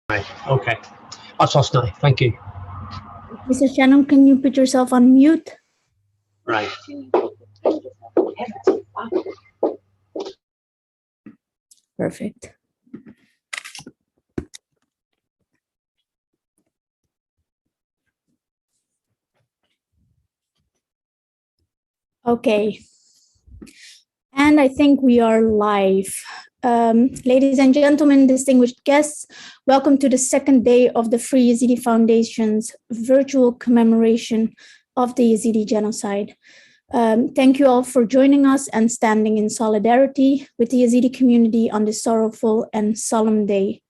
Right, okay. That's Osnai, thank you. Mr. Shannon, can you put yourself on mute? Right. Perfect. Okay. And I think we are live. Ladies and gentlemen, distinguished guests, welcome to the second day of the Free Yezidi Foundation's virtual commemoration of the Yezidi genocide. Thank you all for joining us and standing in solidarity with the Yezidi community on this sorrowful and solemn day.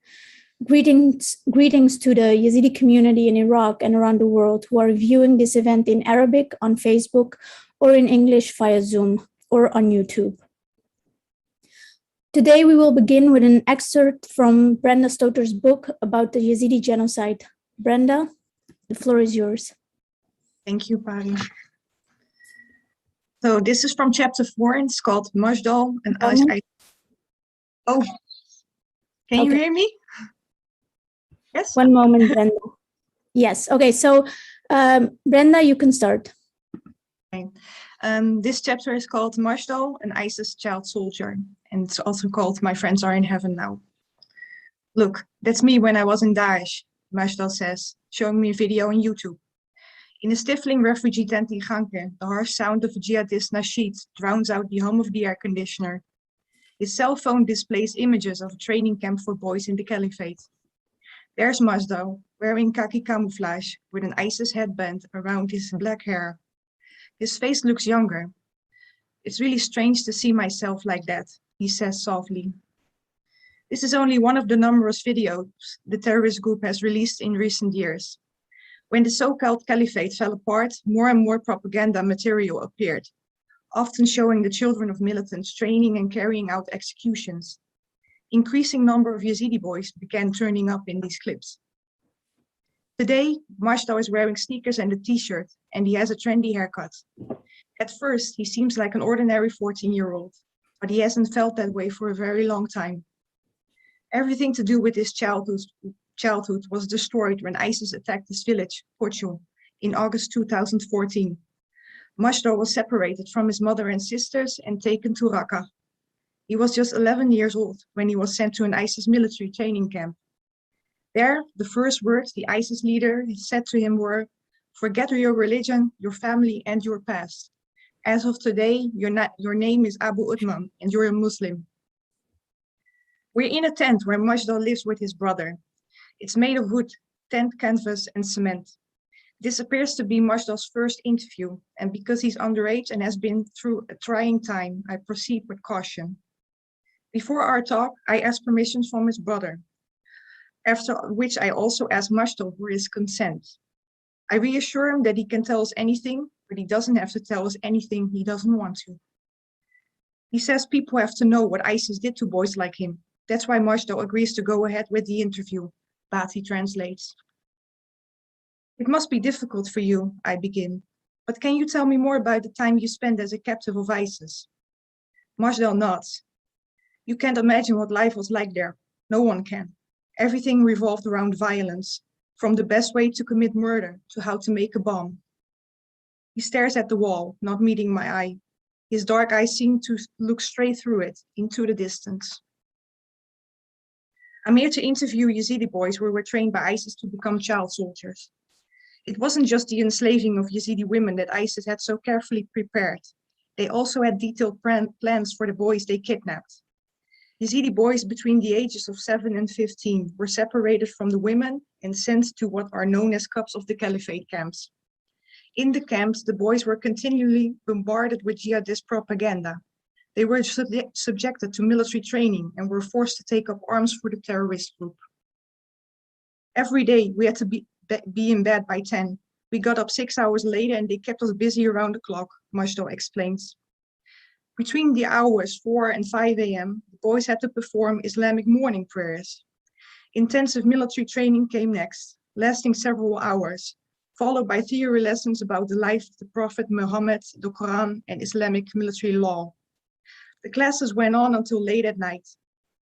Greetings to the Yezidi community in Iraq and around the world who are viewing this event in Arabic on Facebook or in English via Zoom or on YouTube. Today, we will begin with an excerpt from Brenda Stoter's book about the Yezidi genocide. Brenda, the floor is yours. Thank you, Pari. So this is from chapter 4, and it's called Mashdal and Oh, can you hear me? Yes? One moment, Brenda. Yes, okay, so Brenda, you can start. Okay. This chapter is called Mashdal, an ISIS child soldier, and it's also called My Friends Are in Heaven Now. Look, that's me when I was in Daesh, Mashdal says, showing me a video on YouTube. In a stifling refugee tent in Ganke, the harsh sound of a jihadist nasheed drowns out the hum of the air conditioner. His cell phone displays images of a training camp for boys in the caliphate. There's Mashdal, wearing khaki camouflage with an ISIS headband around his black hair. His face looks younger. It's really strange to see myself like that, he says softly. This is only one of the numerous videos the terrorist group has released in recent years. When the so-called caliphate fell apart, more and more propaganda material appeared, often showing the children of militants training and carrying out executions. Increasing number of Yezidi boys began turning up in these clips. Today, Mashdal is wearing sneakers and a t-shirt, and he has a trendy haircut. At first, he seems like an ordinary 14-year-old, but he hasn't felt that way for a very long time. Everything to do with his childhood was destroyed when ISIS attacked his village, Kochul, in August 2014. Mashdal was separated from his mother and sisters and taken to Raqqa. He was just 11 years old when he was sent to an ISIS military training camp. There, the first words the ISIS leader said to him were, "Forget your religion, your family, and your past. As of today, your name is Abu Uthman, and you're a Muslim." We're in a tent where Mashdal lives with his brother. It's made of wood, tent canvas, and cement. This appears to be Mashdal's first interview, and because he's underage and has been through a trying time, I proceed with caution. Before our talk, I ask permission from his brother, after which I also ask Mashdal for his consent. I reassure him that he can tell us anything, but he doesn't have to tell us anything he doesn't want to. He says people have to know what ISIS did to boys like him. That's why Mashdal agrees to go ahead with the interview, Bati translates. It must be difficult for you, I begin, but can you tell me more about the time you spent as a captive of ISIS? Mashdal nods. You can't imagine what life was like there. No one can. Everything revolved around violence, from the best way to commit murder to how to make a bomb. He stares at the wall, not meeting my eye. His dark eyes seem to look straight through it, into the distance. I'm here to interview Yezidi boys who were trained by ISIS to become child soldiers. It wasn't just the enslaving of Yezidi women that ISIS had so carefully prepared. They also had detailed plans for the boys they kidnapped. Yezidi boys between the ages of 7 and 15 were separated from the women and sent to what are known as cups of the caliphate camps. In the camps, the boys were continually bombarded with jihadist propaganda. They were subjected to military training and were forced to take up arms for the terrorist group. Every day, we had to be in bed by 10. We got up 6 hours later and they kept us busy around the clock, Mashdal explains. Between the hours 4 and 5 a.m., the boys had to perform Islamic morning prayers. Intensive military training came next, lasting several hours, followed by theory lessons about the life of the Prophet Muhammad, the Quran, and Islamic military law. The classes went on until late at night.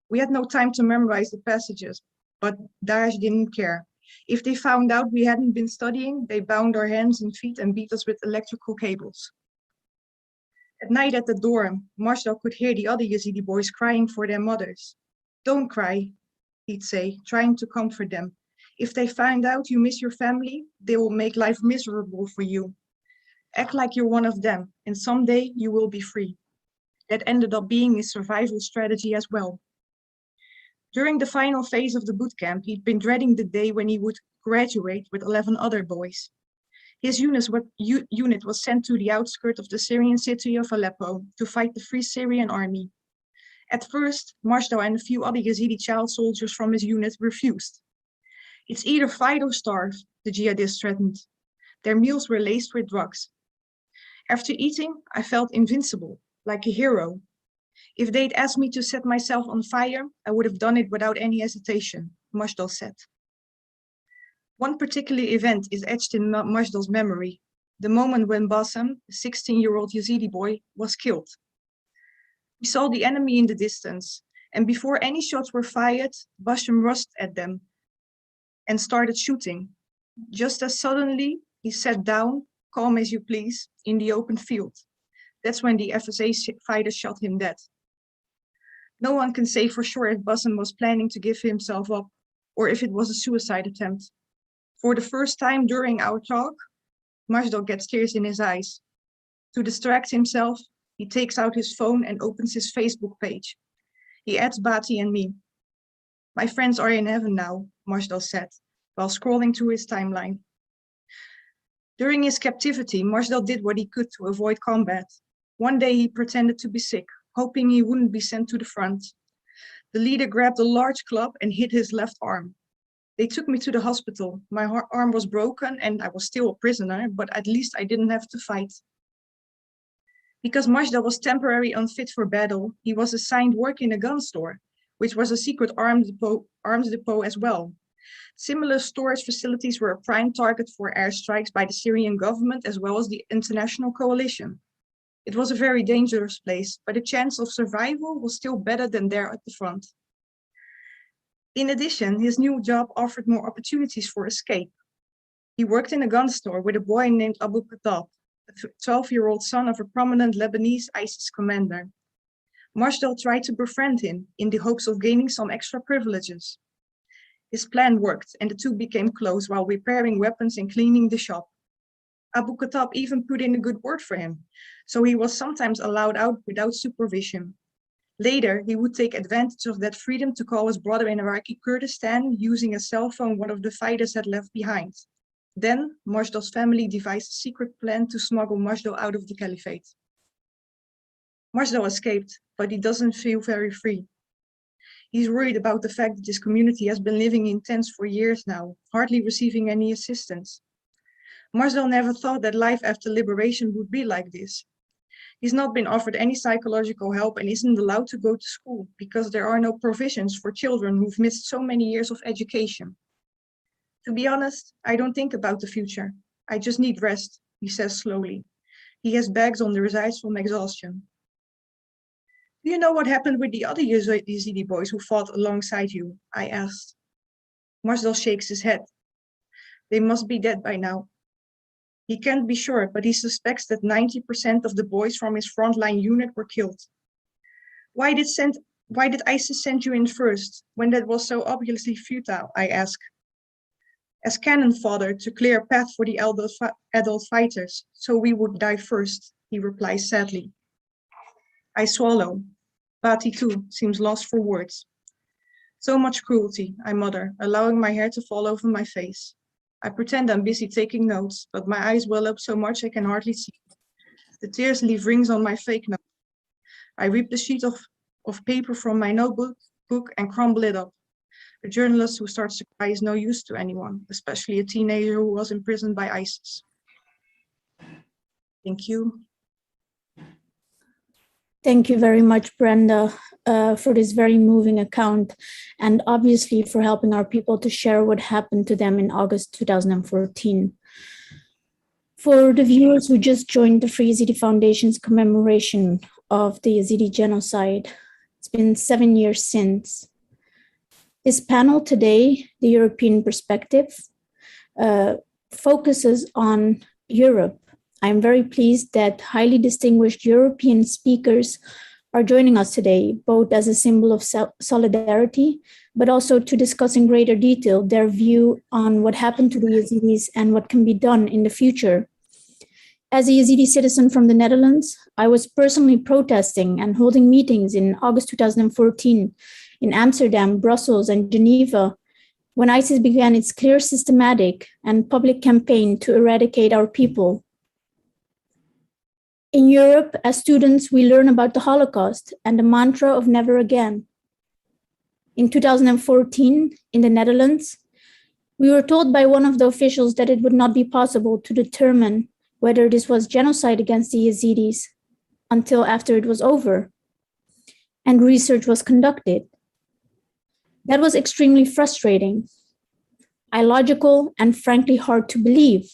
We had no time to memorize the passages, but Daesh didn't care. If they found out we hadn't been studying, they bound our hands and feet and beat us with electrical cables. At night at the dorm, Marshall could hear the other Yezidi boys crying for their mothers. "Don't cry," he'd say, trying to comfort them. "If they find out you miss your family, they will make life miserable for you. Act like you're one of them, and someday you will be free." That ended up being his survival strategy as well. During the final phase of the boot camp, he'd been dreading the day when he would graduate with 11 other boys. His unit was sent to the outskirts of the Syrian city of Aleppo to fight the Free Syrian Army. At first, Marshall and a few other Yezidi child soldiers from his unit refused. "It's either fight or starve," the jihadists threatened. Their meals were laced with drugs. "After eating, I felt invincible, like a hero. If they'd asked me to set myself on fire, I would have done it without any hesitation," Mashdal said. One particular event is etched in Mashdal's memory, the moment when Bassem, a 16-year-old Yezidi boy, was killed. "We saw the enemy in the distance, and before any shots were fired, Bassem rushed at them and started shooting. Just as suddenly, he sat down, calm as you please, in the open field. That's when the FSA fighter shot him dead." No one can say for sure if Bassem was planning to give himself up or if it was a suicide attempt. For the first time during our talk, Mashdal gets tears in his eyes. To distract himself, he takes out his phone and opens his Facebook page. He adds Bati and me. "My friends are in heaven now," Mashdal said, while scrolling through his timeline. During his captivity, Mashdal did what he could to avoid combat. One day he pretended to be sick, hoping he wouldn't be sent to the front. The leader grabbed a large club and hit his left arm. "They took me to the hospital. My arm was broken and I was still a prisoner, but at least I didn't have to fight." Because Mashdal was temporarily unfit for battle, he was assigned work in a gun store, which was a secret arms depot as well. Similar storage facilities were a prime target for airstrikes by the Syrian government as well as the international coalition. It was a very dangerous place, but the chance of survival was still better than there at the front. In addition, his new job offered more opportunities for escape. He worked in a gun store with a boy named Abu Khattab, a 12-year-old son of a prominent Lebanese ISIS commander. Mashdal tried to befriend him in the hopes of gaining some extra privileges. His plan worked, and the two became close while repairing weapons and cleaning the shop. Abu Khattab even put in a good word for him, so he was sometimes allowed out without supervision. Later, he would take advantage of that freedom to call his brother in Iraqi Kurdistan using a cell phone one of the fighters had left behind. Then, Mashdal's family devised a secret plan to smuggle Mashdal out of the caliphate. Mashdal escaped, but he doesn't feel very free. He's worried about the fact that his community has been living in tents for years now, hardly receiving any assistance. Mashdal never thought that life after liberation would be like this. He's not been offered any psychological help and isn't allowed to go to school because there are no provisions for children who've missed so many years of education. "To be honest, I don't think about the future. I just need rest," he says slowly. He has bags on the sides from exhaustion. "Do you know what happened with the other Yezidi boys who fought alongside you?" I asked. Mashdal shakes his head. "They must be dead by now." He can't be sure, but he suspects that 90% of the boys from his frontline unit were killed. Why did ISIS send you in first, when that was so obviously futile?" I ask. "As cannon fodder to clear a path for the adult fighters, so we would die first," he replies sadly. I swallow. Bati too seems lost for words. "So much cruelty," I mutter, allowing my hair to fall over my face. I pretend I'm busy taking notes, but my eyes well up so much I can hardly see. The tears leave rings on my fake nose. I rip the sheet of paper from my notebook and crumble it up. A journalist who starts to cry is no use to anyone, especially a teenager who was imprisoned by ISIS. Thank you. Thank you very much, Brenda, for this very moving account, and obviously for helping our people to share what happened to them in August 2014. For the viewers who just joined the Free Yezidi Foundation's commemoration of the Yezidi genocide, it's been 7 years since. This panel today, The European Perspective, focuses on Europe. I'm very pleased that highly distinguished European speakers are joining us today, both as a symbol of solidarity, but also to discuss in greater detail their view on what happened to the Yazidis and what can be done in the future. As a Yazidi citizen from the Netherlands, I was personally protesting and holding meetings in August 2014 in Amsterdam, Brussels, and Geneva, when ISIS began its clear, systematic, and public campaign to eradicate our people. In Europe, as students, we learn about the Holocaust and the mantra of never again. In 2014, in the Netherlands, we were told by one of the officials that it would not be possible to determine whether this was genocide against the Yazidis until after it was over and research was conducted. That was extremely frustrating, illogical, and frankly hard to believe.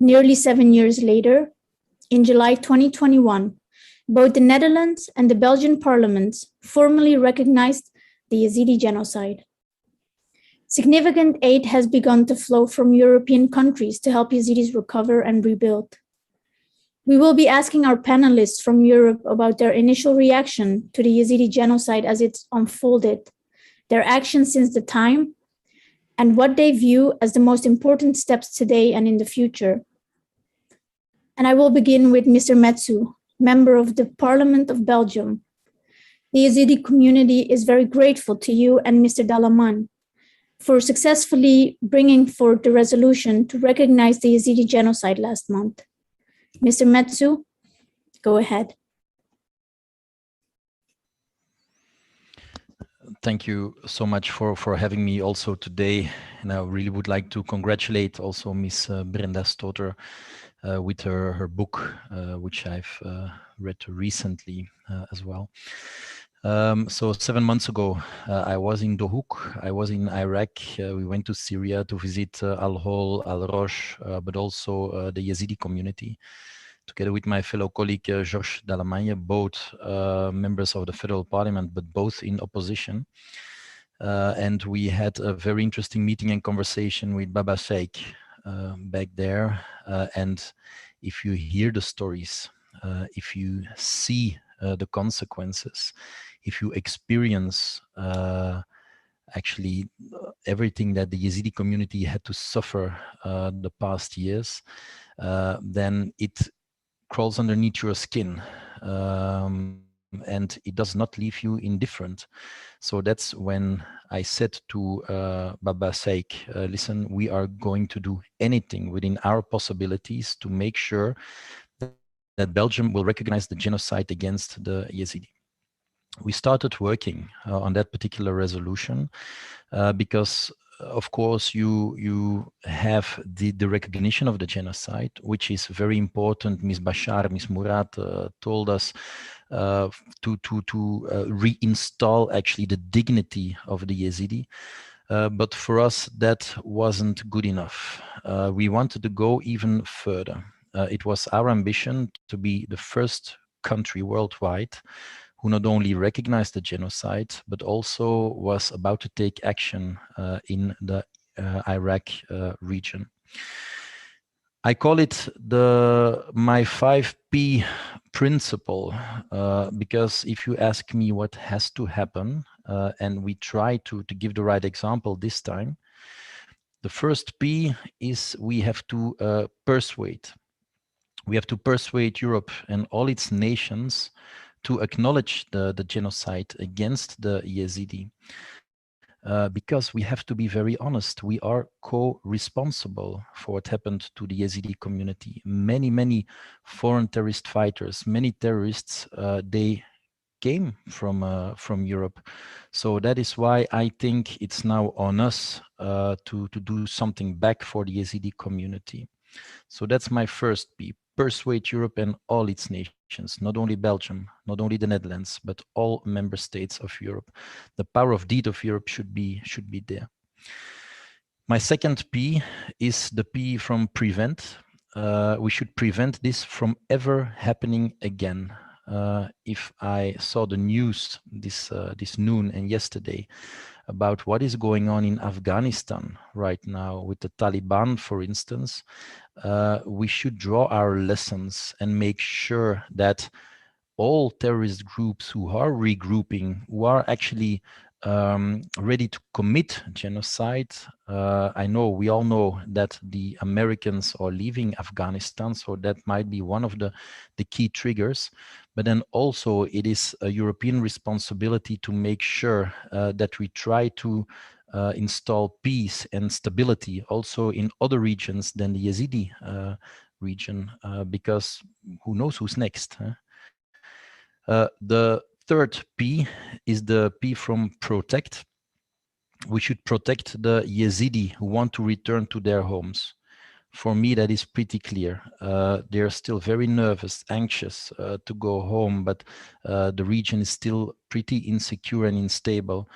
Nearly 7 years later, in July 2021, both the Netherlands and the Belgian parliaments formally recognized the Yazidi genocide. Significant aid has begun to flow from European countries to help Yazidis recover and rebuild. We will be asking our panelists from Europe about their initial reaction to the Yazidi genocide as it's unfolded, their actions since the time, and what they view as the most important steps today and in the future. And I will begin with Mr. Metsu, member of the Parliament of Belgium. The Yazidi community is very grateful to you and Mr. Dalaman for successfully bringing forth the resolution to recognize the Yazidi genocide last month. Mr. Metsu, go ahead. Thank you so much for having me also today. And I really would like to congratulate also Miss Brenda Stotter with her book, which I've read recently as well. So 7 months ago, I was in Dohuk, I was in Iraq. We went to Syria to visit Al-Hol, Al-Rosh, but also the Yazidi community, together with my fellow colleague Georges Dalamagne, both members of the federal parliament, but both in opposition. And we had a very interesting meeting and conversation with Baba Sheikh back there. And if you hear the stories, if you see the consequences, if you experience actually everything that the Yazidi community had to suffer the past years, then it crawls underneath your skin, and it does not leave you indifferent. So that's when I said to Baba Sheikh, listen, we are going to do anything within our possibilities to make sure that Belgium will recognize the genocide against the Yazidi. We started working on that particular resolution because, of course, you have the recognition of the genocide, which is very important. Ms. Bashar, Ms. Murad told us to reinstall actually the dignity of the Yazidi. But for us, that wasn't good enough. We wanted to go even further. It was our ambition to be the first country worldwide who not only recognized the genocide, but also was about to take action in the Iraq region. I call it my 5P principle, because if you ask me what has to happen, and we try to give the right example this time, the first P is we have to persuade. We have to persuade Europe and all its nations to acknowledge the genocide against the Yazidi. Because we have to be very honest, we are co-responsible for what happened to the Yazidi community. Many foreign terrorist fighters, many terrorists, they came from Europe. So that is why I think it's now on us to do something back for the Yazidi community. So that's my first P. Persuade Europe and all its nations, not only Belgium, not only the Netherlands, but all member states of Europe. The power of deed of Europe should be there. My second P is the P from prevent. We should prevent this from ever happening again. if I saw the news this noon and yesterday about what is going on in Afghanistan right now with the Taliban, for instance, we should draw our lessons and make sure that all terrorist groups who are regrouping, who are actually ready to commit genocide. I know, we all know that the Americans are leaving Afghanistan, so that might be one of the key triggers. But then also it is a European responsibility to make sure that we try to install peace and stability also in other regions than the Yezidi region, because who knows who's next, huh? The third P is the P from protect. We should protect the Yezidi who want to return to their homes. For me, that is pretty clear. They're still very nervous, anxious to go home, but the region is still pretty insecure and unstable.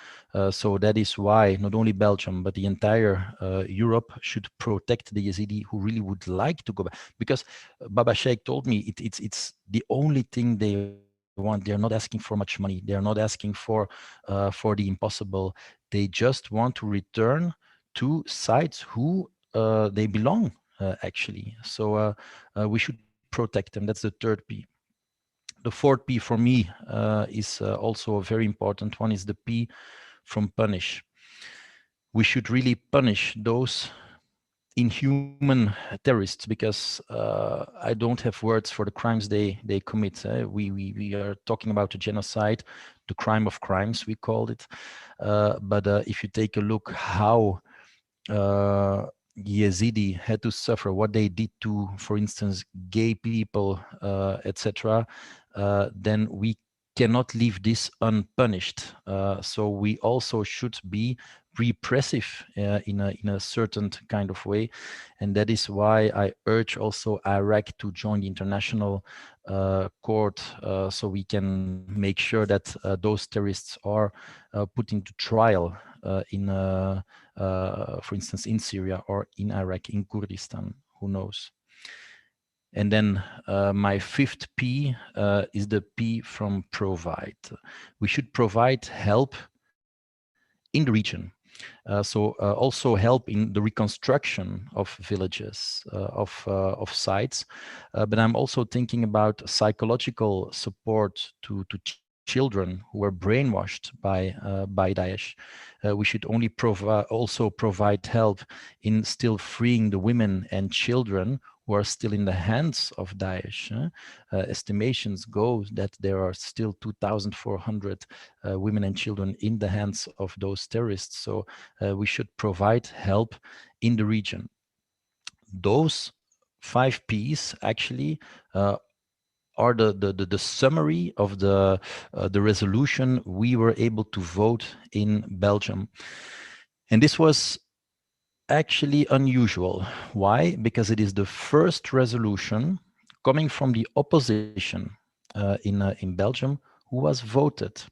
So that is why not only Belgium, but the entire Europe should protect the Yezidi who really would like to go back. Because Baba Sheikh told me it's the only thing they want. They're not asking for much money. They're not asking for the impossible. They just want to return to sites who they belong. Actually. So we should protect them. That's the third P. The fourth P for me is also a very important one, is the P from punish. We should really punish those inhuman terrorists, because I don't have words for the crimes they commit. We are talking about a genocide, the crime of crimes, we called it. But if you take a look how Yezidi had to suffer, what they did to, for instance, gay people, etc., then we cannot leave this unpunished. So we also should be repressive in a certain kind of way. And that is why I urge also Iraq to join the international court, so we can make sure that those terrorists are put into trial for instance, in Syria or in Iraq, in Kurdistan, who knows. And then my fifth P is the P from provide. We should provide help in the region. Also help in the reconstruction of villages, of sites. But I'm also thinking about psychological support to children who were brainwashed by Daesh. We should only also provide help in still freeing the women and children who are still in the hands of Daesh. Estimations go that there are still 2,400 women and children in the hands of those terrorists. So we should provide help in the region. Those 5 Ps actually are the summary of the resolution we were able to vote in Belgium. And this was actually unusual. Why? Because it is the first resolution coming from the opposition in Belgium who was voted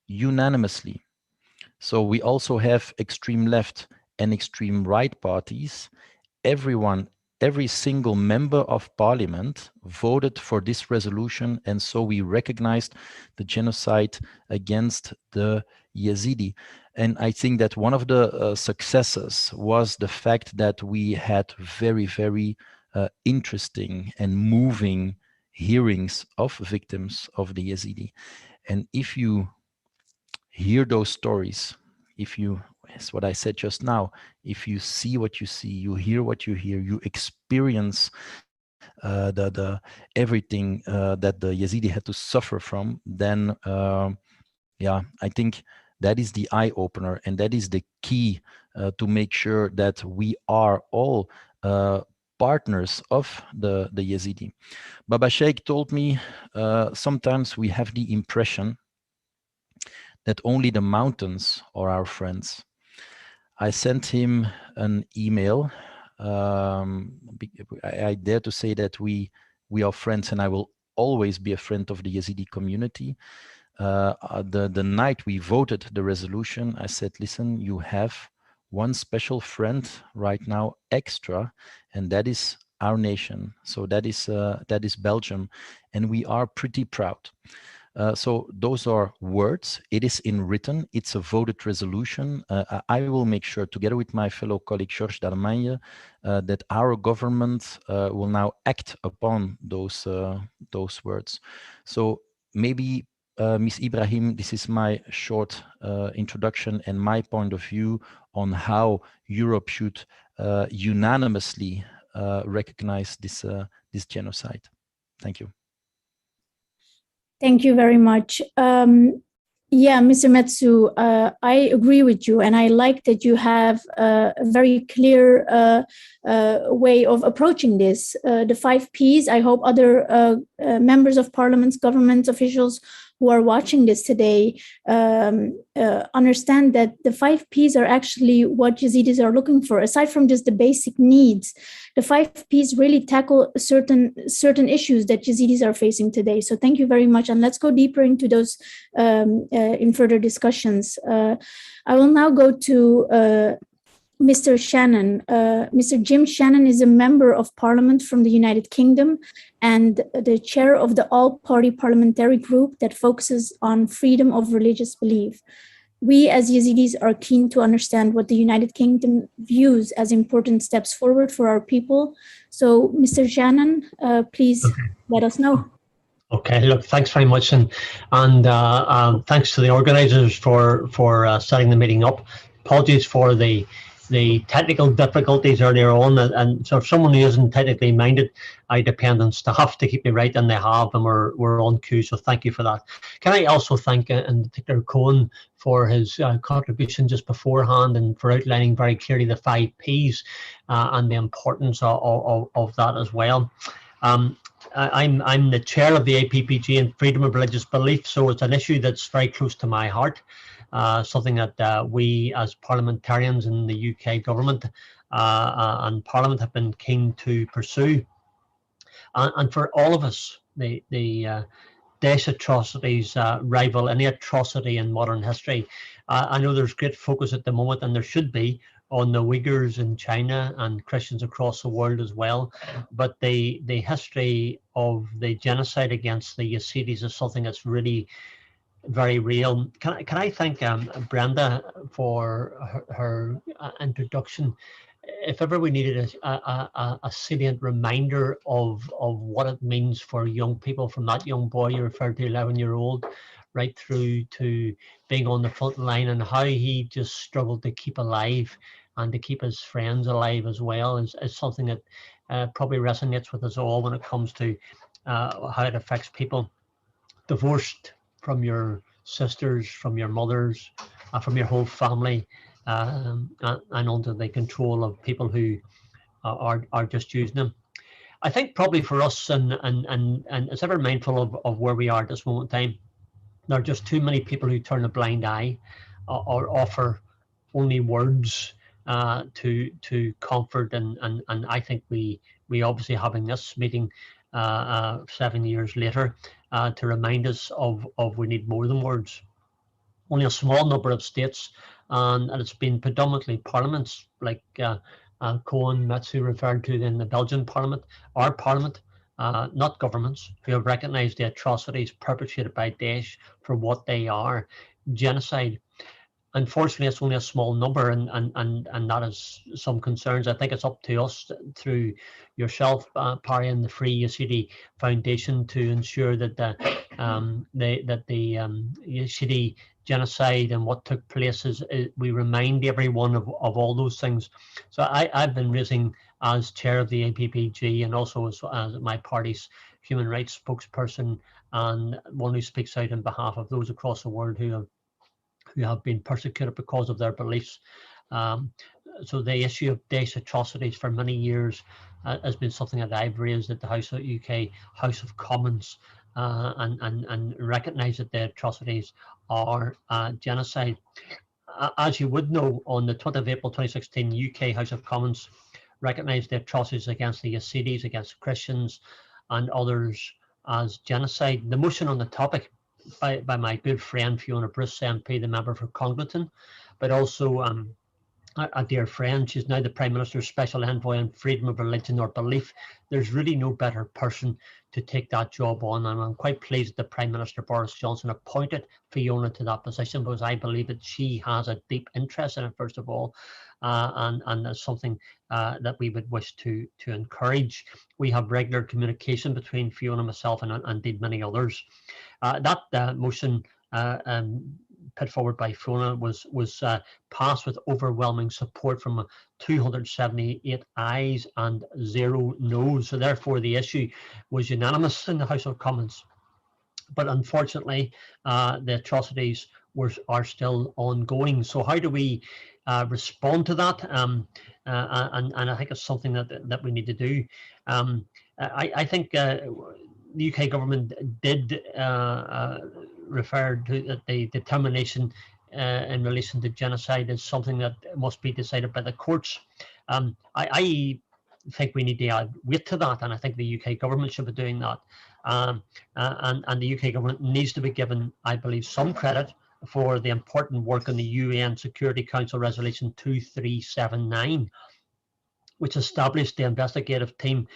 unanimously. So we also have extreme left and extreme right parties. Every single member of parliament voted for this resolution, and so we recognized the genocide against the Yezidi. And I think that one of the successes was the fact that we had very, very interesting and moving hearings of victims of the Yezidi. And if you hear those stories, if you, as what I said just now, if you see what you see, you hear what you hear, you experience everything that the Yezidi had to suffer from, then yeah, I think that is the eye opener, and that is the key to make sure that we are all partners of the Yezidi. Baba Sheikh told me sometimes we have the impression that only the mountains are our friends. I sent him an email. I dare to say that we are friends, and I will always be a friend of the Yezidi community. The night we voted the resolution, I said, listen, you have one special friend right now extra, and that is our nation. So that is Belgium, and we are pretty proud. So those are words. It is in written. It's a voted resolution. I will make sure, together with my fellow colleague Georges Darmagne, that our government will now act upon those words. So maybe, Ms. Ibrahim, this is my short introduction and my point of view on how Europe should unanimously recognize this genocide. Thank you. Thank you very much. Yeah, Mr. Metsu, I agree with you, and I like that you have a very clear way of approaching this. The 5 Ps, I hope other members of parliaments, government officials who are watching this today understand that the 5 Ps are actually what Yazidis are looking for. Aside from just the basic needs, the 5 Ps really tackle certain issues that Yazidis are facing today. So thank you very much. And let's go deeper into those in further discussions. I will now go to Mr. Shannon. Mr. Jim Shannon is a member of Parliament from the United Kingdom and the chair of the all-party parliamentary group that focuses on freedom of religious belief. We as Yazidis are keen to understand what the United Kingdom views as important steps forward for our people. So, Mr. Shannon, please let us know. Okay, look, thanks very much, and thanks to the organisers for setting the meeting up. Apologies for the technical difficulties earlier on, and so if someone who isn't technically minded, I depend on staff to keep me right, and they have, and we're on cue, so thank you for that. Can I also thank in particular Cohen for his contribution just beforehand and for outlining very clearly the 5 Ps and the importance of that as well. I'm the chair of the APPG and freedom of religious belief, so it's an issue that's very close to my heart. Something that we as parliamentarians in the UK government and Parliament have been keen to pursue. And for all of us, the Daesh atrocities rival any atrocity in modern history. I know there's great focus at the moment, and there should be, on the Uyghurs in China and Christians across the world as well. But the history of the genocide against the Yezidis is something that's really very real. Can I thank Brenda for her introduction? If ever we needed a salient reminder of what it means for young people, from that young boy you referred to, 11-year-old, right through to being on the front line, and how he just struggled to keep alive and to keep his friends alive as well, is something that probably resonates with us all when it comes to how it affects people divorced from your sisters, from your mothers, from your whole family, and under the control of people who are just using them. I think probably for us, and it's ever mindful of where we are at this moment in time, there are just too many people who turn a blind eye or offer only words to comfort, and I think we obviously, having this meeting 7 years later, to remind us of we need more than words. Only a small number of states, and it's been predominantly parliaments like Cohen, Metsu referred to in the Belgian parliament, our parliament, not governments, who have recognised the atrocities perpetrated by Daesh for what they are, genocide. Unfortunately, it's only a small number, and that is some concerns. I think it's up to us, through yourself, Pari, and the Free Yezidi Foundation, to ensure that the Yezidi genocide and what took place is we remind everyone of all those things. So I've been raising, as chair of the APPG, and also as my party's human rights spokesperson, and one who speaks out on behalf of those across the world who have been persecuted because of their beliefs. So the issue of Daesh atrocities for many years has been something that I've raised at the UK House of Commons, and recognise that the atrocities are genocide. As you would know, on the 20th of April 2016, UK House of Commons recognised the atrocities against the Yezidis, against Christians and others, as genocide. The motion on the topic, by my good friend Fiona Bruce, MP, the member for Congleton, but also a dear friend. She's now the Prime Minister's Special Envoy on freedom of religion or belief. There's really no better person to take that job on, and I'm quite pleased that Prime Minister Boris Johnson appointed Fiona to that position, because I believe that she has a deep interest in it, first of all, and that's something that we would wish to encourage. We have regular communication between Fiona, myself, and indeed many others. That motion put forward by Fiona was passed with overwhelming support from 278 ayes and 0 noes. So therefore, the issue was unanimous in the House of Commons. But unfortunately, the atrocities are still ongoing. So how do we respond to that? And I think it's something that we need to do. I think the UK government did refer to the determination in relation to genocide as something that must be decided by the courts. I think we need to add weight to that, and I think the UK government should be doing that. And the UK government needs to be given, I believe, some credit for the important work on the UN Security Council Resolution 2379, which established the investigative team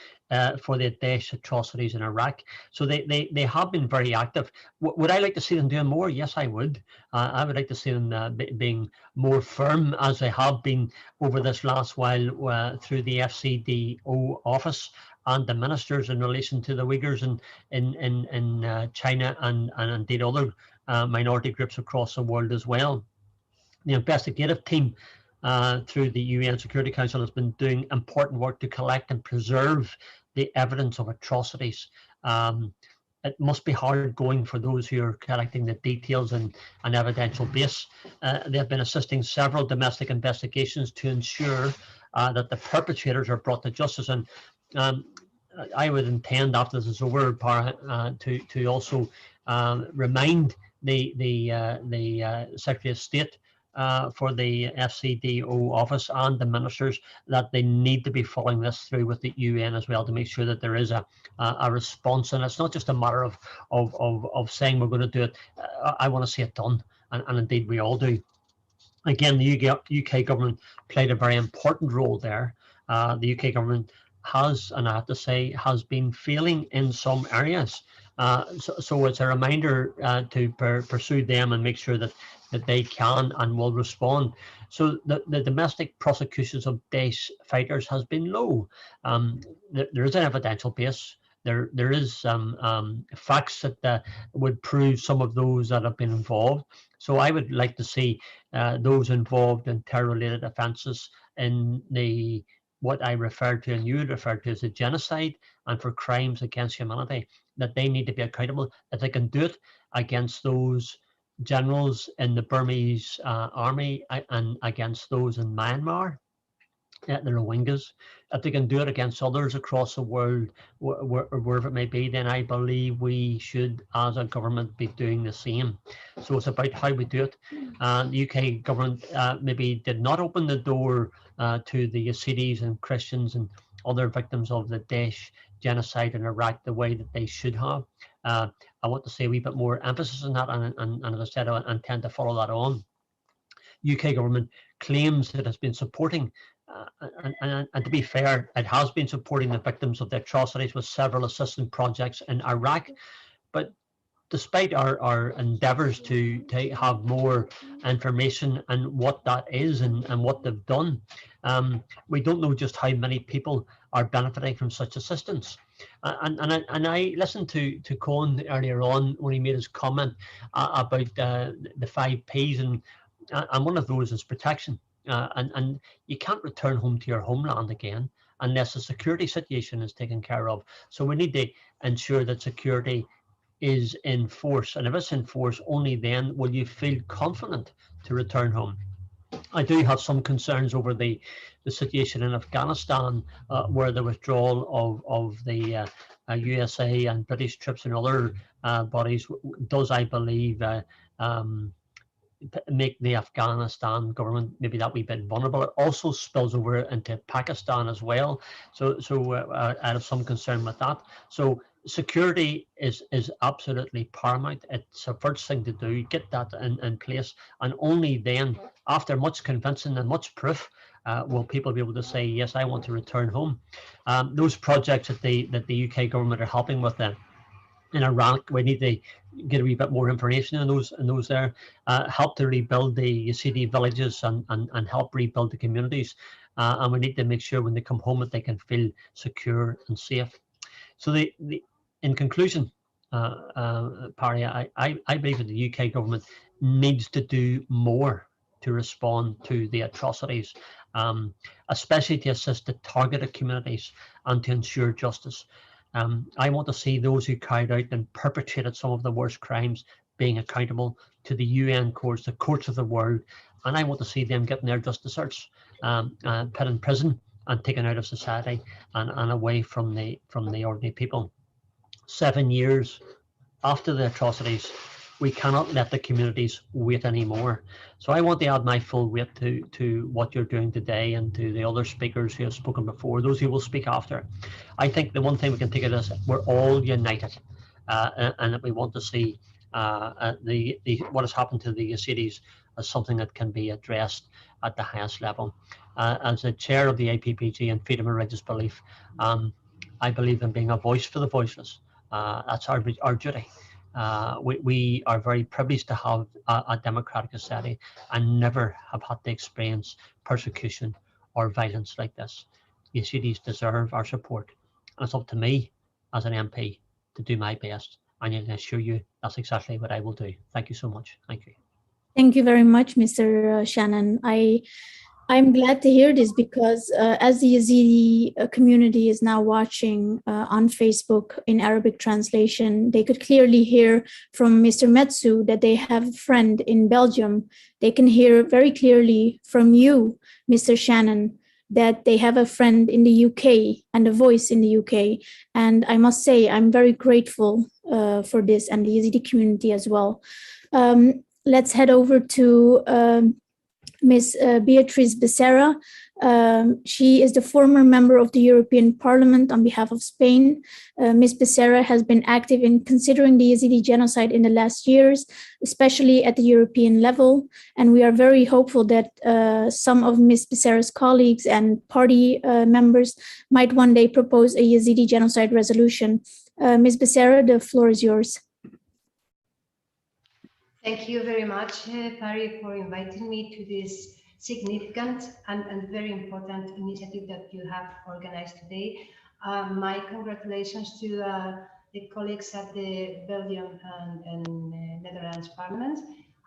for the Daesh atrocities in Iraq. So they have been very active. Would I like to see them doing more? Yes, I would. I would like to see them being more firm, as they have been over this last while through the FCDO office and the ministers in relation to the Uyghurs in China and indeed other minority groups across the world as well. The investigative team through the UN Security Council has been doing important work to collect and preserve the evidence of atrocities. It must be hard going for those who are collecting the details and an evidential base. They have been assisting several domestic investigations to ensure that the perpetrators are brought to justice. And I would intend, after this is over, to also remind the Secretary of State for the FCDO office and the ministers that they need to be following this through with the UN as well, to make sure that there is a response. And it's not just a matter of saying we're going to do it. I want to see it done, and indeed we all do. Again, the UK government played a very important role there. The UK government has, and I have to say, has been failing in some areas. So it's a reminder to pursue them and make sure that they can and will respond. So the domestic prosecutions of Daesh fighters has been low. There is an evidential base. There is facts that would prove some of those that have been involved. So I would like to see those involved in terror-related offences in what I referred to and you referred to as a genocide, and for crimes against humanity, that they need to be accountable. If they can do it against those generals in the Burmese army and against those in Myanmar, the Rohingyas, if they can do it against others across the world, wherever it may be, then I believe we should, as a government, be doing the same. So it's about how we do it. The UK government maybe did not open the door to the Yezidis and Christians and other victims of the Daesh genocide in Iraq the way that they should have. I want to say a wee bit more emphasis on that, and as I said, I intend to follow that on. UK government claims that it has been supporting, and to be fair, it has been supporting the victims of the atrocities with several assistance projects in Iraq. But despite our endeavours to have more information on what that is and what they've done, we don't know just how many people are benefiting from such assistance. And I listened to Colin earlier on when he made his comment about the 5 Ps, and one of those is protection. And you can't return home to your homeland again unless the security situation is taken care of. So we need to ensure that security is in force, and if it's in force, only then will you feel confident to return home. I do have some concerns over the situation in Afghanistan, where the withdrawal of the USA and British troops and other bodies does, I believe, make the Afghanistan government maybe that wee bit vulnerable. It also spills over into Pakistan as well. So I have some concern with that. So security is absolutely paramount. It's the first thing to do, get that in place, and only then, after much convincing and much proof, will people be able to say, yes, I want to return home. Those projects that the UK government are helping with them in Iraq, we need to get a wee bit more information in those there, help to rebuild the Yezidi villages and help rebuild the communities, and we need to make sure when they come home that they can feel secure and safe. So in conclusion, Parry, I believe that the UK government needs to do more to respond to the atrocities, especially to assist the targeted communities and to ensure justice. I want to see those who carried out and perpetrated some of the worst crimes being accountable to the UN courts, the courts of the world, and I want to see them getting their just desserts, put in prison and taken out of society and away from the ordinary people. 7 years after the atrocities, we cannot let the communities wait anymore. So I want to add my full weight to what you're doing today and to the other speakers who have spoken before, those who will speak after. I think the one thing we can take it is we're all united, and that we want to see what has happened to the Yezidis as something that can be addressed at the highest level. As the chair of the APPG and Freedom of Religious Belief, I believe in being a voice for the voiceless. That's our duty. We are very privileged to have a democratic society and never have had to experience persecution or violence like this. Yezidis deserve our support, and it's up to me as an MP to do my best, and I can assure you that's exactly what I will do. Thank you so much. Thank you. Thank you very much, Mr. Shannon. I'm glad to hear this because as the Yazidi community is now watching on Facebook in Arabic translation, they could clearly hear from Mr. Metsu that they have a friend in Belgium. They can hear very clearly from you, Mr. Shannon, that they have a friend in the UK and a voice in the UK. And I must say, I'm very grateful for this and the Yazidi community as well. Let's head over to Ms. Beatriz Becerra. She is the former member of the European Parliament on behalf of Spain. Ms. Becerra has been active in considering the Yezidi genocide in the last years, especially at the European level. And we are very hopeful that some of Ms. Becerra's colleagues and party members might one day propose a Yezidi genocide resolution. Ms. Becerra, the floor is yours. Thank you very much, Parry, for inviting me to this significant and very important initiative that you have organized today. My congratulations to the colleagues at the Belgium and Netherlands Parliament.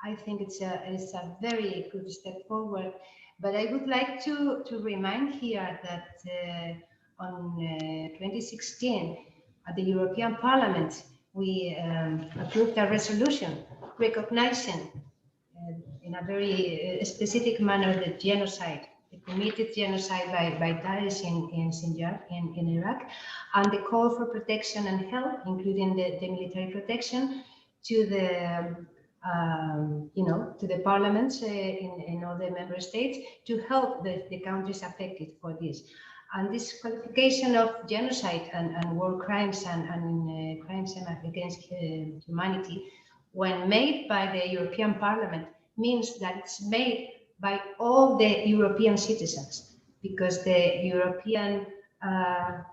I think it's a very good step forward. But I would like to remind here that on 2016 at the European Parliament, we approved a resolution recognizing in a very specific manner the genocide, the committed genocide by Daesh in Sinjar, in Iraq, and the call for protection and help, including the military protection, to the to the parliaments in all the member states to help the countries affected for this. And this qualification of genocide and war crimes and crimes against humanity, when made by the European Parliament, means that it's made by all the European citizens, because the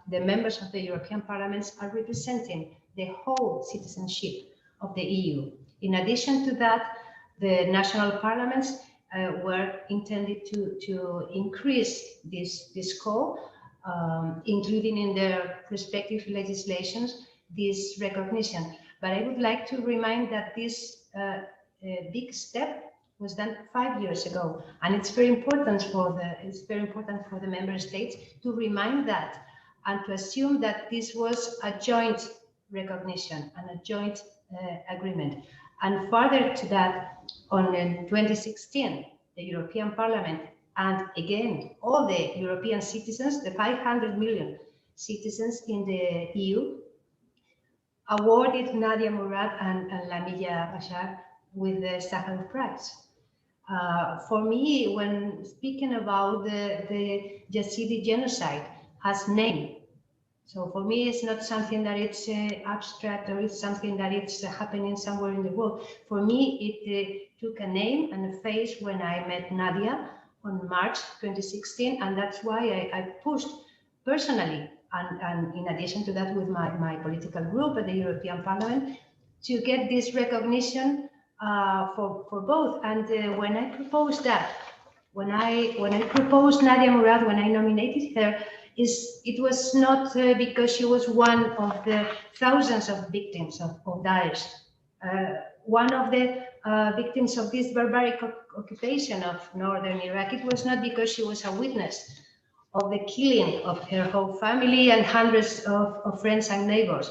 members of the European Parliaments are representing the whole citizenship of the EU. In addition to that, the national parliaments were intended to increase this call, including in their respective legislations, this recognition. But I would like to remind that this big step was done 5 years ago, and it's very important for the member states to remind that and to assume that this was a joint recognition and a joint agreement. And further to that, on 2016, the European Parliament and again all the European citizens, the 500 million citizens in the EU, awarded Nadia Murad and Lamia Bashar with the Sakharov Prize. For me, when speaking about the Yazidi genocide as name, So for me, it's not something that it's abstract or it's something that it's happening somewhere in the world. For me, it took a name and a face when I met Nadia on March 2016, and that's why I pushed personally, and in addition to that with my political group at the European Parliament, to get this recognition for both. And when I proposed that, when I proposed Nadia Murad, when I nominated her, it was not because she was one of the thousands of victims of Daesh. One of the victims of this barbaric occupation of northern Iraq. It was not because she was a witness of the killing of her whole family and hundreds of friends and neighbors.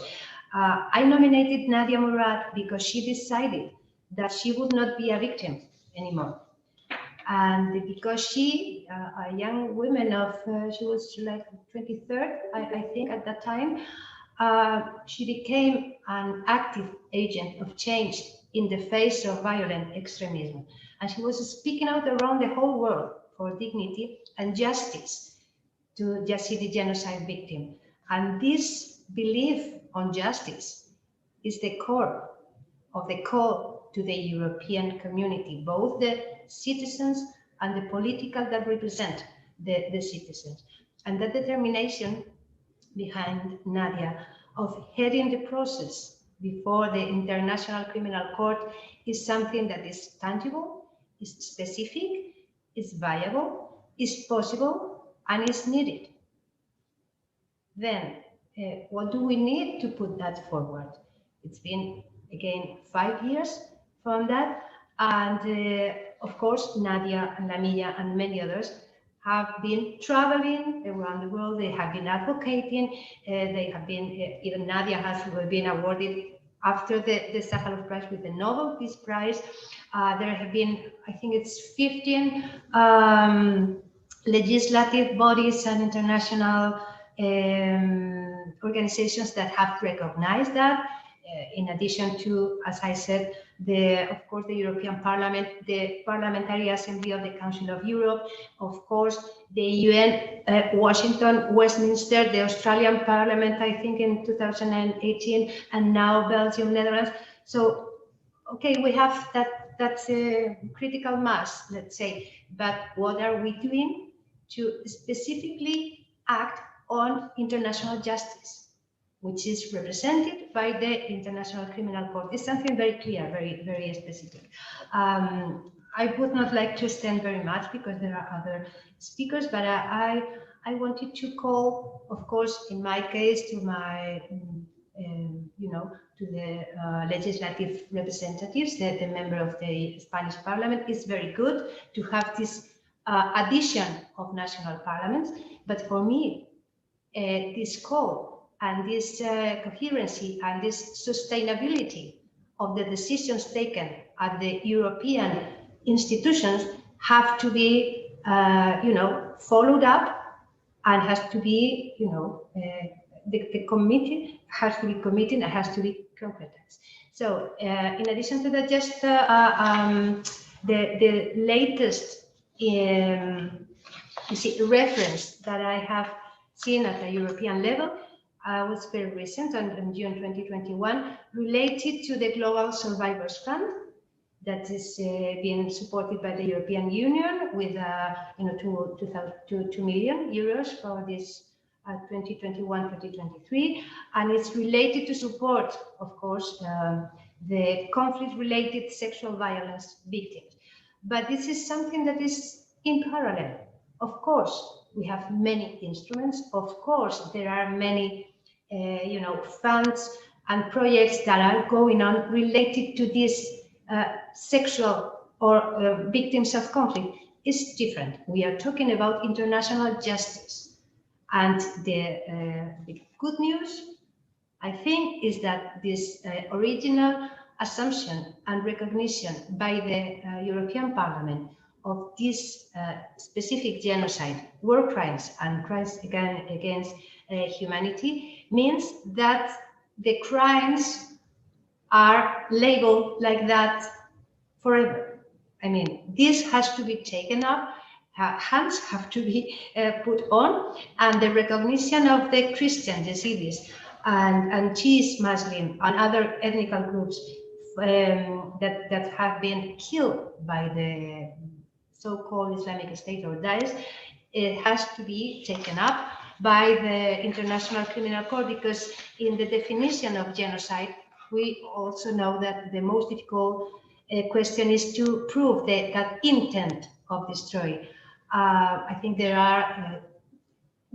I nominated Nadia Murad because she decided that she would not be a victim anymore. And because she, a young woman of, she was like 23rd, I think at that time, she became an active agent of change in the face of violent extremism. And she was speaking out around the whole world for dignity and justice to Yezidi genocide victim. And this belief on justice is the core of the call to the European community, both the citizens and the political that represent the citizens. And that determination behind Nadia of heading the process before the International Criminal Court is something that is tangible, is specific, is viable, is possible, and is needed. Then, what do we need to put that forward? It's been, again, 5 years from that. And of course, Nadia and Lamilla and many others have been traveling around the world. They have been advocating. They have been, even Nadia has been awarded after the Sakharov Prize with the Nobel Peace Prize. There have been, I think it's 15 legislative bodies and international organizations that have recognized that. In addition to, as I said, of course, the European Parliament, the Parliamentary Assembly of the Council of Europe, of course, the UN, Washington, Westminster, the Australian Parliament, I think in 2018, and now Belgium, Netherlands. So, okay, we have that's a critical mass, let's say, but what are we doing to specifically act on international justice, which is represented by the International Criminal Court? It's something very clear, very, very specific. I would not like to extend very much because there are other speakers, but I wanted to call, of course, in my case, to my, to the legislative representatives, the member of the Spanish Parliament. It's very good to have this addition of national parliaments, but for me, this call and this coherency and this sustainability of the decisions taken at the European institutions have to be, followed up, and has to be, the committee has to be committed and has to be concretized. So, in addition to that, just the latest reference that I have seen at the European level was very recent, on June 2021, related to the Global Survivors Fund that is being supported by the European Union with 2 million euros for this 2021-2023, and it's related to support, of course, the conflict-related sexual violence victims. But this is something that is in parallel. Of course, we have many instruments. Of course, there are many, funds and projects that are going on related to this sexual or victims of conflict. It's different. We are talking about international justice. And the good news, I think, is that this original assumption and recognition by the European Parliament of this specific genocide, war crimes and crimes against humanity means that the crimes are labeled like that forever. I mean, this has to be taken up hands have to be put on, and the recognition of the Christian Yezidis and Chii's Muslim and other ethnic groups that have been killed by the so-called Islamic State or Daesh, it has to be taken up by the International Criminal Court, because in the definition of genocide, we also know that the most difficult question is to prove that intent of destroy. I think there are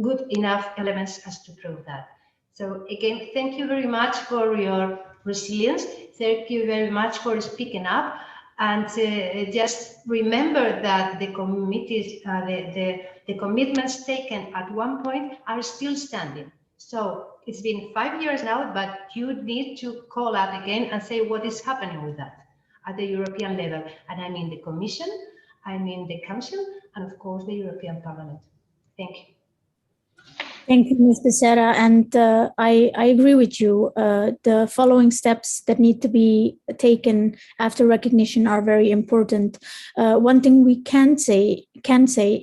good enough elements as to prove that. So again, thank you very much for your resilience. Thank you very much for speaking up. And just remember that the committees, the commitments taken at one point are still standing. So it's been 5 years now, but you need to call out again and say what is happening with that at the European level. And I mean the Commission, I mean the Council, and of course the European Parliament. Thank you. Thank you, Ms. Becerra. And I agree with you. The following steps that need to be taken after recognition are very important. One thing we can say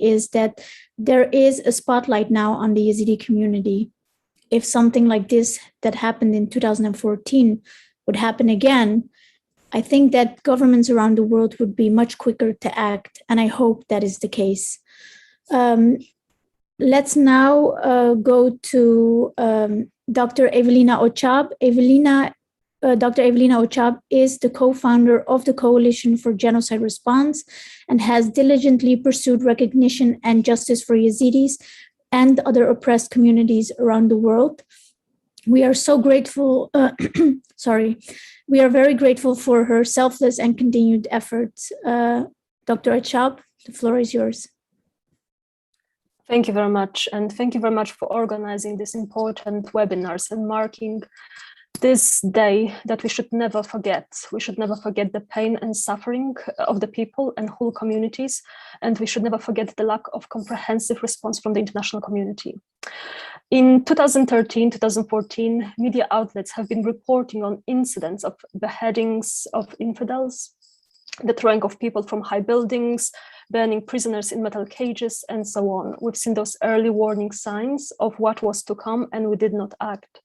is that there is a spotlight now on the Yazidi community. If something like this that happened in 2014 would happen again, I think that governments around the world would be much quicker to act, and I hope that is the case. Let's now go to Dr. Evelina Ochab. Dr. Evelina Ochab is the co-founder of the Coalition for Genocide Response and has diligently pursued recognition and justice for Yazidis and other oppressed communities around the world. We are so grateful, we are very grateful for her selfless and continued efforts. Dr. Ochab, the floor is yours. Thank you very much. And thank you very much for organizing these important webinars and marking this day that we should never forget. We should never forget the pain and suffering of the people and whole communities. And we should never forget the lack of comprehensive response from the international community. In 2013, 2014, media outlets have been reporting on incidents of beheadings of infidels, the throwing of people from high buildings, burning prisoners in metal cages, and so on. We've seen those early warning signs of what was to come, and we did not act.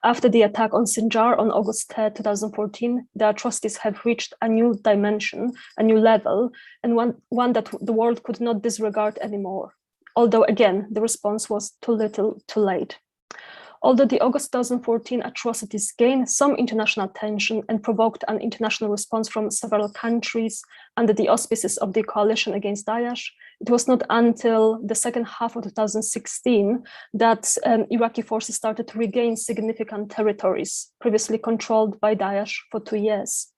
After the attack on Sinjar on August 3rd, 2014, the atrocities have reached a new dimension, a new level, and one that the world could not disregard anymore. Although, again, the response was too little, too late. Although the August 2014 atrocities gained some international attention and provoked an international response from several countries under the auspices of the coalition against Daesh, it was not until the second half of 2016 that Iraqi forces started to regain significant territories previously controlled by Daesh for 2 years.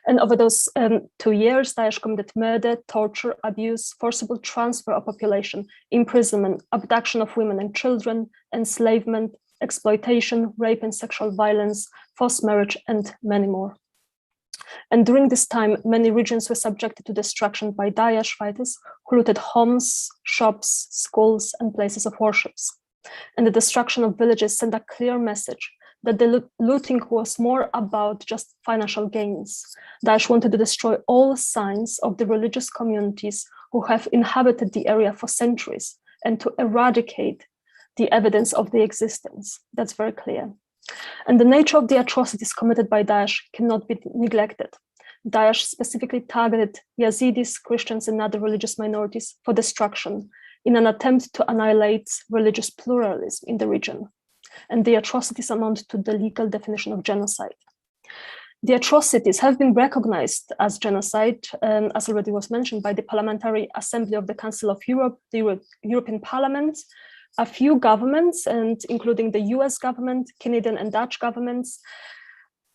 And over those 2 years, Daesh committed murder, torture, abuse, forcible transfer of population, imprisonment, abduction of women and children, enslavement, exploitation, rape and sexual violence, forced marriage, and many more. And during this time, many regions were subjected to destruction by Daesh fighters who looted homes, shops, schools, and places of worship. And the destruction of villages sent a clear message that the looting was more about just financial gains. Daesh wanted to destroy all signs of the religious communities who have inhabited the area for centuries and to eradicate the evidence of their existence. That's very clear. And the nature of the atrocities committed by Daesh cannot be neglected. Daesh specifically targeted Yazidis, Christians, and other religious minorities for destruction in an attempt to annihilate religious pluralism in the region. And the atrocities amount to the legal definition of genocide. The atrocities have been recognized as genocide, as already was mentioned, by the Parliamentary Assembly of the Council of Europe, the European Parliament, a few governments, and including the US government, Canadian and Dutch governments,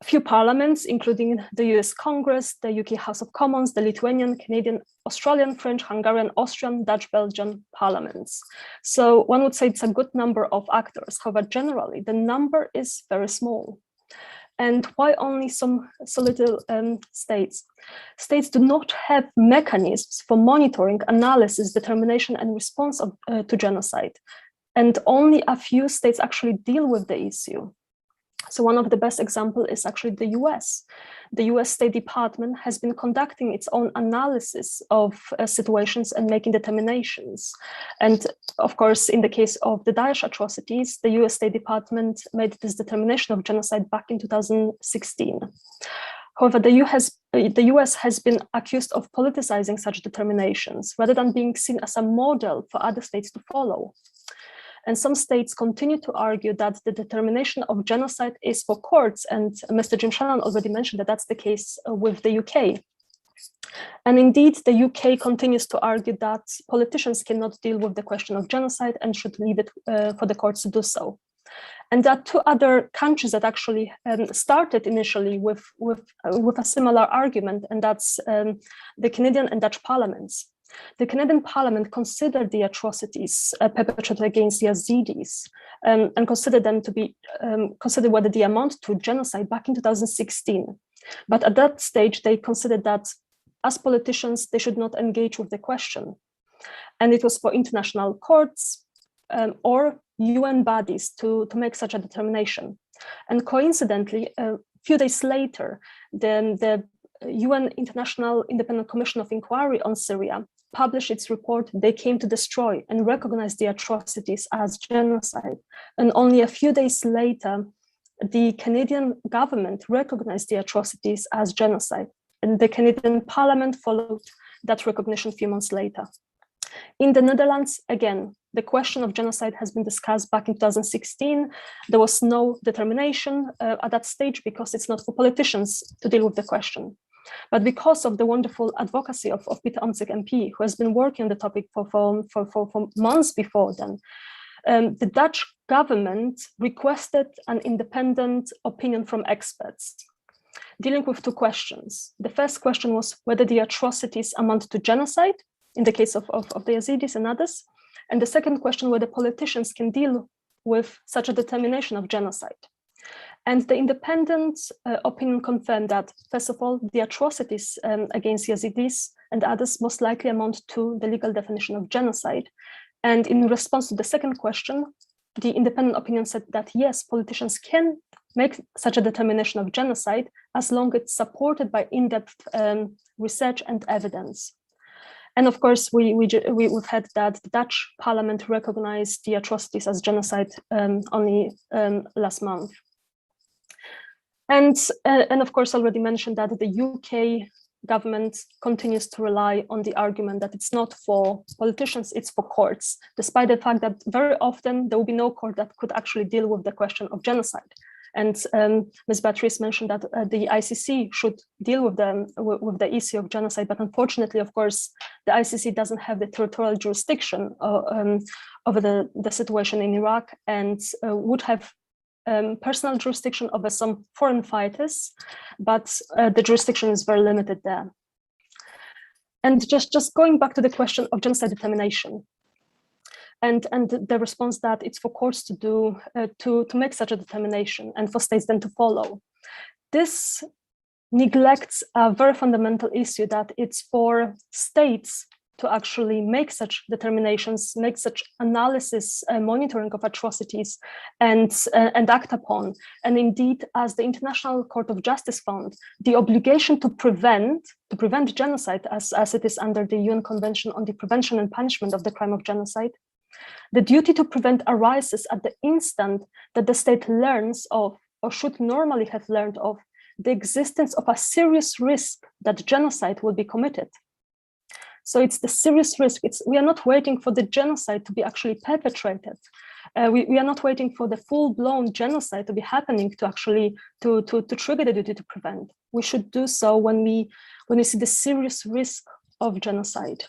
a few parliaments, including the US Congress, the UK House of Commons, the Lithuanian, Canadian, Australian, French, Hungarian, Austrian, Dutch, Belgian parliaments. So one would say it's a good number of actors. However, generally, the number is very small. And why only so little states? States do not have mechanisms for monitoring, analysis, determination, and response to genocide. And only a few states actually deal with the issue. So one of the best examples is actually the US. The US State Department has been conducting its own analysis of situations and making determinations. And of course, in the case of the Daesh atrocities, the US State Department made this determination of genocide back in 2016. However, the US has been accused of politicizing such determinations rather than being seen as a model for other states to follow. And some states continue to argue that the determination of genocide is for courts, and Mr. Jim Shannon already mentioned that that's the case with the UK. And indeed, the UK continues to argue that politicians cannot deal with the question of genocide and should leave it for the courts to do so. And there are two other countries that actually started initially with a similar argument, and that's the Canadian and Dutch parliaments. The Canadian Parliament considered the atrocities perpetrated against Yazidis and considered them to be considered whether they amount to genocide back in 2016. But at that stage, they considered that as politicians, they should not engage with the question. And it was for international courts or UN bodies to make such a determination. And coincidentally, a few days later, the UN International Independent Commission of Inquiry on Syria published its report, They Came to Destroy, and recognized the atrocities as genocide. And only a few days later, the Canadian government recognized the atrocities as genocide. And the Canadian Parliament followed that recognition a few months later. In the Netherlands, again, the question of genocide has been discussed back in 2016. There was no determination at that stage because it's not for politicians to deal with the question. But because of the wonderful advocacy of Peter Omtzigt MP, who has been working on the topic for months before then, the Dutch government requested an independent opinion from experts, dealing with two questions. The first question was whether the atrocities amount to genocide, in the case of the Yazidis and others. And the second question, whether politicians can deal with such a determination of genocide. And the independent opinion confirmed that, first of all, the atrocities against Yazidis and others most likely amount to the legal definition of genocide. And in response to the second question, the independent opinion said that yes, politicians can make such a determination of genocide as long as it's supported by in-depth research and evidence. And of course, we've had that the Dutch parliament recognized the atrocities as genocide only last month. And of course, already mentioned that the UK government continues to rely on the argument that it's not for politicians, it's for courts, despite the fact that very often there will be no court that could actually deal with the question of genocide. And Ms. Beatrice mentioned that the ICC should deal with the issue of genocide, but unfortunately, of course, the ICC doesn't have the territorial jurisdiction over the situation in Iraq, and would have personal jurisdiction over some foreign fighters, but the jurisdiction is very limited there. And just going back to the question of genocide determination, and the response that it's for courts to do to make such a determination and for states then to follow. This neglects a very fundamental issue, that it's for states to actually make such determinations, make such analysis and monitoring of atrocities and act upon. And indeed, as the International Court of Justice found, the obligation to prevent genocide, as it is under the UN Convention on the Prevention and Punishment of the Crime of Genocide, the duty to prevent arises at the instant that the state learns of, or should normally have learned of, the existence of a serious risk that genocide will be committed. So it's the serious risk. We are not waiting for the genocide to be actually perpetrated. We are not waiting for the full-blown genocide to be happening to actually to trigger the duty to prevent. We should do so when we see the serious risk of genocide.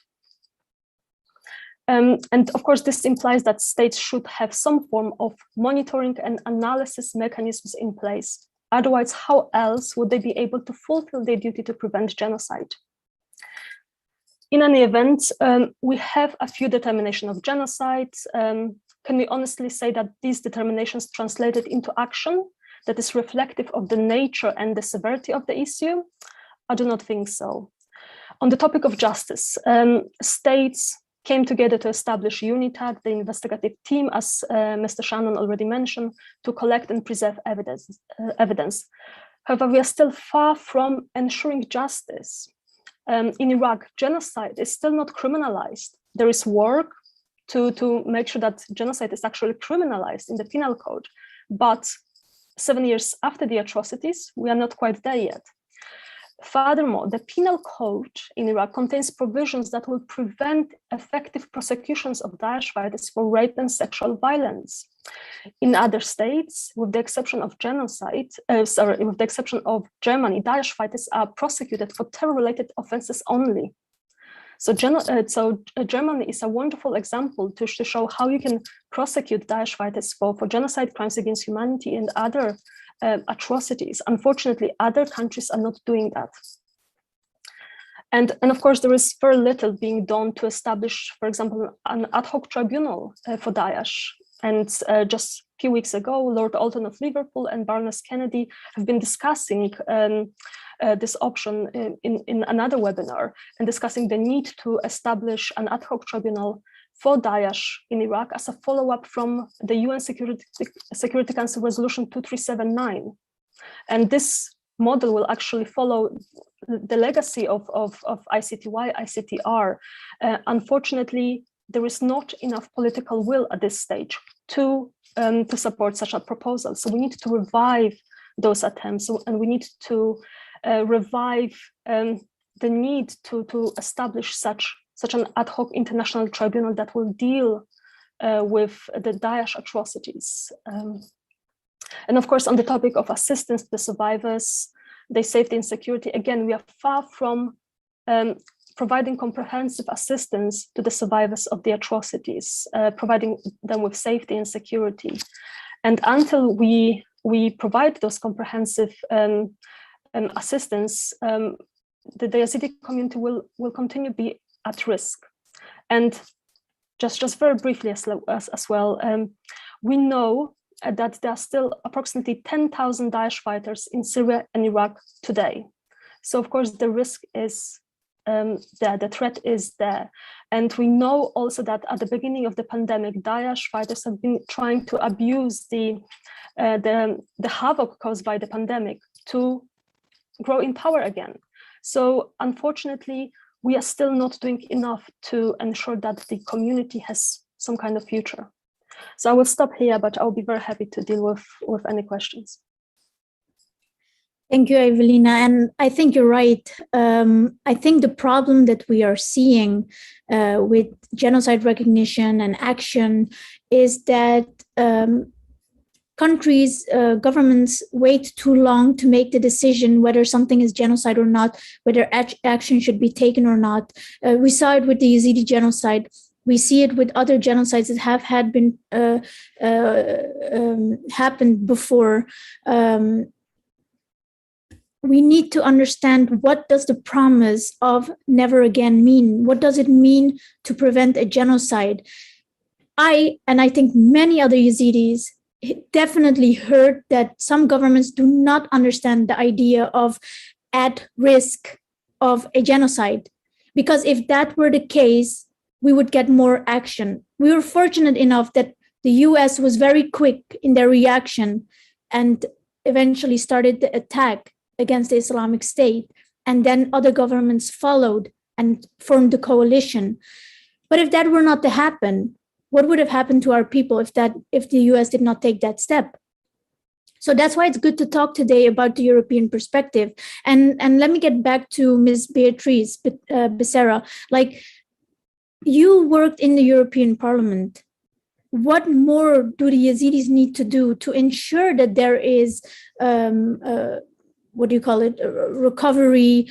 And of course, this implies that states should have some form of monitoring and analysis mechanisms in place. Otherwise, how else would they be able to fulfill their duty to prevent genocide? In any event, we have a few determinations of genocide. Can we honestly say that these determinations translated into action that is reflective of the nature and the severity of the issue? I do not think so. On the topic of justice, states came together to establish UNITAD, the investigative team, as Mr. Shannon already mentioned, to collect and preserve evidence. However, we are still far from ensuring justice. In Iraq, genocide is still not criminalized. There is work to make sure that genocide is actually criminalized in the penal code. But 7 years after the atrocities, we are not quite there yet. Furthermore, the penal code in Iraq contains provisions that will prevent effective prosecutions of Daesh fighters for rape and sexual violence. In other states, with the exception of Germany, Daesh fighters are prosecuted for terror-related offenses only. So Germany is a wonderful example to show how you can prosecute Daesh fighters for genocide, crimes against humanity, and other atrocities. Unfortunately, other countries are not doing that. And of course, there is very little being done to establish, for example, an ad hoc tribunal for Daesh. And just a few weeks ago, Lord Alton of Liverpool and Baroness Kennedy have been discussing this option in another webinar and discussing the need to establish an ad hoc tribunal for Daesh in Iraq as a follow-up from the UN Security Council Resolution 2379. And this model will actually follow the legacy of ICTY, ICTR. Unfortunately, there is not enough political will at this stage to support such a proposal. So we need to revive those attempts, and we need to revive the need to establish such an ad hoc international tribunal that will deal with the Daesh atrocities. And of course, on the topic of assistance to the survivors, their safety and security, again, we are far from providing comprehensive assistance to the survivors of the atrocities, providing them with safety and security. And until we provide those comprehensive assistance, the Yazidi community will continue to be at risk. And just very briefly as well, we know that there are still approximately 10,000 Daesh fighters in Syria and Iraq today. So of course the risk is there, the threat is there. And we know also that at the beginning of the pandemic, Daesh fighters have been trying to abuse the havoc caused by the pandemic to grow in power again. So unfortunately, we are still not doing enough to ensure that the community has some kind of future. So I will stop here, but I'll be very happy to deal with any questions. Thank you, Evelina. And I think you're right. I think the problem that we are seeing with genocide recognition and action is that countries, governments wait too long to make the decision whether something is genocide or not, whether action should be taken or not. We saw it with the Yezidi genocide. We see it with other genocides that have happened before. We need to understand, what does the promise of never again mean? What does it mean to prevent a genocide? I think many other Yazidis definitely heard that some governments do not understand the idea of at risk of a genocide. Because if that were the case, we would get more action. We were fortunate enough that the US was very quick in their reaction and eventually started the attack against the Islamic State. And then other governments followed and formed the coalition. But if that were not to happen, what would have happened to our people if the US did not take that step? So that's why it's good to talk today about the European perspective. And let me get back to Ms. Beatrice Becerra. Like, you worked in the European Parliament. What more do the Yazidis need to do to ensure that there is recovery,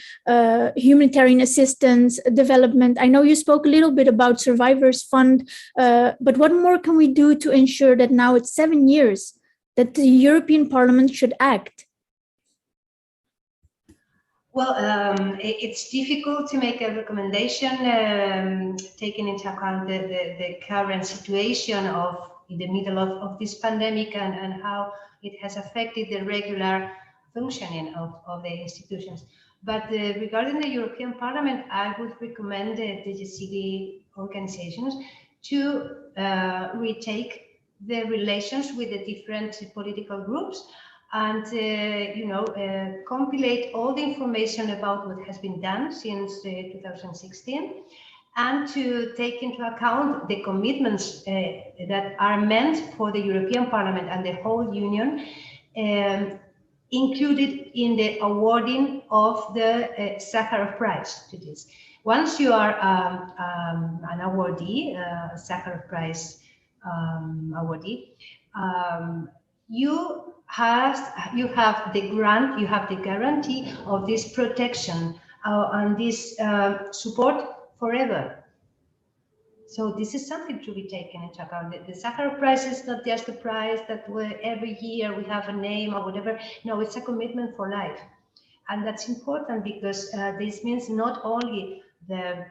humanitarian assistance, development? I know you spoke a little bit about Survivors Fund, but what more can we do to ensure that now it's 7 years that the European Parliament should act? Well, it's difficult to make a recommendation taking into account the current situation in the middle of this pandemic and how it has affected the regular functioning of the institutions. But regarding the European Parliament, I would recommend the Yezidi organizations to retake the relations with the different political groups and compilate all the information about what has been done since 2016, and to take into account the commitments that are meant for the European Parliament and the whole Union, included in the awarding of the Sakharov Prize to this. Once you are an awardee, Sakharov Prize awardee, you have the grant, you have the guarantee of this protection and this support forever. So this is something to be taken into account. The Sakharov Prize is not just a prize that every year we have a name or whatever. No, it's a commitment for life. And that's important because this means not only the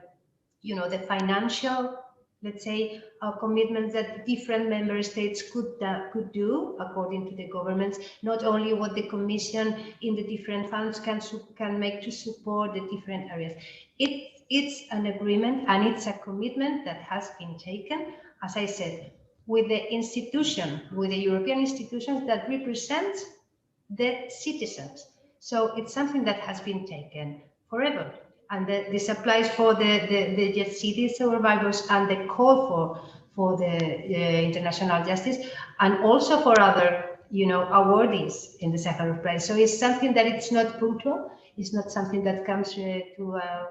financial, let's say, commitments that different member states could do according to the governments, not only what the Commission in the different funds can make to support the different areas. It's an agreement and it's a commitment that has been taken, as I said, with the institution, with the European institutions that represent the citizens. So it's something that has been taken forever. And this applies for the Yezidi survivors and the call for the international justice, and also for other, awardees in the Sakharov Prize. So it's something that it's not punctual. It's not something that comes to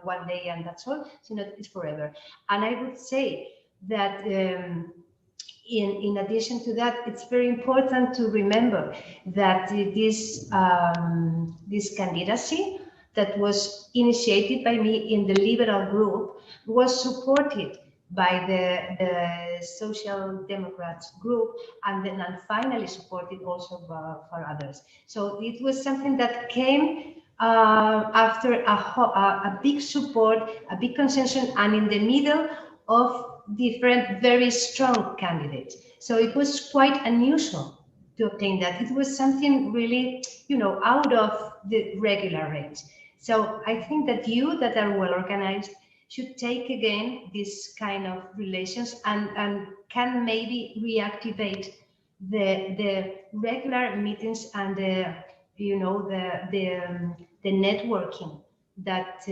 one day and that's all. It's forever. And I would say that in addition to that, it's very important to remember that this candidacy that was initiated by me in the Liberal group was supported by the Social Democrats group, and then finally supported also for others. So it was something that came after a big support, a big consensus, and in the middle of different very strong candidates. So it was quite unusual to obtain that. It was something really, out of the regular range. So I think that you that are well organized should take again this kind of relations and can maybe reactivate the regular meetings and the networking that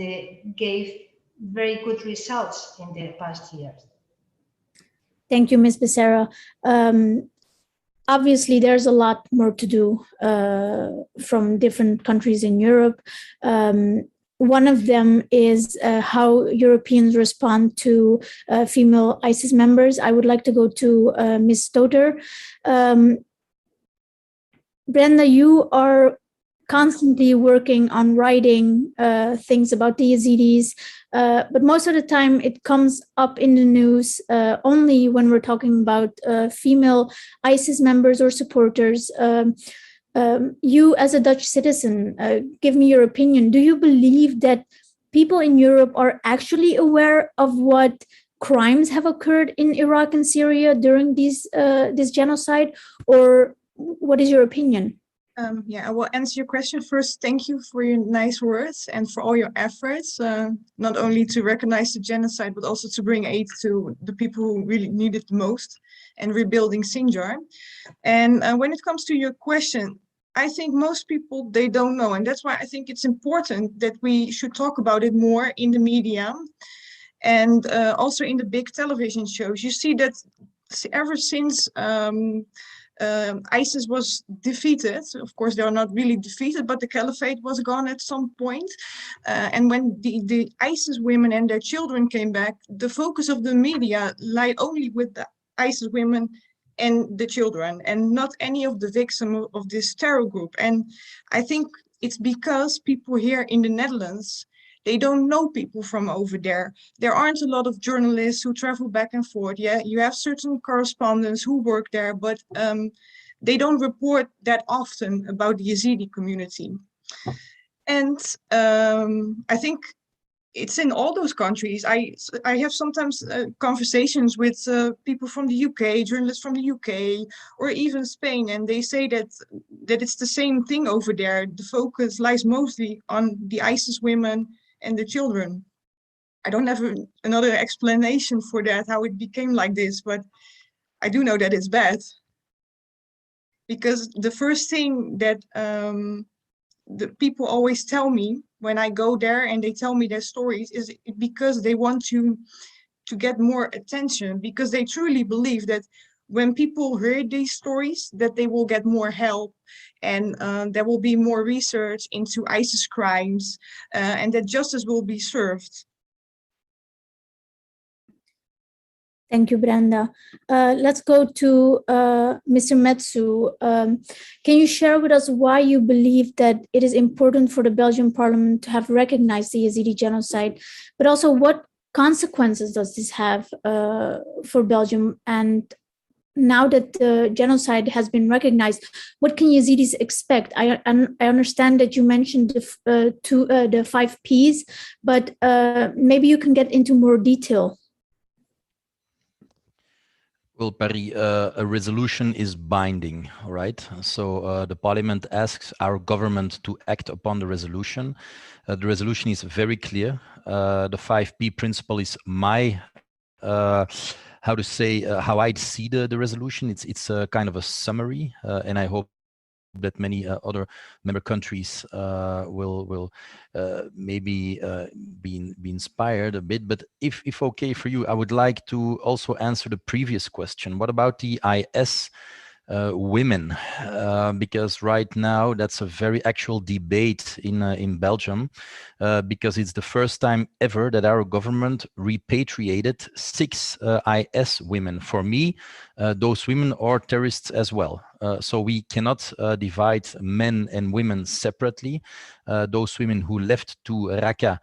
gave very good results in the past years. Thank you, Ms. Becerra. Obviously, there's a lot more to do from different countries in Europe. One of them is how Europeans respond to female ISIS members. I would like to go to Ms. Stoter. Brenda, you are constantly working on writing things about the Yazidis, but most of the time it comes up in the news only when we're talking about female ISIS members or supporters. You as a Dutch citizen, give me your opinion. Do you believe that people in Europe are actually aware of what crimes have occurred in Iraq and Syria during this genocide, or what is your opinion? Yeah, I will answer your question first. Thank you for your nice words and for all your efforts, not only to recognize the genocide, but also to bring aid to the people who really need it the most and rebuilding Sinjar. And when it comes to your question, I think most people, they don't know. And that's why I think it's important that we should talk about it more in the media and also in the big television shows. You see that ever since ISIS was defeated. Of course, they are not really defeated, but the caliphate was gone at some point. And when the ISIS women and their children came back, the focus of the media lied only with the ISIS women and the children, and not any of the victims of this terror group. And I think it's because people here in the Netherlands, they don't know people from over there. There aren't a lot of journalists who travel back and forth. Yeah, you have certain correspondents who work there, but they don't report that often about the Yazidi community. And I think it's in all those countries. I have sometimes conversations with people from the UK, journalists from the UK, or even Spain, and they say that it's the same thing over there. The focus lies mostly on the ISIS women and the children. I don't have another explanation for that, how it became like this, but I do know that it's bad. Because the first thing that the people always tell me when I go there and they tell me their stories is because they want to get more attention, because they truly believe that when people hear these stories, that they will get more help, and there will be more research into ISIS crimes, and that justice will be served. Thank you, Brenda. Let's go to Mr. Metsu. Can you share with us why you believe that it is important for the Belgian parliament to have recognized the Yazidi genocide, but also what consequences does this have for Belgium? And now that the genocide has been recognized, what can Yazidis expect? I understand that you mentioned the 5 Ps, but maybe you can get into more detail. Well, Perry, a resolution is binding, right? So the parliament asks our government to act upon the resolution. The resolution is very clear. The 5P principle is my, how to say, how I see the resolution. It's a kind of a summary, and I hope that many other member countries will maybe be inspired a bit. But if okay for you, I would like to also answer the previous question. What about the IS women? Because right now that's a very actual debate in Belgium, because it's the first time ever that our government repatriated 6 IS women. For me, those women are terrorists as well. So we cannot divide men and women separately. Those women who left to Raqqa,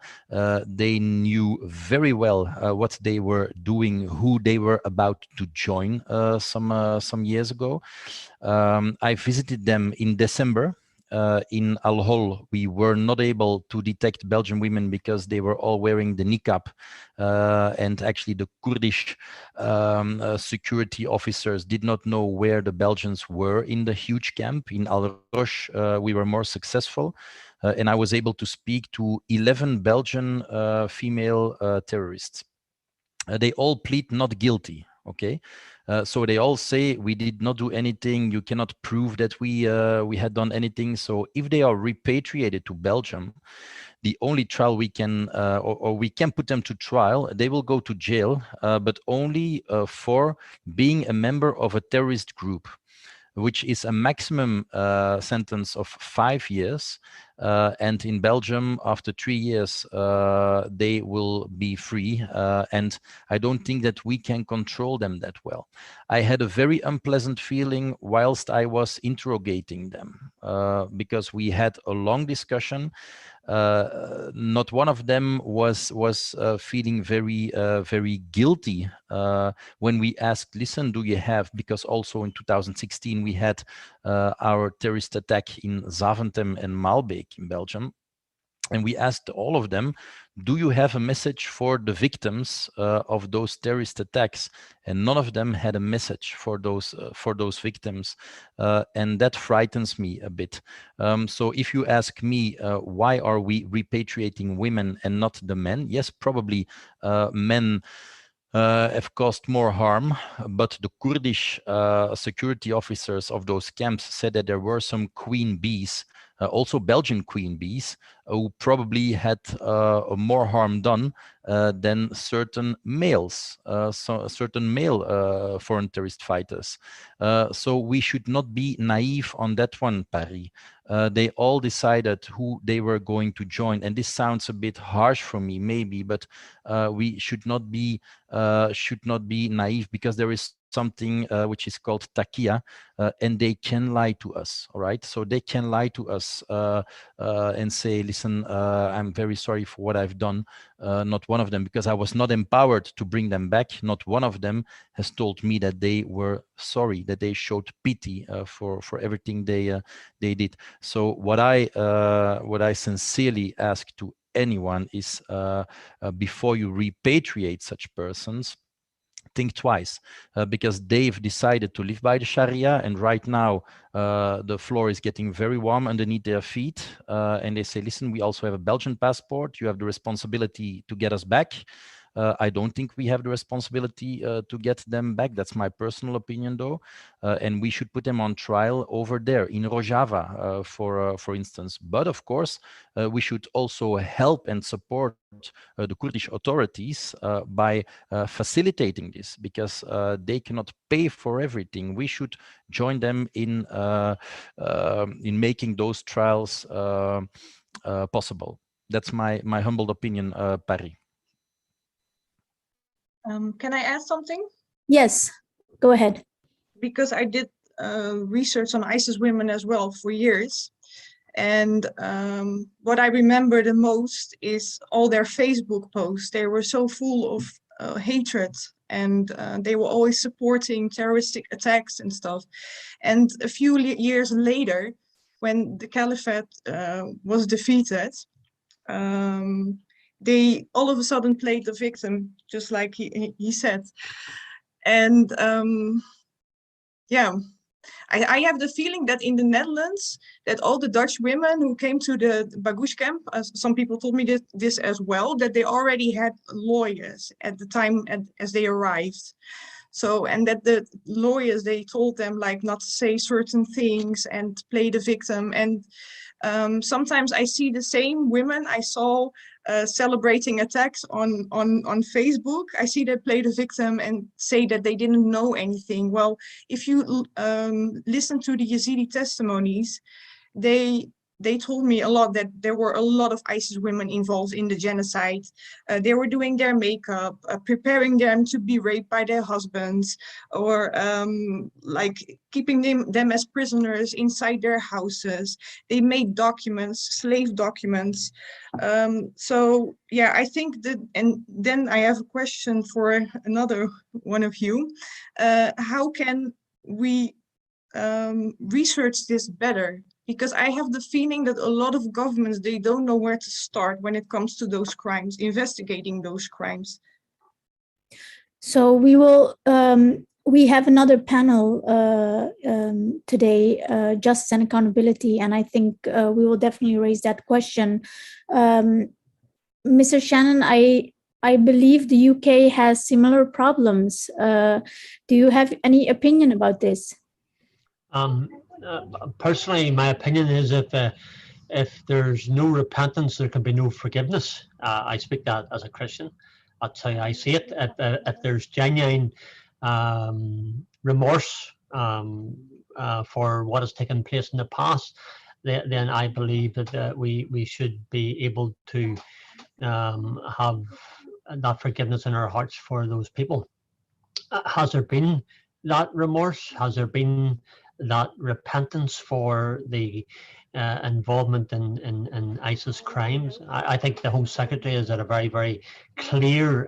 they knew very well what they were doing, who they were about to join some years ago. I visited them in December. In Al Hol, we were not able to detect Belgian women because they were all wearing the niqab, and actually the Kurdish security officers did not know where the Belgians were in the huge camp. In Al Rosh, we were more successful, and I was able to speak to 11 Belgian female terrorists. They all plead not guilty. Okay, so they all say we did not do anything. You cannot prove that we had done anything. So if they are repatriated to Belgium, the only trial we can or we can put them to trial, they will go to jail, but only for being a member of a terrorist group, which is a maximum sentence of 5 years. And in Belgium, after 3 years, they will be free. And I don't think that we can control them that well. I had a very unpleasant feeling whilst I was interrogating them, because we had a long discussion. Not one of them was feeling very guilty when we asked, listen, do you have, because also in 2016 we had our terrorist attack in Zaventem and Maalbeek in Belgium. And we asked all of them, do you have a message for the victims of those terrorist attacks? And none of them had a message for those victims. And that frightens me a bit. So if you ask me, why are we repatriating women and not the men? Yes, probably men have caused more harm, but the Kurdish security officers of those camps said that there were some queen bees, also Belgian queen bees, who probably had more harm done than certain males, certain male foreign terrorist fighters. So we should not be naive on that one, Paris. They all decided who they were going to join, and this sounds a bit harsh for me, maybe, but we should not be naive, because there is something which is called takia, and they can lie to us. All right, so they can lie to us and say, listen, I'm very sorry for what I've done. Not one of them, because I was not empowered to bring them back, not one of them has told me that they were sorry, that they showed pity for everything they did. So what I sincerely ask to anyone is, before you repatriate such persons, think twice, because they've decided to live by the Sharia, and right now the floor is getting very warm underneath their feet, and they say, listen, we also have a Belgian passport, you have the responsibility to get us back. I don't think we have the responsibility to get them back. That's my personal opinion, though. And we should put them on trial over there in Rojava, for instance. But of course, we should also help and support the Kurdish authorities by facilitating this, because they cannot pay for everything. We should join them in making those trials possible. That's my humble opinion, Pari. Can I add something? Yes, go ahead. Because I did research on ISIS women as well for years. And what I remember the most is all their Facebook posts. They were so full of hatred, and they were always supporting terroristic attacks and stuff. And a few years later, when the caliphate was defeated, they all of a sudden played the victim, just like he said. And yeah, I have the feeling that in the Netherlands, that all the Dutch women who came to the Baghouz camp, some people told me this as well, that they already had lawyers at the time as they arrived. So, and that the lawyers, they told them like not to say certain things and play the victim. And sometimes I see the same women I saw celebrating attacks on Facebook. I see they play the victim and say that they didn't know anything. Well, if you listen to the Yezidi testimonies, they told me a lot that there were a lot of ISIS women involved in the genocide. They were doing their makeup, preparing them to be raped by their husbands, or like keeping them as prisoners inside their houses. They made documents, slave documents. So yeah, I think that, and then I have a question for another one of you. How can we research this better? Because I have the feeling that a lot of governments, they don't know where to start when it comes to those crimes, investigating those crimes. So we will, we have another panel today, Justice and Accountability, and I think we will definitely raise that question. Mr. Shannon, I believe the UK has similar problems. Do you have any opinion about this? Personally, my opinion is if there's no repentance, there can be no forgiveness. I speak that as a Christian. That's how I see it. If there's genuine remorse for what has taken place in the past, then I believe that we should be able to have that forgiveness in our hearts for those people. Has there been that remorse? Has there been that repentance for the involvement in ISIS crimes? I think the Home Secretary has had a very, very clear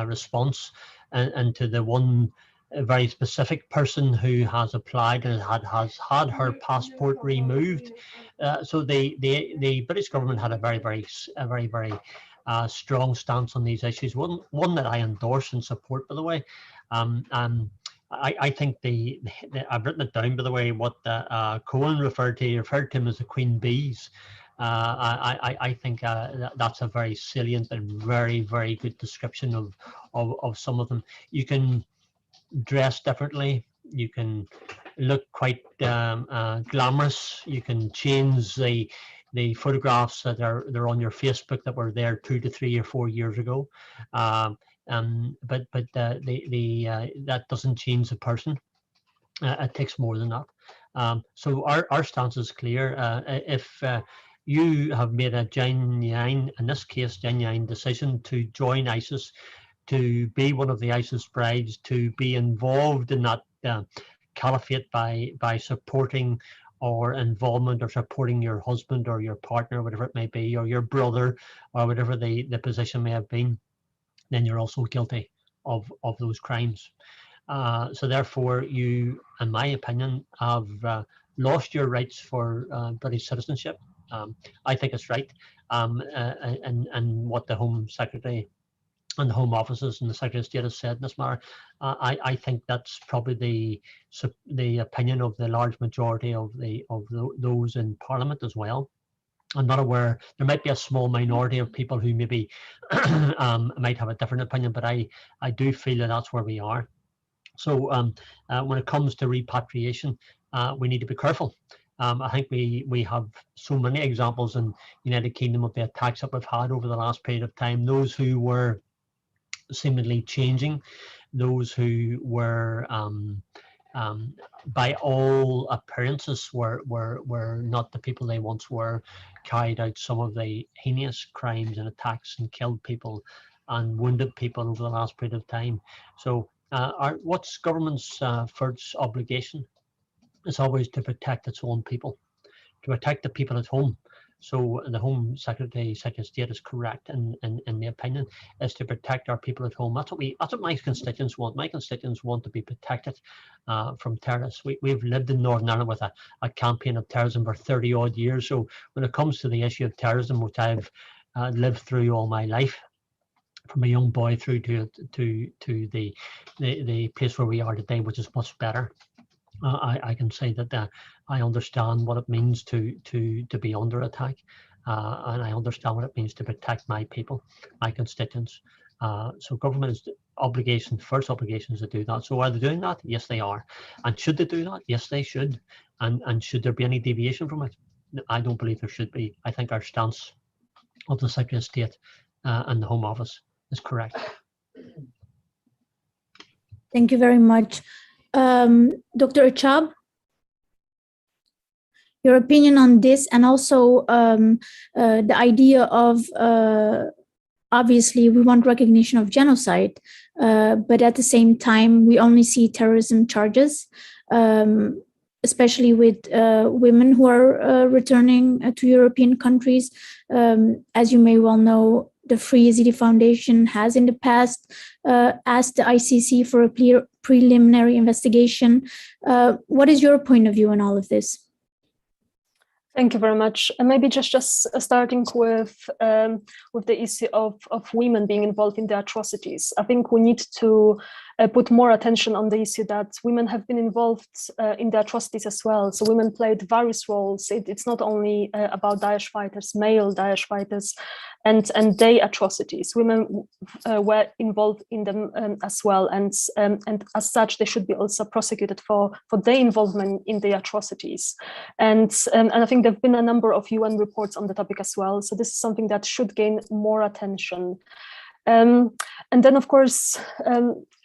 response, and to the one very specific person who has applied and has had her passport removed. So the British government had a very strong stance on these issues. One that I endorse and support, by the way. I think I've written it down, by the way, what Cohen referred to. He referred to him as the queen bees. I think that's a very salient and very good description of some of them. You can dress differently. You can look quite glamorous. You can change the photographs that they're on your Facebook that were there 2 to 3 or 4 years ago. But that doesn't change the person. It takes more than that. So our stance is clear. If you have made a genuine, in this case, genuine decision to join ISIS, to be one of the ISIS brides, to be involved in that caliphate by supporting or involvement or supporting your husband or your partner, whatever it may be, or your brother, or whatever the position may have been, then you're also guilty of those crimes. So therefore, you, in my opinion, have lost your rights for British citizenship. I think it's right, and what the Home Secretary and the Home Offices and the Secretary of State has said in this matter. I think that's probably the opinion of the large majority of those in Parliament as well. I'm not aware, there might be a small minority of people who maybe might have a different opinion, but I do feel that that's where we are. So when it comes to repatriation, we need to be careful. I think we have so many examples in United Kingdom of the attacks that we've had over the last period of time. Those who were seemingly changing, those who were by all appearances were not the people they once were, carried out some of the heinous crimes and attacks and killed people and wounded people over the last period of time. So what's government's first obligation? It's always to protect its own people, to protect the people at home. So the Home Secretary of State is correct in the opinion, is to protect our people at home. That's what my constituents want. My constituents want to be protected from terrorists. We've lived in Northern Ireland with a campaign of terrorism for 30 odd years. So when it comes to the issue of terrorism, which I've lived through all my life, from a young boy through to the place where we are today, which is much better. I can say that I understand what it means to be under attack, and I understand what it means to protect my people, my constituents. So government's first obligation is to do that. So are they doing that? Yes, they are. And should they do that? Yes, they should. And should there be any deviation from it? I don't believe there should be. I think our stance of the Secretary of State and the Home Office is correct. Thank you very much. Dr. Achab, your opinion on this, and also the idea of, obviously, we want recognition of genocide, but at the same time, we only see terrorism charges, especially with women who are returning to European countries. As you may well know, the Free Yezidi Foundation has in the past asked the ICC for a preliminary investigation. What is your point of view on all of this? Thank you very much. And maybe just starting with the issue of women being involved in the atrocities. I think we need to put more attention on the issue that women have been involved in the atrocities as well. So women played various roles. It's not only about Daesh fighters, male Daesh fighters, and their atrocities. Women were involved in them as well, and as such, they should be also prosecuted for their involvement in the atrocities. And I think there've been a number of UN reports on the topic as well. So this is something that should gain more attention. And then, of course,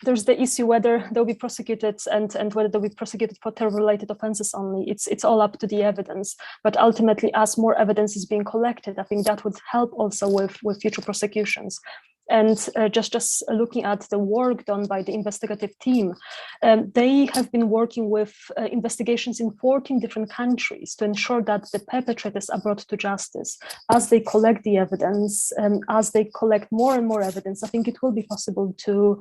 there's the issue whether they'll be prosecuted and whether they'll be prosecuted for terror-related offenses only. It's all up to the evidence. But ultimately, as more evidence is being collected, I think that would help also with future prosecutions. And just looking at the work done by the investigative team, they have been working with investigations in 14 different countries to ensure that the perpetrators are brought to justice. As they collect the evidence, as they collect more and more evidence, I think it will be possible to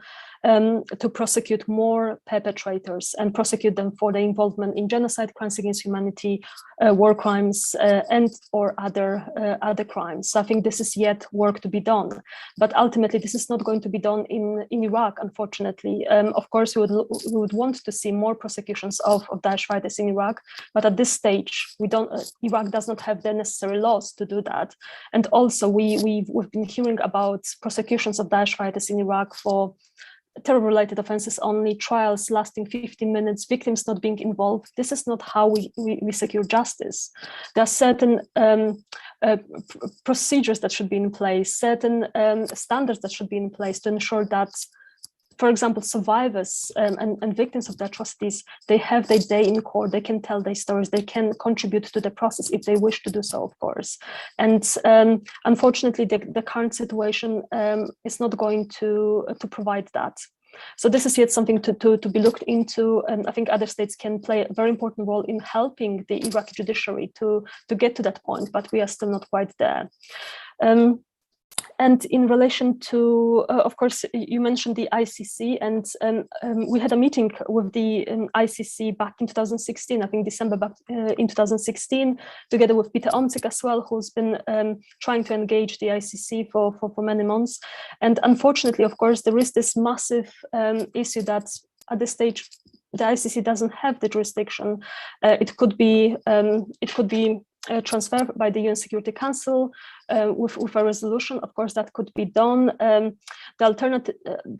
prosecute more perpetrators and prosecute them for their involvement in genocide, crimes against humanity, war crimes, and or other crimes. So I think this is yet work to be done. But ultimately, this is not going to be done in Iraq, unfortunately. Of course, we would want to see more prosecutions of Daesh fighters in Iraq, but at this stage, Iraq does not have the necessary laws to do that. And also, we've been hearing about prosecutions of Daesh fighters in Iraq for terror-related offenses only, trials lasting 15 minutes, victims not being involved. This is not how we secure justice. There are certain procedures that should be in place, certain standards that should be in place to ensure that, for example, survivors and victims of the atrocities, they have their day in court, they can tell their stories, they can contribute to the process if they wish to do so, of course. And unfortunately, the current situation is not going to provide that. So this is yet something to be looked into, and I think other states can play a very important role in helping the Iraqi judiciary to get to that point, but we are still not quite there. And in relation to, of course, you mentioned the ICC, and we had a meeting with the ICC back in 2016, I think December back in 2016, together with Peter Omczyk as well, who's been trying to engage the ICC for many months. And unfortunately, of course, there is this massive issue that at this stage, the ICC doesn't have the jurisdiction. It could be transferred by the UN Security Council with a resolution. Of course, that could be done. The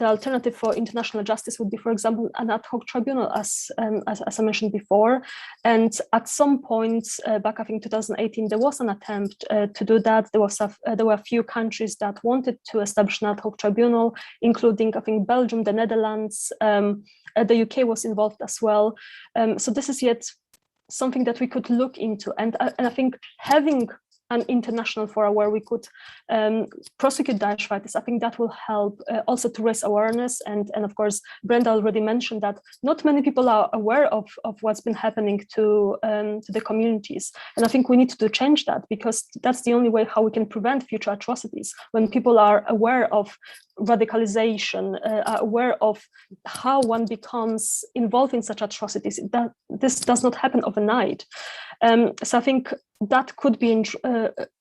alternative for international justice would be, for example, an ad hoc tribunal, as I mentioned before. And at some point back, I think 2018, there was an attempt to do that. There were a few countries that wanted to establish an ad hoc tribunal, including, I think, Belgium, the Netherlands. The UK was involved as well. So this is yet something that we could look into. And I think having an international forum where we could prosecute Daesh fighters, I think that will help also to raise awareness. And of course, Brenda already mentioned that not many people are aware of what's been happening to the communities. And I think we need to change that, because that's the only way how we can prevent future atrocities. When people are aware of radicalization, are aware of how one becomes involved in such atrocities, that this does not happen overnight. So I think that could be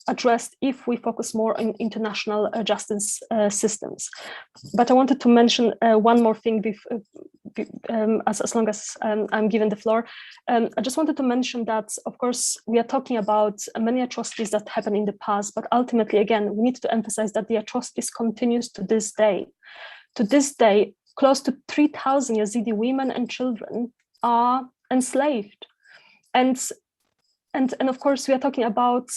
addressed if we focus more on international justice systems. But I wanted to mention one more thing as long as I'm given the floor. I just wanted to mention that, of course, we are talking about many atrocities that happened in the past, but ultimately, again, we need to emphasize that the atrocities continues to this day. To this day, close to 3,000 Yazidi women and children are enslaved. And of course, we are talking about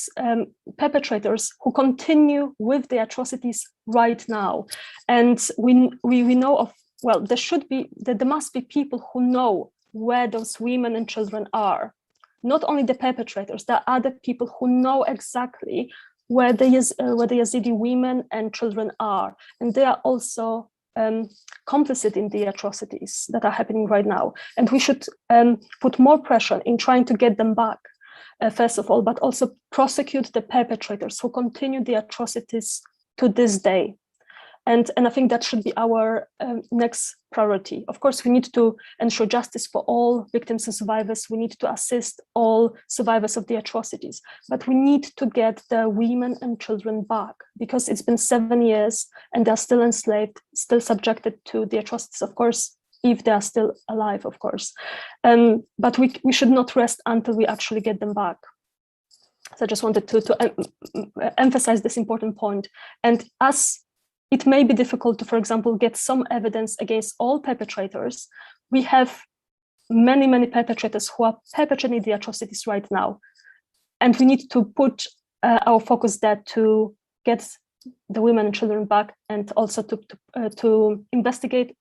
perpetrators who continue with the atrocities right now. And we know of, well, there must be people who know where those women and children are. Not only the perpetrators, there are other people who know exactly where the Yazidi women and children are. And they are also complicit in the atrocities that are happening right now. And we should put more pressure in trying to get them back. First of all, but also prosecute the perpetrators who continue the atrocities to this day. And I think that should be our next priority. Of course, we need to ensure justice for all victims and survivors. We need to assist all survivors of the atrocities, but we need to get the women and children back, because it's been 7 years and they're still enslaved, still subjected to the atrocities, of course, if they are still alive, of course. But we should not rest until we actually get them back. So I just wanted to emphasize this important point. And as it may be difficult to, for example, get some evidence against all perpetrators, we have many, many perpetrators who are perpetrating the atrocities right now. And we need to put our focus there to get the women and children back, and also to investigate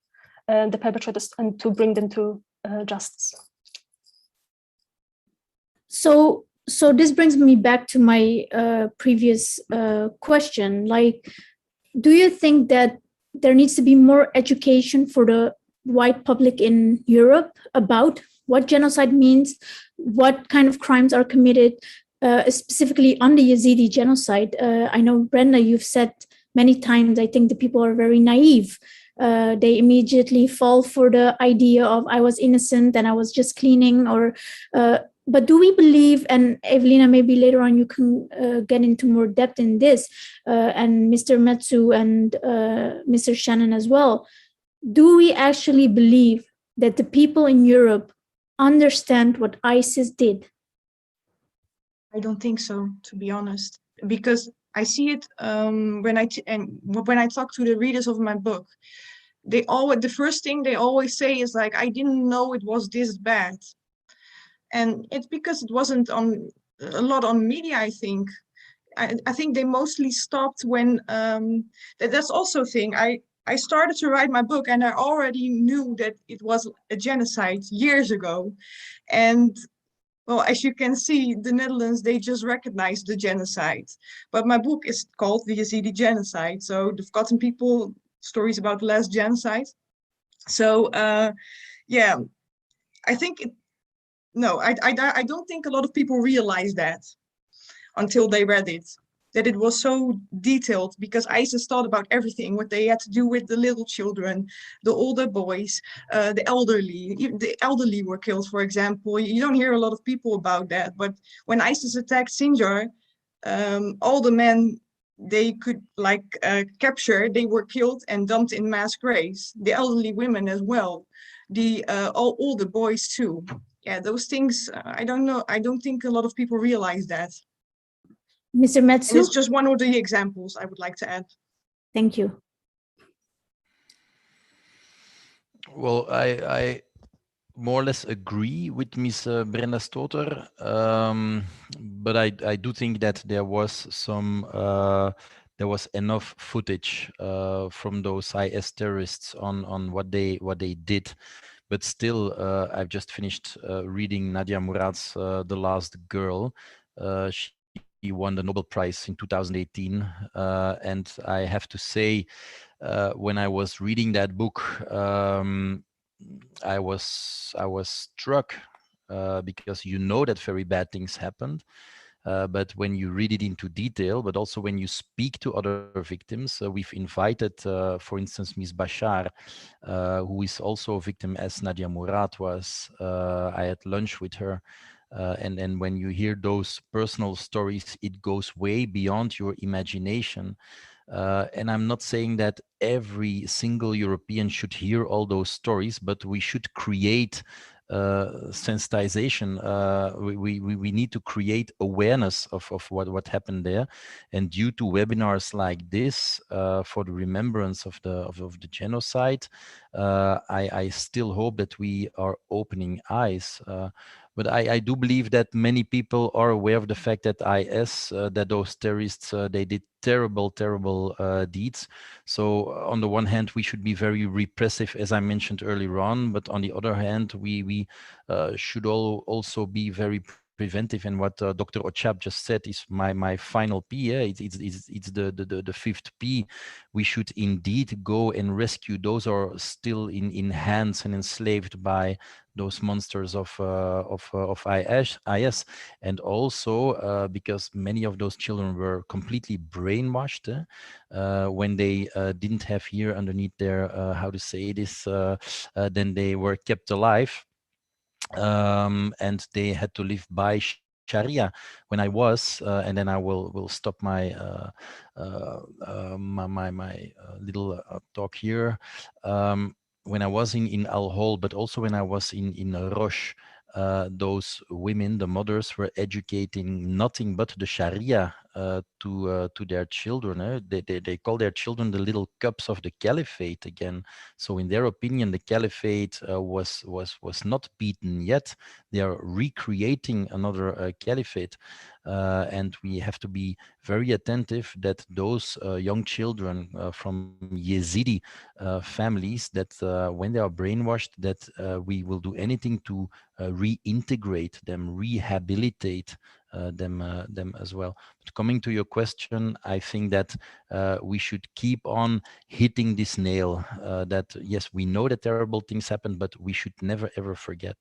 the perpetrators and to bring them to justice. So this brings me back to my previous question. Like, do you think that there needs to be more education for the wide public in Europe about what genocide means, what kind of crimes are committed, specifically on the Yazidi genocide? I know, Brenda, you've said many times, I think the people are very naive. They immediately fall for the idea of I was innocent and I was just cleaning, but do we believe, and Evelina, maybe later on you can get into more depth in this, and Mr. Metsu and Mr. Shannon as well, do we actually believe that the people in Europe understand what ISIS did? I don't think so, to be honest, because I see it when I talk to the readers of my book. The first thing they always say is like, I didn't know it was this bad. And it's because it wasn't a lot on media, I think. I think they mostly stopped when, that's also a thing. I started to write my book and I already knew that it was a genocide years ago. And well, as you can see, the Netherlands, they just recognized the genocide. But my book is called The Yazidi Genocide. So the Forgotten People, Stories about the Last Genocide. So yeah, I think I don't think a lot of people realize that until they read it. that it was so detailed, because ISIS thought about everything, what they had to do with the little children, the older boys, the elderly. The elderly were killed, for example. You don't hear a lot of people about that, but when ISIS attacked Sinjar, all the men they could capture, they were killed and dumped in mass graves. The elderly women as well, the all the boys too. Yeah, those things, I don't know. I don't think a lot of people realize that. Mr. And Metsu, it's just one of the examples I would like to add. thank you. Well, I more or less agree with Ms. Brenda Stoter, but I do think that there was enough footage from those IS terrorists on what they did. But still, I've just finished reading Nadia Murad's The Last Girl. She won the Nobel Prize in 2018, and I have to say, when I was reading that book, I was struck because you know that very bad things happened, but when you read it into detail, but also when you speak to other victims, we've invited, for instance, Ms. Bashar, who is also a victim as Nadia Murad was. I had lunch with her. And when you hear those personal stories, it goes way beyond your imagination. And I'm not saying that every single European should hear all those stories, but we should create sensitization. We need to create awareness of what happened there. And due to webinars like this for the remembrance of the genocide, I still hope that we are opening eyes. But I do believe that many people are aware of the fact that IS, that those terrorists, they did terrible deeds. So on the one hand, we should be very repressive, as I mentioned earlier on, but on the other hand, we should also be very preventive. And what Dr. Ochab just said is my final P. Yeah? It's the fifth P. We should indeed go and rescue those who are still in hands and enslaved by those monsters of IS, and also because many of those children were completely brainwashed when they didn't have here underneath their how to say this, then they were kept alive. And they had to live by Sharia when I was, and then I will stop my my little talk here. When I was in Al Hol, but also when I was in Roche, those women, the mothers, were educating nothing but the Sharia to their children. They call their children the little cubs of the caliphate again. So in their opinion, the caliphate was not beaten yet. They are recreating another caliphate. And we have to be very attentive that those young children from Yezidi families, that when they are brainwashed, that we will do anything to reintegrate them, rehabilitate them as well. But coming to your question, I think that we should keep on hitting this nail, that yes, we know that terrible things happen, but we should never ever forget.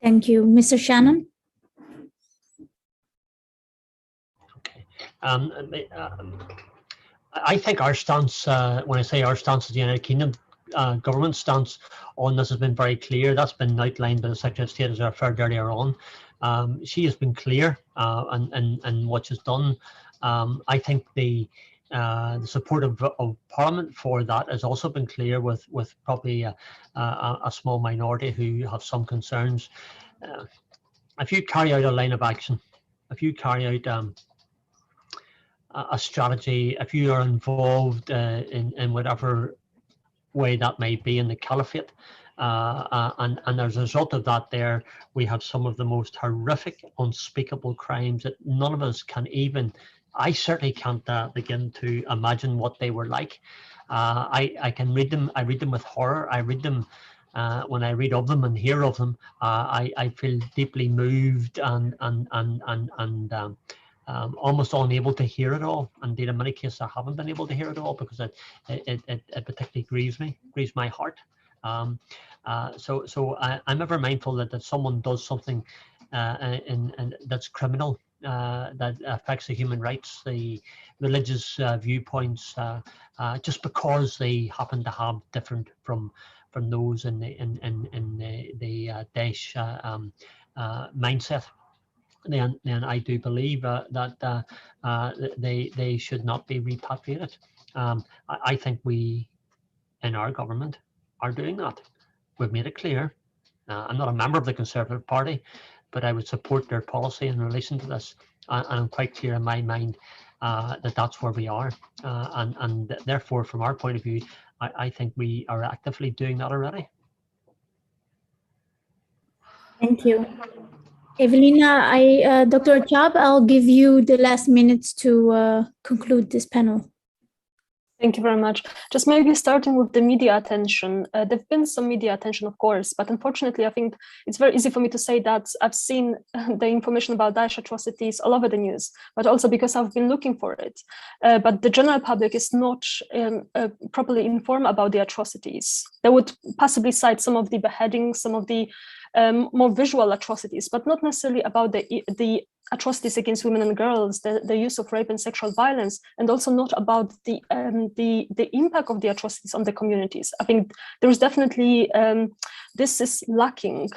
Thank you. Mr. Shannon? Okay. I think our stance, when I say our stance as the United Kingdom government stance on this has been very clear. That's been outlined by the Secretary of State, as I referred earlier on. She has been clear and what she's done. I think the support of Parliament for that has also been clear, with probably a small minority who have some concerns. If you carry out a line of action, if you carry out a strategy, if you are involved in whatever way that may be in the caliphate, and as a result of that, there we have some of the most horrific, unspeakable crimes that none of us can even, I certainly can't begin to imagine what they were like. I can read them. I read them with horror. I read them. When I read of them and hear of them, I feel deeply moved and almost unable to hear it all. Indeed, in many cases, I haven't been able to hear it all because it particularly grieves my heart. So I'm ever mindful that if someone does something and that's criminal, that affects the human rights, the religious viewpoints, just because they happen to have different from those in the Daesh mindset. Then I do believe that they should not be repatriated. I think we in our government are doing that. We've made it clear. I'm not a member of the Conservative Party, but I would support their policy in relation to this. And I'm quite clear in my mind that that's where we are. And therefore, from our point of view, I think we are actively doing that already. Thank you. Evelina, Dr. Chab, I'll give you the last minutes to conclude this panel. Thank you very much. Just maybe starting with the media attention. There've been some media attention, of course, but unfortunately, I think it's very easy for me to say that I've seen the information about Daesh atrocities all over the news, but also because I've been looking for it. But the general public is not properly informed about the atrocities. They would possibly cite some of the beheadings, some of the more visual atrocities, but not necessarily about the atrocities against women and girls, the use of rape and sexual violence, and also not about the impact of the atrocities on the communities. I think there is definitely, this is lacking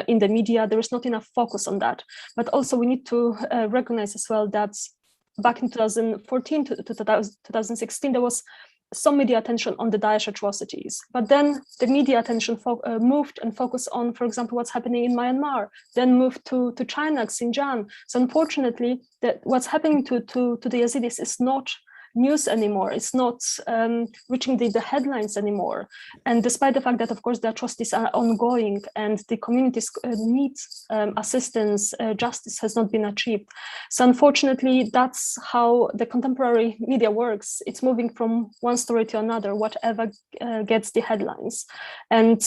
in the media. There is not enough focus on that. But also we need to recognize as well that back in 2014 to 2016, there was some media attention on the Daesh atrocities, but then the media attention moved and focused on, for example, what's happening in Myanmar, then moved to China, Xinjiang. So unfortunately, what's happening to the Yazidis is not news anymore. It's not reaching the headlines anymore. And despite the fact that, of course, the atrocities are ongoing and the communities need assistance, justice has not been achieved. So unfortunately, that's how the contemporary media works. It's moving from one story to another, whatever gets the headlines. And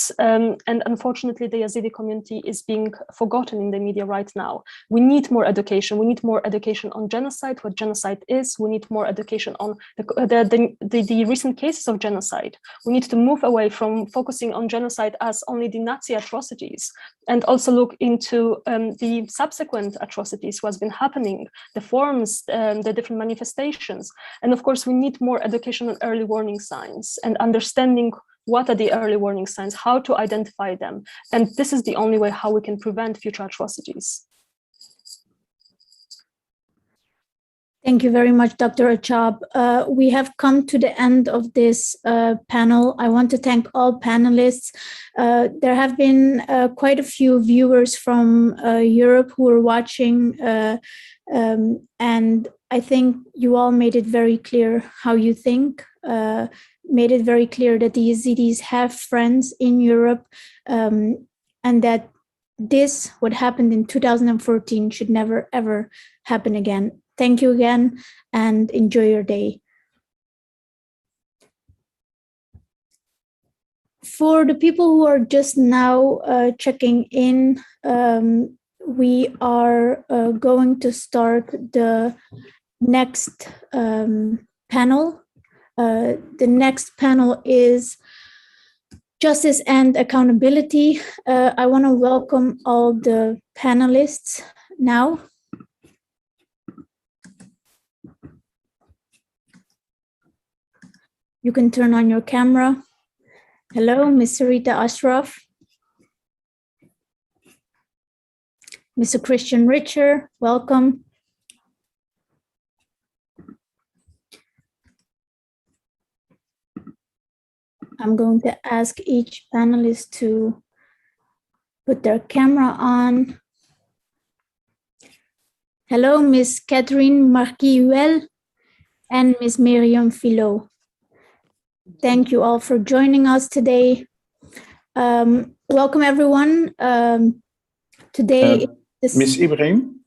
unfortunately, the Yazidi community is being forgotten in the media right now. We need more education. We need more education on genocide, what genocide is. We need more education on the recent cases of genocide. We need to move away from focusing on genocide as only the Nazi atrocities, and also look into the subsequent atrocities, what's been happening, the forms, the different manifestations. And of course, we need more education on early warning signs and understanding what are the early warning signs, how to identify them. And this is the only way how we can prevent future atrocities. Thank you very much, Dr. Achab. We have come to the end of this panel. I want to thank all panelists. There have been quite a few viewers from Europe who are watching, and I think you all made it very clear how you think, made it very clear that the Yazidis have friends in Europe, and that this, what happened in 2014, should never, ever happen again. Thank you again, and enjoy your day. For the people who are just now checking in, we are going to start the next panel. The next panel is Justice and Accountability. I want to welcome all the panelists now. You can turn on your camera. Hello, Ms. Sarita Ashraf. Mr. Christian Richer, welcome. I'm going to ask each panelist to put their camera on. Hello, Ms. Catherine Marquiuel and Ms. Miriam Philo. Thank you all for joining us today. Welcome, everyone. Today, Ms. Ibrahim?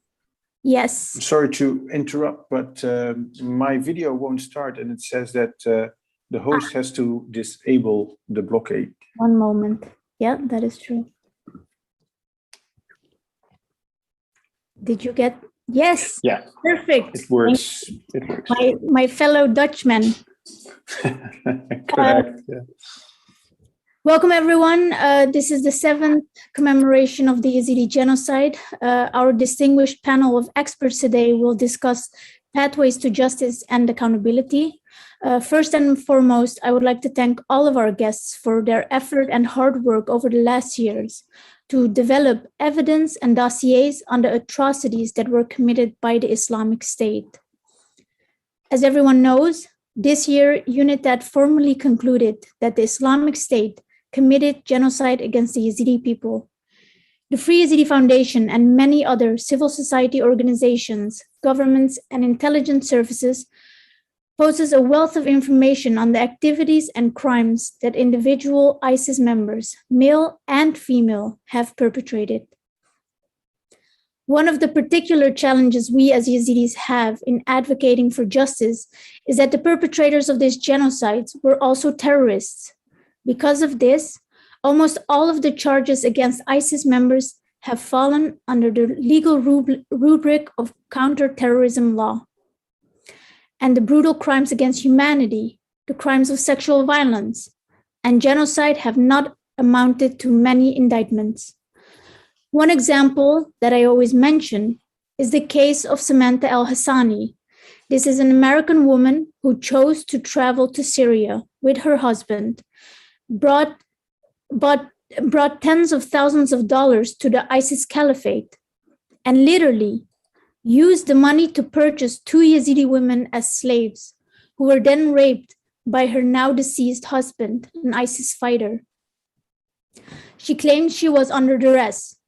Yes. I'm sorry to interrupt, but my video won't start, and it says that the host has to disable the blockade. One moment. Yeah, that is true. Did you get? Yes. Yeah. Perfect. It works. It works. My fellow Dutchman. Correct. Yeah. Welcome, everyone. This is the 7th commemoration of the Yezidi genocide. Our distinguished panel of experts today will discuss pathways to justice and accountability. First and foremost, I would like to thank all of our guests for their effort and hard work over the last years to develop evidence and dossiers on the atrocities that were committed by the Islamic State. As everyone knows, this year, UNITAD formally concluded that the Islamic State committed genocide against the Yezidi people. The Free Yezidi Foundation and many other civil society organizations, governments, and intelligence services possess a wealth of information on the activities and crimes that individual ISIS members, male and female, have perpetrated. One of the particular challenges we as Yazidis have in advocating for justice is that the perpetrators of these genocides were also terrorists. Because of this, almost all of the charges against ISIS members have fallen under the legal rubric of counterterrorism law. And the brutal crimes against humanity, the crimes of sexual violence, and genocide have not amounted to many indictments. One example that I always mention is the case of Samantha El-Hassani. This is an American woman who chose to travel to Syria with her husband, brought tens of thousands of dollars to the ISIS caliphate, and literally used the money to purchase 2 Yazidi women as slaves, who were then raped by her now deceased husband, an ISIS fighter. She claimed she was under duress.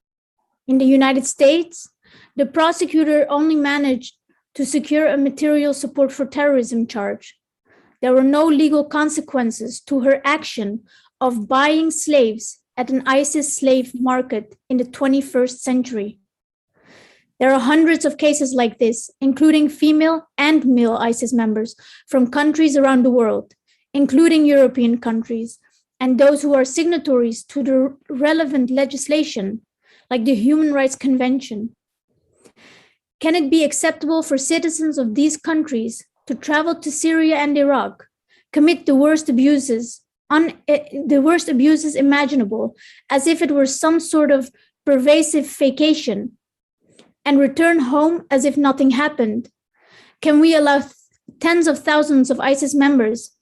In the United States, the prosecutor only managed to secure a material support for terrorism charge. There were no legal consequences to her action of buying slaves at an ISIS slave market in the 21st century. There are hundreds of cases like this, including female and male ISIS members from countries around the world, including European countries, and those who are signatories to the relevant legislation, like the Human Rights Convention. Can it be acceptable for citizens of these countries to travel to Syria and Iraq, commit the worst abuses imaginable, as if it were some sort of pervasive vacation, and return home as if nothing happened? Can we allow tens of thousands of ISIS members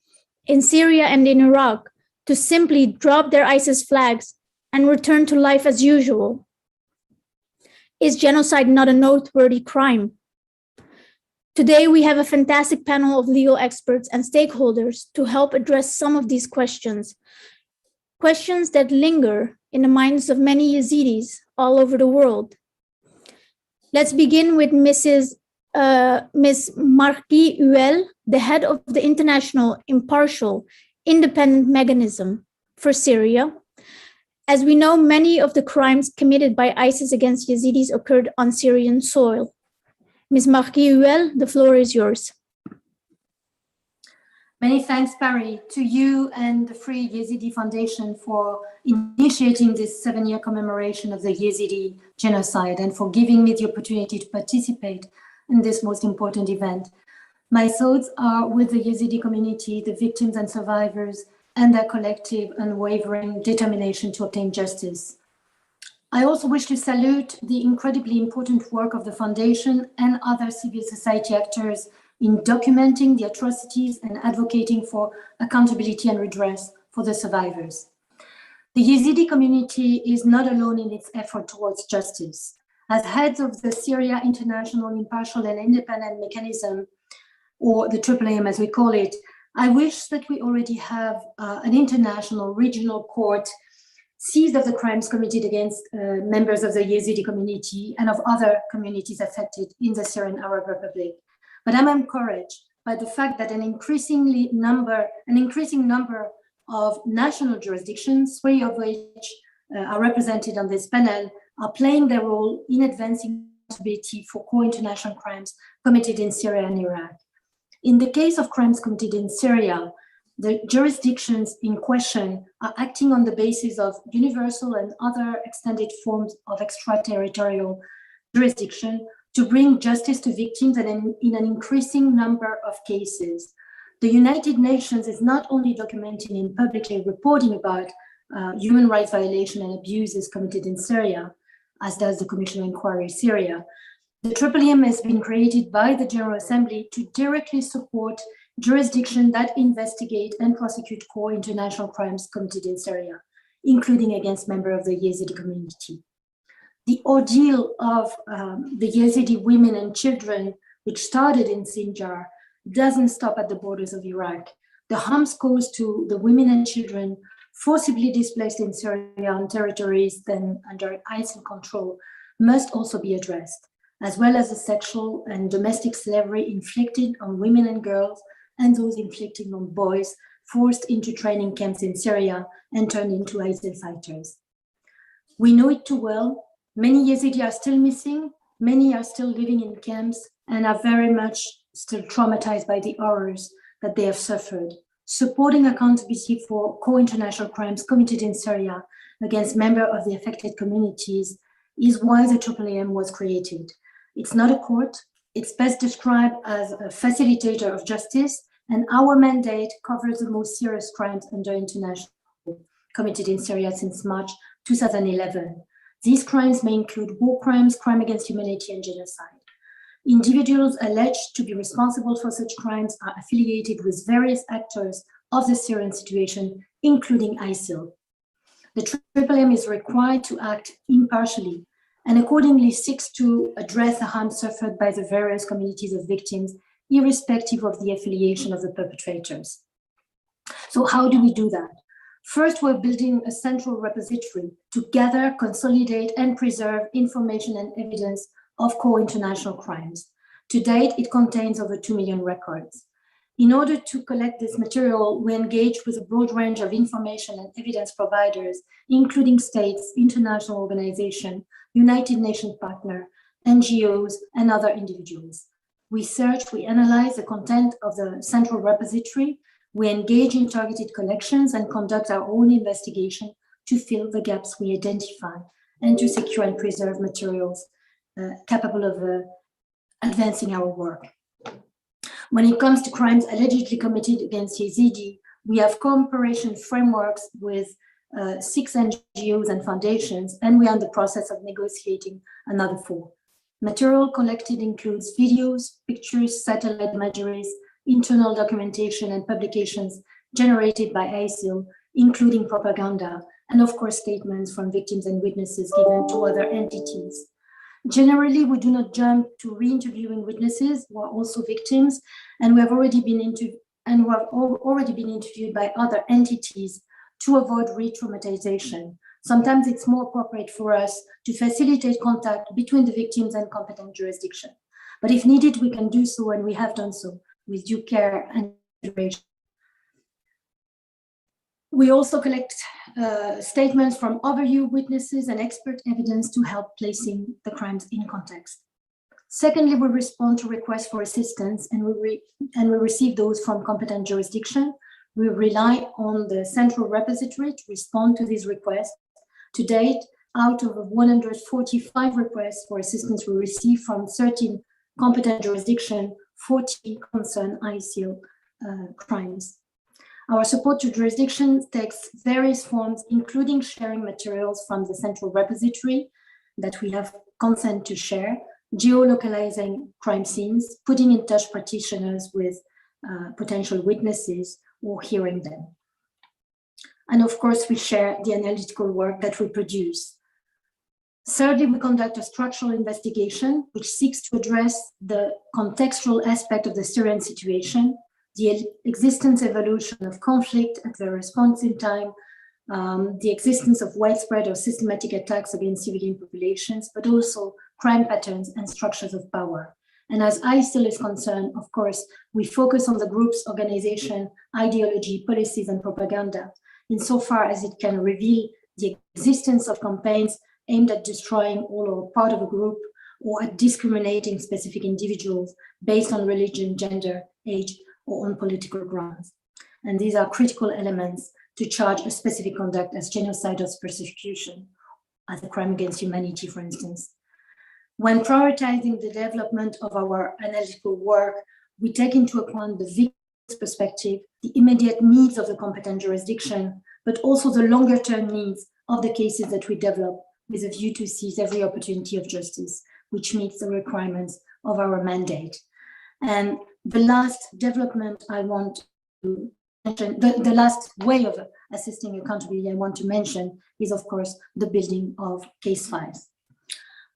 in Syria and in Iraq to simply drop their ISIS flags and return to life as usual? Is genocide not a noteworthy crime? Today, we have a fantastic panel of legal experts and stakeholders to help address some of these questions that linger in the minds of many Yazidis all over the world. Let's begin with Ms. Marquis Huel, the head of the International Impartial Independent Mechanism for Syria. As we know, many of the crimes committed by ISIS against Yazidis occurred on Syrian soil. Ms. Marquis Huel, the floor is yours. Many thanks, Pari, to you and the Free Yezidi Foundation for initiating this 7-year commemoration of the Yezidi genocide and for giving me the opportunity to participate in this most important event. My thoughts are with the Yezidi community, the victims and survivors, and their collective unwavering determination to obtain justice. I also wish to salute the incredibly important work of the Foundation and other civil society actors in documenting the atrocities and advocating for accountability and redress for the survivors. The Yezidi community is not alone in its effort towards justice. As heads of the Syria International Impartial and Independent Mechanism, or the IIIM as we call it, I wish that we already have an international regional court seized of the crimes committed against members of the Yezidi community and of other communities affected in the Syrian Arab Republic. But I'm encouraged by the fact that an increasing number of national jurisdictions, 3 of which are represented on this panel, are playing their role in advancing accountability for core international crimes committed in Syria and Iraq. In the case of crimes committed in Syria, the jurisdictions in question are acting on the basis of universal and other extended forms of extraterritorial jurisdiction to bring justice to victims and in an increasing number of cases. The United Nations is not only documenting and publicly reporting about human rights violation and abuses committed in Syria, as does the Commission of Inquiry Syria. The FYF has been created by the General Assembly to directly support jurisdictions that investigate and prosecute core international crimes committed in Syria, including against members of the Yezidi community. The ordeal of the Yezidi women and children, which started in Sinjar, doesn't stop at the borders of Iraq. The harms caused to the women and children forcibly displaced in Syria on territories then under ISIL control must also be addressed, as well as the sexual and domestic slavery inflicted on women and girls and those inflicted on boys forced into training camps in Syria and turned into ISIL fighters. We know it too well. Many Yezidi are still missing, many are still living in camps and are very much still traumatized by the horrors that they have suffered. Supporting accountability for core international crimes committed in Syria against members of the affected communities is why the FYF was created. It's not a court, it's best described as a facilitator of justice, and our mandate covers the most serious crimes under international law committed in Syria since March 2011. These crimes may include war crimes, crime against humanity, and genocide. Individuals alleged to be responsible for such crimes are affiliated with various actors of the Syrian situation, including ISIL. The FYF is required to act impartially and accordingly seeks to address the harm suffered by the various communities of victims, irrespective of the affiliation of the perpetrators. So how do we do that? First, we're building a central repository to gather, consolidate, and preserve information and evidence of core international crimes. To date, it contains over 2 million records. In order to collect this material, we engage with a broad range of information and evidence providers, including states, international organizations, United Nations partners, NGOs, and other individuals. We search, we analyze the content of the central repository, we engage in targeted collections and conduct our own investigation to fill the gaps we identify and to secure and preserve materials capable of advancing our work. When it comes to crimes allegedly committed against Yezidi, we have cooperation frameworks with 6 NGOs and foundations, and we are in the process of negotiating another 4. Material collected includes videos, pictures, satellite imageries, internal documentation and publications generated by ISIL, including propaganda, and of course statements from victims and witnesses given to other entities. Generally, we do not jump to re-interviewing witnesses who are also victims, and we have already been interviewed by other entities to avoid re-traumatization. Sometimes it's more appropriate for us to facilitate contact between the victims and competent jurisdiction. But if needed, we can do so, and we have done so with due care and consideration. We also collect statements from overview witnesses and expert evidence to help placing the crimes in context. Secondly, we respond to requests for assistance, and we receive those from competent jurisdiction. We rely on the central repository to respond to these requests. To date, out of 145 requests for assistance we received from 13 competent jurisdictions, 40 concern ISIL crimes. Our support to jurisdictions takes various forms, including sharing materials from the central repository that we have consent to share, geolocalizing crime scenes, putting in touch practitioners with potential witnesses, or hearing them. And of course, we share the analytical work that we produce. Thirdly, we conduct a structural investigation which seeks to address the contextual aspect of the Syrian situation, the existence evolution of conflict at the response in time, the existence of widespread or systematic attacks against civilian populations, but also crime patterns and structures of power. And as ISIL is concerned, of course, we focus on the group's organization, ideology, policies, and propaganda, insofar as it can reveal the existence of campaigns aimed at destroying all or part of a group, or at discriminating specific individuals based on religion, gender, age, or on political grounds. And these are critical elements to charge a specific conduct as genocide or persecution, as a crime against humanity, for instance. When prioritizing the development of our analytical work, we take into account the victim's perspective, the immediate needs of the competent jurisdiction, but also the longer term needs of the cases that we develop with a view to seize every opportunity of justice, which meets the requirements of our mandate. And the last development I want to mention, the last way of assisting accountability I want to mention is, of course, the building of case files.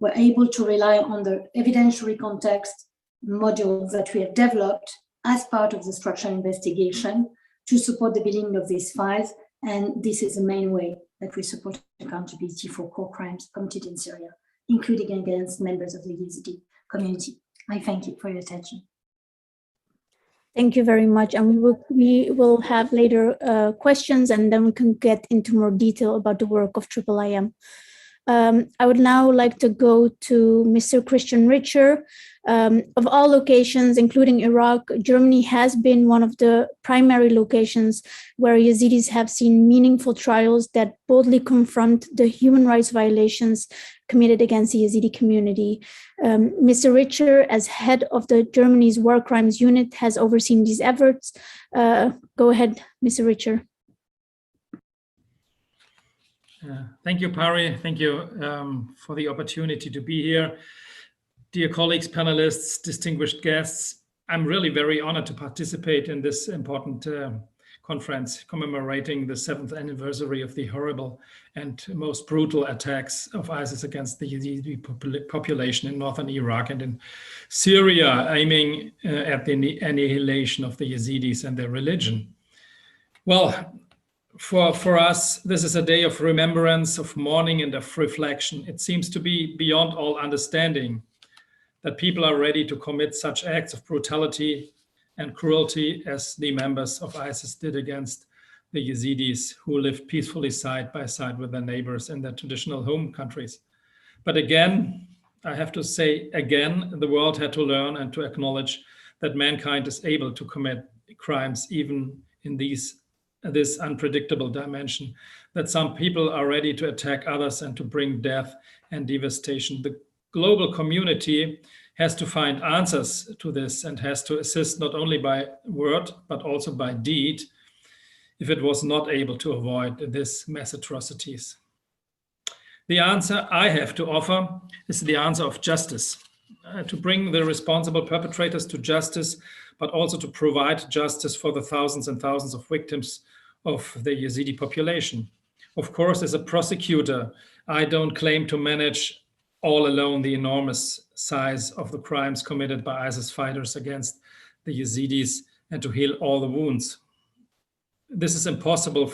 We're able to rely on the evidentiary context module that we have developed as part of the structural investigation to support the building of these files. And this is the main way that we support accountability for core crimes committed in Syria, including against members of the Yezidi community. I thank you for your attention. Thank you very much. And we will have later questions, and then we can get into more detail about the work of IIIM. I would now like to go to Mr. Christian Richer. Of all locations, including Iraq, Germany has been one of the primary locations where Yazidis have seen meaningful trials that boldly confront the human rights violations committed against the Yazidi community. Mr. Richer, as head of the Germany's War Crimes Unit, has overseen these efforts. Go ahead, Mr. Richer. Thank you, Pari. Thank you for the opportunity to be here. Dear colleagues, panelists, distinguished guests, I'm really very honored to participate in this important conference commemorating the 7th anniversary of the horrible and most brutal attacks of ISIS against the Yazidi population in northern Iraq and in Syria, aiming at the annihilation of the Yazidis and their religion. Well, for us, this is a day of remembrance, of mourning, and of reflection. It seems to be beyond all understanding that people are ready to commit such acts of brutality and cruelty as the members of ISIS did against the Yazidis who lived peacefully side by side with their neighbors in their traditional home countries. But again, I have to say again, the world had to learn and to acknowledge that mankind is able to commit crimes even in this unpredictable dimension, that some people are ready to attack others and to bring death and devastation. The global community has to find answers to this and has to assist not only by word, but also by deed, if it was not able to avoid these mass atrocities. The answer I have to offer is the answer of justice, to bring the responsible perpetrators to justice, but also to provide justice for the thousands and thousands of victims of the Yazidi population. Of course, as a prosecutor, I don't claim to manage all alone the enormous size of the crimes committed by ISIS fighters against the Yazidis and to heal all the wounds. This is impossible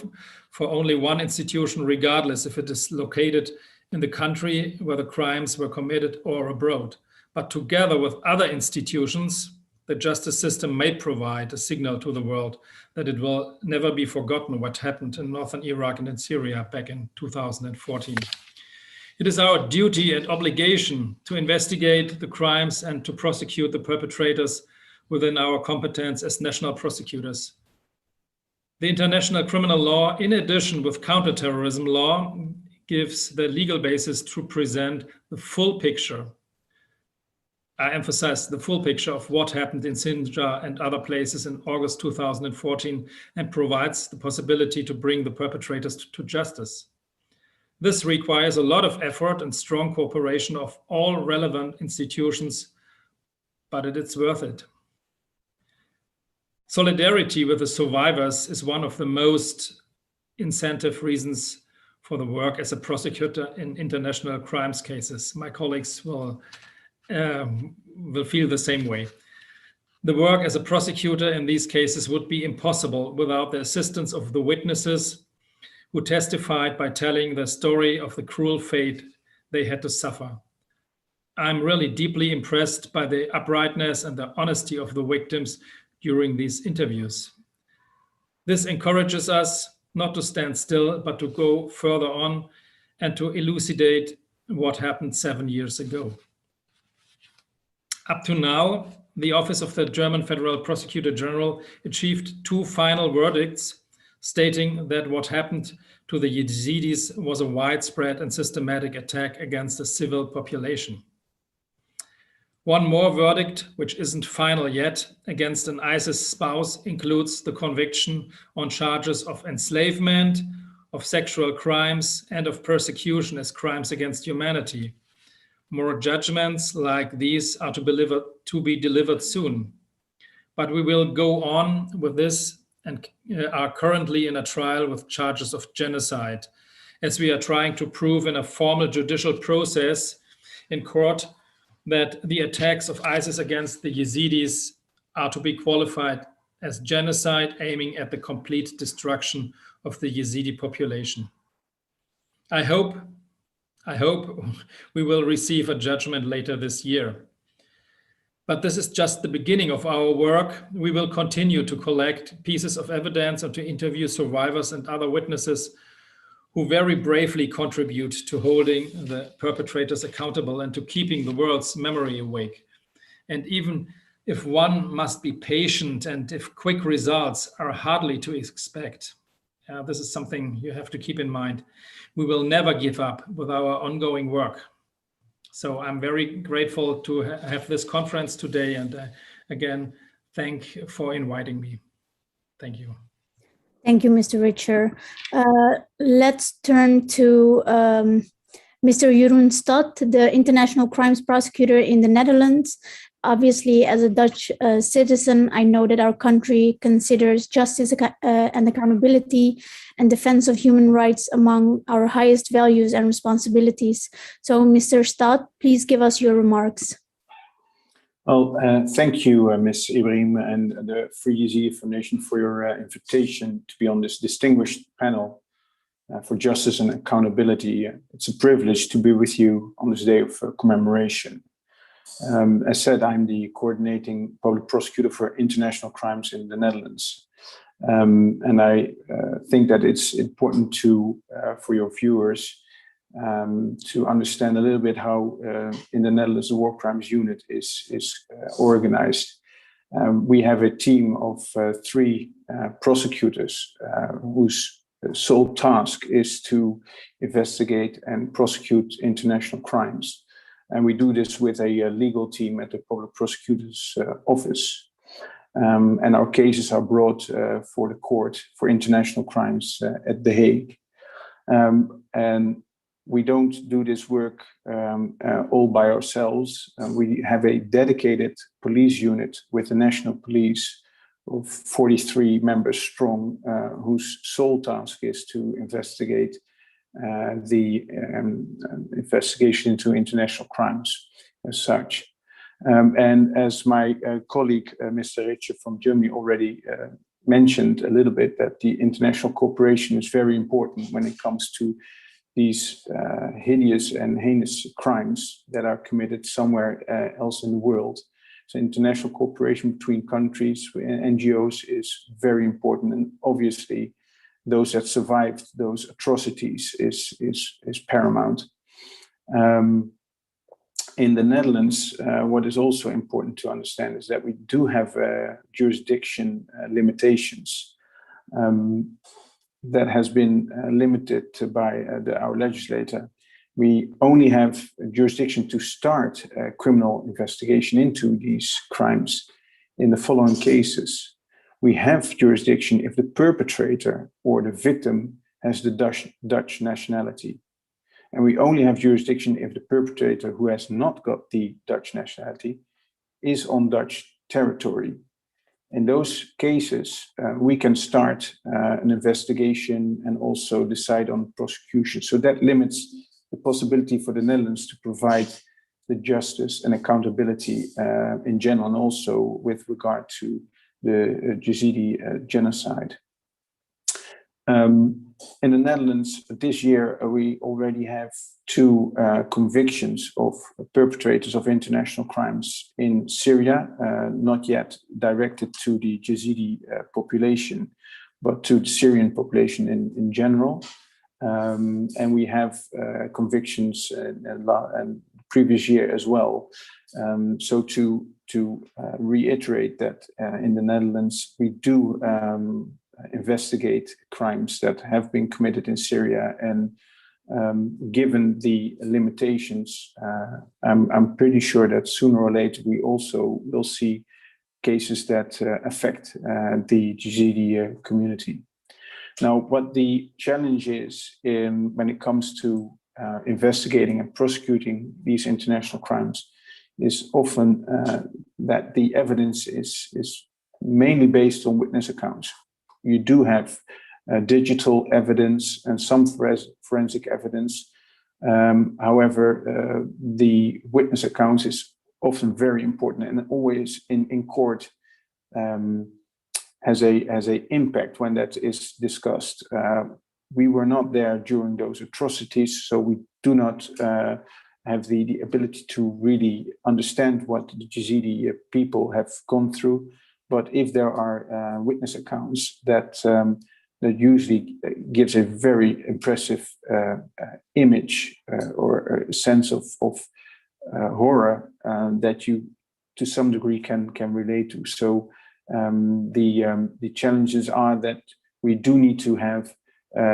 for only one institution, regardless if it is located in the country where the crimes were committed or abroad. But together with other institutions, the justice system may provide a signal to the world that it will never be forgotten what happened in northern Iraq and in Syria back in 2014. It is our duty and obligation to investigate the crimes and to prosecute the perpetrators within our competence as national prosecutors. The international criminal law, in addition with counterterrorism law, gives the legal basis to present the full picture. I emphasize the full picture of what happened in Sinjar and other places in August 2014 and provides the possibility to bring the perpetrators to justice. This requires a lot of effort and strong cooperation of all relevant institutions, but it is worth it. Solidarity with the survivors is one of the most incentive reasons for the work as a prosecutor in international crimes cases. My colleagues will feel the same way. The work as a prosecutor in these cases would be impossible without the assistance of the witnesses who testified by telling the story of the cruel fate they had to suffer. I'm really deeply impressed by the uprightness and the honesty of the victims during these interviews. This encourages us not to stand still, but to go further on and to elucidate what happened 7 years ago. Up to now, the Office of the German Federal Prosecutor General achieved 2 final verdicts stating that what happened to the Yezidis was a widespread and systematic attack against the civil population. One more verdict, which isn't final yet, against an ISIS spouse includes the conviction on charges of enslavement, of sexual crimes and of persecution as crimes against humanity. More judgments like these are to be delivered soon. But we will go on with this and are currently in a trial with charges of genocide, as we are trying to prove in a formal judicial process in court that the attacks of ISIS against the Yezidis are to be qualified as genocide, aiming at the complete destruction of the Yezidi population. I hope we will receive a judgment later this year. But this is just the beginning of our work. We will continue to collect pieces of evidence and to interview survivors and other witnesses who very bravely contribute to holding the perpetrators accountable and to keeping the world's memory awake. And even if one must be patient and if quick results are hardly to expect, this is something you have to keep in mind. We will never give up with our ongoing work. So I'm very grateful to have this conference today, and again, thank you for inviting me. Thank you. Thank you, Mr. Richer. Let's turn to Mr. Jeroen Stott, the International Crimes Prosecutor in the Netherlands. Obviously, as a Dutch citizen, I know that our country considers justice and accountability and defense of human rights among our highest values and responsibilities. So, Mr. Stott, please give us your remarks. Well, thank you, Ms. Ibrahim and the Free Yezidi Foundation for your invitation to be on this distinguished panel for justice and accountability. It's a privilege to be with you on this day of commemoration. As said, I'm the coordinating public prosecutor for international crimes in the Netherlands. And I think that it's important to, for your viewers, to understand a little bit how in the Netherlands the War Crimes Unit is organized. We have a team of 3 prosecutors whose sole task is to investigate and prosecute international crimes. And we do this with a legal team at the Public Prosecutor's Office. And our cases are brought for the Court for International Crimes at The Hague. And we don't do this work all by ourselves. We have a dedicated police unit with the National Police of 43 members strong, whose sole task is to investigate the investigation into international crimes as such. And as my colleague, Mr. Richer from Germany already mentioned a little bit, that the international cooperation is very important when it comes to these hideous and heinous crimes that are committed somewhere else in the world. So international cooperation between countries and NGOs is very important, and obviously those that survived those atrocities is paramount. In the Netherlands, what is also important to understand is that we do have jurisdiction limitations that has been limited by our legislator. We only have jurisdiction to start a criminal investigation into these crimes in the following cases. We have jurisdiction if the perpetrator or the victim has the Dutch nationality. And we only have jurisdiction if the perpetrator who has not got the Dutch nationality is on Dutch territory. In those cases, we can start an investigation and also decide on prosecution. So that limits the possibility for the Netherlands to provide the justice and accountability in general, and also with regard to the Yezidi genocide. In the Netherlands this year, we already have 2 convictions of perpetrators of international crimes in Syria, not yet directed to the Yezidi population, but to the Syrian population in general. And we have convictions in previous year as well. So to reiterate that in the Netherlands, we do investigate crimes that have been committed in Syria, and given the limitations, I'm pretty sure that sooner or later we also will see cases that affect the Yezidi community. Now, what the challenge is when it comes to investigating and prosecuting these international crimes is often that the evidence is mainly based on witness accounts. You do have digital evidence and some forensic evidence. However, the witness accounts is often very important and always in court has a impact when that is discussed. We were not there during those atrocities, so we do not have the ability to really understand what the Yezidi people have gone through. But if there are witness accounts, that usually gives a very impressive image or a sense of horror that you, to some degree, can relate to. So the challenges are that we do need to have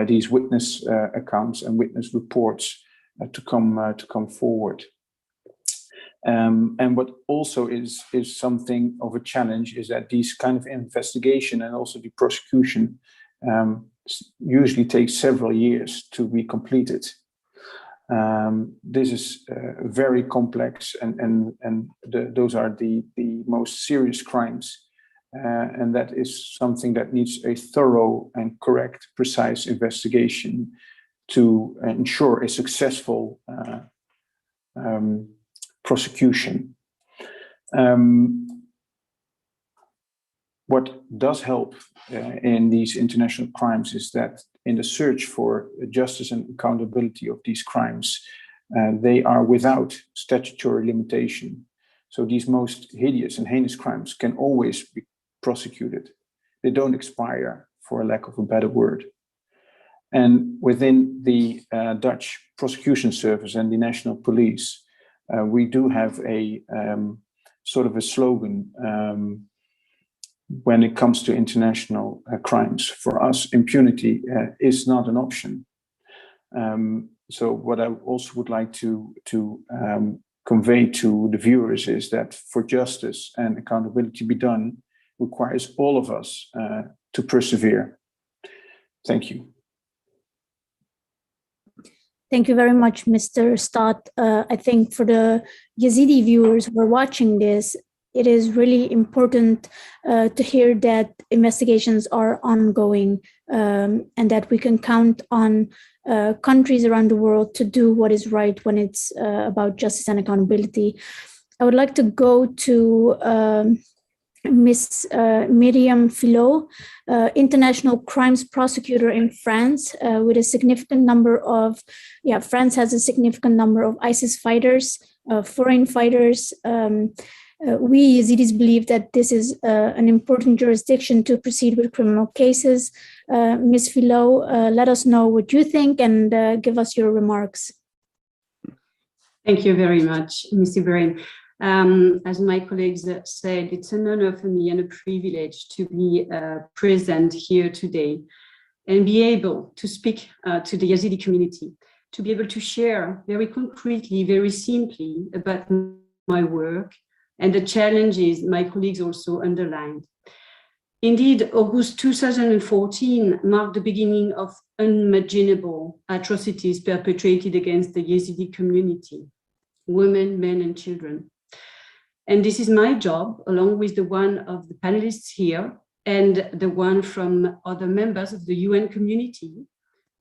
these witness accounts and witness reports to come forward. And what also is something of a challenge is that these kind of investigation and also the prosecution usually takes several years to be completed. This is very complex, and those are the most serious crimes. And that is something that needs a thorough and correct, precise investigation to ensure a successful prosecution. What does help in these international crimes is that in the search for justice and accountability of these crimes, they are without statutory limitation. So these most hideous and heinous crimes can always be prosecuted. They don't expire, for a lack of a better word. And within the Dutch prosecution service and the national police, we do have a sort of a slogan when it comes to international crimes. For us, impunity is not an option. So what I also would like to convey to the viewers is that for justice and accountability to be done requires all of us to persevere. Thank you. Thank you very much, Mr. Stott. I think for the Yezidi viewers who are watching this, it is really important to hear that investigations are ongoing and that we can count on countries around the world to do what is right when it's about justice and accountability. I would like to go to Ms. Myriam Filot, international crimes prosecutor in France, with a significant number of, France has a significant number of ISIS fighters, foreign fighters. We Yazidis believe that this is an important jurisdiction to proceed with criminal cases. Ms. Filot, let us know what you think and give us your remarks. Thank you very much, Ms. Ibrahim. As my colleagues said, it's an honor for me and a privilege to be present here today and be able to speak to the Yazidi community, to be able to share very concretely, very simply about my work and the challenges my colleagues also underlined. Indeed, August 2014 marked the beginning of unimaginable atrocities perpetrated against the Yazidi community, women, men, and children. And this is my job, along with the one of the panelists here and the one from other members of the UN community,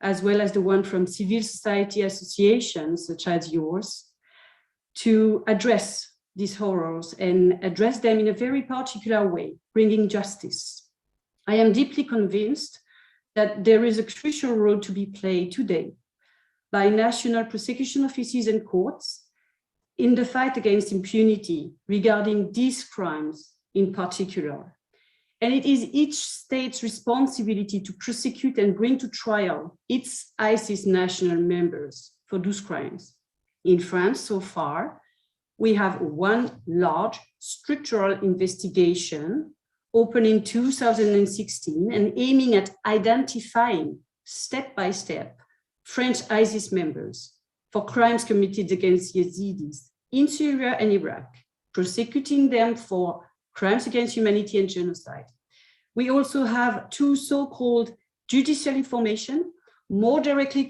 as well as the one from civil society associations such as yours, to address these horrors and address them in a very particular way, bringing justice. I am deeply convinced that there is a crucial role to be played today by national prosecution offices and courts in the fight against impunity regarding these crimes in particular. And it is each state's responsibility to prosecute and bring to trial its ISIS national members for those crimes. In France, so far, we have one large structural investigation open in 2016 and aiming at identifying step by step French ISIS members for crimes committed against Yazidis in Syria and Iraq, prosecuting them for crimes against humanity and genocide. We also have two so-called judicial information, more directly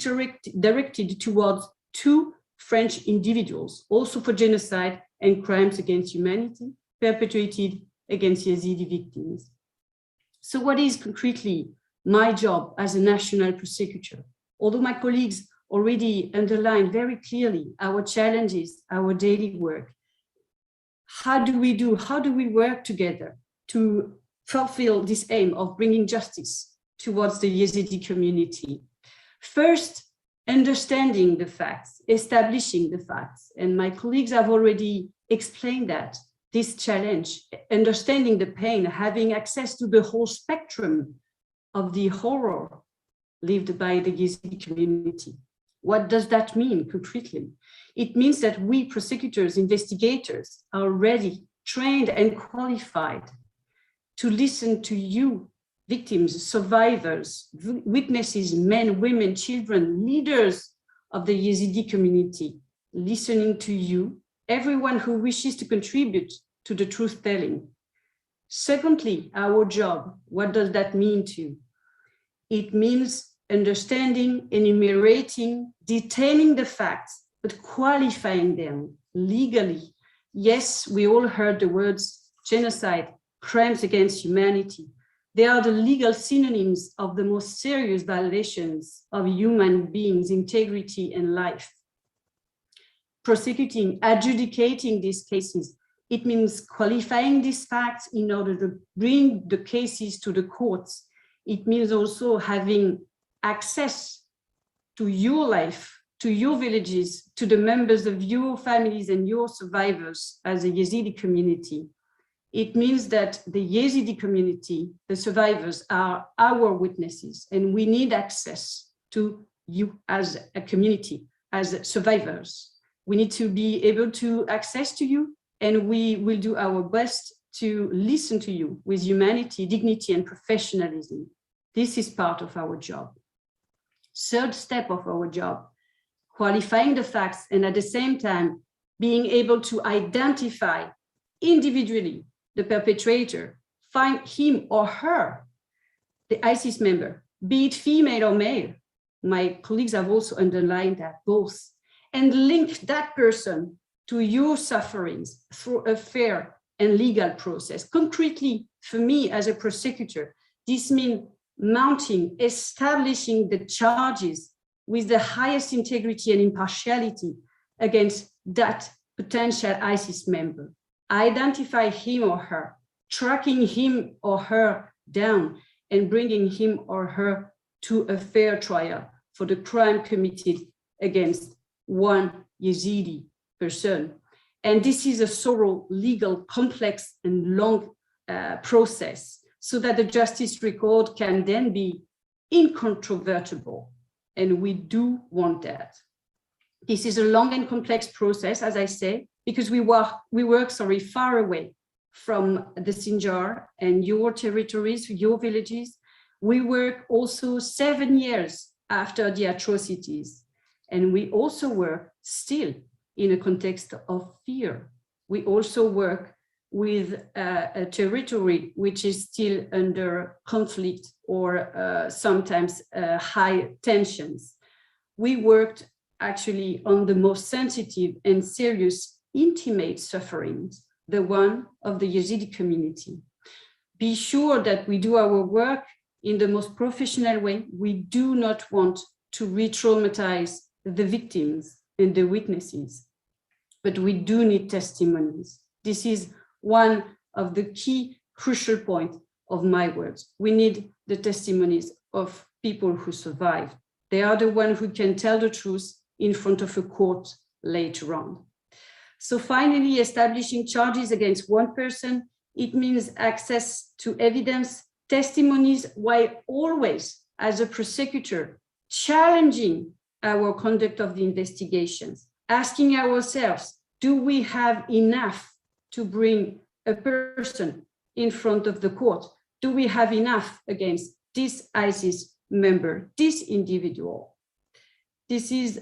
directed towards 2 French individuals, also for genocide and crimes against humanity perpetrated against Yazidi victims. So what is concretely my job as a national prosecutor? Although my colleagues already underlined very clearly our challenges, our daily work, how do we work together to fulfill this aim of bringing justice towards the Yazidi community? First, understanding the facts, establishing the facts. And my colleagues have already explained that, this challenge, understanding the pain, having access to the whole spectrum of the horror lived by the Yazidi community. What does that mean concretely? It means that we prosecutors, investigators are ready, trained and qualified to listen to you, victims, survivors, witnesses, men, women, children, leaders of the Yazidi community, listening to you, everyone who wishes to contribute to the truth-telling. Secondly, our job, what does that mean to? It means understanding, enumerating, detailing the facts, but qualifying them legally. Yes, we all heard the words genocide, crimes against humanity. They are the legal synonyms of the most serious violations of human beings' integrity and life. Prosecuting, adjudicating these cases, it means qualifying these facts in order to bring the cases to the courts. It means also having access to your life, to your villages, to the members of your families and your survivors as a Yazidi community. It means that the Yazidi community, the survivors, are our witnesses, and we need access to you as a community, as survivors. We need to be able to access to you, and we will do our best to listen to you with humanity, dignity, and professionalism. This is part of our job. Third step of our job, qualifying the facts and at the same time being able to identify individually the perpetrator, find him or her, the ISIS member, be it female or male. My colleagues have also underlined that, both, and link that person to your sufferings through a fair and legal process. Concretely, for me as a prosecutor, this means mounting, establishing the charges with the highest integrity and impartiality against that potential ISIS member. Identify him or her, tracking him or her down, and bringing him or her to a fair trial for the crime committed against one Yazidi person. And this is a thorough, legal, complex, and long process, so that the justice record can then be incontrovertible. And we do want that. This is a long and complex process, as I say, because we work far away from the Sinjar and your territories, your villages. We work also 7 years after the atrocities. And we also work still in a context of fear. We also work with a territory which is still under conflict or sometimes high tensions. We worked actually on the most sensitive and serious intimate sufferings, the one of the Yazidi community. Be sure that we do our work in the most professional way. We do not want to re-traumatize the victims and the witnesses, but we do need testimonies. This is one of the key crucial points of my words. We need the testimonies of people who survived. They are the ones who can tell the truth in front of a court later on. So finally, establishing charges against one person, it means access to evidence, testimonies, while always, as a prosecutor, challenging our conduct of the investigations, asking ourselves, do we have enough to bring a person in front of the court? Do we have enough against this ISIS member, this individual? This is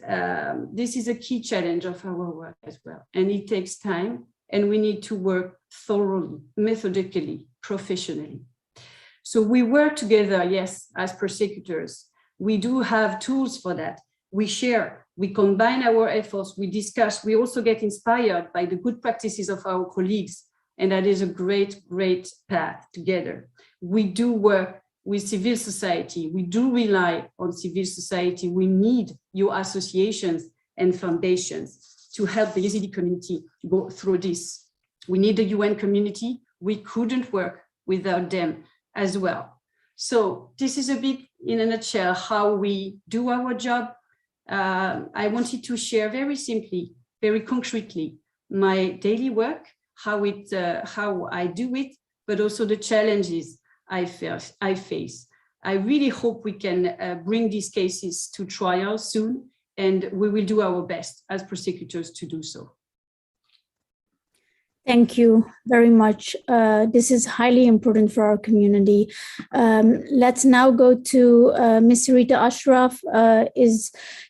a key challenge of our work as well. And it takes time, and we need to work thoroughly, methodically, professionally. So we work together, yes, as prosecutors. We do have tools for that. We share, we combine our efforts, we discuss, we also get inspired by the good practices of our colleagues. And that is a great, great path together. We do work with civil society. We do rely on civil society. We need your associations and foundations to help the Yezidi community go through this. We need the UN community. We couldn't work without them as well. So this is a bit in a nutshell how we do our job. I wanted to share very simply, very concretely, my daily work, how I do it, but also the challenges I face. I really hope we can bring these cases to trial soon, and we will do our best as prosecutors to do so. Thank you very much. This is highly important for our community. Let's now go to Ms. Rita Ashraf.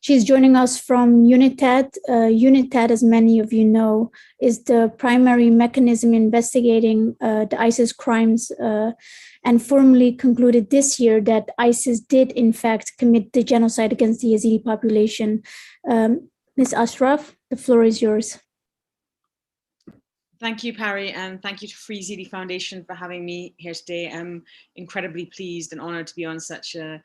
She's joining us from UNITAD. UNITAD, as many of you know, is the primary mechanism investigating the ISIS crimes, and formally concluded this year that ISIS did in fact commit the genocide against the Yazidi population. Ms. Ashraf, the floor is yours. Thank you, Pari, and thank you to Free Yazidi Foundation for having me here today. I'm incredibly pleased and honored to be on such a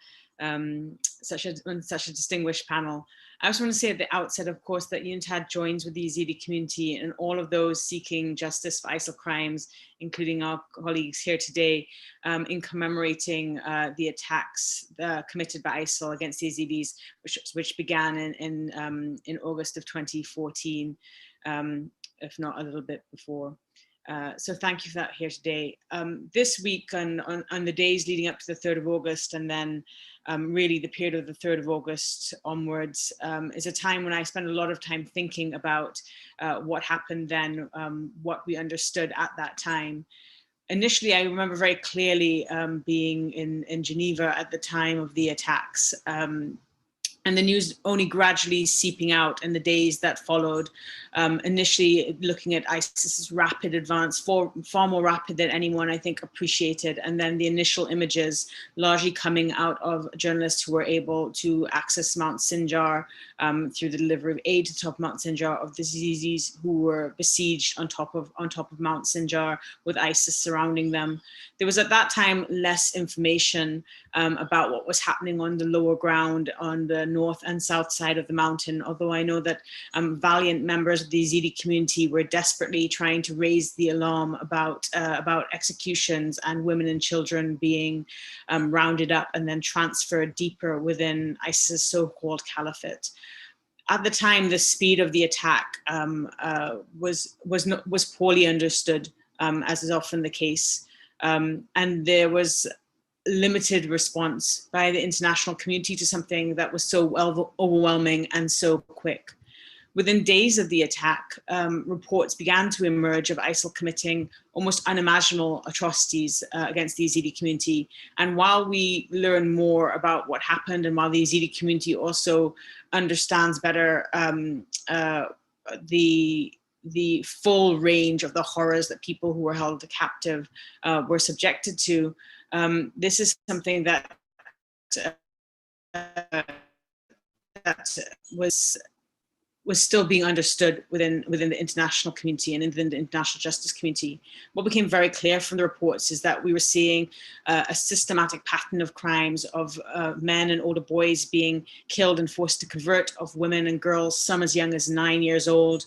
distinguished panel. I also want to say at the outset, of course, that UNITAD joins with the Yazidi community and all of those seeking justice for ISIL crimes, including our colleagues here today, in commemorating the attacks committed by ISIL against the Yazidis, which began in August of 2014. If not a little bit before. So thank you for that here today. This week on the days leading up to the 3rd of August and then really the period of the 3rd of August onwards is a time when I spend a lot of time thinking about what happened then, what we understood at that time. Initially, I remember very clearly being in Geneva at the time of the attacks. And the news only gradually seeping out in the days that followed, initially looking at ISIS's rapid advance, far more rapid than anyone I think appreciated. And then the initial images largely coming out of journalists who were able to access Mount Sinjar through the delivery of aid to the top of Mount Sinjar, of the Yazidis who were besieged on top of Mount Sinjar with ISIS surrounding them. There was at that time less information about what was happening on the lower ground on the north and south side of the mountain, although I know that valiant members of the Yazidi community were desperately trying to raise the alarm about executions and women and children being rounded up and then transferred deeper within ISIS's so-called caliphate. At the time, the speed of the attack was poorly understood, as is often the case, and there was limited response by the international community to something that was so overwhelming and so quick. Within days of the attack, reports began to emerge of ISIL committing almost unimaginable atrocities against the Yazidi community. And while we learn more about what happened, and while the Yazidi community also understands better the full range of the horrors that people who were held captive were subjected to, this is something that was still being understood within the international community and within the international justice community. What became very clear from the reports is that we were seeing a systematic pattern of crimes of men and older boys being killed and forced to convert, of women and girls, some as young as 9 years old,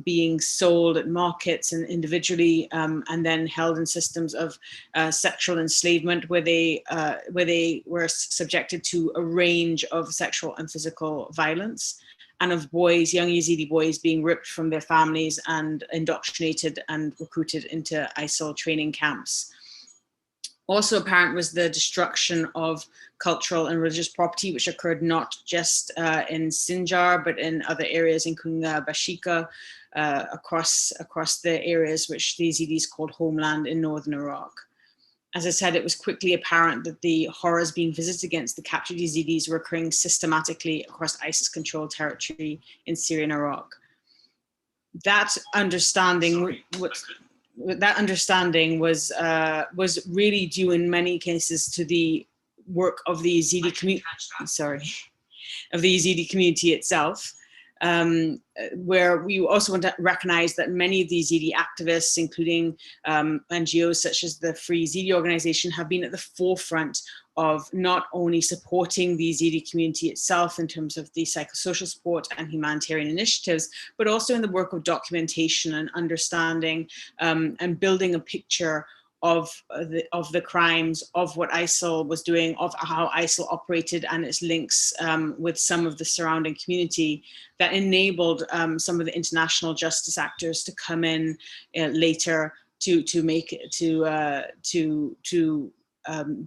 being sold at markets and individually, and then held in systems of sexual enslavement where they were subjected to a range of sexual and physical violence, and of boys, young Yazidi boys, being ripped from their families and indoctrinated and recruited into ISIL training camps. Also apparent was the destruction of cultural and religious property, which occurred not just in Sinjar, but in other areas, including Bashika, across the areas which the Yazidis called homeland in northern Iraq. As I said, it was quickly apparent that the horrors being visited against the captured Yazidis were occurring systematically across ISIS-controlled territory in Syria and Iraq. That understanding that understanding was really due in many cases to the work of the Yezidi community. Of the Yezidi community itself. Where we also want to recognize that many of the Yezidi activists, including NGOs such as the Free Yezidi organization, have been at the forefront of not only supporting the Yezidi community itself in terms of the psychosocial support and humanitarian initiatives, but also in the work of documentation and understanding and building a picture of the crimes, of what ISIL was doing, of how ISIL operated and its links with some of the surrounding community that enabled some of the international justice actors to come in later to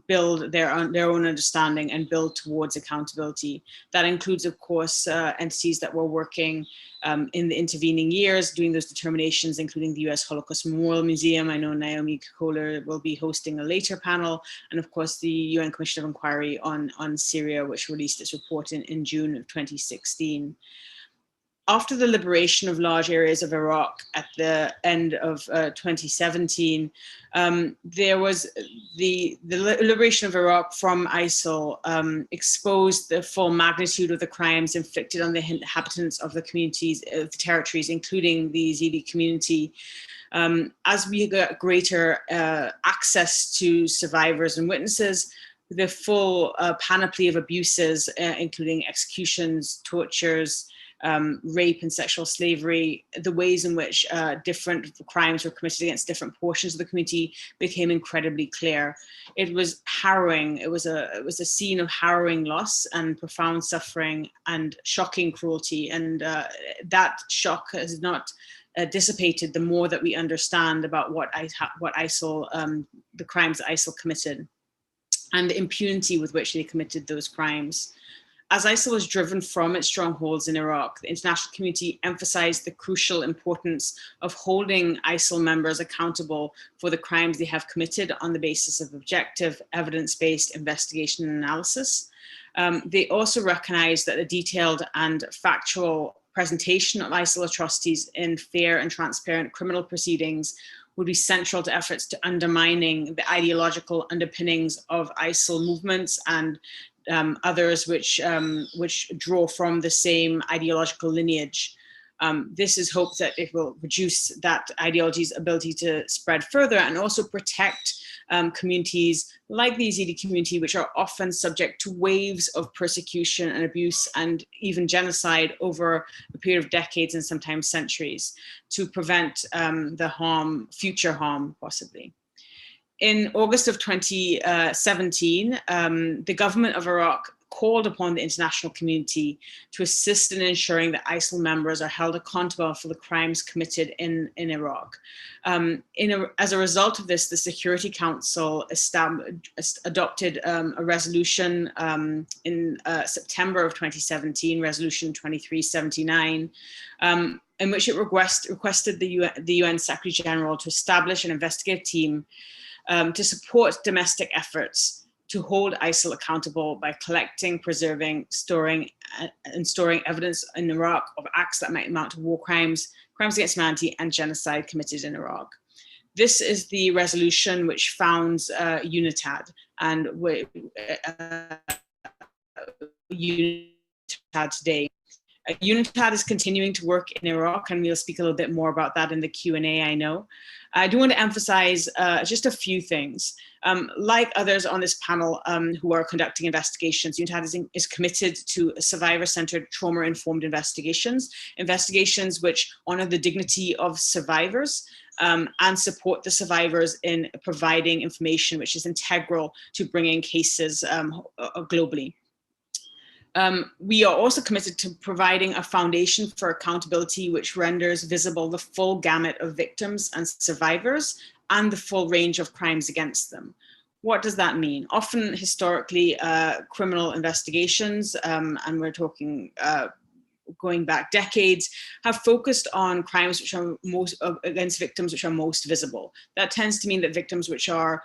build their own understanding and build towards accountability. That includes, of course, entities that were working in the intervening years, doing those determinations, including the US Holocaust Memorial Museum. I know Naomi Kohler will be hosting a later panel, and of course the UN Commission of Inquiry on Syria, which released its report in June of 2016. After the liberation of large areas of Iraq at the end of 2017, there was the liberation of Iraq from ISIL exposed the full magnitude of the crimes inflicted on the inhabitants of the communities, of the territories, including the Yezidi community. As we got greater access to survivors and witnesses, the full panoply of abuses, including executions, tortures, rape and sexual slavery, the ways in which different crimes were committed against different portions of the community became incredibly clear. It was harrowing. It was a scene of harrowing loss and profound suffering and shocking cruelty. And that shock has not dissipated the more that we understand about what ISIL, the crimes that ISIL committed, and the impunity with which they committed those crimes. As ISIL was driven from its strongholds in Iraq, the international community emphasized the crucial importance of holding ISIL members accountable for the crimes they have committed on the basis of objective, evidence-based investigation and analysis. They also recognized that a detailed and factual presentation of ISIL atrocities in fair and transparent criminal proceedings would be central to efforts to undermining the ideological underpinnings of ISIL movements and others which draw from the same ideological lineage. This is hoped that it will reduce that ideology's ability to spread further and also protect communities like the Yezidi community, which are often subject to waves of persecution and abuse and even genocide over a period of decades and sometimes centuries, to prevent the harm, future harm possibly. In August of 2017, the government of Iraq called upon the international community to assist in ensuring that ISIL members are held accountable for the crimes committed in Iraq. As a result of this, the Security Council adopted a resolution in September of 2017, Resolution 2379, in which it requested the UN Secretary General to establish an investigative team to support domestic efforts to hold ISIL accountable by collecting, preserving, storing evidence in Iraq of acts that might amount to war crimes, crimes against humanity, and genocide committed in Iraq. This is the resolution which founds UNITAD, and UNITAD today. UNITAD is continuing to work in Iraq, and we'll speak a little bit more about that in the Q&A, I know. I do want to emphasize just a few things. Like others on this panel who are conducting investigations, UNITAD is committed to survivor-centered, trauma-informed investigations which honor the dignity of survivors and support the survivors in providing information which is integral to bringing cases globally. We are also committed to providing a foundation for accountability which renders visible the full gamut of victims and survivors and the full range of crimes against them. What does that mean? Often, historically, criminal investigations, and we're talking going back decades, have focused on crimes which are against victims which are most visible. That tends to mean that victims which are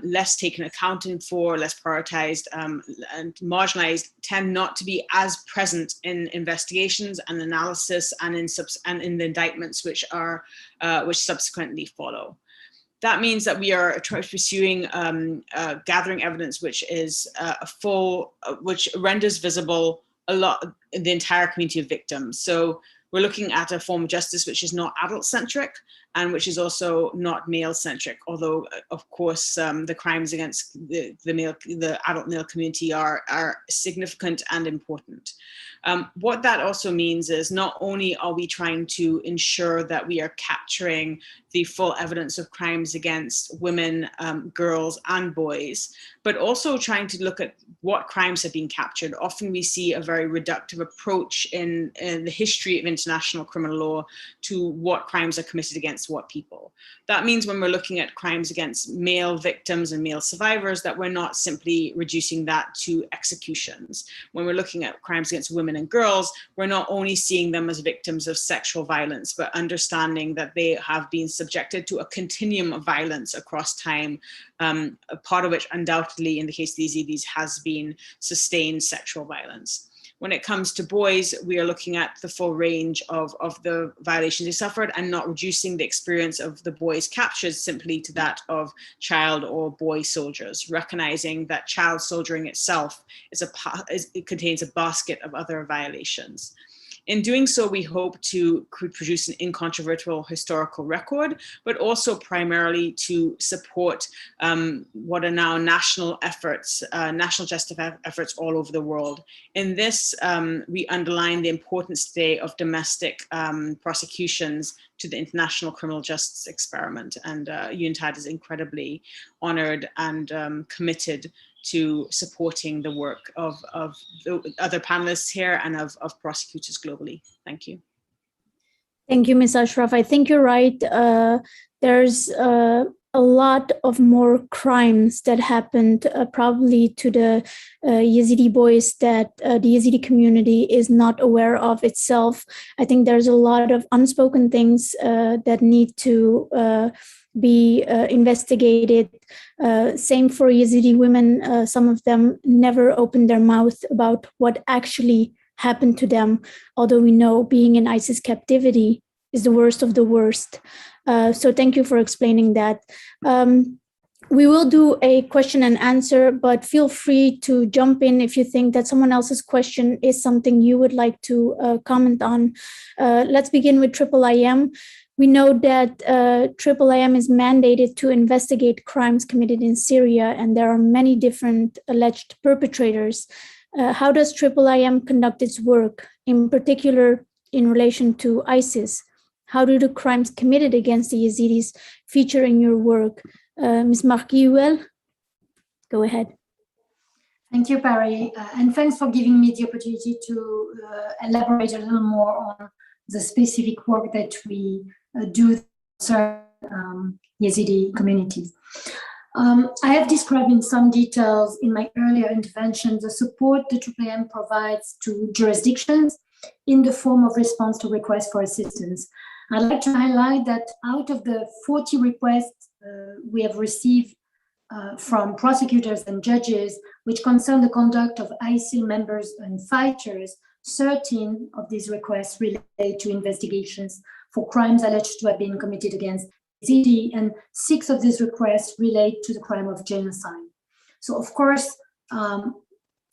less taken accounted for, less prioritized and marginalized tend not to be as present in investigations and analysis and in the indictments which subsequently follow. That means that we are pursuing gathering evidence which is which renders visible the entire community of victims. So we're looking at a form of justice which is not adult-centric and which is also not male-centric, although, of course, the crimes against the adult male community are significant and important. What that also means is not only are we trying to ensure that we are capturing the full evidence of crimes against women, girls, and boys, but also trying to look at what crimes have been captured. Often we see a very reductive approach in the history of international criminal law to what crimes are committed against what people. That means when we're looking at crimes against male victims and male survivors, that we're not simply reducing that to executions. When we're looking at crimes against women and girls, we're not only seeing them as victims of sexual violence, but understanding that they have been subjected to a continuum of violence across time, a part of which undoubtedly in the case of the Yazidis has been sustained sexual violence. When it comes to boys, we are looking at the full range of the violations they suffered and not reducing the experience of the boys captured simply to that of child or boy soldiers, recognizing that child soldiering itself it contains a basket of other violations. In doing so, we hope to produce an incontrovertible historical record, but also primarily to support what are now national efforts, national justice efforts all over the world. In this, we underline the importance today of domestic prosecutions to the international criminal justice experiment. And UNTAD is incredibly honored and committed to supporting the work of the other panelists here and of prosecutors globally. Thank you. Thank you, Ms. Ashraf. I think you're right. There's a lot of more crimes that happened probably to the Yazidi boys that the Yazidi community is not aware of itself. I think there's a lot of unspoken things that need to be investigated. Same for Yazidi women. Some of them never opened their mouth about what actually happened to them, although we know being in ISIS captivity is the worst of the worst. So thank you for explaining that. We will do a question and answer, but feel free to jump in if you think that someone else's question is something you would like to comment on. Let's begin with IIIM. We know that IIIM is mandated to investigate crimes committed in Syria, and there are many different alleged perpetrators. How does IIIM conduct its work, in particular in relation to ISIS? How do the crimes committed against the Yazidis feature in your work? Ms. Marguil, go ahead. Thank you, Pari, and thanks for giving me the opportunity to elaborate a little more on the specific work that we do serve Yazidi communities. I have described in some details in my earlier intervention the support the IIIM provides to jurisdictions in the form of response to requests for assistance. I'd like to highlight that out of the 40 requests we have received from prosecutors and judges, which concern the conduct of ISIL members and fighters, 13 of these requests relate to investigations for crimes alleged to have been committed against Yazidi, and 6 of these requests relate to the crime of genocide. So, of course, the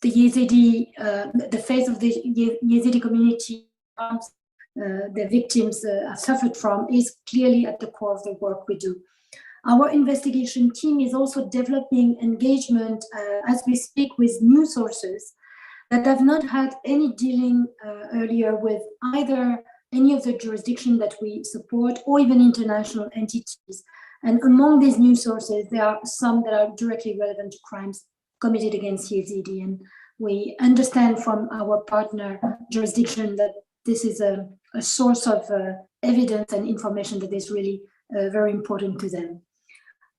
Yazidi, the face of the Yazidi community, the victims have suffered from, is clearly at the core of the work we do. Our investigation team is also developing engagement as we speak with new sources that have not had any dealing earlier with either any of the jurisdictions that we support or even international entities. And among these new sources, there are some that are directly relevant to crimes committed against Yazidi. And we understand from our partner jurisdiction that this is a source of evidence and information that is really very important to them.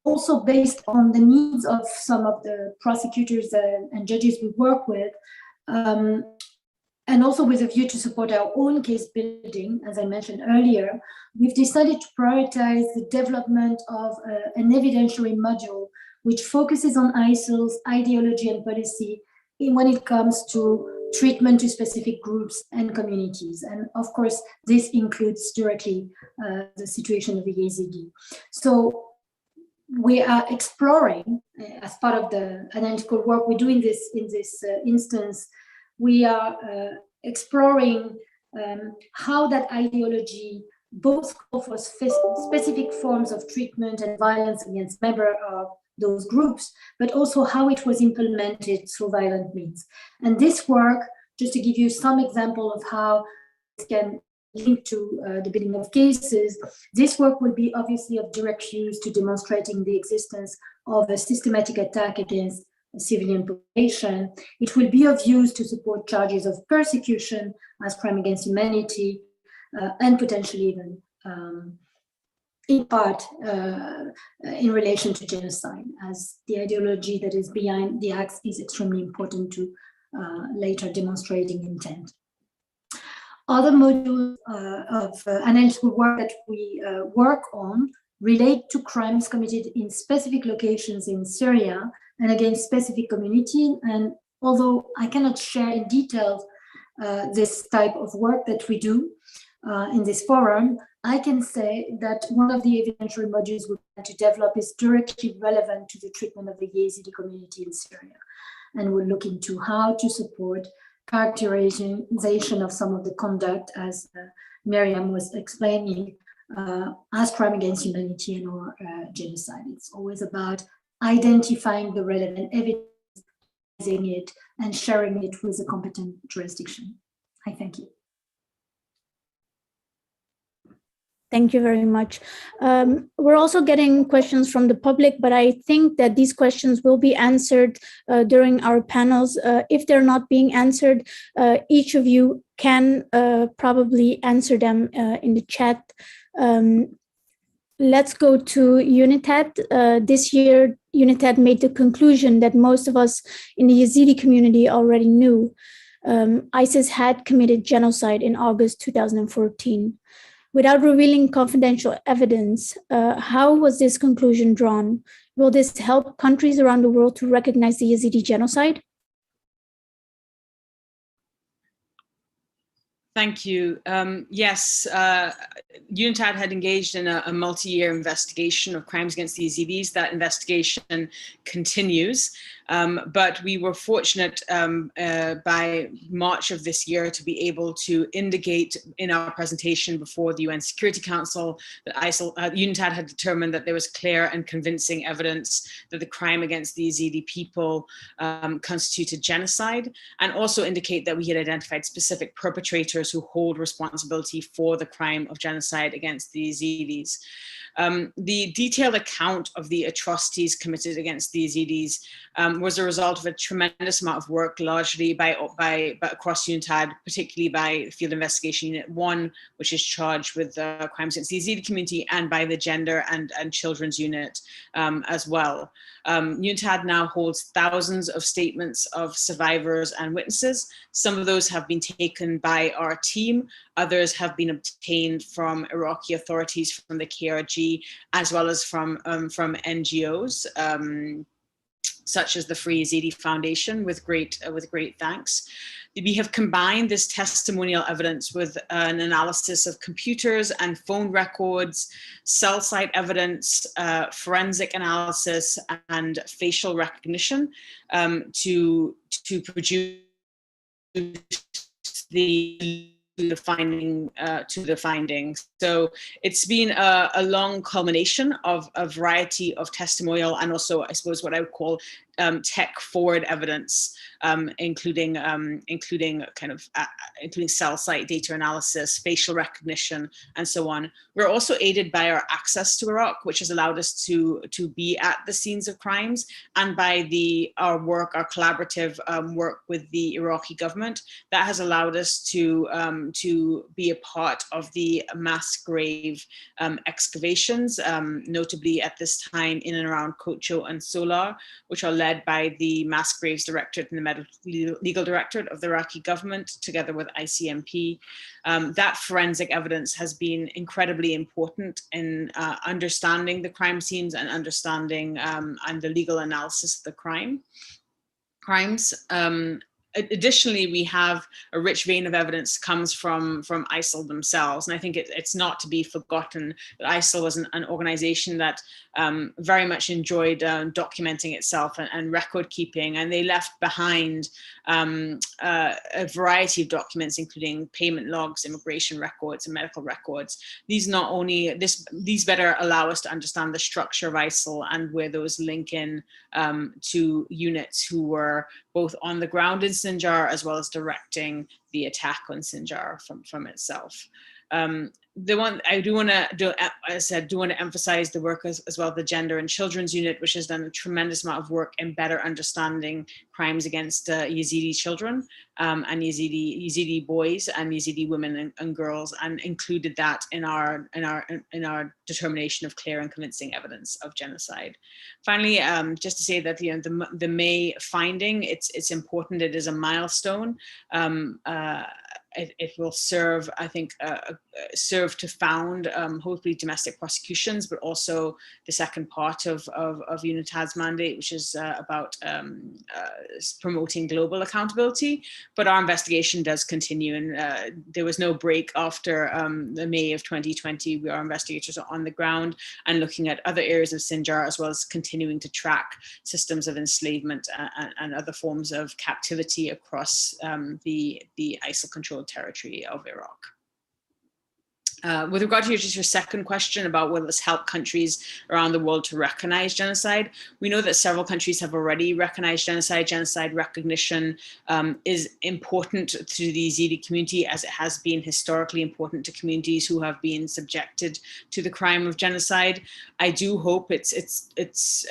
Also based on the needs of some of the prosecutors and judges we work with, and also with a view to support our own case building, as I mentioned earlier, we've decided to prioritize the development of an evidentiary module which focuses on ISIL's ideology and policy when it comes to treatment to specific groups and communities. And of course, this includes directly the situation of the Yezidi. So we are exploring, as part of the analytical work we do in this instance, we are exploring how that ideology both call for specific forms of treatment and violence against members of those groups, but also how it was implemented through violent means. And this work, just to give you some example of how it can link to the building of cases, this work will be obviously of direct use to demonstrating the existence of a systematic attack against a civilian population. It will be of use to support charges of persecution as crime against humanity, and potentially even in part in relation to genocide, as the ideology that is behind the acts is extremely important to later demonstrating intent. Other modules of analytical work that we work on relate to crimes committed in specific locations in Syria and against specific communities. And although I cannot share in detail this type of work that we do in this forum, I can say that one of the evidentiary modules we plan to develop is directly relevant to the treatment of the Yezidi community in Syria. And we'll look into how to support characterization of some of the conduct, as Miriam was explaining, as crime against humanity and or genocide. It's always about identifying the relevant evidence, it, and sharing it with a competent jurisdiction. I thank you. Thank you very much. We're also getting questions from the public, but I think that these questions will be answered during our panels. If they're not being answered, each of you can probably answer them in the chat. Let's go to UNITAD. This year, UNITAD made the conclusion that most of us in the Yezidi community already knew. ISIS had committed genocide in August 2014. Without revealing confidential evidence, how was this conclusion drawn? Will this help countries around the world to recognize the Yezidi genocide? Thank you. Yes, UNITAD had engaged in a multi-year investigation of crimes against the Yazidis. That investigation continues, but we were fortunate by March of this year to be able to indicate in our presentation before the UN Security Council that UNITAD had determined that there was clear and convincing evidence that the crime against the Yazidi people constituted genocide, and also indicate that we had identified specific perpetrators who hold responsibility for the crime of genocide against the Yazidis. The detailed account of the atrocities committed against the Yazidis was a result of a tremendous amount of work, largely by across UNITAD, particularly by Field Investigation Unit 1, which is charged with crimes against the Yazidi community, and by the Gender and Children's Unit as well. UNITAD now holds thousands of statements of survivors and witnesses. Some of those have been taken by our team. Others have been obtained from Iraqi authorities, from the KRG, as well as from NGOs, such as the Free Yezidi Foundation, with great thanks. We have combined this testimonial evidence with an analysis of computers and phone records, cell site evidence, forensic analysis, and facial recognition to produce the findings. So it's been a long culmination of a variety of testimonial and also, I suppose, what I would call tech forward evidence, including cell site data analysis, facial recognition, and so on. We're also aided by our access to Iraq, which has allowed us to be at the scenes of crimes, and by our collaborative work with the Iraqi government. That has allowed us to be a part of the mass grave excavations, notably at this time in and around Kocho and Solar, which are led by the Mass Graves Directorate and the Medical Legal Directorate of the Iraqi government, together with ICMP. That forensic evidence has been incredibly important in understanding the crime scenes and understanding and the legal analysis of the crimes. additionally, we have a rich vein of evidence comes from ISIL themselves. And I think it's not to be forgotten that ISIL was an organization that very much enjoyed documenting itself and record keeping. And they left behind a variety of documents, including payment logs, immigration records, and medical records. These better allow us to understand the structure of ISIL and where those link in to units who were both on the ground in Sinjar as well as directing the attack on Sinjar from itself. I do want to emphasize the work as well, the Gender and Children's Unit, which has done a tremendous amount of work in better understanding crimes against Yazidi children and Yazidi boys and Yazidi women and girls, and included that in our determination of clear and convincing evidence of genocide. Finally, just to say that the May finding, it's important. It is a milestone. It will serve, I think, serve to found hopefully domestic prosecutions, but also the second part of UNITAD's mandate, which is about promoting global accountability. But our investigation does continue, and there was no break after the May of 2020. Our investigators are on the ground and looking at other areas of Sinjar, as well as continuing to track systems of enslavement and other forms of captivity across the ISIL-controlled territory of Iraq. With regard to your second question about will this help countries around the world to recognize genocide, we know that several countries have already recognized genocide. Genocide recognition is important to the Yazidi community, as it has been historically important to communities who have been subjected to the crime of genocide. I do hope it's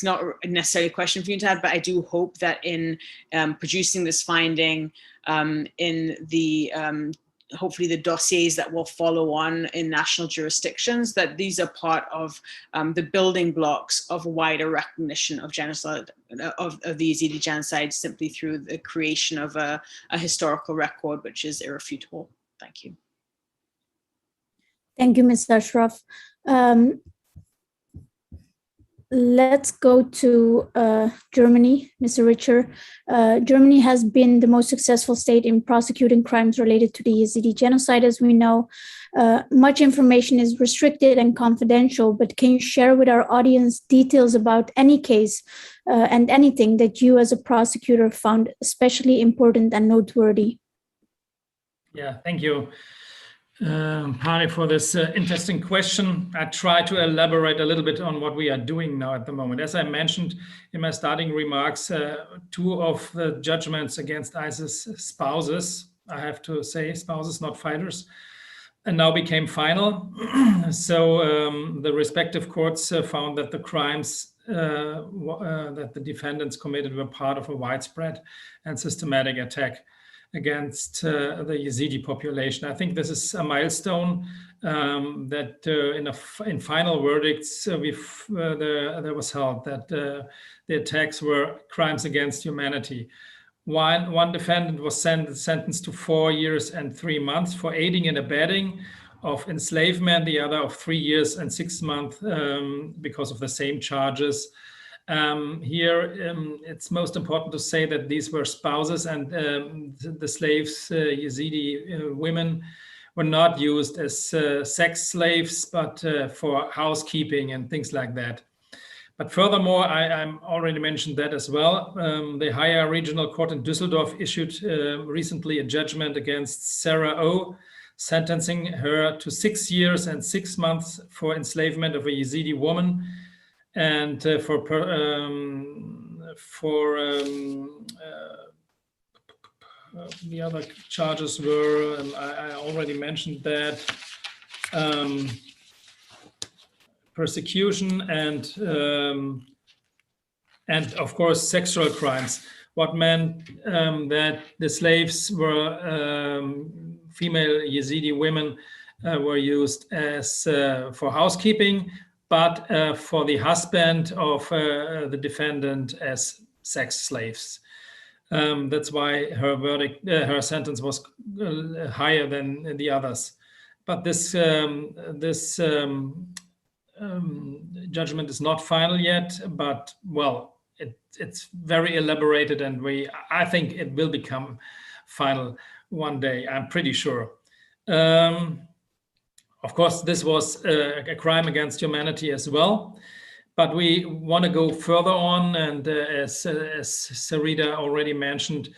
not necessarily a question for you, Tad, but I do hope that in producing this finding, in the hopefully the dossiers that will follow on in national jurisdictions, that these are part of the building blocks of wider recognition of genocide, of the Yazidi genocide, simply through the creation of a historical record which is irrefutable. Thank you. Thank you, Ms. Ashraf. Let's go to Germany, Mr. Richer. Germany has been the most successful state in prosecuting crimes related to the Yazidi genocide, as we know. Much information is restricted and confidential, but can you share with our audience details about any case and anything that you as a prosecutor found especially important and noteworthy? Yeah, thank you, Pari, for this interesting question. I try to elaborate a little bit on what we are doing now at the moment. As I mentioned in my starting remarks, two of the judgments against ISIS spouses, I have to say spouses, not fighters, and now became final. So the respective courts found that the crimes that the defendants committed were part of a widespread and systematic attack against the Yazidi population. I think this is a milestone that in final verdicts there was held that the attacks were crimes against humanity. One defendant was sentenced to 4 years and 3 months for aiding and abetting of enslavement, the other of 3 years and 6 months because of the same charges. It's most important to say that these were spouses, and the slaves, Yazidi women, were not used as sex slaves, but for housekeeping and things like that. But furthermore, I already mentioned that as well. The higher regional court in Düsseldorf issued recently a judgment against Sarah O, sentencing her to 6 years and 6 months for enslavement of a Yazidi woman. And the other charges were, I already mentioned that, persecution and of course sexual crimes. What meant that the slaves were female Yazidi women were used as for housekeeping, but for the husband of the defendant as sex slaves. That's why her verdict, her sentence was higher than the others. But this judgment is not final yet. But well, it's very elaborated, and I think it will become final one day. I'm pretty sure. Of course, this was a crime against humanity as well, but we want to go further on. And as Sarita already mentioned,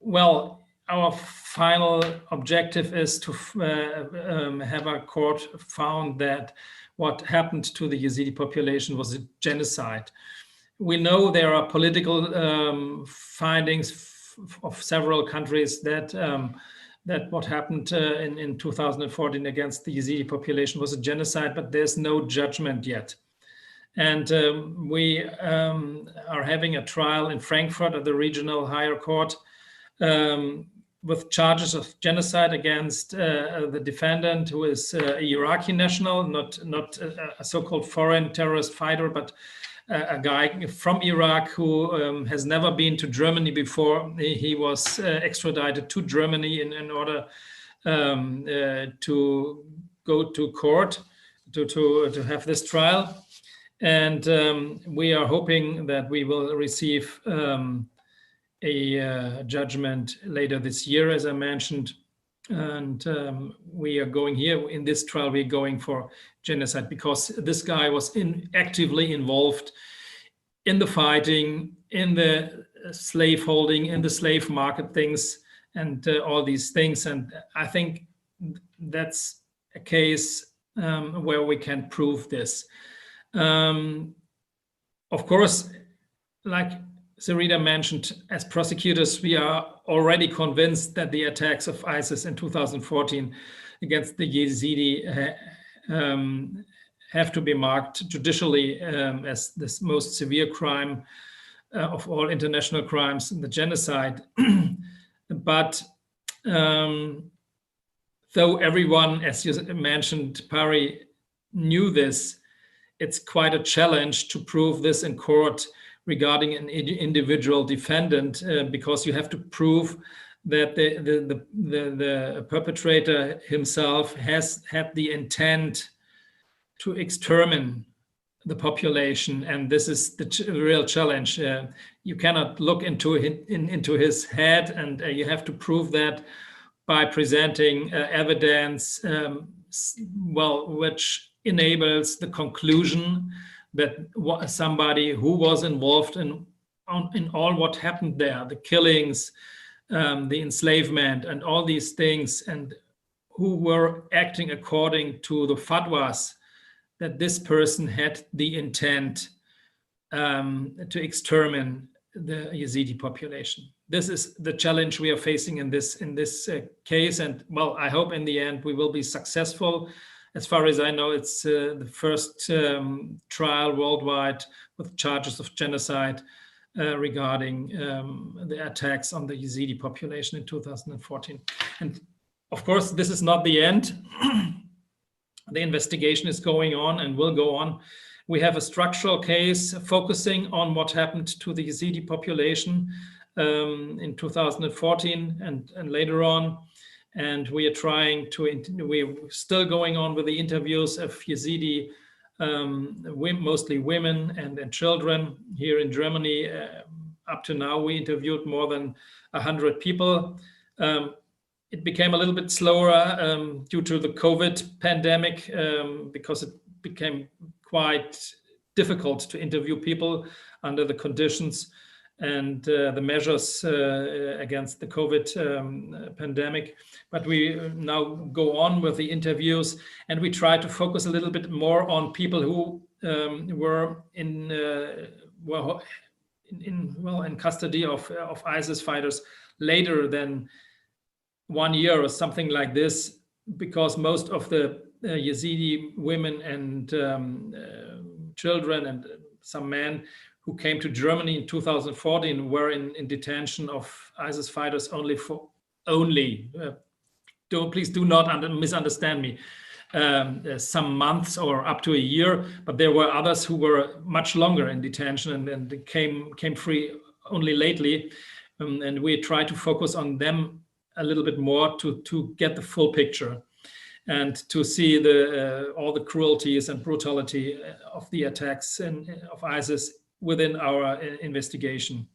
well, our final objective is to have a court found that what happened to the Yazidi population was a genocide. We know there are political findings of several countries that that what happened in 2014 against the Yazidi population was a genocide, but there's no judgment yet. And we are having a trial in Frankfurt at the regional higher court with charges of genocide against the defendant, who is a Iraqi national, not a so-called foreign terrorist fighter, but a guy from Iraq who has never been to Germany before. He was extradited to Germany in order to go to court to have this trial. And we are hoping that we will receive a judgment later this year, as I mentioned. And we are going here in this trial, we're going for genocide because this guy was actively involved in the fighting, in the slave holding, in the slave market things, and all these things. And I think that's a case where we can prove this. Of course, like Sarita mentioned, as prosecutors, we are already convinced that the attacks of ISIS in 2014 against the Yezidi have to be marked judicially as this most severe crime of all international crimes, the genocide. But though everyone, as you mentioned, Pari, knew this, it's quite a challenge to prove this in court regarding an individual defendant, because you have to prove that the perpetrator himself has had the intent to exterminate the population, and this is the real challenge. You cannot look into his head, and you have to prove that by presenting evidence, which enables the conclusion that somebody who was involved in all what happened there, the killings, the enslavement, and all these things, and who were acting according to the fatwas, that this person had the intent to exterminate the Yazidi population. This is the challenge we are facing in this case, and well, I hope in the end we will be successful. As far as I know, it's the first trial worldwide with charges of genocide regarding the attacks on the Yazidi population in 2014. And of course, this is not the end. The investigation is going on and will go on. We have a structural case focusing on what happened to the Yazidi population in 2014 and later on. And we are we're still going on with the interviews of Yazidi, mostly women and children here in Germany. Up to now, we interviewed more than 100 people. It became a little bit slower due to the COVID pandemic because it became quite difficult to interview people under the conditions and the measures against the COVID pandemic. But we now go on with the interviews, and we try to focus a little bit more on people who were in custody of ISIS fighters later than 1 year or something like this, because most of the Yazidi women and children and some men who came to Germany in 2014 were in detention of ISIS fighters please do not misunderstand me, some months or up to a year, but there were others who were much longer in detention and came free only lately. And we try to focus on them a little bit more to get the full picture and to see all the cruelties and brutality of the attacks of ISIS within our investigation.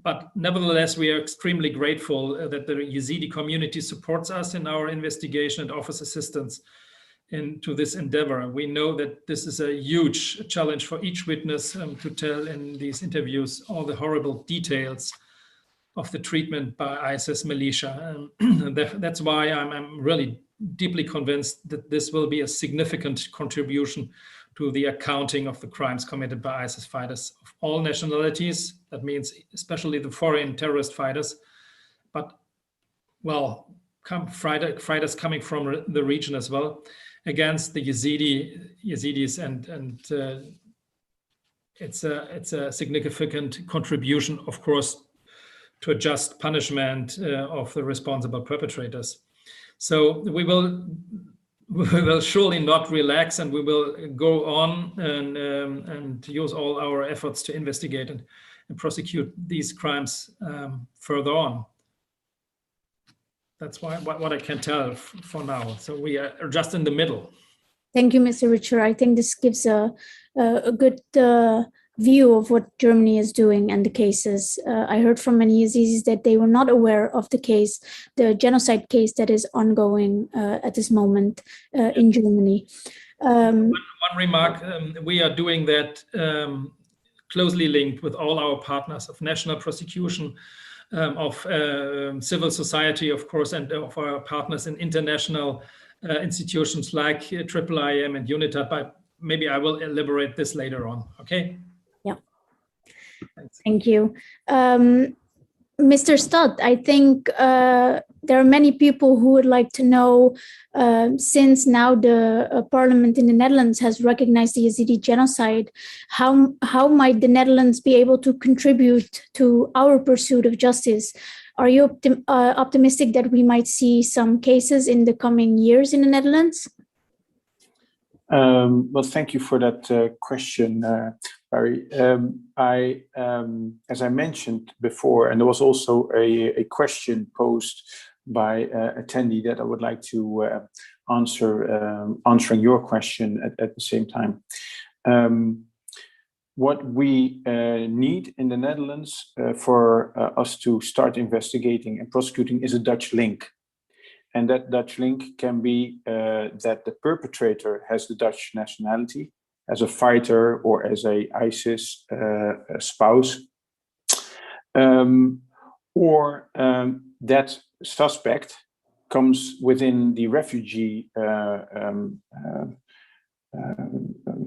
But nevertheless, we are extremely grateful that the Yezidi community supports us in our investigation and offers assistance into this endeavor. We know that this is a huge challenge for each witness to tell in these interviews all the horrible details of the treatment by ISIS militia. That's why I'm really deeply convinced that this will be a significant contribution to the accounting of the crimes committed by ISIS fighters of all nationalities. That means especially the foreign terrorist fighters, but well, fighters coming from the region as well, against the Yazidis, and it's a significant contribution, of course, to a just punishment of the responsible perpetrators. So we will surely not relax, and we will go on and use all our efforts to investigate and prosecute these crimes further on. That's what I can tell for now. So we are just in the middle. Thank you, Mr. Richer. I think this gives a good view of what Germany is doing and the cases. I heard from many Yazidis that they were not aware of the case, the genocide case that is ongoing at this moment in Germany. One remark, we are doing that closely linked with all our partners of national prosecution, of civil society, of course, and of our partners in international institutions like IIIM and UNITAD, but maybe I will elaborate this later on, okay? Yeah. Thanks. Thank you. Mr. Stott, I think there are many people who would like to know, since now the parliament in the Netherlands has recognized the Yazidi genocide, how might the Netherlands be able to contribute to our pursuit of justice? Are you optimistic that we might see some cases in the coming years in the Netherlands? Well, thank you for that question, Barry. As I mentioned before, and there was also a question posed by an attendee that I would like to answering your question at the same time. What we need in the Netherlands for us to start investigating and prosecuting is a Dutch link. And that Dutch link can be that the perpetrator has the Dutch nationality as a fighter or as a ISIS spouse, or that suspect comes within the refugee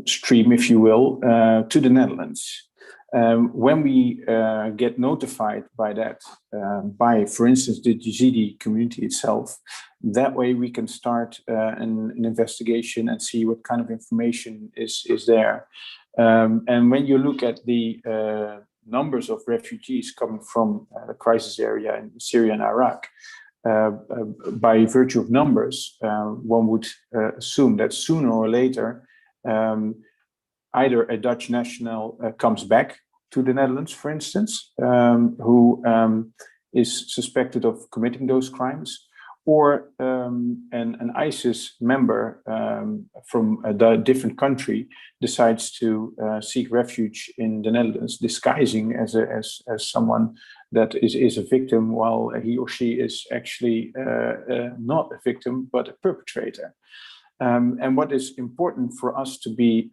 stream, if you will, to the Netherlands. When we get notified by that, by, for instance, the Yezidi community itself, that way we can start an investigation and see what kind of information is there. And when you look at the numbers of refugees coming from the crisis area in Syria and Iraq, by virtue of numbers, one would assume that sooner or later, either a Dutch national comes back to the Netherlands, for instance, who is suspected of committing those crimes, or an ISIS member from a different country decides to seek refuge in the Netherlands, disguising as someone that is a victim, while he or she is actually not a victim, but a perpetrator. And what is important for us to be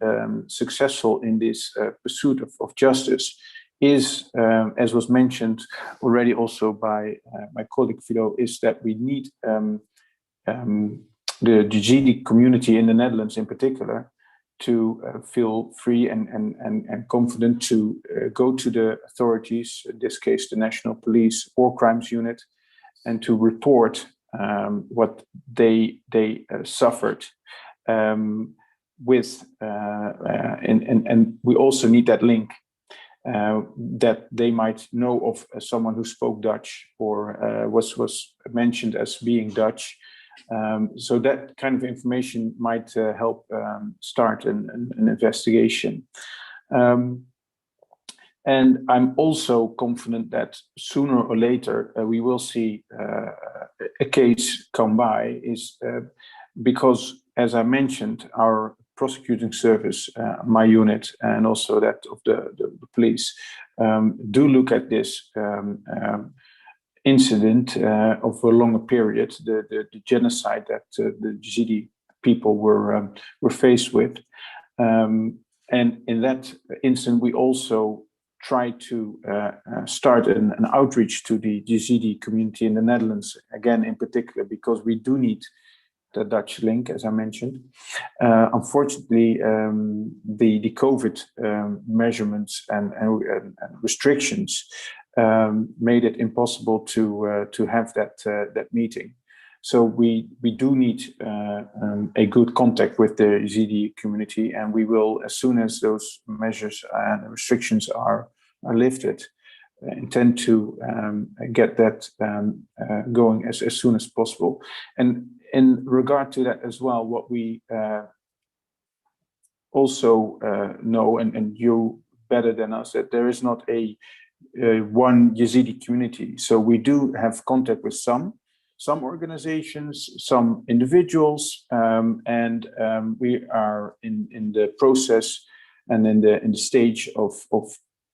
successful in this pursuit of justice is, as was mentioned already also by my colleague Fido, is that we need the Yezidi community in the Netherlands in particular to feel free and confident to go to the authorities, in this case the National Police or Crimes Unit, and to report what they suffered. And we also need that link that they might know of someone who spoke Dutch or was mentioned as being Dutch. So that kind of information might help start an investigation. And I'm also confident that sooner or later we will see a case come by, because, as I mentioned, our prosecuting service, my unit, and also that of the police, do look at this incident of a longer period, the genocide that the Yezidi people were faced with. And in that incident, we also tried to start an outreach to the Yezidi community in the Netherlands, again, in particular, because we do need the Dutch link, as I mentioned. Unfortunately, the COVID measurements and restrictions made it impossible to have that meeting. So we do need a good contact with the Yezidi community, and we will, as soon as those measures and restrictions are lifted, intend to get that going as soon as possible. And in regard to that as well, what we also know, and you better than us, that there is not a one Yezidi community. So we do have contact with some organizations, some individuals, and we are in the process and in the stage of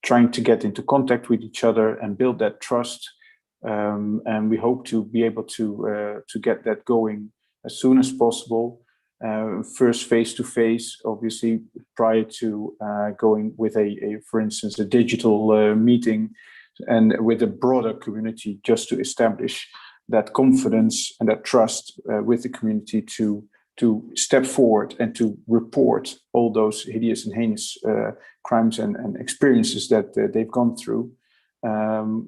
trying to get into contact with each other and build that trust. And we hope to be able to get that going as soon as possible. First face-to-face, obviously, prior to going with for instance, a digital meeting, and with a broader community, just to establish that confidence and that trust with the community to step forward and to report all those hideous and heinous crimes and experiences that they've gone through,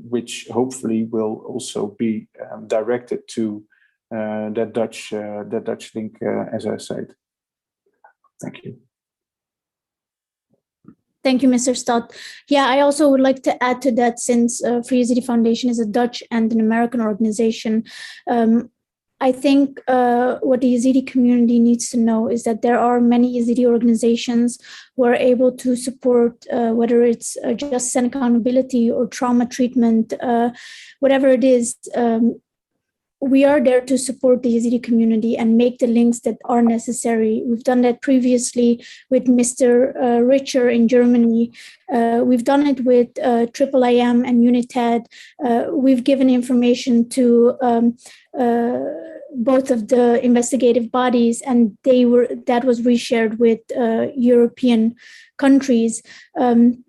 which hopefully will also be directed to that Dutch link, as I said. Thank you. Thank you, Mr. Stott. Yeah, I also would like to add to that, since Free Yezidi Foundation is a Dutch and an American organization. I think what the Yezidi community needs to know is that there are many Yezidi organizations who are able to support, whether it's justice and accountability or trauma treatment, whatever it is. We are there to support the Yezidi community and make the links that are necessary. We've done that previously with Mr. Richer in Germany. We've done it with IIIM and UNITAD. We've given information to both of the investigative bodies, and that was reshared with European countries. And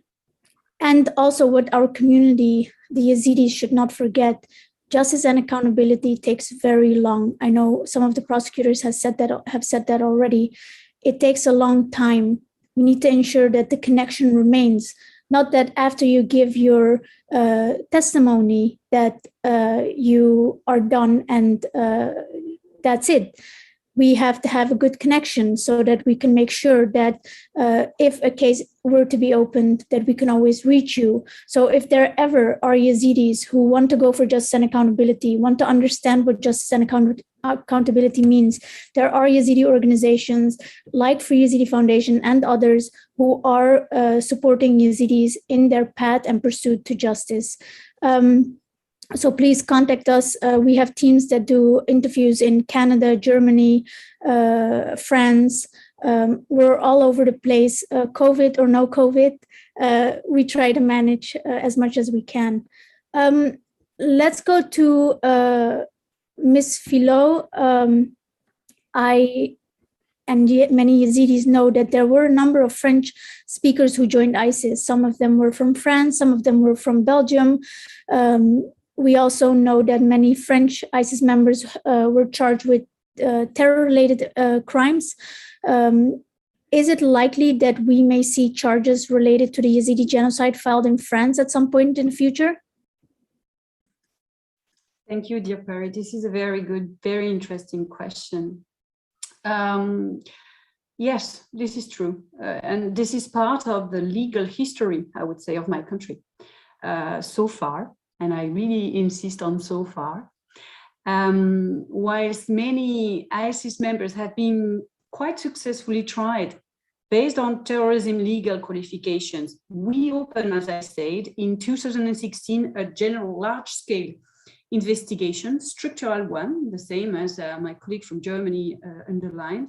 also what our community, the Yazidis, should not forget: justice and accountability takes very long. I know some of the prosecutors have said that already. It takes a long time. We need to ensure that the connection remains, not that after you give your testimony that you are done and that's it. We have to have a good connection so that we can make sure that if a case were to be opened, that we can always reach you. So if there ever are Yazidis who want to go for justice and accountability, want to understand what justice and accountability means, there are Yazidi organizations like Free Yezidi Foundation and others who are supporting Yazidis in their path and pursuit to justice. So please contact us. We have teams that do interviews in Canada, Germany, France. We're all over the place, COVID or no COVID. We try to manage as much as we can. Let's go to Ms. Philo. And yet many Yazidis know that there were a number of French speakers who joined ISIS. Some of them were from France, some of them were from Belgium. We also know that many French ISIS members were charged with terror-related crimes. Is it likely that we may see charges related to the Yezidi genocide filed in France at some point in the future? Thank you, dear Perry. This is a very good, very interesting question. Yes, this is true. And this is part of the legal history, I would say, of my country so far. And I really insist on so far. Whilst many ISIS members have been quite successfully tried based on terrorism legal qualifications, we opened, as I said, in 2016, a general large-scale investigation, structural one, the same as my colleague from Germany underlined,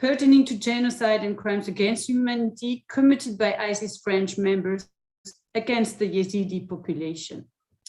pertaining to genocide and crimes against humanity committed by ISIS French members against the Yezidi population.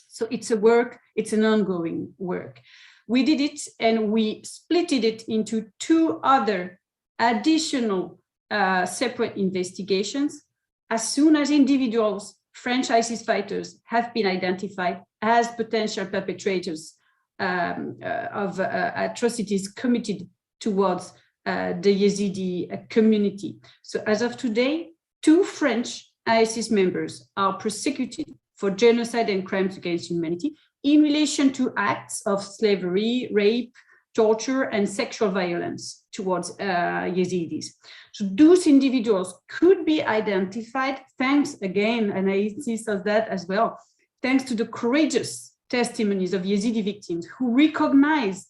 So it's a work, it's an ongoing work. We did it and we splitted it into 2 other additional separate investigations. As soon as individuals, French ISIS fighters, have been identified as potential perpetrators of atrocities committed towards the Yezidi community. So as of today, 2 French ISIS members are prosecuted for genocide and crimes against humanity in relation to acts of slavery, rape, torture, and sexual violence towards Yezidis. So those individuals could be identified thanks again, and I insist on that as well, thanks to the courageous testimonies of Yezidi victims who recognized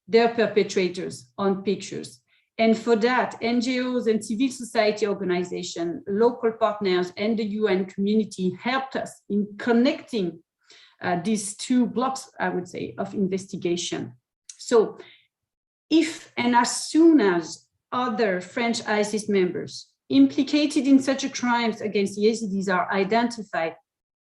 their perpetrators on pictures. And for that, NGOs and civil society organizations, local partners, and the UN community helped us in connecting these 2 blocks, I would say, of investigation. So if and as soon as other French ISIS members implicated in such crimes against Yezidis are identified,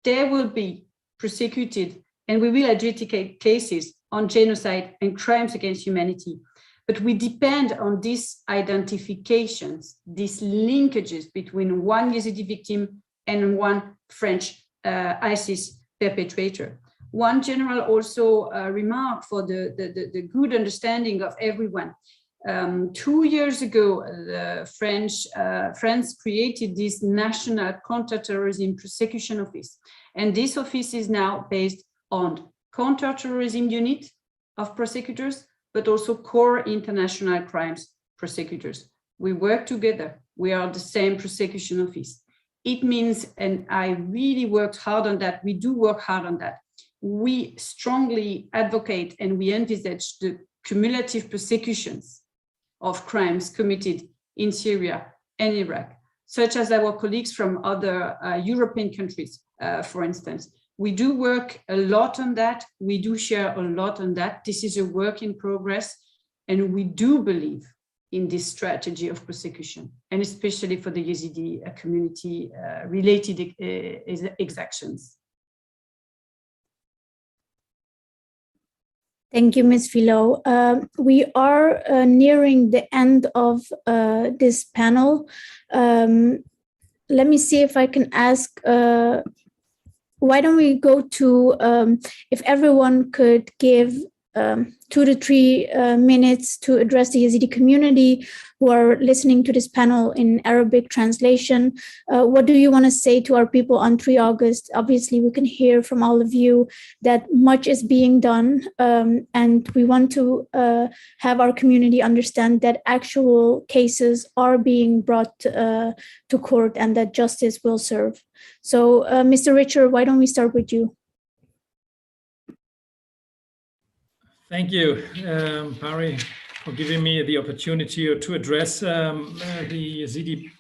they will be prosecuted and we will adjudicate cases on genocide and crimes against humanity. But we depend on these identifications, these linkages between one Yezidi victim and one French ISIS perpetrator. One general also remark for the good understanding of everyone. 2 years ago, France created this National Counterterrorism Prosecution Office. And this office is now based on counterterrorism unit of prosecutors, but also core international crimes prosecutors. We work together. We are the same prosecution office. It means, and I really worked hard on that, we do work hard on that. We strongly advocate and we envisage the cumulative prosecutions of crimes committed in Syria and Iraq, such as our colleagues from other European countries, for instance. We do work a lot on that. We do share a lot on that. This is a work in progress, and we do believe in this strategy of prosecution, and especially for the Yezidi community related exactions. Thank you, Ms. Philo. We are nearing the end of this panel. Let me see if I can ask, why don't we go to, if everyone could give 2 to 3 minutes to address the Yazidi community who are listening to this panel in Arabic translation. What do you want to say to our people on 3 August? Obviously, we can hear from all of you that much is being done, and we want to have our community understand that actual cases are being brought to court and that justice will serve. So, Mr. Richard, why don't we start with you? Thank you, Pari, for giving me the opportunity to address the Yazidi,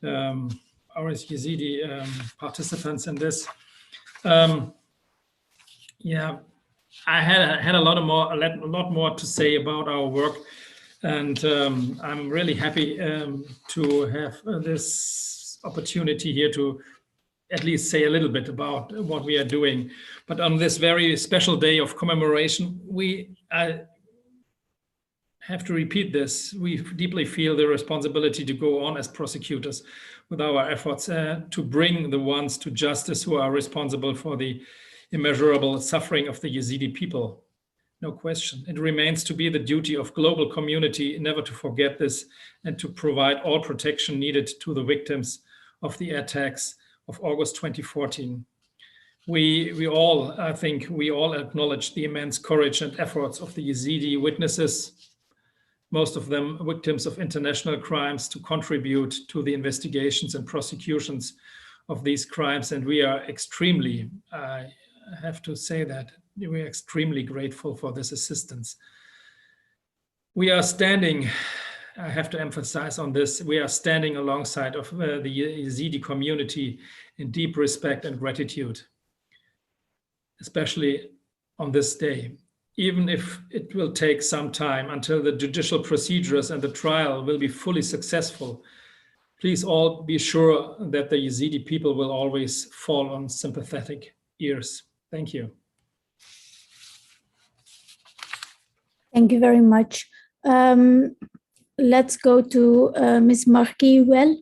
our Yazidi participants in this. Yeah, I had a lot more to say about our work, and I'm really happy to have this opportunity here to at least say a little bit about what we are doing. But on this very special day of commemoration, I have to repeat this. We deeply feel the responsibility to go on as prosecutors with our efforts to bring the ones to justice who are responsible for the immeasurable suffering of the Yazidi people. No question. It remains to be the duty of global community never to forget this and to provide all protection needed to the victims of the attacks of August 2014. We all, I think, we all acknowledge the immense courage and efforts of the Yazidi witnesses, most of them victims of international crimes, to contribute to the investigations and prosecutions of these crimes. And we are extremely, I have to say that, we are extremely grateful for this assistance. We are standing, I have to emphasize on this, we are standing alongside of the Yazidi community in deep respect and gratitude, especially on this day. even if it will take some time until the judicial procedures and the trial will be fully successful, please all be sure that the Yazidi people will always fall on sympathetic ears. Thank you. Thank you very much. Let's go to Ms. Marquis-Well.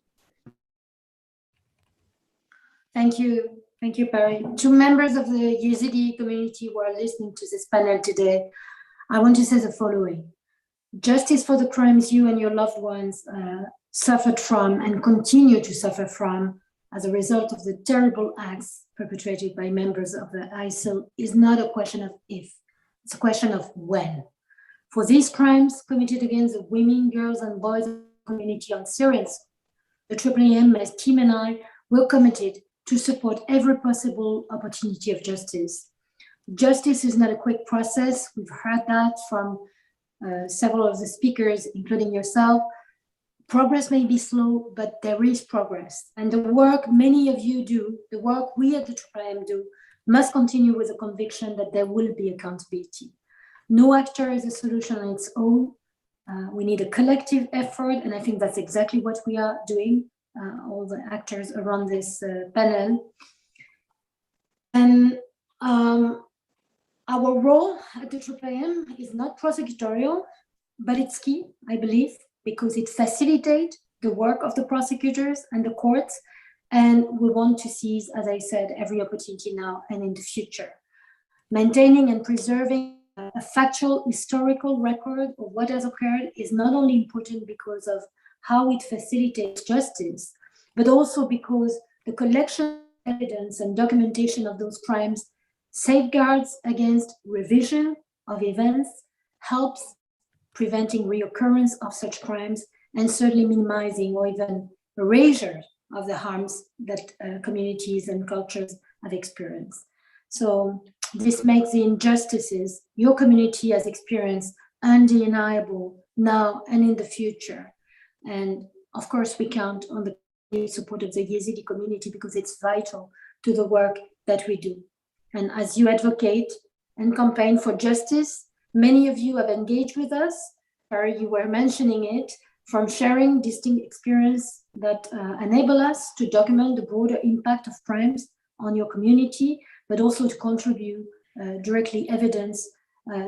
Thank you. Thank you, Perry. To members of the Yezidi community who are listening to this panel today, I want to say the following. Justice for the crimes you and your loved ones suffered from and continue to suffer from as a result of the terrible acts perpetrated by members of the ISIL is not a question of if, it's a question of when. For these crimes committed against the women, girls, and boys of the community on Syrian soil, the AAM, my team and I, were committed to support every possible opportunity of justice. Justice is not a quick process. We've heard that from several of the speakers, including yourself. Progress may be slow, but there is progress. And the work many of you do, the work we at the AAM do, must continue with the conviction that there will be accountability. No actor is a solution on its own. We need a collective effort, and I think that's exactly what we are doing, all the actors around this panel. And our role at the AAM is not prosecutorial, but it's key, I believe, because it facilitates the work of the prosecutors and the courts. And we want to seize, as I said, every opportunity now and in the future. Maintaining and preserving a factual historical record of what has occurred is not only important because of how it facilitates justice, but also because the collection of evidence and documentation of those crimes safeguards against revision of events, helps preventing reoccurrence of such crimes, and certainly minimizing or even erasure of the harms that communities and cultures have experienced. So this makes the injustices your community has experienced undeniable now and in the future. And of course, we count on the support of the Yezidi community because it's vital to the work that we do. And as you advocate and campaign for justice, many of you have engaged with us, or you were mentioning it, from sharing distinct experience that enable us to document the broader impact of crimes on your community, but also to contribute directly evidence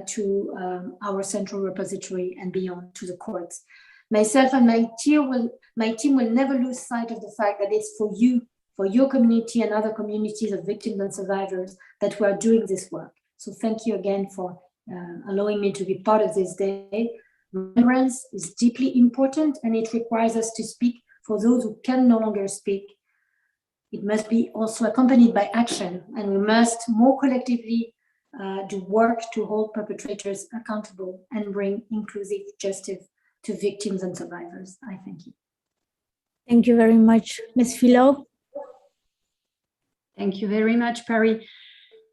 to our central repository and beyond to the courts. Myself and my team will never lose sight of the fact that it's for you, for your community and other communities of victims and survivors that we are doing this work. So thank you again for allowing me to be part of this day. Remembrance is deeply important and it requires us to speak for those who can no longer speak. It must be also accompanied by action, and we must more collectively do work to hold perpetrators accountable and bring inclusive justice to victims and survivors. I thank you. Thank you very much. Ms. Philo. Thank you very much, Perry.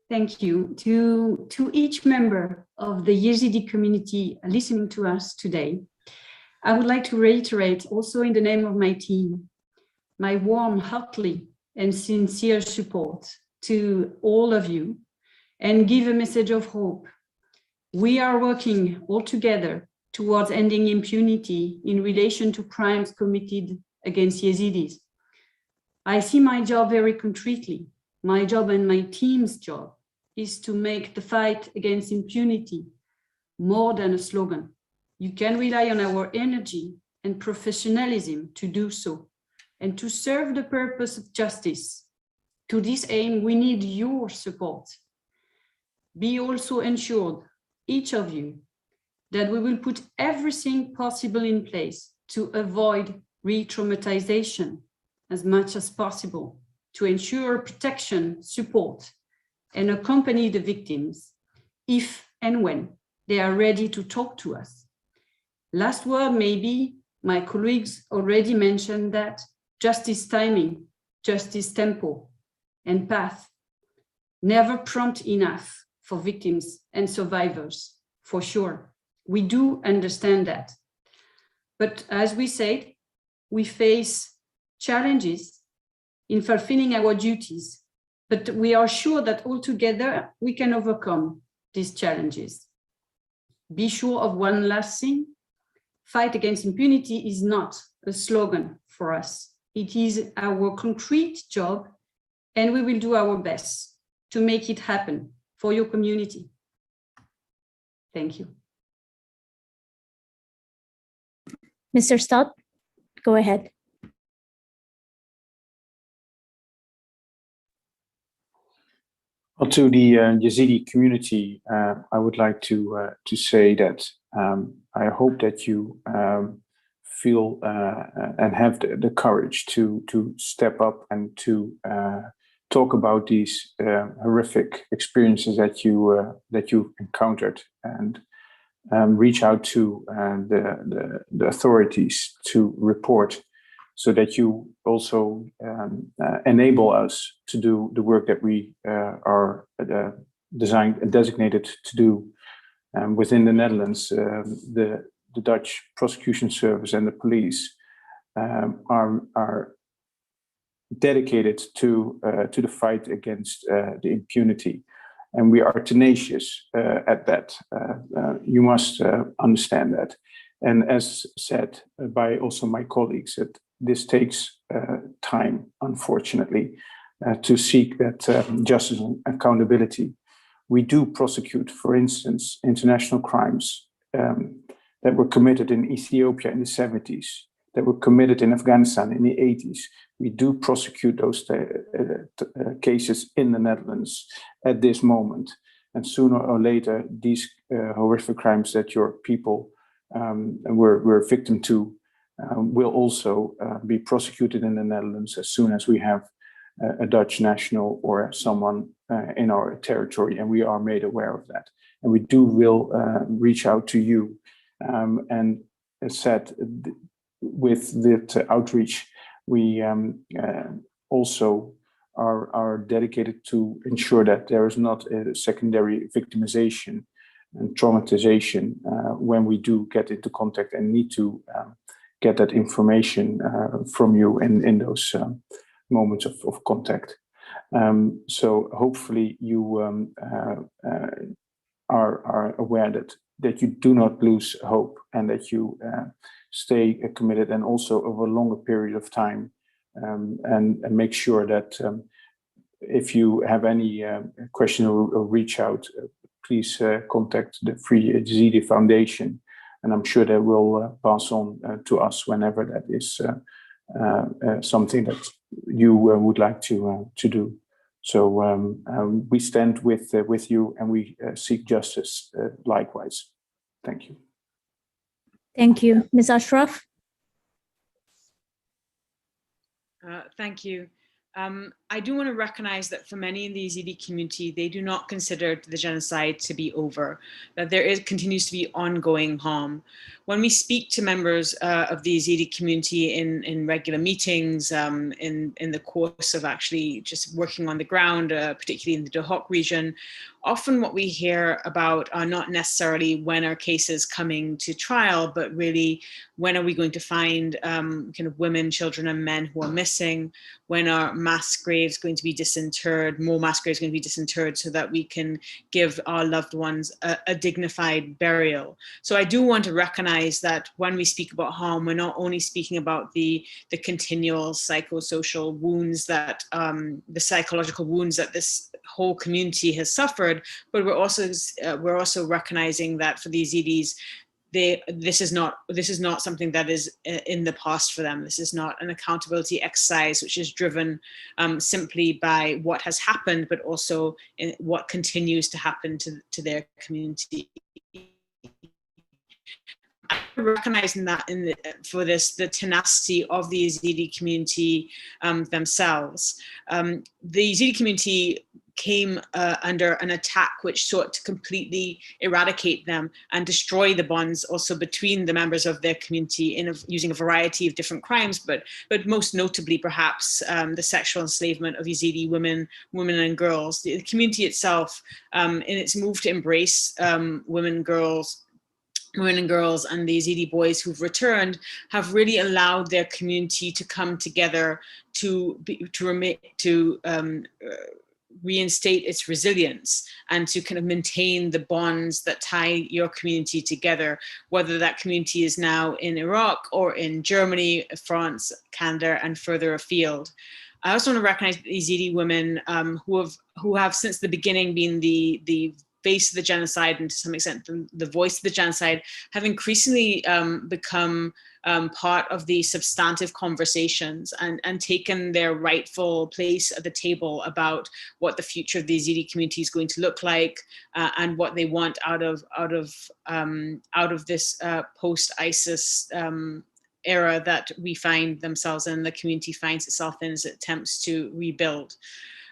Thank you to each member of the Yezidi community listening to us today. I would like to reiterate also in the name of my team, my warm, heartily and sincere support to all of you and give a message of hope. We are working all together towards ending impunity in relation to crimes committed against Yazidis. I see my job very concretely. My job and my team's job is to make the fight against impunity more than a slogan. You can rely on our energy and professionalism to do so and to serve the purpose of justice. To this aim, we need your support. Be also ensured, each of you, that we will put everything possible in place to avoid re-traumatization as much as possible, to ensure protection, support, and accompany the victims if and when they are ready to talk to us. Last word, maybe, my colleagues already mentioned that justice timing, justice tempo, and path, never prompt enough for victims and survivors, for sure. We do understand that. But as we said, we face challenges in fulfilling our duties, but we are sure that all together we can overcome these challenges. be sure of one last thing. Fight against impunity is not a slogan for us. It is our concrete job, and we will do our best to make it happen for your community. Thank you. Mr. Stott, go ahead. Well, to the Yezidi community, I would like to say that I hope that you feel and have the courage to step up and to talk about these horrific experiences that you encountered, and reach out to the authorities to report, so that you also enable us to do the work that we are designed and designated to do within the Netherlands. The Dutch prosecution service and the police are dedicated to the fight against the impunity, and we are tenacious at that. You must understand that. And as said by also my colleagues, that this takes time, unfortunately, to seek that justice and accountability. We do prosecute, for instance, international crimes that were committed in Ethiopia in the 70s, that were committed in Afghanistan in the 80s. We do prosecute those cases in the Netherlands at this moment. And sooner or later, these horrific crimes that your people were victim to will also be prosecuted in the Netherlands as soon as we have a Dutch national or someone in our territory, and we are made aware of that. And we will reach out to you. And as said, with that outreach, we also are dedicated to ensure that there is not a secondary victimization and traumatization when we do get into contact and need to get that information from you in those moments of contact. So hopefully you are aware that you do not lose hope, and that you stay committed, and also over a longer period of time, and make sure that if you have any question or reach out, please contact the Free Yezidi Foundation, and I'm sure they will pass on to us whenever that is something that you would like to do. So we stand with you, and we seek justice likewise. Thank you. Thank you. Ms. Ashraf? Thank you. I do want to recognize that for many in the Yezidi community, they do not consider the genocide to be over, that there continues to be ongoing harm. When we speak to members of the Yezidi community in regular meetings, in the course of actually just working on the ground, particularly in the Duhok region, often what we hear about are not necessarily when are cases coming to trial, but really when are we going to find kind of women, children, and men who are missing? When are mass graves going to be disinterred, more mass graves going to be disinterred, so that we can give our loved ones a dignified burial? So I do want to recognize that when we speak about harm, we're not only speaking about the continual psychosocial wounds that, the psychological wounds that this whole community has suffered, but we're also recognizing that for the Yazidis, this is not something that is in the past for them. This is not an accountability exercise which is driven simply by what has happened, but also in what continues to happen to their community. Recognizing that for this, the tenacity of the Yazidi community themselves. The Yazidi community came under an attack which sought to completely eradicate them and destroy the bonds also between the members of their community using a variety of different crimes, but most notably perhaps the sexual enslavement of Yazidi women and girls. The community itself, in its move to embrace women and girls and the Yezidi boys who've returned, have really allowed their community to come together to reinstate its resilience and to kind of maintain the bonds that tie your community together, whether that community is now in Iraq or in Germany, France, Canada, and further afield. I also want to recognize the Yezidi women who have since the beginning been the face of the genocide, and to some extent the voice of the genocide, have increasingly become part of the substantive conversations and taken their rightful place at the table about what the future of the Yezidi community is going to look like, and what they want out of this post-ISIS era that we find themselves in, the community finds itself in as it attempts to rebuild.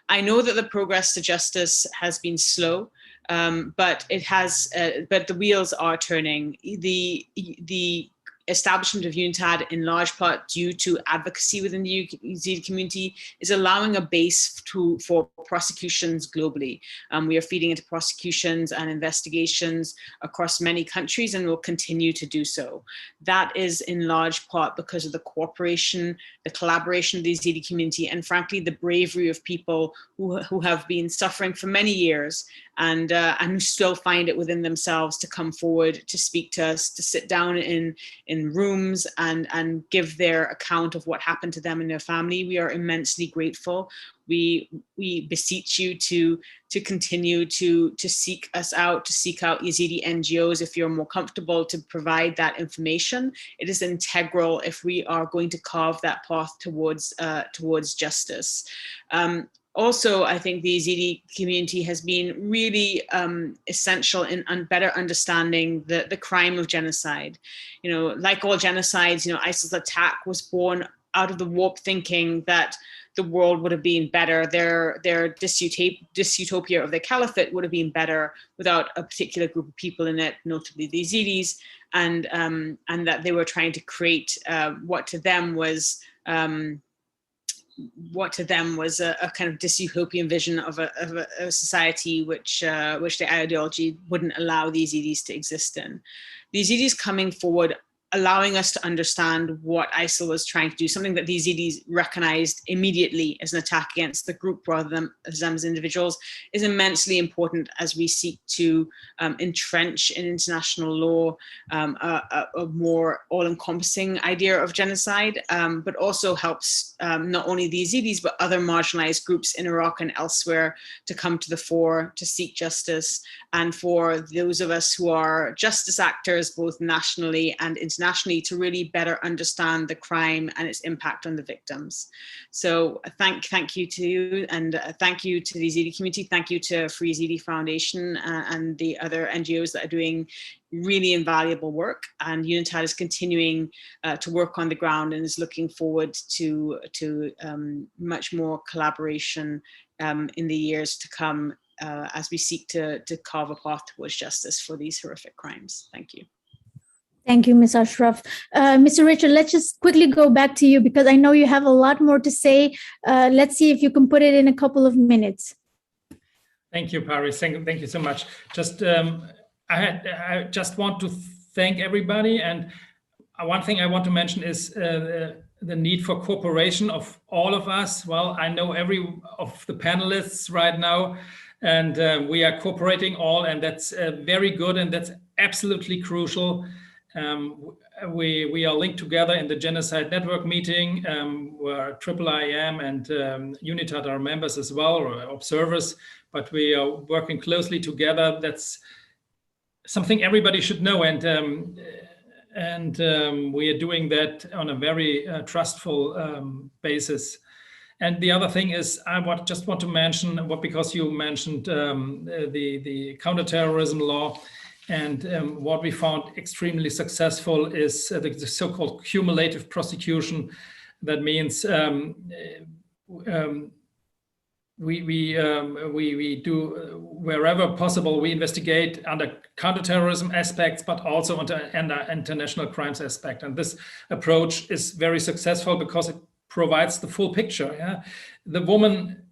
I know that the progress to justice has been slow, but the wheels are turning. The establishment of UNITAD, in large part due to advocacy within the Yezidi community, is allowing a base for prosecutions globally. We are feeding into prosecutions and investigations across many countries and will continue to do so. That is in large part because of the cooperation, the collaboration of the Yezidi community, and frankly, the bravery of people who have been suffering for many years and who still find it within themselves to come forward, to speak to us, to sit down in rooms and give their account of what happened to them and their family. We are immensely grateful. We beseech you to continue to seek us out, to seek out Yezidi NGOs if you're more comfortable to provide that information. It is integral if we are going to carve that path towards justice. Also, I think the Yezidi community has been really essential in better understanding the crime of genocide. Like all genocides, ISIL's attack was born out of the warped thinking that the world would have been better. Their dystopia of the caliphate would have been better without a particular group of people in it, notably the Yezidis, and that they were trying to create what to them was a kind of dystopian vision of a society which the ideology wouldn't allow the Yezidis to exist in. The Yezidis coming forward, allowing us to understand what ISIL was trying to do, something that the Yezidis recognized immediately as an attack against the group rather than them as individuals, is immensely important as we seek to entrench in international law a more all-encompassing idea of genocide, but also helps not only the Yezidis, but other marginalized groups in Iraq and elsewhere to come to the fore, to seek justice, and for those of us who are justice actors, both nationally and internationally, to really better understand the crime and its impact on the victims. So thank you to you, and thank you to the Yezidi community. Thank you to Free Yezidi Foundation and the other NGOs that are doing really invaluable work. And UNITAD is continuing to work on the ground and is looking forward to much more collaboration in the years to come as we seek to carve a path towards justice for these horrific crimes. Thank you. Thank you, Ms. Ashraf. Mr. Richard, let's just quickly go back to you because I know you have a lot more to say. Let's see if you can put it in a couple of minutes. Thank you, Paris. Thank you so much. I just want to thank everybody. And one thing I want to mention is the need for cooperation of all of us. Well, I know every of the panelists right now, and we are cooperating all, and that's very good, and that's absolutely crucial. We are linked together in the Genocide Network meeting, where IIIM and UNITAD are members as well, or observers, but we are working closely together. That's something everybody should know, and we are doing that on a very trustful basis. And the other thing is, just want to mention, because you mentioned the counterterrorism law, and what we found extremely successful is the so-called cumulative prosecution. That means we do, wherever possible, we investigate under counterterrorism aspects, but also under international crimes aspect. And this approach is very successful because it provides the full picture. Yeah? The woman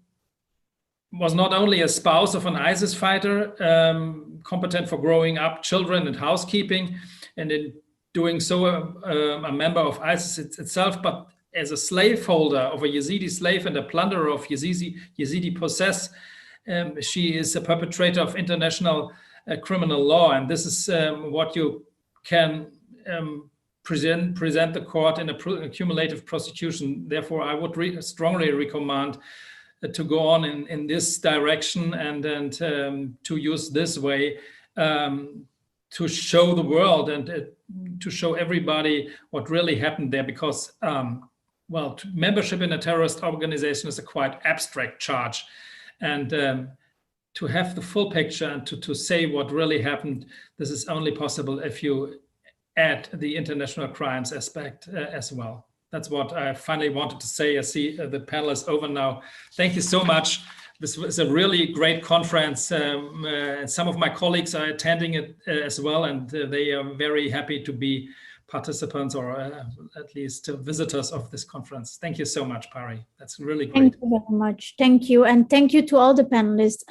was not only a spouse of an ISIS fighter, competent for growing up children and housekeeping, and in doing so a member of ISIS itself, but as a slaveholder of a Yazidi slave and a plunderer of Yazidi possess. She is a perpetrator of international criminal law, and this is what you can present the court in a cumulative prosecution. Therefore, I would strongly recommend to go on in this direction and to use this way to show the world and to show everybody what really happened there, because well, membership in a terrorist organization is a quite abstract charge, and to have the full picture and to say what really happened, this is only possible if you add the international crimes aspect as well. That's what I finally wanted to say. I see the panel is over now. Thank you so much. This was a really great conference. Some of my colleagues are attending it as well, and they are very happy to be participants or at least visitors of this conference. Thank you so much, Pari. That's really great. Thank you very much. Thank you. And thank you to all the panelists.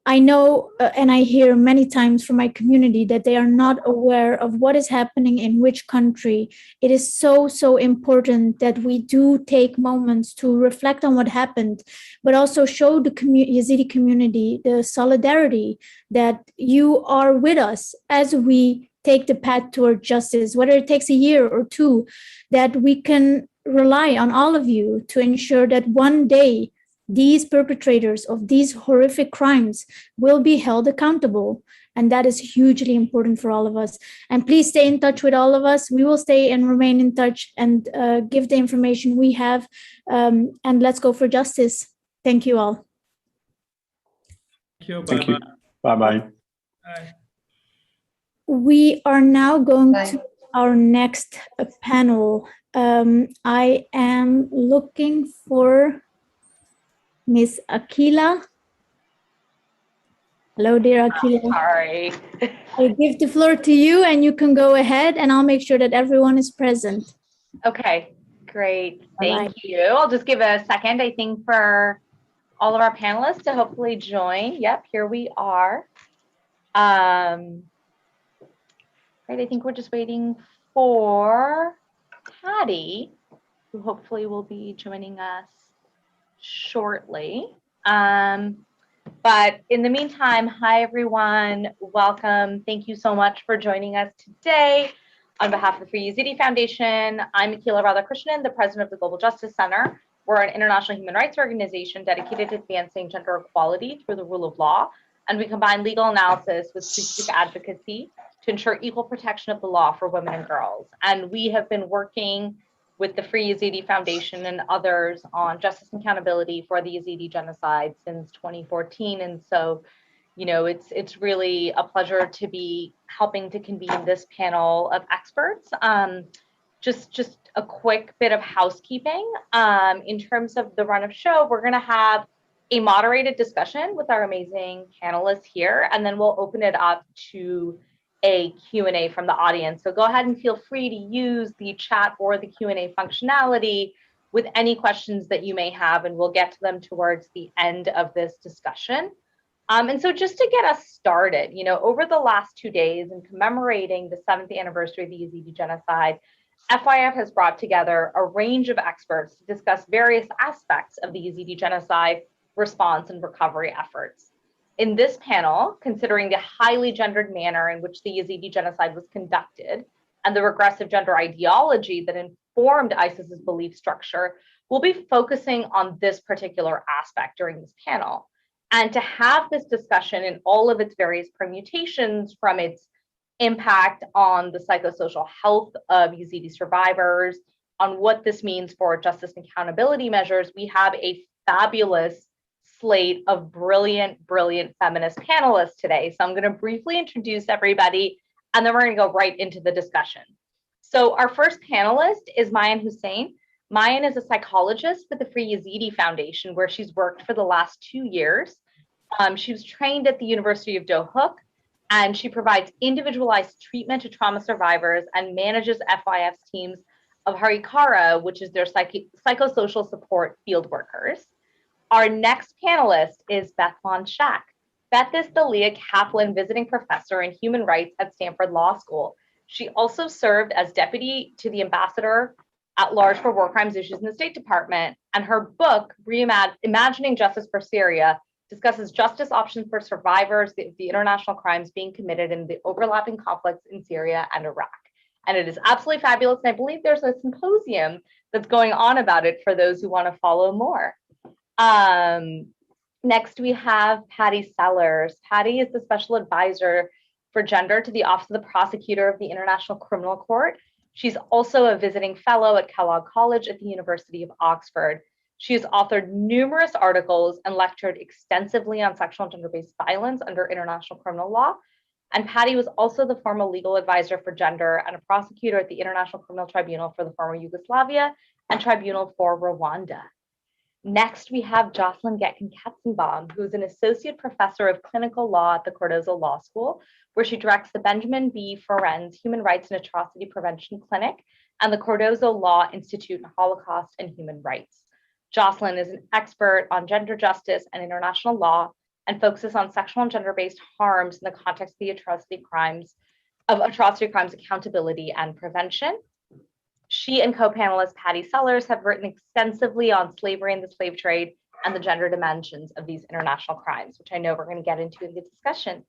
I know and I hear many times from my community that they are not aware of what is happening in which country. It is so important that we do take moments to reflect on what happened, but also show the Yazidi community the solidarity that you are with us as we take the path toward justice, whether it takes a year or two, that we can rely on all of you to ensure that one day these perpetrators of these horrific crimes will be held accountable. And that is hugely important for all of us. And please stay in touch with all of us. We will stay and remain in touch and give the information we have. And let's go for justice. Thank you all. Thank you. Thank you. Bye-bye. Bye. We are now going to our next panel. I am looking for Miss Akila. Hello, dear Akila. Sorry. I give the floor to you and you can go ahead and I'll make sure that everyone is present. Okay, great. Bye-bye. Thank you. I'll just give a second, I think, for all of our panelists to hopefully join. Yep, here we are. Right, I think we're just waiting for Patty, who hopefully will be joining us shortly. But in the meantime, hi everyone, welcome. Thank you so much for joining us today. On behalf of the Free Yazidi Foundation, I'm Akila Radhakrishnan, the president of the Global Justice Center. We're an international human rights organization dedicated to advancing gender equality through the rule of law. And we combine legal analysis with strategic advocacy to ensure equal protection of the law for women and girls. And we have been working with the Free Yazidi Foundation and others on justice and accountability for the Yazidi genocide since 2014. And so, you know, it's really a pleasure to be helping to convene this panel of experts. Just a quick bit of housekeeping. In terms of the run of show, we're gonna have a moderated discussion with our amazing panelists here, and then we'll open it up to a Q&A from the audience. So go ahead and feel free to use the chat or the Q&A functionality with any questions that you may have, and we'll get to them towards the end of this discussion. And so just to get us started, you know, over the last 2 days in commemorating the 7th anniversary of the Yazidi genocide, FYF has brought together a range of experts to discuss various aspects of the Yazidi genocide response and recovery efforts. In this panel, considering the highly gendered manner in which the Yazidi genocide was conducted and the regressive gender ideology that informed ISIS's belief structure, we'll be focusing on this particular aspect during this panel. And to have this discussion in all of its various permutations, from its impact on the psychosocial health of Yazidi survivors, on what this means for justice and accountability measures, we have a fabulous slate of brilliant feminist panelists today. So I'm going to briefly introduce everybody, and then we're going to go right into the discussion. So our first panelist is Mayan Hussein. Mayan is a psychologist with the Free Yazidi Foundation, where she's worked for the last 2 years. She was trained at the University of Dohuk, and she provides individualized treatment to trauma survivors and manages FYF's teams of Harikara, which is their psychosocial support field workers. Our next panelist is Bethlan Shack. Beth is the Leah Kaplan Visiting Professor in Human Rights at Stanford Law School. She also served as Deputy to the Ambassador at large for war crimes issues in the State Department. And her book, Imagining Justice for Syria, discusses justice options for survivors of the international crimes being committed in the overlapping conflicts in Syria and Iraq. And it is absolutely fabulous. And I believe there's a symposium that's going on about it for those who want to follow more. Next, we have Patty Sellers. Patty is the Special Advisor for Gender to the Office of the Prosecutor of the International Criminal Court. She's also a visiting fellow at Kellogg College at the University of Oxford. She has authored numerous articles and lectured extensively on sexual and gender-based violence under international criminal law. And Patty was also the former legal advisor for gender and a prosecutor at the International Criminal Tribunal for the former Yugoslavia and Tribunal for Rwanda. Next, we have Jocelyn Getkin-Katzenbaum, who is an associate professor of clinical law at the Cardozo Law School, where she directs the Benjamin B. Ferencz Human Rights and Atrocity Prevention Clinic and the Cardozo Law Institute on Holocaust and Human Rights. Jocelyn is an expert on gender justice and international law and focuses on sexual and gender-based harms in the context of the atrocity crimes accountability and prevention. She and co-panelist Patty Sellers have written extensively on slavery and the slave trade and the gender dimensions of these international crimes, which I know we're going to get into in the discussion.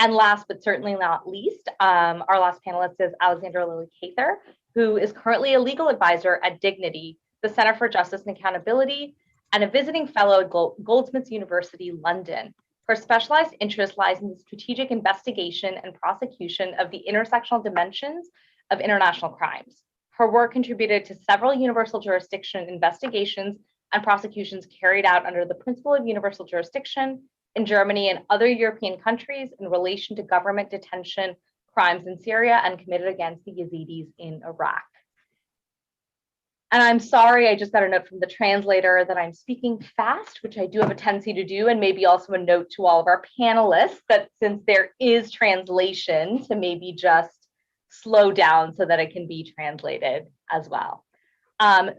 And last but certainly not least, our last panelist is Alexandra Lily Cather, who is currently a legal advisor at Dignity, the Center for Justice and Accountability, and a visiting fellow at Goldsmiths University, London. Her specialized interest lies in the strategic investigation and prosecution of the intersectional dimensions of international crimes. Her work contributed to several universal jurisdiction investigations and prosecutions carried out under the principle of universal jurisdiction in Germany and other European countries in relation to government detention crimes in Syria and committed against the Yazidis in Iraq. And I'm sorry, I just got a note from the translator that I'm speaking fast, which I do have a tendency to do, and maybe also a note to all of our panelists that since there is translation, to maybe just slow down so that it can be translated as well.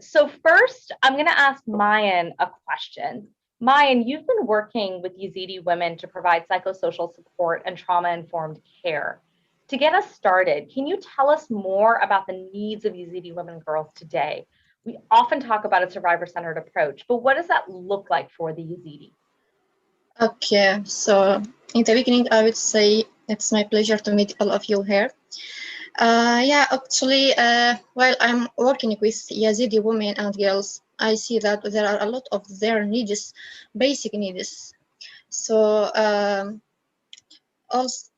So first, I'm going to ask Mayan a question. Mayan, you've been working with Yazidi women to provide psychosocial support and trauma-informed care. To get us started, can you tell us more about the needs of Yazidi women and girls today? We often talk about a survivor-centered approach, but what does that look like for the Yazidi? Okay, so in the beginning, I would say it's my pleasure to meet all of you here. Yeah, actually, while I'm working with Yazidi women and girls, I see that there are a lot of their needs, basic needs. So, also,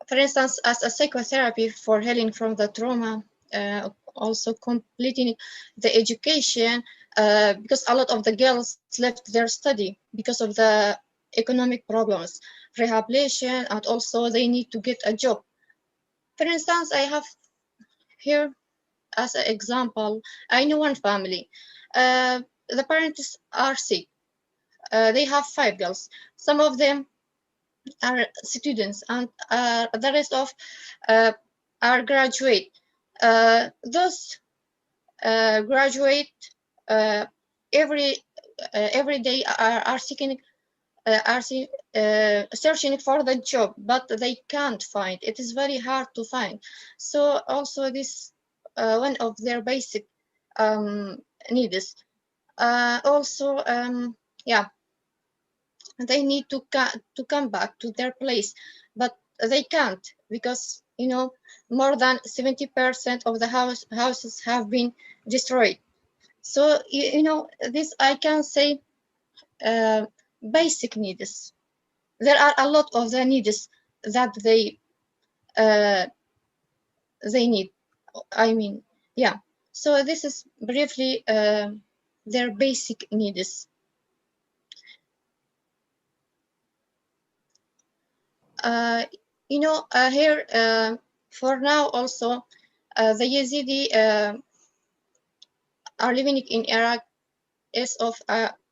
for instance, as a psychotherapy for healing from the trauma, also completing the education, because a lot of the girls left their study because of the economic problems, rehabilitation, and also they need to get a job. For instance, I have here as an example, I know one family. The parents are sick. They have 5 girls. Some of them are students, and the rest of are graduate. Those graduate every day are seeking. Searching for the job, but they can't find. It is very hard to find. So also this one of their basic needs. Also, yeah, they need to come back to their place, but they can't because more than 70% of the houses have been destroyed. So this I can say. Basic needs. There are a lot of the needs that they need. I mean, yeah. So this is briefly their basic needs. Here for now also the Yazidi are living in Iraq is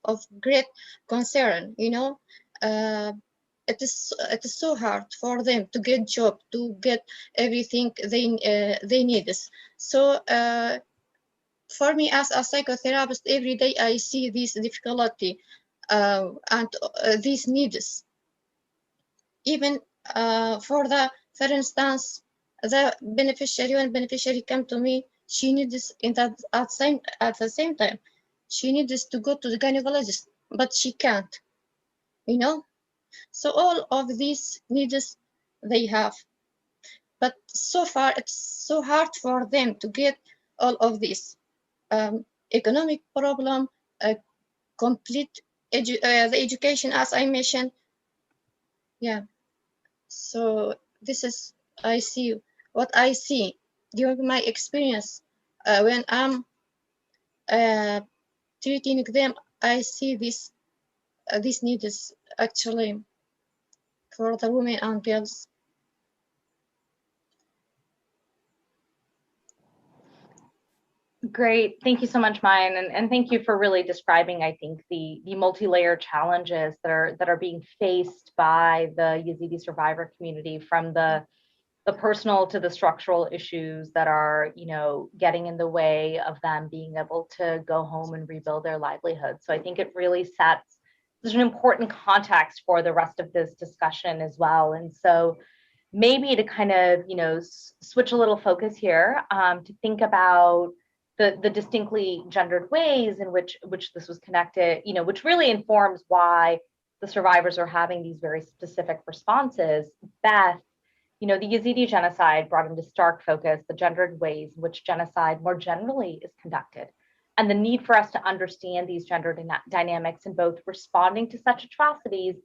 of great concern. It is so hard for them to get job, to get everything they need. So for me as a psychotherapist, every day I see this difficulty and these needs. Even for instance, the beneficiary, when beneficiary come to me She needs at the same time. She needs to go to the gynecologist, but she can't. You know. So all of these needs they have, but so far it's so hard for them to get all of this. Economic problem, complete the education, as I mentioned. Yeah. So this is what I see during my experience when I'm treating them. I see this needs actually for the women and girls. Great, thank you so much, Mayan, and thank you for really describing, I think, the multi-layered challenges that are being faced by the Yazidi survivor community, from the personal to the structural issues that are, you know, getting in the way of them being able to go home and rebuild their livelihood. So I think it really sets such an important context for the rest of this discussion as well. And so maybe to kind of, you know, switch a little focus here, to think about the distinctly gendered ways in which this was connected, you know, which really informs why the survivors are having these very specific responses. Beth, you know, the Yazidi genocide brought into stark focus the gendered ways in which genocide more generally is conducted, and the need for us to understand these gender dynamics in both responding to such atrocities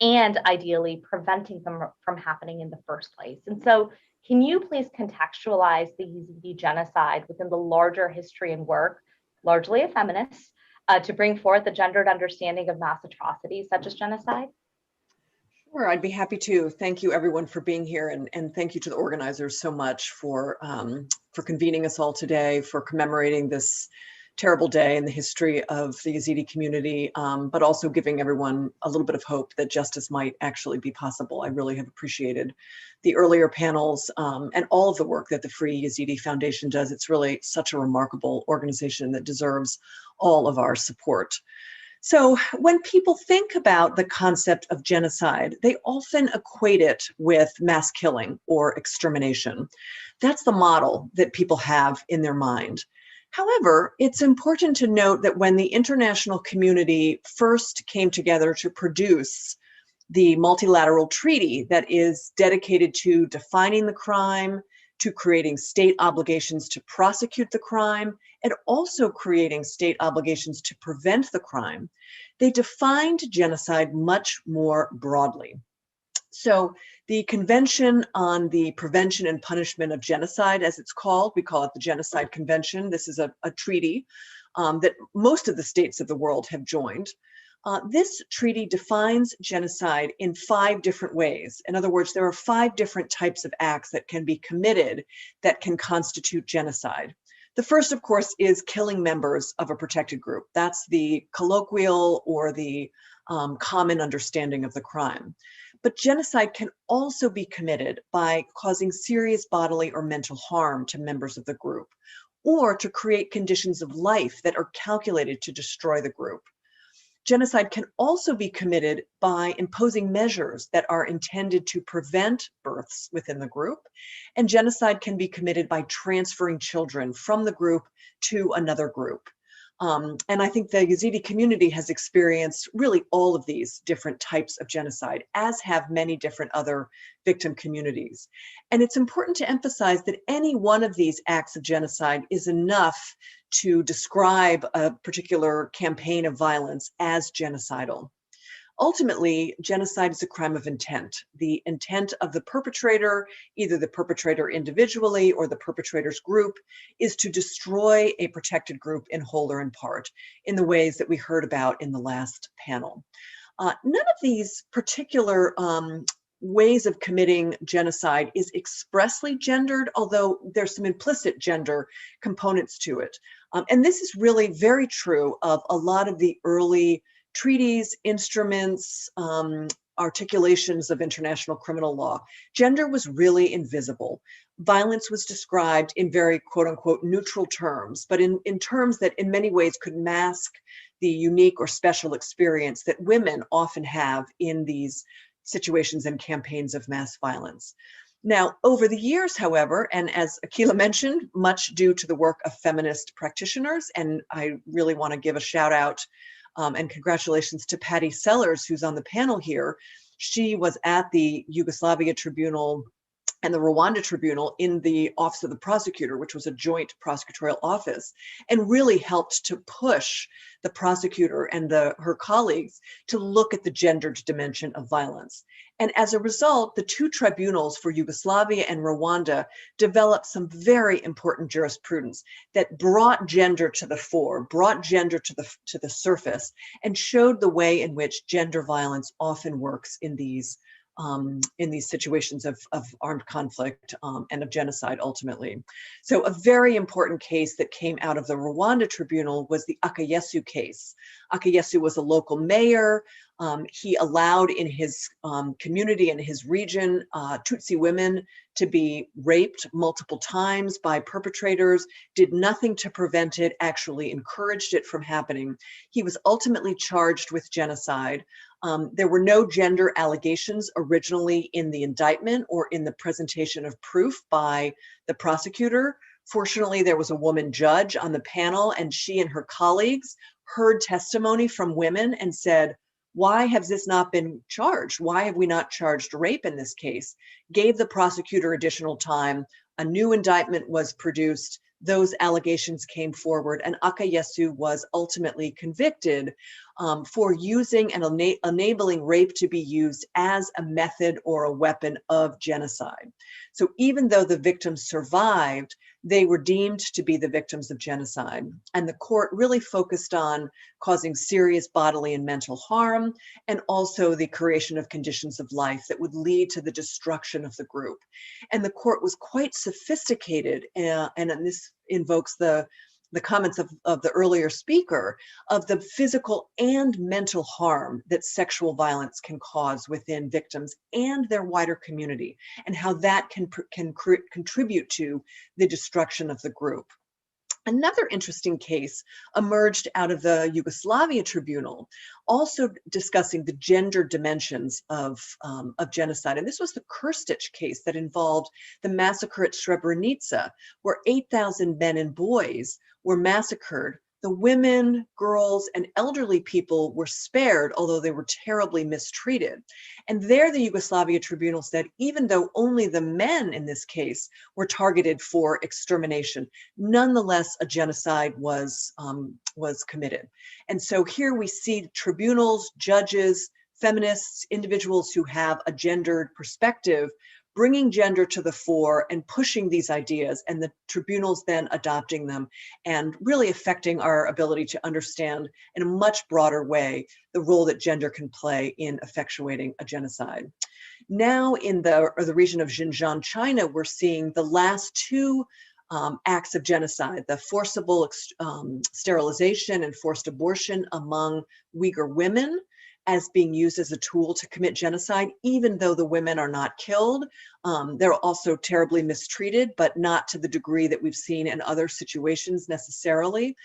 and ideally preventing them from happening in the first place. And so, can you please contextualize the Yezidi genocide within the larger history and work, largely of feminists, to bring forth a gendered understanding of mass atrocities such as genocide? Sure, I'd be happy to. Thank you everyone for being here, and thank you to the organizers so much for convening us all today, for commemorating this terrible day in the history of the Yazidi community, but also giving everyone a little bit of hope that justice might actually be possible. I really have appreciated the earlier panels and all of the work that the Free Yazidi Foundation does. It's really such a remarkable organization that deserves all of our support. So when people think about the concept of genocide, they often equate it with mass killing or extermination. That's the model that people have in their mind. However, it's important to note that when the international community first came together to produce the multilateral treaty that is dedicated to defining the crime, to creating state obligations to prosecute the crime, and also creating state obligations to prevent the crime, they defined genocide much more broadly. So the Convention on the Prevention and Punishment of Genocide, as it's called, we call it the Genocide Convention. This is a treaty that most of the states of the world have joined. This treaty defines genocide in 5 different ways. In other words, there are 5 different types of acts that can be committed that can constitute genocide. The first, of course, is killing members of a protected group. That's the colloquial or the common understanding of the crime. But genocide can also be committed by causing serious bodily or mental harm to members of the group, or to create conditions of life that are calculated to destroy the group. Genocide can also be committed by imposing measures that are intended to prevent births within the group, and genocide can be committed by transferring children from the group to another group. And I think the Yazidi community has experienced really all of these different types of genocide, as have many different other victim communities. And it's important to emphasize that any one of these acts of genocide is enough to describe a particular campaign of violence as genocidal. Ultimately, genocide is a crime of intent. The intent of the perpetrator, either the perpetrator individually or the perpetrator's group, is to destroy a protected group in whole or in part, in the ways that we heard about in the last panel. None of these particular ways of committing genocide is expressly gendered, although there's some implicit gender components to it. And this is really very true of a lot of the early treaties, instruments, articulations of international criminal law. Gender was really invisible. Violence was described in very quote unquote neutral terms, but in terms that in many ways could mask the unique or special experience that women often have in these situations and campaigns of mass violence. Now, over the years, however, and as Akila mentioned, much due to the work of feminist practitioners, and I really want to give a shout out and congratulations to Patty Sellers, who's on the panel here. She was at the Yugoslavia Tribunal and the Rwanda Tribunal in the Office of the Prosecutor, which was a joint prosecutorial office, and really helped to push the prosecutor and her colleagues to look at the gendered dimension of violence. And as a result, the two tribunals for Yugoslavia and Rwanda developed some very important jurisprudence that brought gender to the fore, brought gender to the surface, and showed the way in which gender violence often works in these situations of armed conflict and of genocide ultimately. So a very important case that came out of the Rwanda tribunal was the Akayesu case. Akayesu was a local mayor. He allowed in his community and his region Tutsi women to be raped multiple times by perpetrators, did nothing to prevent it, actually encouraged it from happening. He was ultimately charged with genocide. There were no gender allegations originally in the indictment or in the presentation of proof by the prosecutor. Fortunately, there was a woman judge on the panel, and she and her colleagues heard testimony from women and said, why has this not been charged? Why have we not charged rape in this case? Gave the prosecutor additional time. A new indictment was produced. Those allegations came forward, and Akayesu was ultimately convicted for using and enabling rape to be used as a method or a weapon of genocide. So even though the victims survived, they were deemed to be the victims of genocide. And the court really focused on causing serious bodily and mental harm, and also the creation of conditions of life that would lead to the destruction of the group. And the court was quite sophisticated, and this invokes the comments of the earlier speaker, of the physical and mental harm that sexual violence can cause within victims and their wider community, and how that can contribute to the destruction of the group. Another interesting case emerged out of the Yugoslavia Tribunal, also discussing the gender dimensions of genocide. And this was the Krstić case that involved the massacre at Srebrenica, where 8,000 men and boys were massacred. The women, girls, and elderly people were spared, although they were terribly mistreated. And there the Yugoslavia Tribunal said, even though only the men in this case were targeted for extermination, nonetheless a genocide was committed. And so here we see tribunals, judges, feminists, individuals who have a gendered perspective bringing gender to the fore and pushing these ideas, and the tribunals then adopting them and really affecting our ability to understand in a much broader way the role that gender can play in effectuating a genocide. Now in the region of Xinjiang, China, we're seeing the last two acts of genocide, the forcible sterilization and forced abortion among Uyghur women, as being used as a tool to commit genocide, even though the women are not killed. They're also terribly mistreated, but not to the degree that we've seen in other situations necessarily.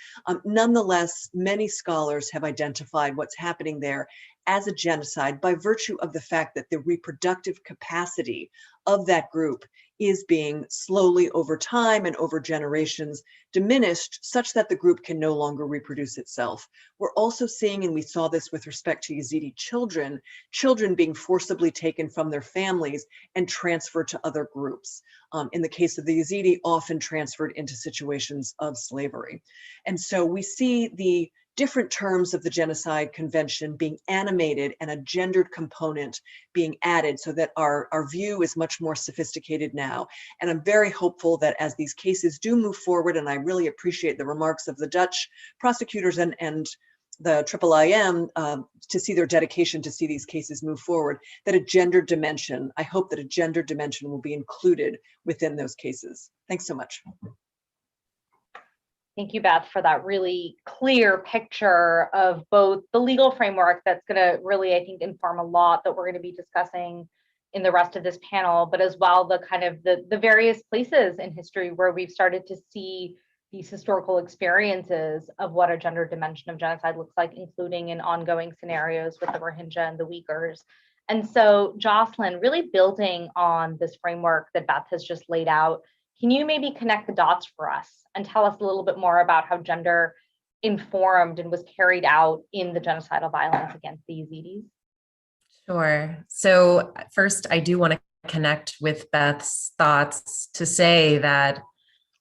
Nonetheless, many scholars have identified what's happening there as a genocide by virtue of the fact that the reproductive capacity of that group is being slowly over time and over generations diminished, such that the group can no longer reproduce itself. We're also seeing, and we saw this with respect to Yezidi children being forcibly taken from their families and transferred to other groups. In the case of the Yezidi, often transferred into situations of slavery. And so we see the different terms of the Genocide Convention being animated and a gendered component being added so that our view is much more sophisticated now. And I'm very hopeful that as these cases do move forward, and I really appreciate the remarks of the Dutch prosecutors and the IIIM to see their dedication to see these cases move forward, that a gender dimension, I hope that a gender dimension will be included within those cases. Thanks so much. Thank you, Beth, for that really clear picture of both the legal framework that's going to really, I think, inform a lot that we're going to be discussing in the rest of this panel, but as well the kind of the various places in history where we've started to see these historical experiences of what a gender dimension of genocide looks like, including in ongoing scenarios with the Rohingya and the Uyghurs, And so, Jocelyn, really building on this framework that Beth has just laid out, can you maybe connect the dots for us and tell us a little bit more about how gender informed and was carried out in the genocidal violence against the Yazidis? Sure. So first, I do want to connect with Beth's thoughts to say that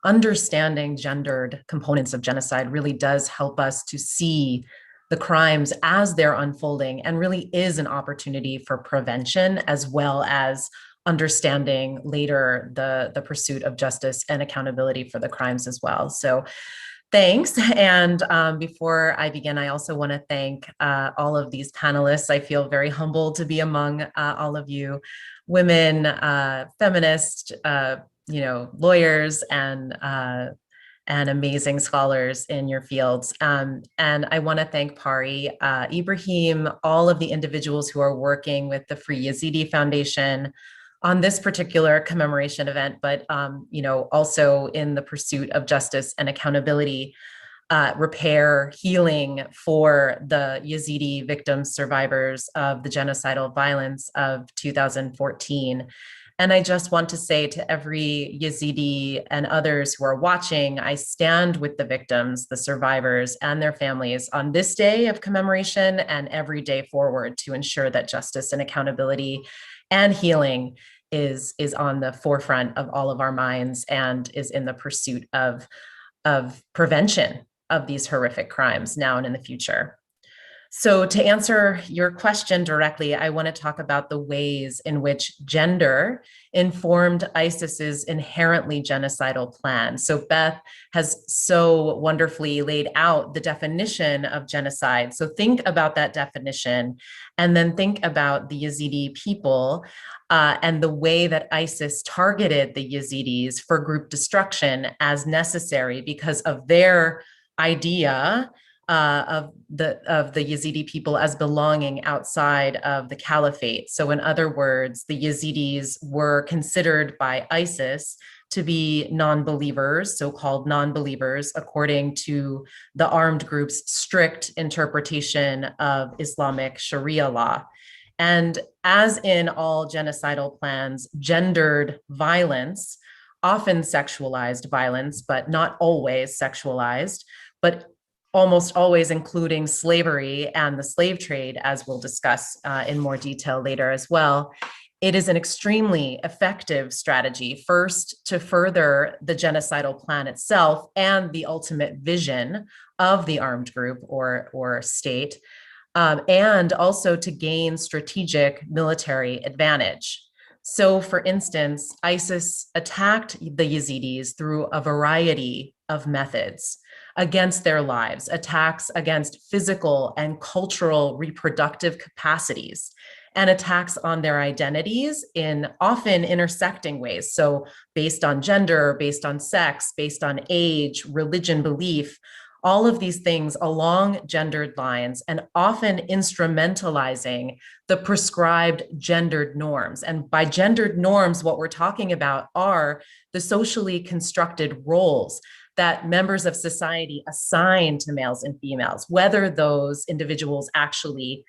understanding gendered components of genocide really does help us to see the crimes as they're unfolding, and really is an opportunity for prevention, as well as understanding later the pursuit of justice and accountability for the crimes as well. So thanks. And before I begin, I also want to thank all of these panelists. I feel very humbled to be among all of you women, feminists, lawyers, and amazing scholars in your fields. And I want to thank Pari, Ibrahim, all of the individuals who are working with the Free Yazidi Foundation on this particular commemoration event, but also in the pursuit of justice and accountability, repair, healing for the Yazidi victims, survivors of the genocidal violence of 2014. And I just want to say to every Yazidi and others who are watching, I stand with the victims, the survivors, and their families on this day of commemoration and every day forward to ensure that justice and accountability and healing is on the forefront of all of our minds, and is in the pursuit of prevention of these horrific crimes now and in the future. So to answer your question directly, I want to talk about the ways in which gender informed ISIS's inherently genocidal plan. So Beth has so wonderfully laid out the definition of genocide. So think about that definition, and then think about the Yazidi people and the way that ISIS targeted the Yazidis for group destruction as necessary because of their idea of the Yazidi people as belonging outside of the caliphate. So in other words, the Yazidis were considered by ISIS to be non-believers, so-called non-believers, according to the armed group's strict interpretation of Islamic Sharia law. And as in all genocidal plans, gendered violence, often sexualized violence, but not always sexualized, but almost always including slavery and the slave trade, as we'll discuss in more detail later as well. It is an extremely effective strategy, first, to further the genocidal plan itself and the ultimate vision of the armed group or state, and also to gain strategic military advantage. So, for instance, ISIS attacked the Yazidis through a variety of methods against their lives, attacks against physical and cultural reproductive capacities, and attacks on their identities in often intersecting ways. So based on gender, based on sex, based on age, religion, belief, all of these things along gendered lines, and often instrumentalizing the prescribed gendered norms. And by gendered norms, what we're talking about are the socially constructed roles that members of society assign to males and females, whether those individuals actually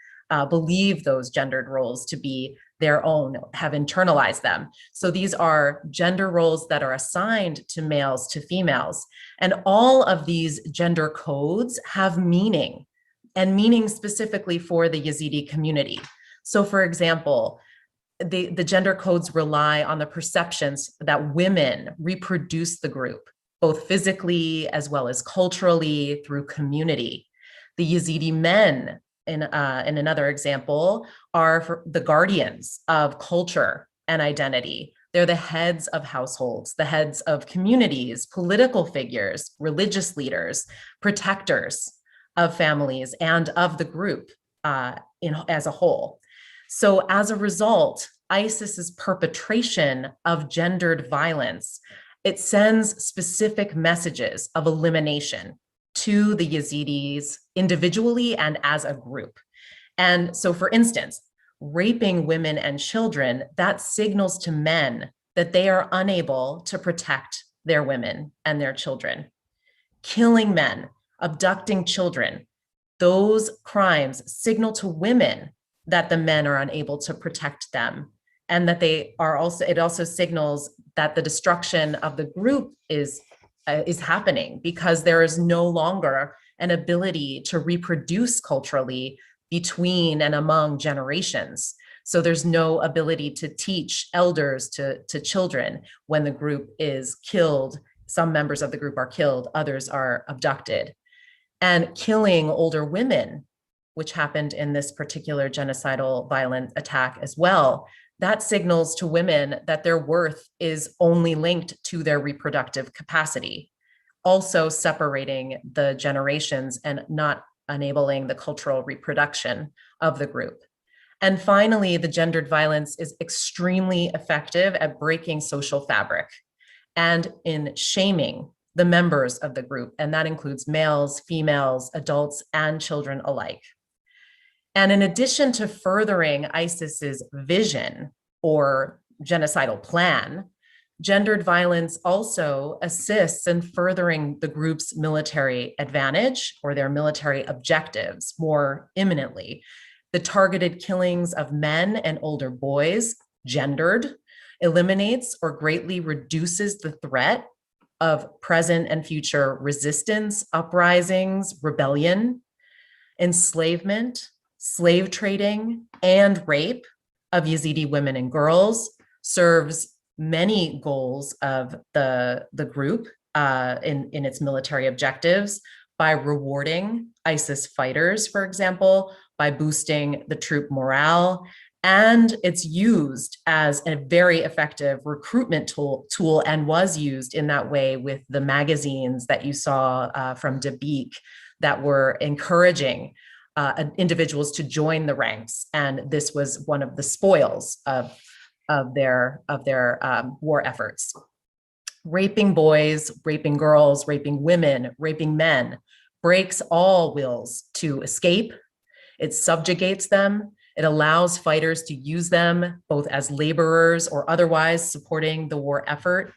believe those gendered roles to be their own, have internalized them. So these are gender roles that are assigned to males, to females. And all of these gender codes have meaning, and meaning specifically for the Yazidi community. So for example, the gender codes rely on the perceptions that women reproduce the group, both physically as well as culturally through community. The Yazidi men, in another example, are the guardians of culture and identity. They're the heads of households, the heads of communities, political figures, religious leaders, protectors of families and of the group as a whole. So as a result, ISIS's perpetration of gendered violence, it sends specific messages of elimination to the Yazidis individually and as a group. And so, for instance, raping women and children, that signals to men that they are unable to protect their women and their children. Killing men, abducting children, those crimes signal to women that the men are unable to protect them, and that they are also, it also signals that the destruction of the group is happening because there is no longer an ability to reproduce culturally between and among generations. So there's no ability to teach elders to children when the group is killed. Some members of the group are killed, others are abducted. And killing older women, which happened in this particular genocidal violent attack as well, that signals to women that their worth is only linked to their reproductive capacity, also separating the generations and not enabling the cultural reproduction of the group. And finally, the gendered violence is extremely effective at breaking social fabric and in shaming the members of the group, and that includes males, females, adults, and children alike. And in addition to furthering ISIS's vision or genocidal plan, gendered violence also assists in furthering the group's military advantage or their military objectives more imminently. The targeted killings of men and older boys, gendered, eliminates or greatly reduces the threat of present and future resistance, uprisings, rebellion, enslavement, slave trading, and rape of Yazidi women and girls, serves many goals of the group in its military objectives by rewarding ISIS fighters, for example, by boosting the troop morale. And it's used as a very effective recruitment tool and was used in that way with the magazines that you saw from Dabiq that were encouraging individuals to join the ranks. And this was one of the spoils of their war efforts. Raping boys, raping girls, raping women, raping men breaks all wills to escape. It subjugates them. It allows fighters to use them both as laborers or otherwise supporting the war effort.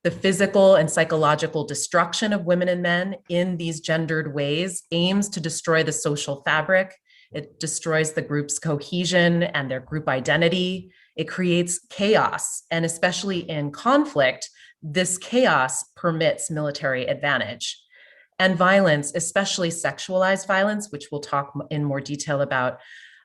The physical and psychological destruction of women and men in these gendered ways aims to destroy the social fabric. It destroys the group's cohesion and their group identity. It creates chaos, and especially in conflict, this chaos permits military advantage. And violence, especially sexualized violence, which we'll talk in more detail about,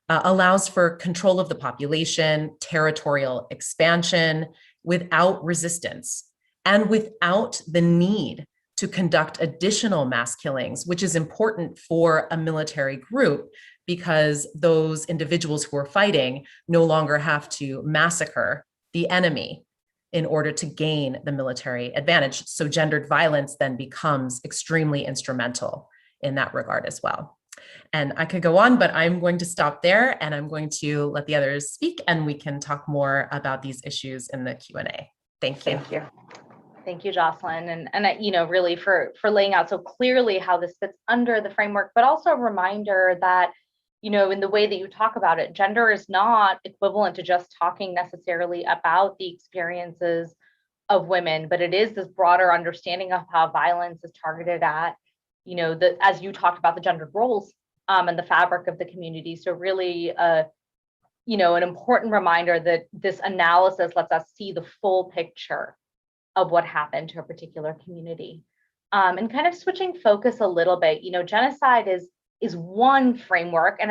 allows for control of the population, territorial expansion without resistance, and without the need to conduct additional mass killings, which is important for a military group because those individuals who are fighting no longer have to massacre the enemy in order to gain the military advantage. So gendered violence then becomes extremely instrumental in that regard as well. And I could go on, but I'm going to stop there and I'm going to let the others speak and we can talk more about these issues in the Q&A. Thank you. Thank you. Thank you, Jocelyn. And you know, really for laying out so clearly how this fits under the framework, but also a reminder that, you know, in the way that you talk about it, gender is not equivalent to just talking necessarily about the experiences of women, but it is this broader understanding of how violence is targeted at, you know, as you talked about, the gendered roles and the fabric of the community. So really, you know, an important reminder that this analysis lets us see the full picture of what happened to a particular community. And kind of switching focus a little bit, you know, genocide is one framework and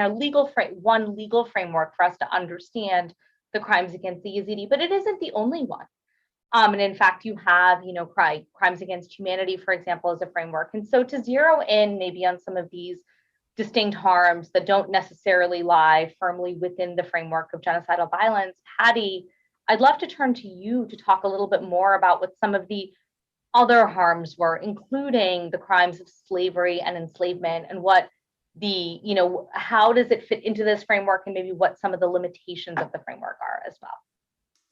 one legal framework for us to understand the crimes against the Yazidi, but it isn't the only one. And in fact, you have, you know, crimes against humanity, for example, as a framework. And so to zero in maybe on some of these distinct harms that don't necessarily lie firmly within the framework of genocidal violence, Patty, I'd love to turn to you to talk a little bit more about what some of the other harms were, including the crimes of slavery and enslavement, and what the, you know, how does it fit into this framework, and maybe what some of the limitations of the framework are as well.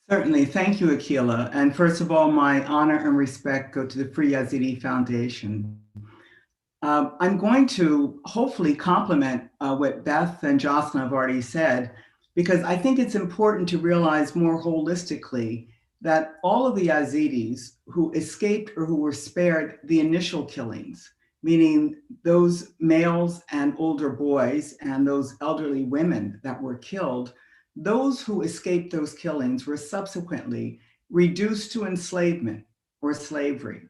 Certainly. Thank you, Akila. And first of all, my honor and respect go to the Free Yazidi Foundation. I'm going to hopefully complement what Beth and Jocelyn have already said, because I think it's important to realize more holistically that all of the Yazidis who escaped or who were spared the initial killings meaning those males and older boys and those elderly women that were killed, those who escaped those killings were subsequently reduced to enslavement or slavery.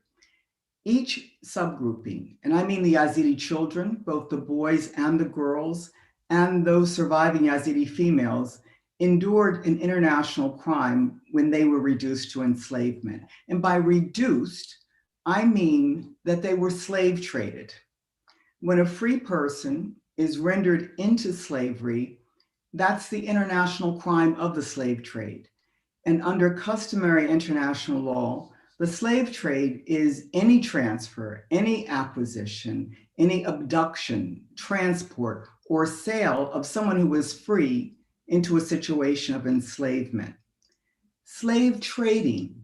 Each subgrouping, and I mean the Yazidi children, both the boys and the girls, and those surviving Yazidi females, endured an international crime when they were reduced to enslavement. And by reduced, I mean that they were slave traded. When a free person is rendered into slavery, that's the international crime of the slave trade. And under customary international law, the slave trade is any transfer, any acquisition, any abduction, transport, or sale of someone who is free into a situation of enslavement. Slave trading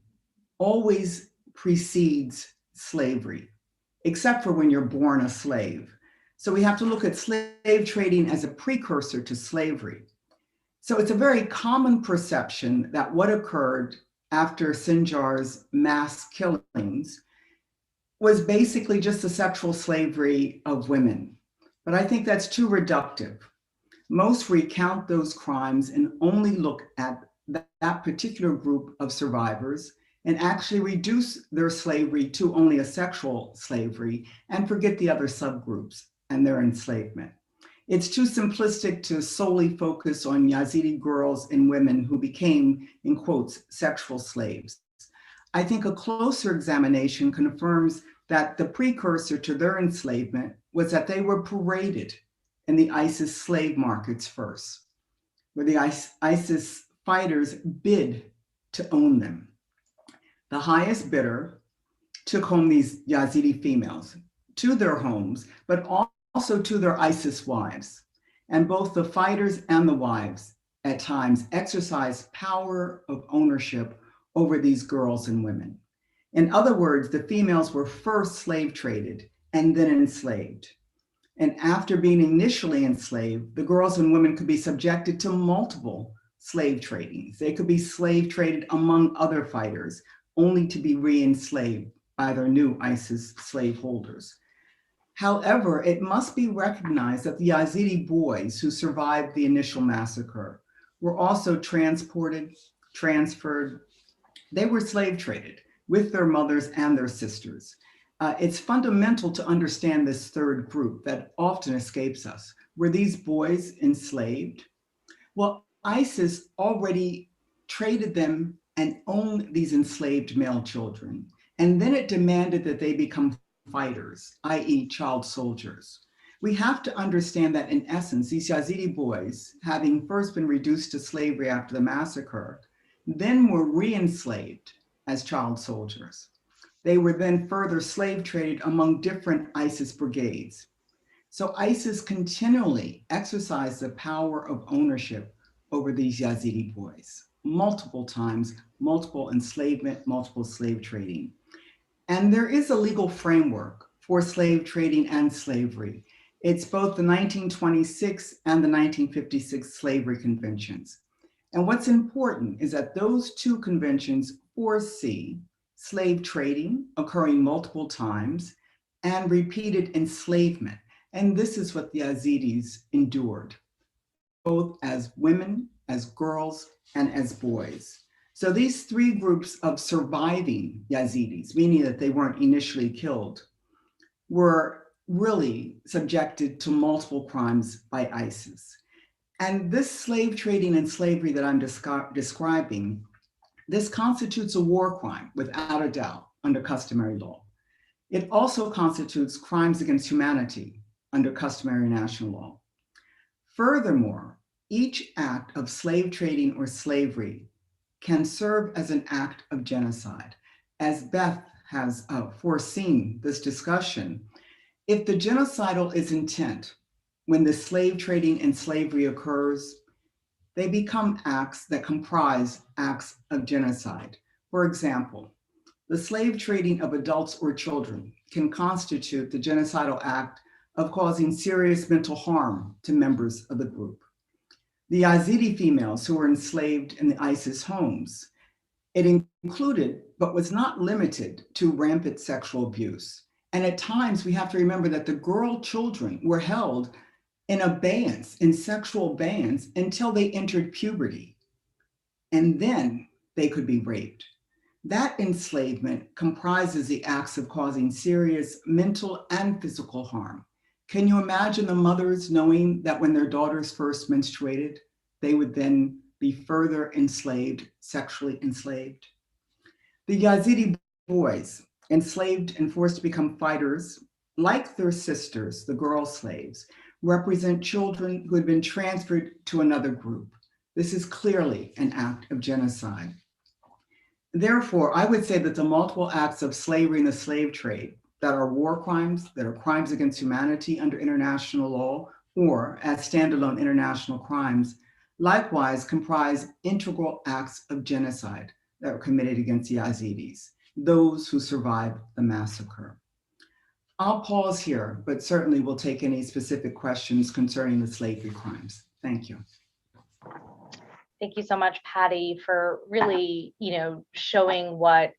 always precedes slavery, except for when you're born a slave. So we have to look at slave trading as a precursor to slavery. So it's a very common perception that what occurred after Sinjar's mass killings was basically just the sexual slavery of women. But I think that's too reductive. Most recount those crimes and only look at that particular group of survivors and actually reduce their slavery to only a sexual slavery and forget the other subgroups and their enslavement. It's too simplistic to solely focus on Yazidi girls and women who became, in quotes, sexual slaves. I think a closer examination confirms that the precursor to their enslavement was that they were paraded in the ISIS slave markets first, where the ISIS fighters bid to own them. The highest bidder took home these Yazidi females to their homes, but also to their ISIS wives. And both the fighters and the wives at times exercised power of ownership over these girls and women. In other words, the females were first slave traded and then enslaved. And after being initially enslaved, the girls and women could be subjected to multiple slave tradings. They could be slave traded among other fighters, only to be re-enslaved by their new ISIS slaveholders. However, it must be recognized that the Yazidi boys who survived the initial massacre were also transported, transferred. They were slave traded with their mothers and their sisters. It's fundamental to understand this third group that often escapes us. Were these boys enslaved? Well, ISIS already traded them and owned these enslaved male children. And then it demanded that they become fighters, i.e. child soldiers. We have to understand that in essence, these Yazidi boys, having first been reduced to slavery after the massacre, then were re-enslaved as child soldiers. They were then further slave traded among different ISIS brigades. So ISIS continually exercised the power of ownership over these Yazidi boys, multiple times, multiple enslavement, multiple slave trading. And there is a legal framework for slave trading and slavery. It's both the 1926 and the 1956 slavery conventions. And what's important is that those two conventions foresee slave trading occurring multiple times and repeated enslavement. And this is what the Yazidis endured, both as women, as girls, and as boys. So these three groups of surviving Yazidis, meaning that they weren't initially killed, were really subjected to multiple crimes by ISIS. And this slave trading and slavery that I'm describing, this constitutes a war crime without a doubt under customary law. It also constitutes crimes against humanity under customary national law. Furthermore, each act of slave trading or slavery can serve as an act of genocide. As Beth has foreseen this discussion, if the genocidal is intent, when the slave trading and slavery occurs, they become acts that comprise acts of genocide. For example, the slave trading of adults or children can constitute the genocidal act of causing serious mental harm to members of the group. The Yazidi females who were enslaved in the ISIS homes, it included, but was not limited to rampant sexual abuse And at times we have to remember that the girl children were held in abeyance, in sexual abeyance, until they entered puberty. And then they could be raped. That enslavement comprises the acts of causing serious mental and physical harm. Can you imagine the mothers knowing that when their daughters first menstruated, they would then be further enslaved, sexually enslaved? The Yazidi boys, enslaved and forced to become fighters, like their sisters, the girl slaves, represent children who had been transferred to another group. This is clearly an act of genocide. Therefore, I would say that the multiple acts of slavery and the slave trade that are war crimes, that are crimes against humanity under international law, or as standalone international crimes, likewise comprise integral acts of genocide that were committed against the Yazidis, those who survived the massacre. I'll pause here, but certainly we'll take any specific questions concerning the slavery crimes. Thank you. Thank you so much, Patty, for really, showing what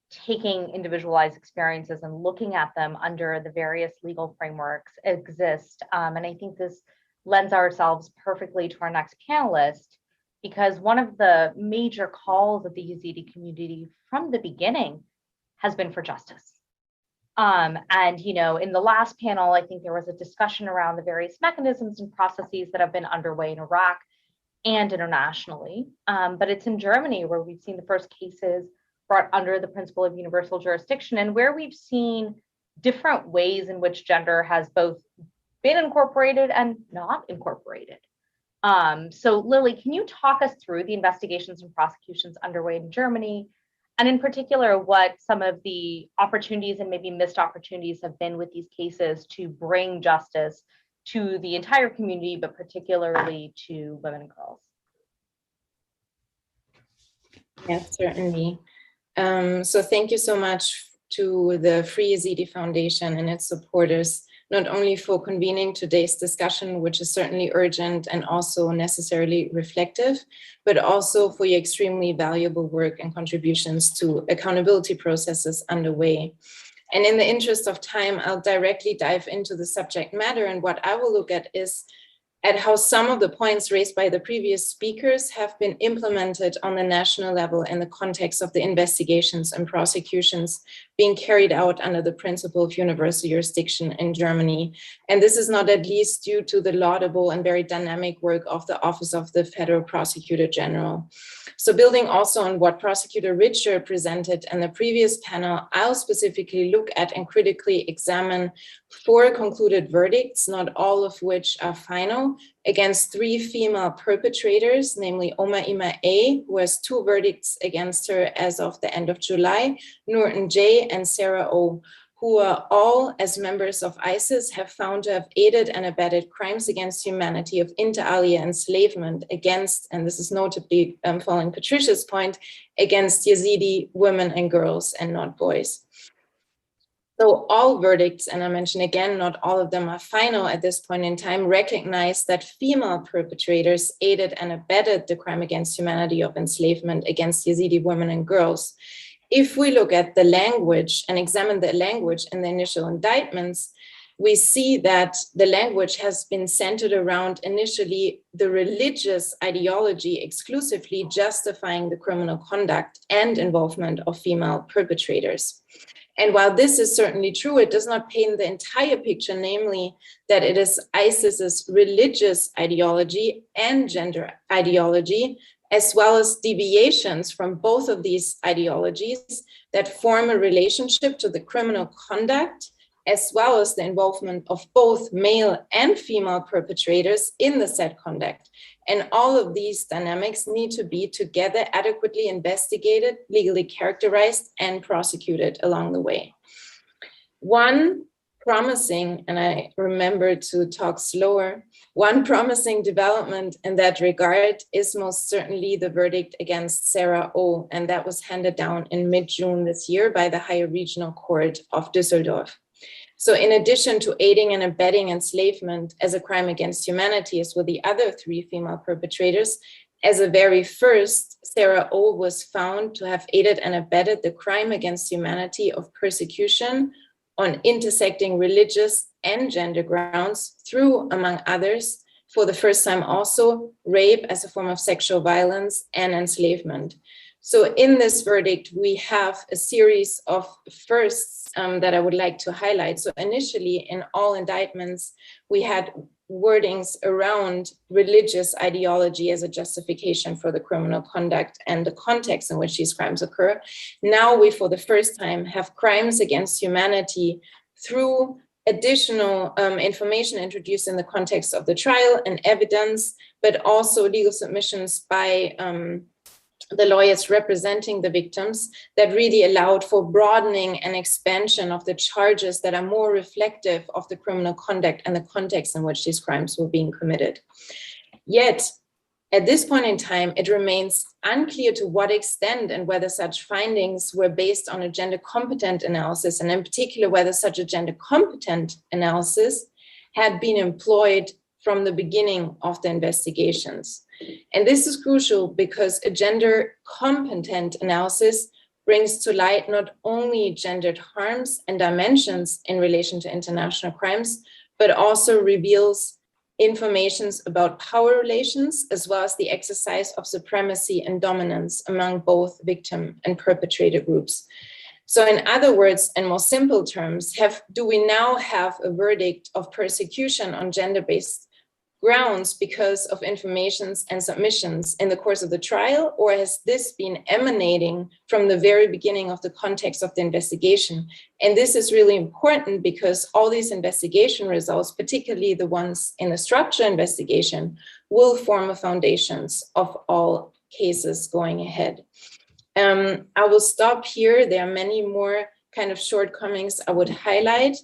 taking individualized experiences and looking at them under the various legal frameworks exist. And I think this lends ourselves perfectly to our next panelist, because one of the major calls of the Yazidi community from the beginning has been for justice. And, in the last panel, I think there was a discussion around the various mechanisms and processes that have been underway in Iraq and internationally. But it's in Germany where we've seen the first cases brought under the principle of universal jurisdiction, and where we've seen different ways in which gender has both been incorporated and not incorporated. So Lily, can you talk us through the investigations and prosecutions underway in Germany, and in particular, what some of the opportunities and maybe missed opportunities have been with these cases to bring justice to the entire community, but particularly to women and girls? Yes, certainly. So thank you so much to the Free Yezidi Foundation and its supporters, not only for convening today's discussion, which is certainly urgent and also necessarily reflective, but also for your extremely valuable work and contributions to accountability processes underway. And in the interest of time, I'll directly dive into the subject matter. And what I will look at is at how some of the points raised by the previous speakers have been implemented on the national level in the context of the investigations and prosecutions being carried out under the principle of universal jurisdiction in Germany. And this is not at least due to the laudable and very dynamic work of the Office of the Federal Prosecutor General. So building also on what Prosecutor Richer presented in the previous panel, I'll specifically look at and critically examine 4 concluded verdicts, not all of which are final, against 3 female perpetrators, namely Oma Ima A, who has 2 verdicts against her as of the end of July, Nurten J, and Sarah O, who are all, as members of ISIS, have found to have aided and abetted crimes against humanity of inter alia enslavement against, and this is notably following Patricia's point, against Yazidi women and girls and not boys. So all verdicts, and I mention again, not all of them are final at this point in time, recognize that female perpetrators aided and abetted the crime against humanity of enslavement against Yazidi women and girls. If we look at the language and examine the language in the initial indictments, we see that the language has been centered around initially the religious ideology exclusively justifying the criminal conduct and involvement of female perpetrators. And while this is certainly true, it does not paint the entire picture, namely that it is ISIS's religious ideology and gender ideology, as well as deviations from both of these ideologies that form a relationship to the criminal conduct, as well as the involvement of both male and female perpetrators in the said conduct. And all of these dynamics need to be together adequately investigated, legally characterized, and prosecuted along the way. One promising, and I remember to talk slower, one promising development in that regard is most certainly the verdict against Sarah O, and that was handed down in mid-June this year by the Higher Regional Court of Düsseldorf. So in addition to aiding and abetting enslavement as a crime against humanity, as were the other 3 female perpetrators, as a very first, Sarah O was found to have aided and abetted the crime against humanity of persecution on intersecting religious and gender grounds through, among others, for the first time also, rape as a form of sexual violence and enslavement. So in this verdict, we have a series of firsts that I would like to highlight. So initially, in all indictments, we had wordings around religious ideology as a justification for the criminal conduct and the context in which these crimes occur. Now we, for the first time, have crimes against humanity through additional information introduced in the context of the trial and evidence, but also legal submissions by the lawyers representing the victims that really allowed for broadening and expansion of the charges that are more reflective of the criminal conduct and the context in which these crimes were being committed. Yet, at this point in time, it remains unclear to what extent and whether such findings were based on a gender competent analysis, and in particular, whether such a gender competent analysis had been employed from the beginning of the investigations. And this is crucial because a gender competent analysis brings to light not only gendered harms and dimensions in relation to international crimes, but also reveals information about power relations, as well as the exercise of supremacy and dominance among both victim and perpetrator groups. So in other words, in more simple terms, do we now have a verdict of persecution on gender-based grounds because of informations and submissions in the course of the trial, or has this been emanating from the very beginning of the context of the investigation? And this is really important because all these investigation results, particularly the ones in the structure investigation, will form the foundations of all cases going ahead. I will stop here. There are many more kind of shortcomings I would highlight.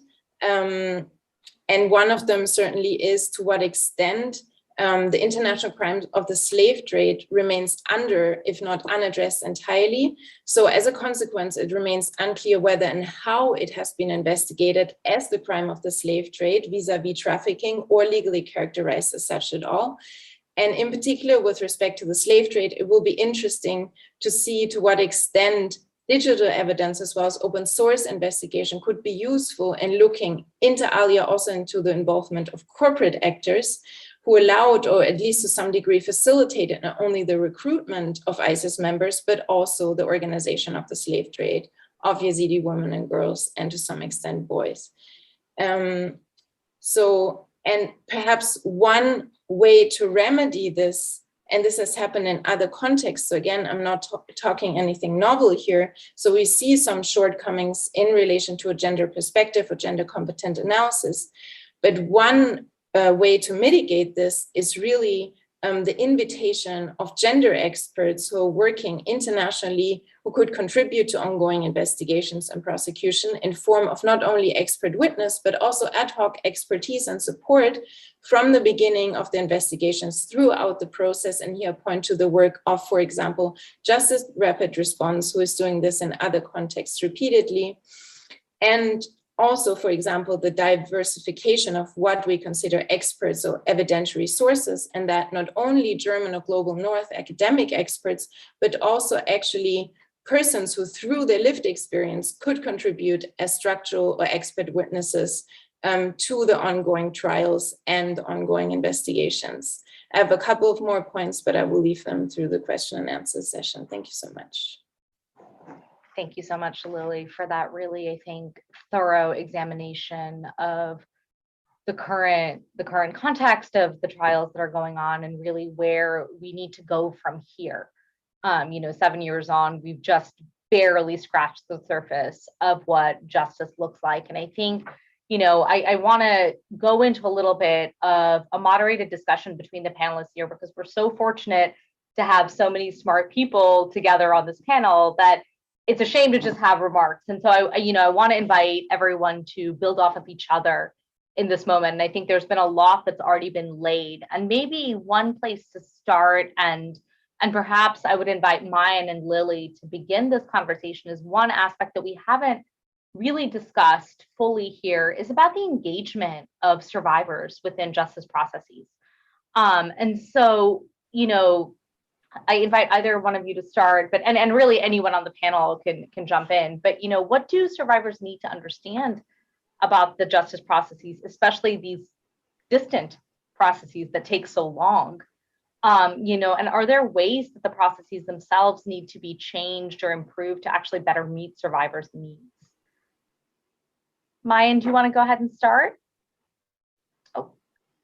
And one of them certainly is to what extent the international crime of the slave trade remains under, if not unaddressed entirely. So as a consequence, it remains unclear whether and how it has been investigated as the crime of the slave trade vis-a-vis trafficking, or legally characterized as such at all. And in particular, with respect to the slave trade, it will be interesting to see to what extent digital evidence as well as open source investigation could be useful in looking inter alia also into the involvement of corporate actors who allowed, or at least to some degree facilitated, not only the recruitment of ISIS members, but also the organization of the slave trade of Yazidi women and girls, and to some extent boys. And perhaps one way to remedy this, and this has happened in other contexts. So again, I'm not talking anything novel here. So we see some shortcomings in relation to a gender perspective or gender competent analysis. But one way to mitigate this is really the invitation of gender experts who are working internationally, who could contribute to ongoing investigations and prosecution in form of not only expert witness, but also ad hoc expertise and support from the beginning of the investigations throughout the process. And here I point to the work of, for example, Justice Rapid Response, who is doing this in other contexts repeatedly. And also, for example, the diversification of what we consider experts or evidentiary sources, and that not only German or global North academic experts, but also actually persons who through their lived experience could contribute as structural or expert witnesses to the ongoing trials and ongoing investigations. I have a couple of more points, but I will leave them through the question and answer session. Thank you so much. Thank you so much, Lily, for that really, I think, thorough examination of the current context of the trials that are going on and really where we need to go from here. 7 years on, we've just barely scratched the surface of what justice looks like. And I think, I want to go into a little bit of a moderated discussion between the panelists here, because we're so fortunate to have so many smart people together on this panel that it's a shame to just have remarks. And so I want to invite everyone to build off of each other in this moment. And I think there's been a lot that's already been laid, and maybe one place to start, and perhaps I would invite Mayan and Lily to begin this conversation, is one aspect that we haven't really discussed fully here is about the engagement of survivors within justice processes. And so, I invite either one of you to start, but and really anyone on the panel can jump in. But what do survivors need to understand about the justice processes, especially these distant processes that take so long? You know, and are there ways that the processes themselves need to be changed or improved to actually better meet survivors' needs? Mayan, do you want to go ahead and start? Oh,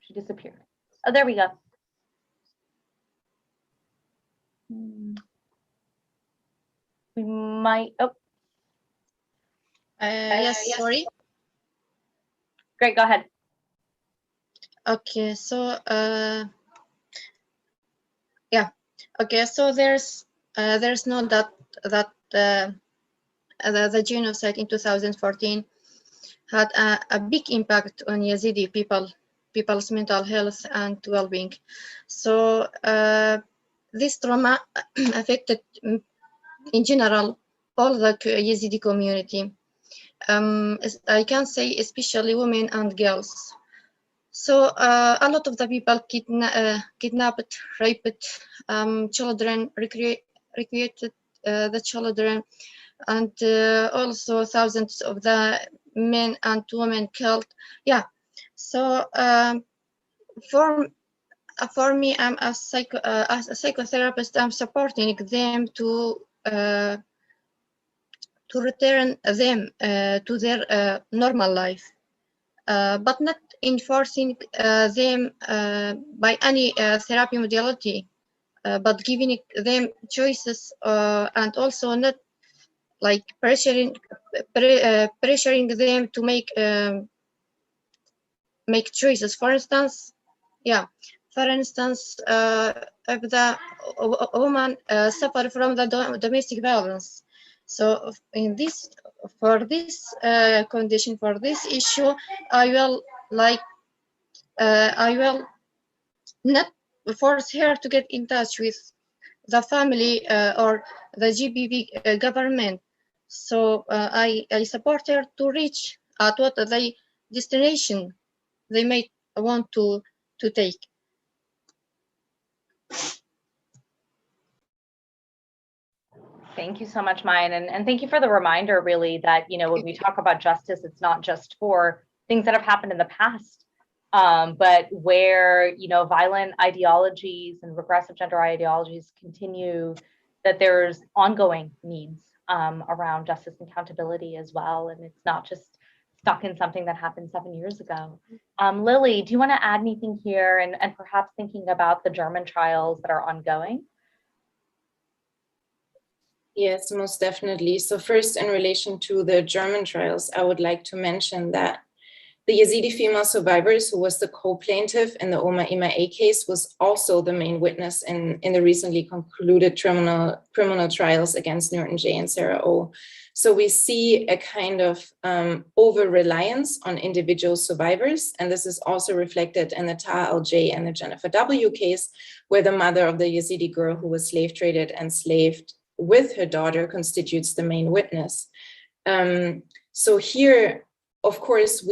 she disappeared. Oh, there we go. We might, oh. Yes, sorry. Great, go ahead. Okay, so yeah, okay, so there's no doubt that the genocide in 2014 had a big impact on Yazidi people's mental health and well-being. So this trauma affected, in general, all the Yazidi community. I can say especially women and girls. So a lot of the people kidnapped, raped children, recreated the children, and also thousands of the men and women killed. Yeah. So for me, I'm as a psychotherapist, I'm supporting them to return them to their normal life, but not enforcing them by any therapy modality, but giving them choices, and also not like pressuring them to make choices. For instance, yeah. For instance, if the woman suffer from the domestic violence, so in this, for this condition, for this issue, I will not force her to get in touch with the family or the GBV government. So I support her to reach at what the destination they may want to take. Thank you so much, Mayan, and thank you for the reminder, really, that, you know, when we talk about justice, it's not just for things that have happened in the past, but where, you know, violent ideologies and regressive gender ideologies continue, that there's ongoing needs around justice and accountability as well, and it's not just stuck in something that happened 7 years ago. Lily, do you want to add anything here, and perhaps thinking about the German trials that are ongoing? Yes, most definitely. So first, in relation to the German trials, I would like to mention that the Yazidi female survivors, who was the co-plaintiff in the Oma Ima A case, was also the main witness in the recently concluded criminal trials against Nurten J and Sarah O. So we see a kind of over-reliance on individual survivors, and this is also reflected in the Taha L.J. and the Jennifer W. case, where the mother of the Yazidi girl who was slave traded and slaved with her daughter constitutes the main witness. So here, of course,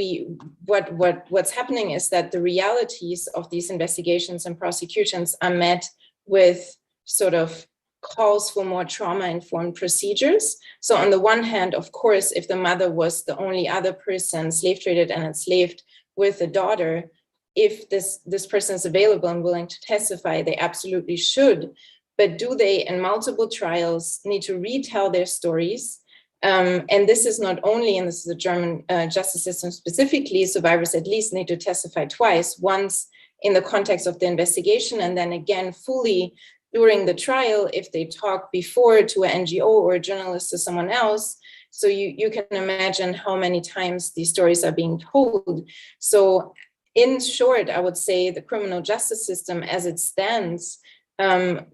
what's happening is that the realities of these investigations and prosecutions are met with sort of calls for more trauma-informed procedures. So on the one hand, of course, if the mother was the only other person slave traded and enslaved with a daughter, if this person is available and willing to testify, they absolutely should. But do they, in multiple trials, need to retell their stories? And this is not only, and this is the German justice system specifically, survivors at least need to testify twice, once in the context of the investigation, and then again fully during the trial if they talk before to an NGO or a journalist or someone else. So you can imagine how many times these stories are being told. So in short, I would say the criminal justice system as it stands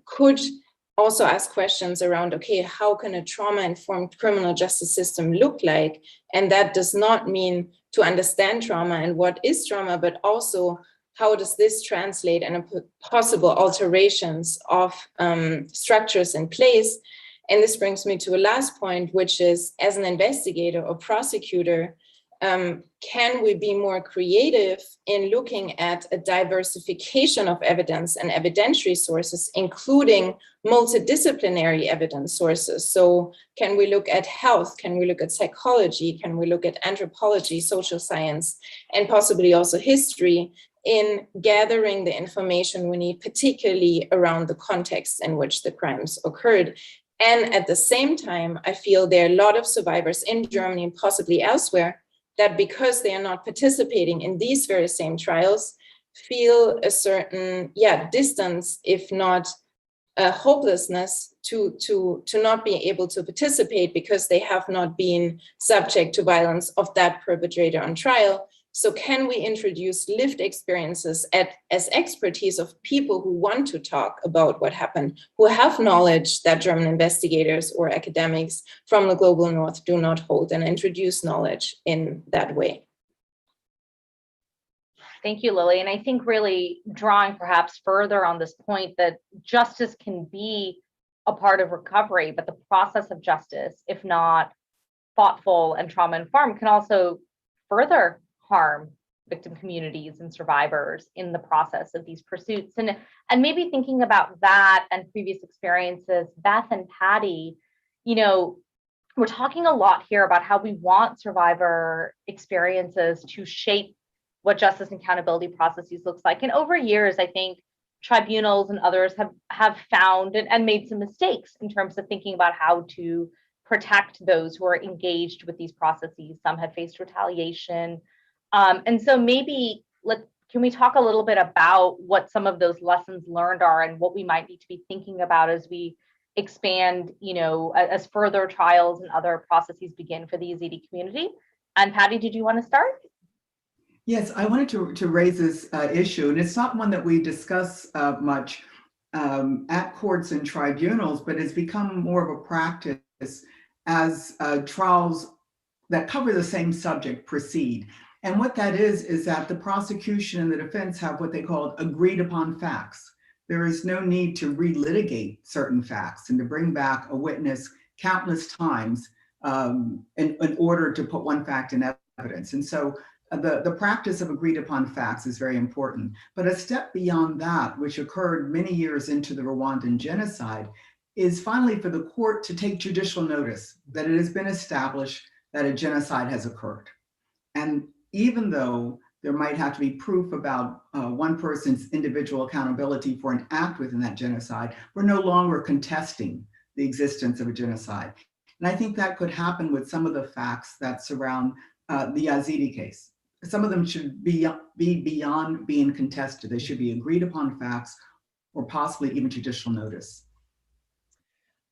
could also ask questions around, okay, how can a trauma-informed criminal justice system look like? And that does not mean to understand trauma and what is trauma, but also how does this translate and possible alterations of structures in place? And this brings me to a last point, which is, as an investigator or prosecutor, can we be more creative in looking at a diversification of evidence and evidentiary sources, including multidisciplinary evidence sources? So can we look at health? Can we look at psychology? Can we look at anthropology, social science, and possibly also history in gathering the information we need, particularly around the context in which the crimes occurred? And at the same time, I feel there are a lot of survivors in Germany and possibly elsewhere that, because they are not participating in these very same trials, feel a certain distance, if not hopelessness, to not be able to participate because they have not been subject to violence of that perpetrator on trial. So can we introduce lived experiences as expertise of people who want to talk about what happened, who have knowledge that German investigators or academics from the global north do not hold, and introduce knowledge in that way? Thank you, Lily. And I think really drawing perhaps further on this point that justice can be a part of recovery, but the process of justice, if not thoughtful and trauma-informed, can also further harm victim communities and survivors in the process of these pursuits. And maybe thinking about that and previous experiences, Beth and Patty, you know, we're talking a lot here about how we want survivor experiences to shape what justice and accountability processes looks like. And over years, I think tribunals and others have found and made some mistakes in terms of thinking about how to protect those who are engaged with these processes. Some have faced retaliation. And so maybe can we talk a little bit about what some of those lessons learned are and what we might need to be thinking about as we expand, you know, as further trials and other processes begin for the Yezidi community? And Patty, did you want to start? Yes, I wanted to raise this issue, and it's not one that we discuss much at courts and tribunals, but it's become more of a practice as trials that cover the same subject proceed. And what that is that the prosecution and the defense have what they call agreed upon facts. There is no need to relitigate certain facts and to bring back a witness countless times in order to put one fact in evidence. And so the practice of agreed upon facts is very important. But a step beyond that, which occurred many years into the Rwandan genocide, is finally for the court to take judicial notice that it has been established that a genocide has occurred. And even though there might have to be proof about one person's individual accountability for an act within that genocide, we're no longer contesting the existence of a genocide. And I think that could happen with some of the facts that surround the Yezidi case. Some of them should be beyond being contested. They should be agreed upon facts or possibly even judicial notice.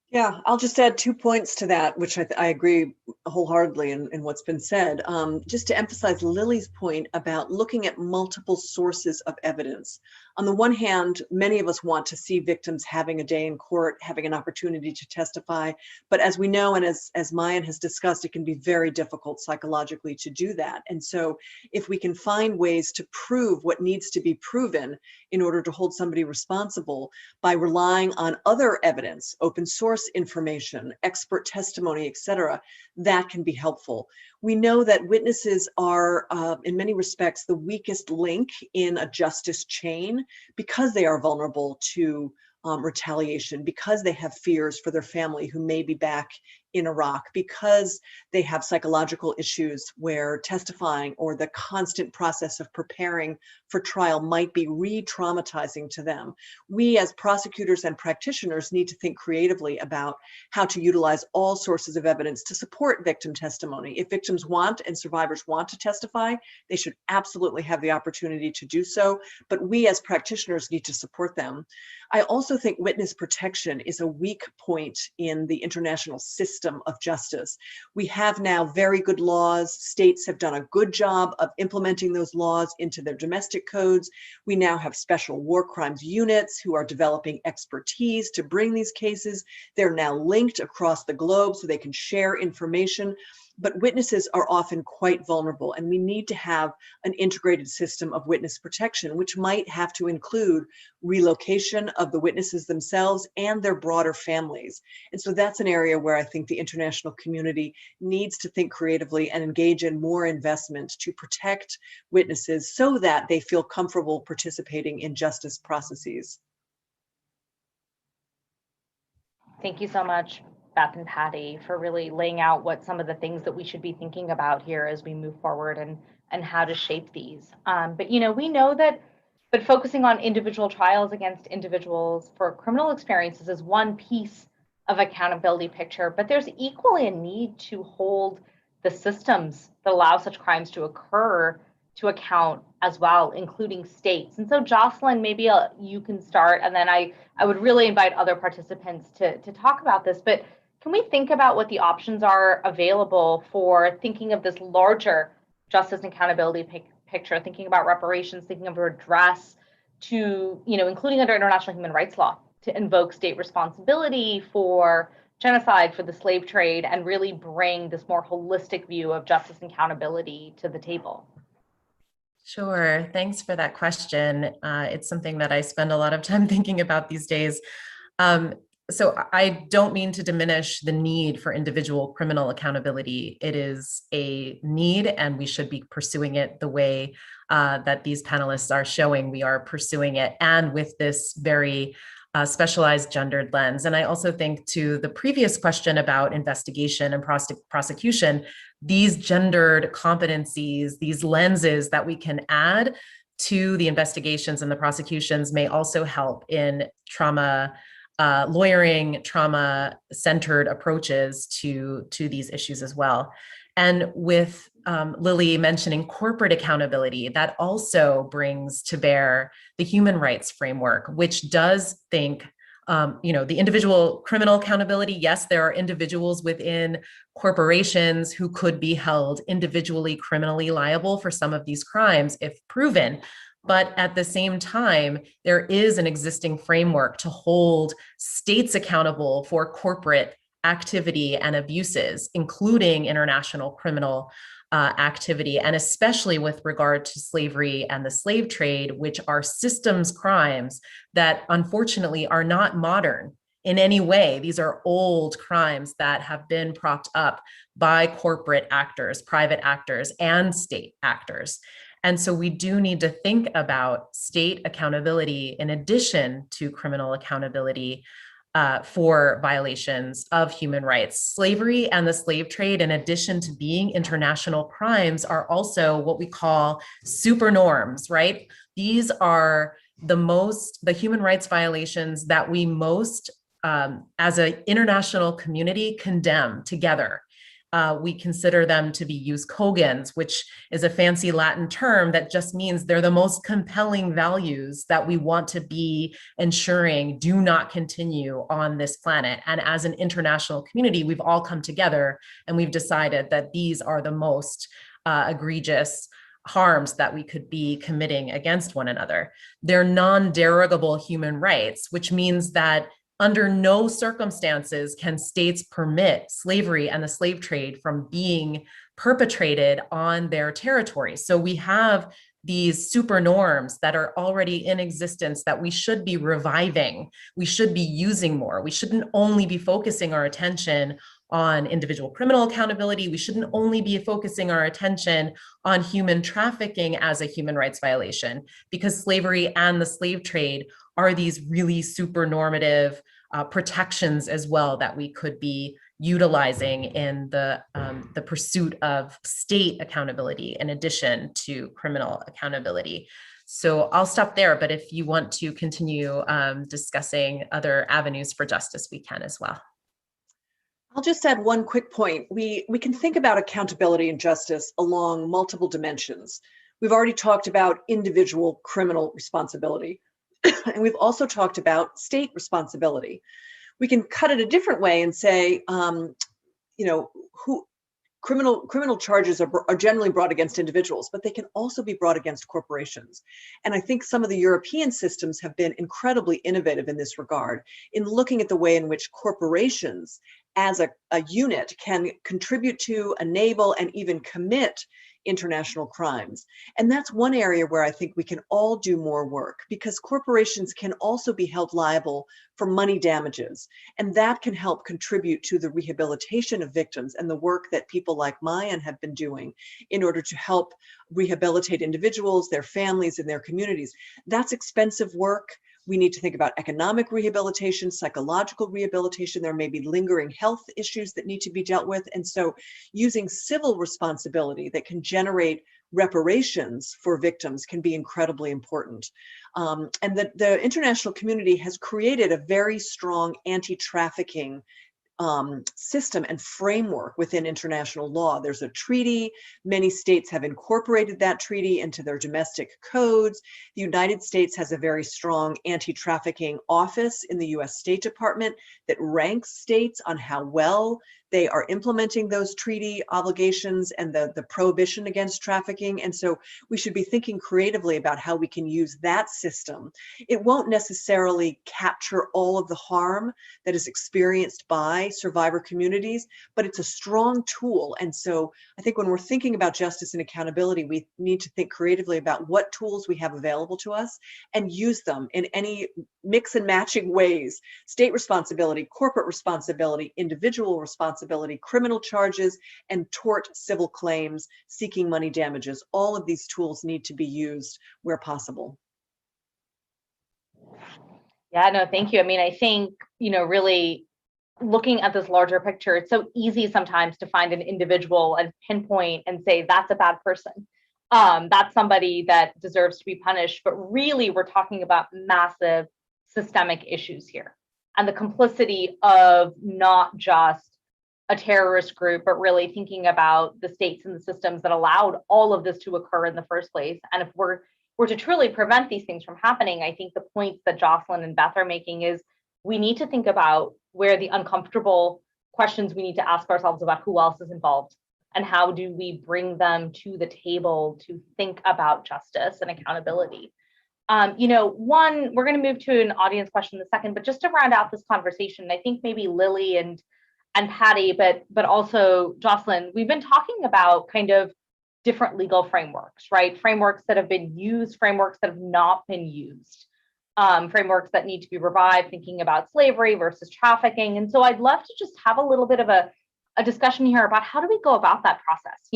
Yeah, I'll just add 2 points to that, which I agree wholeheartedly in what's been said. Just to emphasize Lily's point about looking at multiple sources of evidence. On the one hand, many of us want to see victims having a day in court, having an opportunity to testify. But as we know, and as Mayan has discussed, it can be very difficult psychologically to do that. And so if we can find ways to prove what needs to be proven in order to hold somebody responsible by relying on other evidence, open source information, expert testimony, etc., that can be helpful. We know that witnesses are, in many respects, the weakest link in a justice chain because they are vulnerable to retaliation, because they have fears for their family who may be back in Iraq, because they have psychological issues where testifying or the constant process of preparing for trial might be re-traumatizing to them. We as prosecutors and practitioners need to think creatively about how to utilize all sources of evidence to support victim testimony. If victims want and survivors want to testify, they should absolutely have the opportunity to do so, but we as practitioners need to support them. I also think witness protection is a weak point in the international system of justice. We have now very good laws. States have done a good job of implementing those laws into their domestic codes. We now have special war crimes units who are developing expertise to bring these cases. They're now linked across the globe so they can share information. but witnesses are often quite vulnerable, and we need to have an integrated system of witness protection, which might have to include relocation of the witnesses themselves and their broader families. And so that's an area where I think the international community needs to think creatively and engage in more investment to protect witnesses so that they feel comfortable participating in justice processes. Thank you so much, Beth and Patty, for really laying out what some of the things that we should be thinking about here as we move forward and how to shape these. But we know that focusing on individual trials against individuals for criminal experiences is one piece of accountability picture, but there's equally a need to hold the systems that allow such crimes to occur to account as well, including states. And so Jocelyn, maybe you can start, and then I would really invite other participants to talk about this, but can we think about what the options are available for thinking of this larger justice and accountability picture, thinking about reparations, thinking of redress to, including under international human rights law, to invoke state responsibility for genocide, for the slave trade, and really bring this more holistic view of justice and accountability to the table? Sure. Thanks for that question. It's something that I spend a lot of time thinking about these days. So I don't mean to diminish the need for individual criminal accountability. It is a need, and we should be pursuing it the way that these panelists are showing we are pursuing it, and with this very specialized gendered lens. And I also think, to the previous question about investigation and prosecution, these gendered competencies, these lenses that we can add to the investigations and the prosecutions may also help in trauma lawyering, trauma-centered approaches to these issues as well. And with Lily mentioning corporate accountability, that also brings to bear the human rights framework, which does think, the individual criminal accountability. Yes, there are individuals within corporations who could be held individually criminally liable for some of these crimes if proven. But at the same time, there is an existing framework to hold states accountable for corporate activity and abuses, including international criminal activity, and especially with regard to slavery and the slave trade, which are systems crimes that unfortunately are not modern in any way. These are old crimes that have been propped up by corporate actors, private actors, and state actors. And so we do need to think about state accountability in addition to criminal accountability for violations of human rights. Slavery and the slave trade, in addition to being international crimes, are also what we call super norms, right? These are the human rights violations that we most, as an international community, condemn together. We consider them to be jus cogens, which is a fancy Latin term that just means they're the most compelling values that we want to be ensuring do not continue on this planet. And as an international community, we've all come together and we've decided that these are the most egregious harms that we could be committing against one another. They're non-derogable human rights, which means that under no circumstances can states permit slavery and the slave trade from being perpetrated on their territory. So we have these super norms that are already in existence that we should be reviving. We should be using more. We shouldn't only be focusing our attention on individual criminal accountability. We shouldn't only be focusing our attention on human trafficking as a human rights violation, because slavery and the slave trade are these really super normative protections as well that we could be utilizing in the pursuit of state accountability in addition to criminal accountability. So I'll stop there, but if you want to continue discussing other avenues for justice, we can as well. I'll just add one quick point. We can think about accountability and justice along multiple dimensions. We've already talked about individual criminal responsibility, and we've also talked about state responsibility. We can cut it a different way and say, criminal charges are generally brought against individuals, but they can also be brought against corporations. And I think some of the European systems have been incredibly innovative in this regard, in looking at the way in which corporations as a unit can contribute to, enable, and even commit international crimes. And that's one area where I think we can all do more work, because corporations can also be held liable for money damages. And that can help contribute to the rehabilitation of victims and the work that people like Mayan have been doing in order to help rehabilitate individuals, their families, and their communities. That's expensive work. We need to think about economic rehabilitation, psychological rehabilitation. There may be lingering health issues that need to be dealt with. And so using civil responsibility that can generate reparations for victims can be incredibly important. And the international community has created a very strong anti-trafficking system and framework within international law. There's a treaty. Many states have incorporated that treaty into their domestic codes. The United States has a very strong anti-trafficking office in the US State Department that ranks states on how well they are implementing those treaty obligations and the prohibition against trafficking. And so we should be thinking creatively about how we can use that system. It won't necessarily capture all of the harm that is experienced by survivor communities, but it's a strong tool. And so I think when we're thinking about justice and accountability, we need to think creatively about what tools we have available to us and use them in any mix and matching ways: state responsibility, corporate responsibility, individual responsibility, criminal charges, and tort civil claims seeking money damages. All of these tools need to be used where possible. Yeah, no, thank you. I mean, I think, really looking at this larger picture, it's so easy sometimes to find an individual and pinpoint and say, that's a bad person. That's somebody that deserves to be punished. But really, we're talking about massive systemic issues here, and the complicity of not just a terrorist group, but really thinking about the states and the systems that allowed all of this to occur in the first place. And if we're to truly prevent these things from happening, I think the points that Jocelyn and Beth are making is we need to think about where the uncomfortable questions we need to ask ourselves about who else is involved and how do we bring them to the table to think about justice and accountability. One, we're going to move to an audience question in a second, but just to round out this conversation, I think maybe Lily and Patty, but also Jocelyn, we've been talking about kind of different legal frameworks, right? Frameworks that have been used, frameworks that have not been used, frameworks that need to be revived, thinking about slavery versus trafficking. And so I'd love to just have a little bit of a discussion here about how do we go about that process?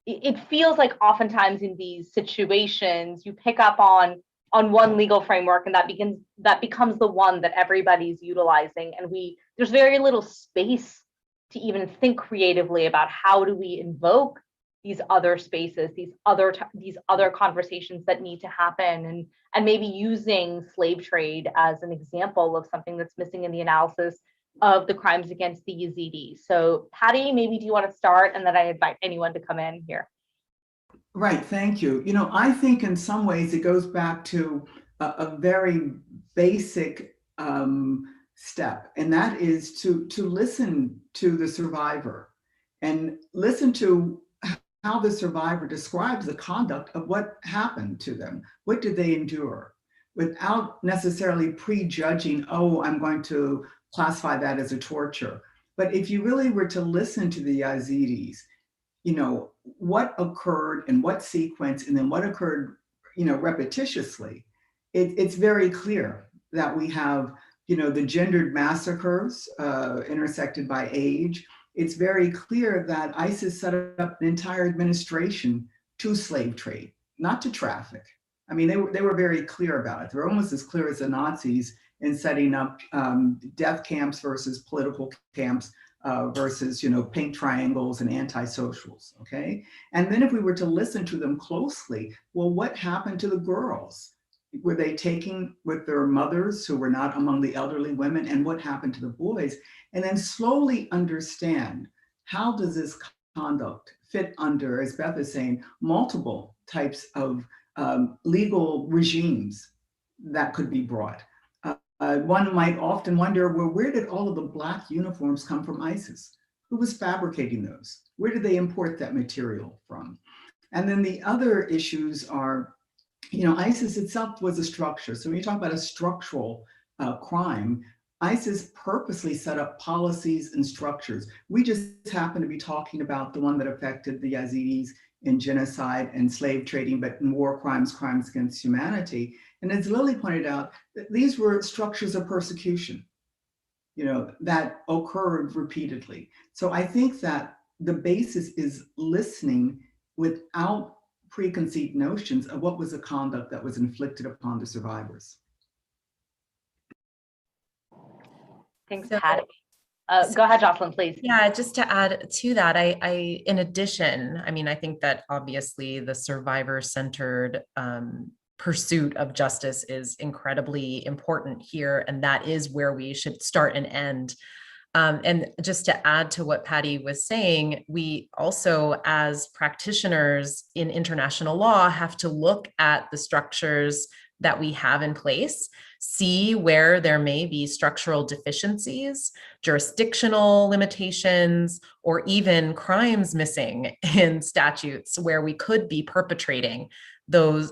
It feels like oftentimes in these situations, you pick up on one legal framework and that becomes the one that everybody's utilizing. And there's very little space to even think creatively about how do we invoke these other spaces, these other conversations that need to happen, and maybe using slave trade as an example of something that's missing in the analysis of the crimes against the Yezidi. So Patty, maybe do you want to start, and then I invite anyone to come in here. Right, thank you. I think in some ways it goes back to a very basic step, and that is to listen to the survivor and listen to how the survivor describes the conduct of what happened to them. What did they endure? Without necessarily prejudging, oh, I'm going to classify that as a torture. But if you really were to listen to the Yazidis, what occurred in what sequence and then what occurred, repetitiously, it's very clear that we have, the gendered massacres intersected by age. It's very clear that ISIS set up an entire administration to slave trade, not to traffic. I mean, they were very clear about it. They're almost as clear as the Nazis in setting up death camps versus political camps versus, pink triangles and anti-socials, okay? And then if we were to listen to them closely, well, what happened to the girls? Were they taken with their mothers who were not among the elderly women? And what happened to the boys? And then slowly understand, how does this conduct fit under, as Beth is saying, multiple types of legal regimes that could be brought. One might often wonder, well, where did all of the Black uniforms come from ISIS? Who was fabricating those? Where did they import that material from? And then the other issues are, ISIS itself was a structure. So when you talk about a structural crime, ISIS purposely set up policies and structures. We just happen to be talking about the one that affected the Yazidis in genocide and slave trading, but in war crimes, crimes against humanity. And as Lily pointed out, these were structures of persecution, that occurred repeatedly. So I think that the basis is listening without preconceived notions of what was the conduct that was inflicted upon the survivors. Thanks, Patty. Go ahead, Jocelyn, please. Yeah, just to add to that, I in addition, I mean, I think that obviously the survivor-centered pursuit of justice is incredibly important here, and that is where we should start and end. And just to add to what Patty was saying, we also, as practitioners in international law, have to look at the structures that we have in place, see where there may be structural deficiencies, jurisdictional limitations, or even crimes missing in statutes where we could be perpetrating those,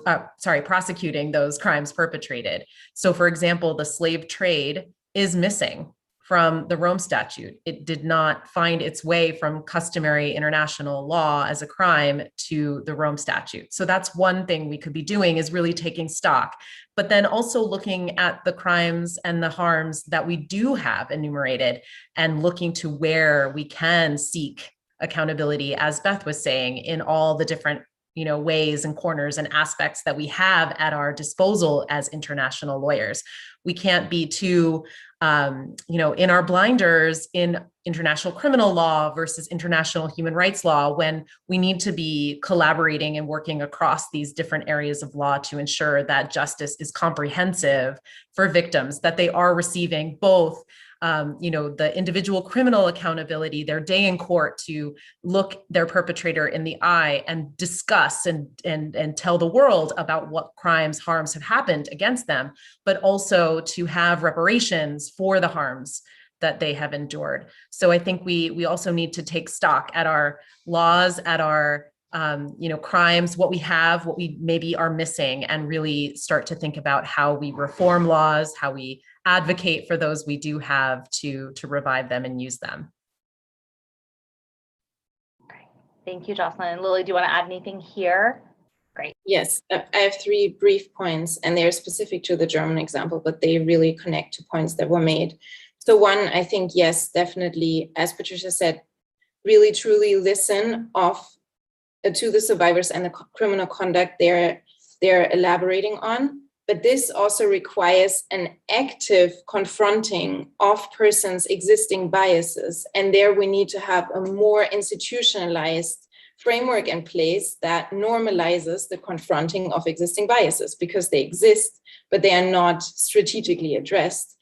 prosecuting those crimes perpetrated. So for example, the slave trade is missing from the Rome Statute. It did not find its way from customary international law as a crime to the Rome Statute. So that's one thing we could be doing, is really taking stock, but then also looking at the crimes and the harms that we do have enumerated and looking to where we can seek accountability, as Beth was saying, in all the different ways and corners and aspects that we have at our disposal as international lawyers. We can't be too, in our blinders in international criminal law versus international human rights law, when we need to be collaborating and working across these different areas of law to ensure that justice is comprehensive for victims, that they are receiving both the individual criminal accountability, their day in court to look their perpetrator in the eye and discuss and tell the world about what crimes, harms have happened against them, but also to have reparations for the harms that they have endured. So I think we also need to take stock at our laws, at our crimes, what we have, what we maybe are missing, and really start to think about how we reform laws, how we advocate for those we do have to revive them and use them. Okay. Thank you, Jocelyn. Lily, do you want to add anything here? Great. Yes, I have 3 brief points, and they're specific to the German example, but they really connect to points that were made. So one, I think, yes, definitely, as Patricia said, really truly listen to the survivors and the criminal conduct they're elaborating on. But this also requires an active confronting of persons' existing biases. And there we need to have a more institutionalized framework in place that normalizes the confronting of existing biases, because they exist, but they are not strategically addressed.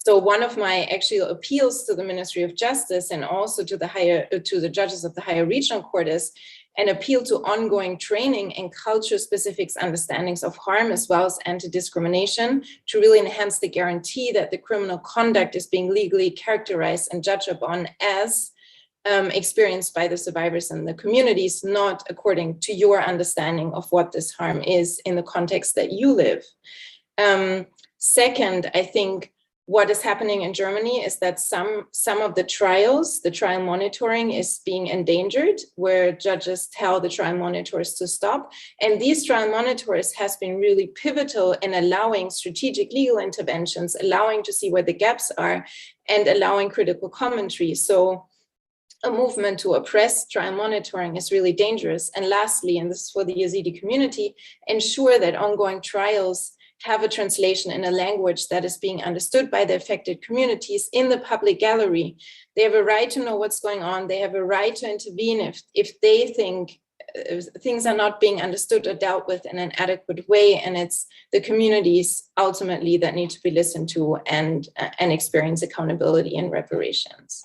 So one of my actual appeals to the Ministry of Justice and also to the judges of the higher regional court is an appeal to ongoing training and culture-specific understandings of harm as well as anti-discrimination to really enhance the guarantee that the criminal conduct is being legally characterized and judged upon as experienced by the survivors and the communities, not according to your understanding of what this harm is in the context that you live. Second, I think what is happening in Germany is that some of the trial monitoring is being endangered, where judges tell the trial monitors to stop. And these trial monitors has been really pivotal in allowing strategic legal interventions, allowing to see where the gaps are, and allowing critical commentary. So a movement to oppress trial monitoring is really dangerous. And lastly, and this is for the Yazidi community, ensure that ongoing trials have a translation in a language that is being understood by the affected communities in the public gallery. They have a right to know what's going on. They have a right to intervene if they think things are not being understood or dealt with in an adequate way. And it's the communities ultimately that need to be listened to and experience accountability and reparations.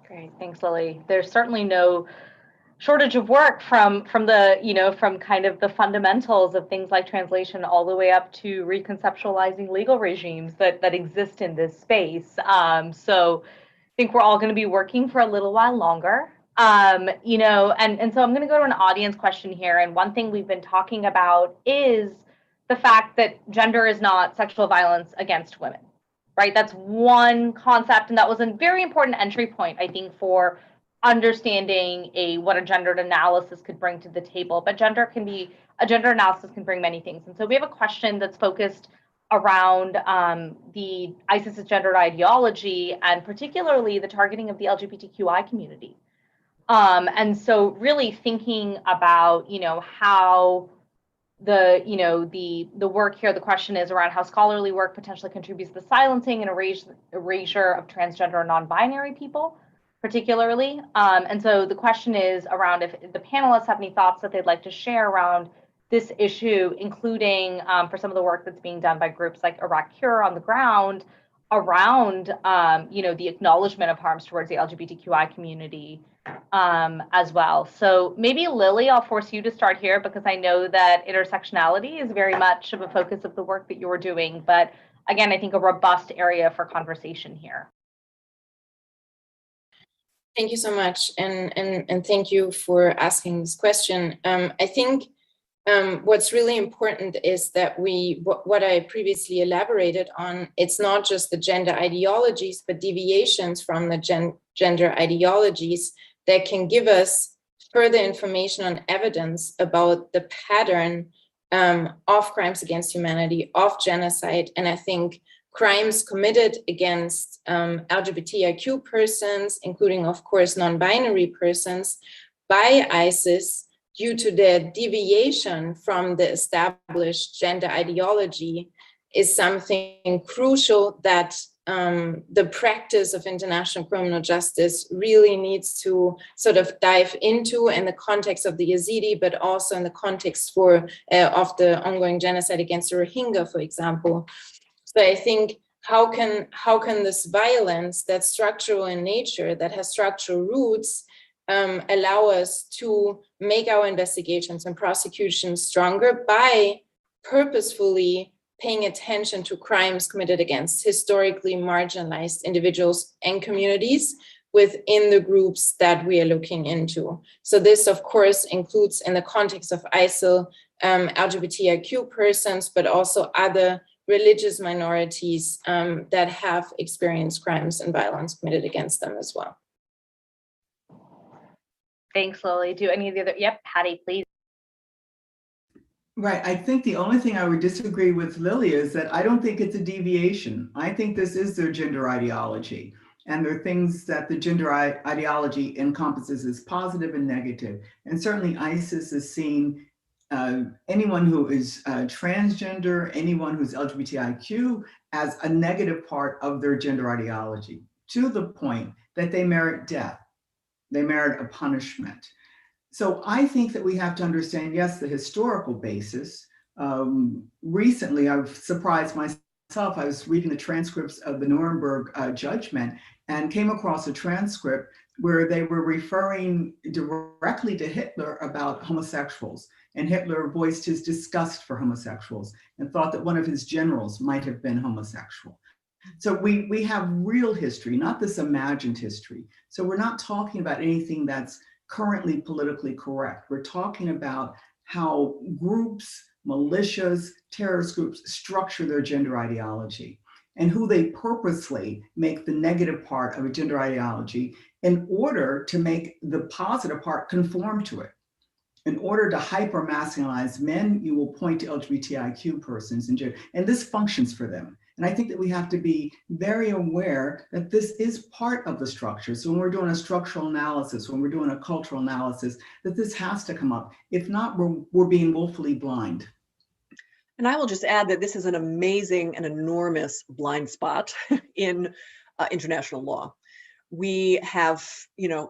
Great, thanks, Lily. There's certainly no shortage of work from the from kind of the fundamentals of things like translation all the way up to reconceptualizing legal regimes that exist in this space. So I think we're all going to be working for a little while longer. And so I'm going to go to an audience question here. And one thing we've been talking about is the fact that gender is not sexual violence against women, right? That's one concept, and that was a very important entry point, I think, for understanding what a gendered analysis could bring to the table. But a gender analysis can bring many things. And so we have a question that's focused around the ISIS's gendered ideology, and particularly the targeting of the LGBTQI community. And so really thinking about, how the work here, the question is around how scholarly work potentially contributes to the silencing and erasure of transgender and non-binary people, particularly. And so the question is around if the panelists have any thoughts that they'd like to share around this issue, including for some of the work that's being done by groups like Iraq Cure on the ground around, the acknowledgement of harms towards the LGBTQI community as well. So maybe Lily, I'll force you to start here because I know that intersectionality is very much of a focus of the work that you're doing. But again, I think a robust area for conversation here. Thank you so much, and thank you for asking this question. I think what's really important is that what I previously elaborated on, it's not just the gender ideologies, but deviations from the gender ideologies that can give us further information on evidence about the pattern of crimes against humanity, of genocide, and I think crimes committed against LGBTIQ persons, including, of course, non-binary persons, by ISIS due to their deviation from the established gender ideology is something crucial that the practice of international criminal justice really needs to sort of dive into in the context of the Yezidi, but also in the context of the ongoing genocide against the Rohingya, for example. So I think how can this violence that's structural in nature, that has structural roots, allow us to make our investigations and prosecutions stronger by purposefully paying attention to crimes committed against historically marginalized individuals and communities within the groups that we are looking into. So this, of course, includes in the context of ISIL, LGBTIQ persons, but also other religious minorities that have experienced crimes and violence committed against them as well. Thanks, Lily. Do any of the other? Yep, Patty, please. Right. I think the only thing I would disagree with Lily is that I don't think it's a deviation. I think this is their gender ideology. And there are things that the gender ideology encompasses as positive and negative. And certainly ISIS is seeing anyone who is transgender, anyone who's LGBTIQ as a negative part of their gender ideology, to the point that they merit death. They merit a punishment. So I think that we have to understand, yes, the historical basis. Recently, I've surprised myself. I was reading the transcripts of the Nuremberg judgment and came across a transcript where they were referring directly to Hitler about homosexuals. And Hitler voiced his disgust for homosexuals and thought that one of his generals might have been homosexual. So we have real history, not this imagined history. So we're not talking about anything that's currently politically correct. We're talking about how groups, militias, terrorist groups structure their gender ideology and who they purposely make the negative part of a gender ideology in order to make the positive part conform to it. In order to hyper-masculinize men, you will point to LGBTIQ persons and this functions for them. And I think that we have to be very aware that this is part of the structure. So when we're doing a structural analysis, when we're doing a cultural analysis, that this has to come up. If not, we're being willfully blind. And I will just add that this is an amazing and enormous blind spot in international law. We have,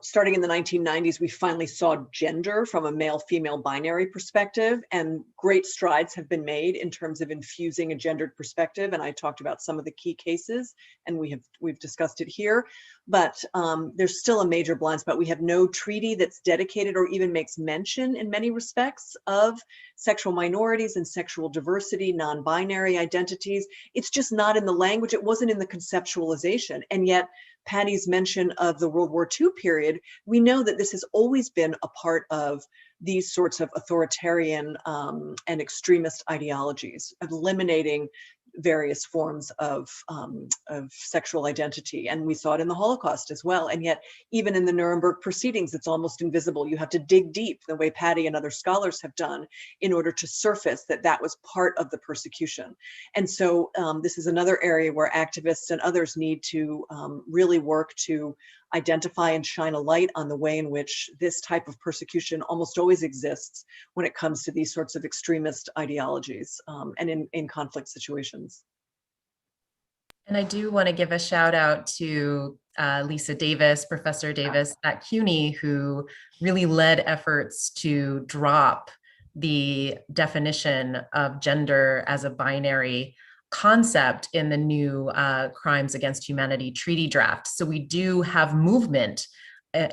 starting in the 1990s, we finally saw gender from a male-female binary perspective, and great strides have been made in terms of infusing a gendered perspective. And I talked about some of the key cases, and we've discussed it here. But there's still a major blind spot. We have no treaty that's dedicated or even makes mention in many respects of sexual minorities and sexual diversity, non-binary identities. It's just not in the language. It wasn't in the conceptualization. And yet, Patty's mention of the World War II period, we know that this has always been a part of these sorts of authoritarian and extremist ideologies, of eliminating various forms of sexual identity. And we saw it in the Holocaust as well. And yet, even in the Nuremberg proceedings, it's almost invisible. You have to dig deep, the way Patty and other scholars have done, in order to surface that that was part of the persecution. And so this is another area where activists and others need to really work to identify and shine a light on the way in which this type of persecution almost always exists when it comes to these sorts of extremist ideologies and in conflict situations. And I do want to give a shout out to Lisa Davis, Professor Davis at CUNY, who really led efforts to drop the definition of gender as a binary concept in the new Crimes Against Humanity Treaty draft. So we do have movement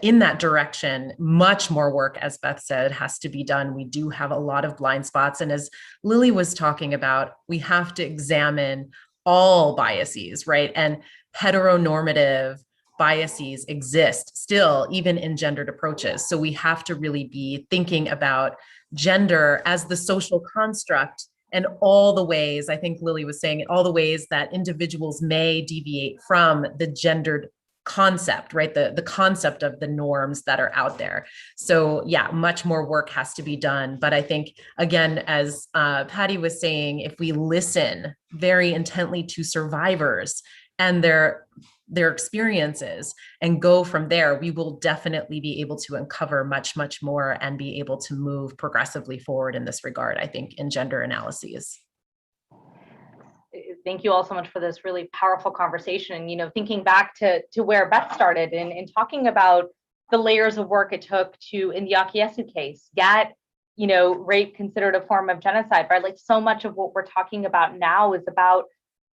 in that direction. Much more work, as Beth said, has to be done. We do have a lot of blind spots. And as Lily was talking about, we have to examine all biases, right? And heteronormative biases exist still, even in gendered approaches. So we have to really be thinking about gender as the social construct and all the ways, I think Lily was saying, all the ways that individuals may deviate from the gendered concept, right? The concept of the norms that are out there. So yeah, much more work has to be done. But I think, again, as Patty was saying, if we listen very intently to survivors and their experiences and go from there, we will definitely be able to uncover much, much more and be able to move progressively forward in this regard, I think, in gender analyses. Thank you all so much for this really powerful conversation. You know, thinking back to where Beth started in talking about the layers of work it took to, in the Akiyesu case, get, you know, rape considered a form of genocide, right? Like so much of what we're talking about now is about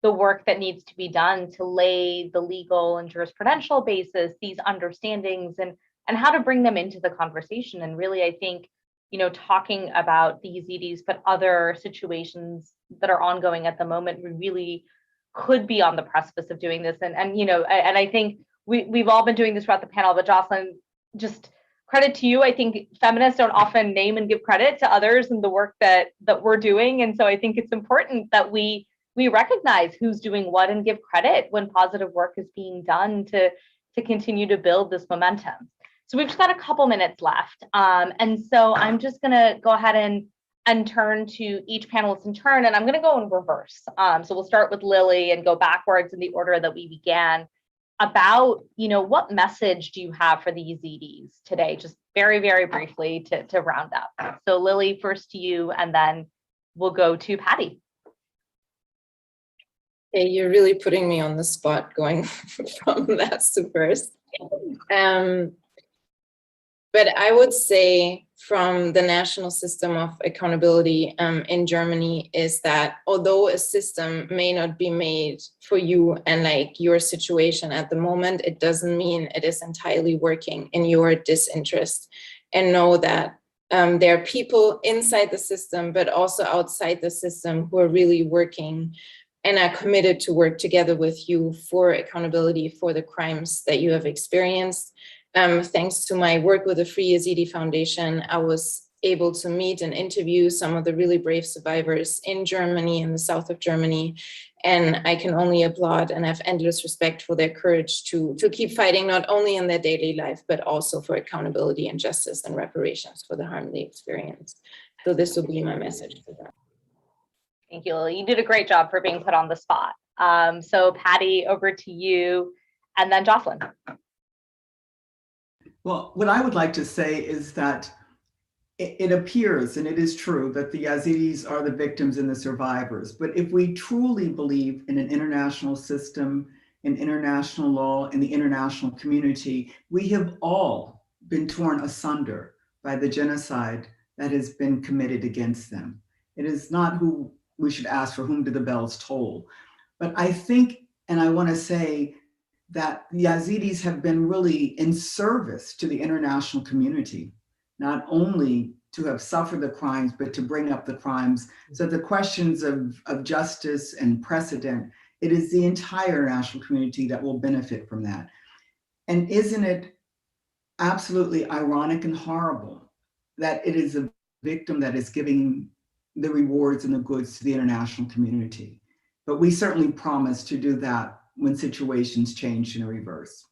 the work that needs to be done to lay the legal and jurisprudential basis, these understandings, and how to bring them into the conversation. And really, I think, you know, talking about the Yazidis, but other situations that are ongoing at the moment, we really could be on the precipice of doing this. And you know, and I think we've all been doing this throughout the panel, but Jocelyn, just credit to you. I think feminists don't often name and give credit to others in the work that we're doing. And so I think it's important that we recognize who's doing what and give credit when positive work is being done to continue to build this momentum. So we've just got a couple minutes left. And so I'm just gonna go ahead and turn to each panelist in turn, and I'm gonna go in reverse. So we'll start with Lily and go backwards in the order that we began. About, you know, what message do you have for the Yazidis today? Just very, very briefly to round up. So Lily, first to you, and then we'll go to Patty. Hey, you're really putting me on the spot going from last to first. But I would say from the national system of accountability in Germany is that although a system may not be made for you and like your situation at the moment, it doesn't mean it is entirely working in your disinterest. And know that there are people inside the system, but also outside the system who are really working and are committed to work together with you for accountability for the crimes that you have experienced. Thanks to my work with the Free Yezidi Foundation, I was able to meet and interview some of the really brave survivors in Germany, in the south of Germany. And I can only applaud and have endless respect for their courage to keep fighting, not only in their daily life, but also for accountability and justice and reparations for the harm they experienced. So this will be my message to them. Thank you, Lily. You did a great job for being put on the spot. So Patty, over to you, and then Jocelyn. Well, what I would like to say is that it appears, and it is true, that the Yazidis are the victims and the survivors. But if we truly believe in an international system, in international law, in the international community, we have all been torn asunder by the genocide that has been committed against them. It is not who we should ask for whom do the bells toll. But I think, and I want to say, that the Yazidis have been really in service to the international community, not only to have suffered the crimes, but to bring up the crimes. So the questions of justice and precedent, it is the entire international community that will benefit from that. And isn't it absolutely ironic and horrible that it is a victim that is giving the rewards and the goods to the international community? but we certainly promise to do that when situations change in reverse.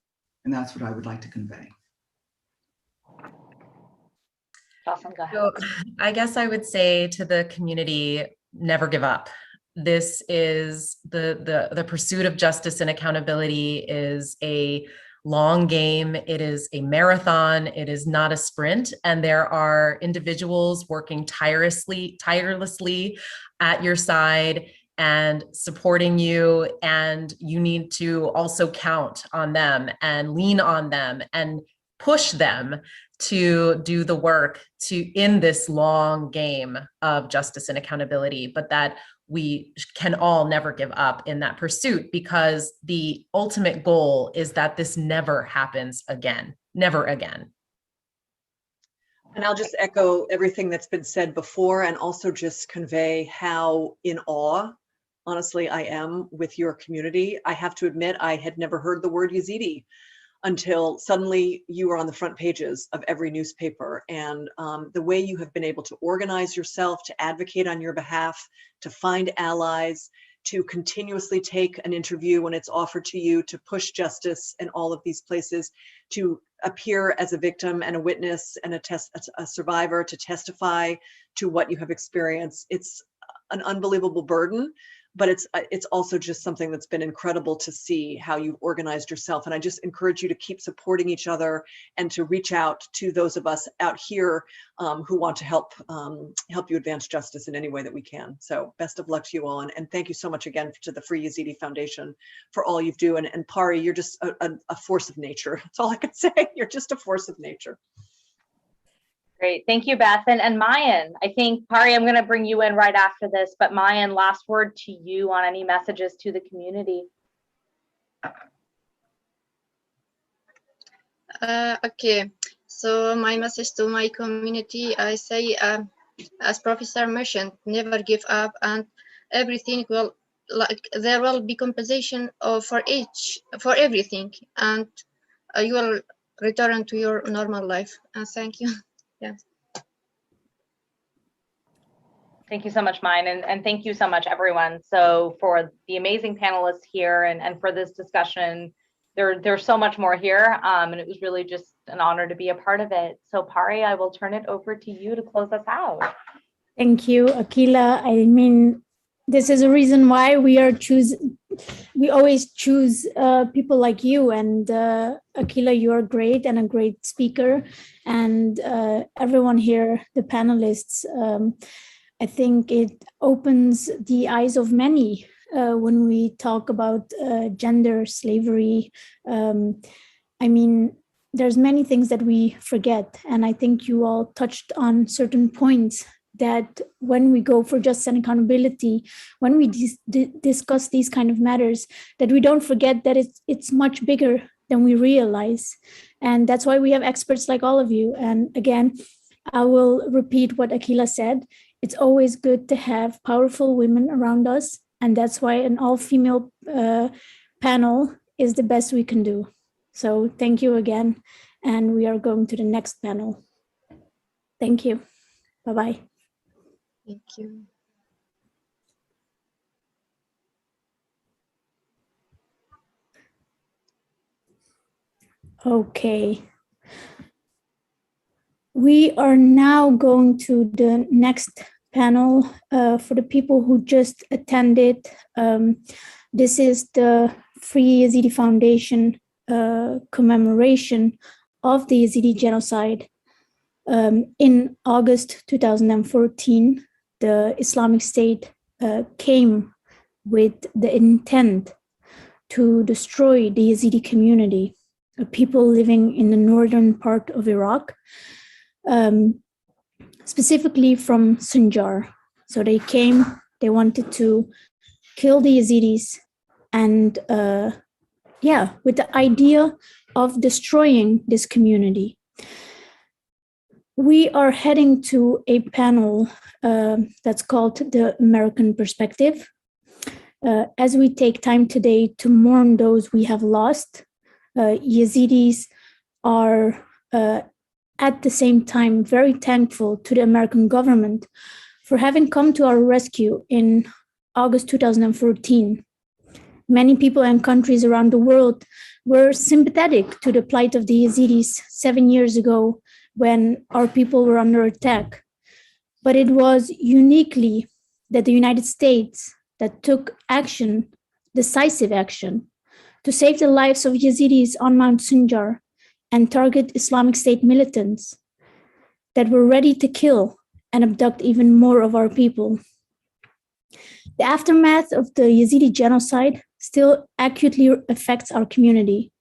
And that's what I would like to convey. Awesome, go ahead. So I guess I would say to the community, never give up. This is the pursuit of justice and accountability is a long game. It is a marathon. It is not a sprint. And there are individuals working tirelessly at your side and supporting you. And you need to also count on them and lean on them and push them to do the work in this long game of justice and accountability, but that we can all never give up in that pursuit, because the ultimate goal is that this never happens again, never again. And I'll just echo everything that's been said before, and also just convey how in awe, honestly, I am with your community. I have to admit, I had never heard the word Yezidi until suddenly you were on the front pages of every newspaper. And the way you have been able to organize yourself, to advocate on your behalf, to find allies, to continuously take an interview when it's offered to you, to push justice in all of these places, to appear as a victim and a witness and a survivor, to testify to what you have experienced. It's an unbelievable burden, but it's also just something that's been incredible to see how you've organized yourself. And I just encourage you to keep supporting each other and to reach out to those of us out here who want to help you advance justice in any way that we can. So best of luck to you all. And thank you so much again to the Free Yezidi Foundation for all you do. And Pari, you're just a force of nature. That's all I can say. You're just a force of nature. Great, thank you, Beth. And Mayan, I think, Pari, I'm gonna bring you in right after this, but Mayan, last word to you on any messages to the community. Okay, so my message to my community, I say, as Professor mentioned, never give up, and everything will, there will be compensation for everything, and you will return to your normal life. Thank you. Yeah. Thank you so much, Mayan, and thank you so much, everyone. So for the amazing panelists here and for this discussion, there's so much more here, and it was really just an honor to be a part of it. So Pari, I will turn it over to you to close us out. Thank you, Akila. I mean, this is a reason why we always choose people like you, and Akila, you are great and a great speaker, and everyone here, the panelists, I think it opens the eyes of many when we talk about gender, slavery. I mean, there's many things that we forget, and I think you all touched on certain points that when we go for justice and accountability, when we discuss these kind of matters, that we don't forget that it's much bigger than we realize. And that's why we have experts like all of you. And again, I will repeat what Akila said. It's always good to have powerful women around us. And that's why an all-female panel is the best we can do. So thank you again. And we are going to the next panel. Thank you. Bye-bye. Thank you. Okay. We are now going to the next panel for the people who just attended. This is the Free Yezidi Foundation commemoration of the Yezidi genocide. In August 2014, the Islamic State came with the intent to destroy the Yezidi community, people living in the northern part of Iraq, specifically from Sinjar. So they came, they wanted to kill the Yazidis, and with the idea of destroying this community. We are heading to a panel that's called The American Perspective. As we take time today to mourn those we have lost, Yazidis are at the same time very thankful to the American government for having come to our rescue in August 2014. Many people and countries around the world were sympathetic to the plight of the Yazidis 7 years ago when our people were under attack. But it was uniquely that the United States that took action, decisive action, to save the lives of Yazidis on Mount Sinjar and target Islamic State militants that were ready to kill and abduct even more of our people. The aftermath of the Yezidi genocide still acutely affects our community.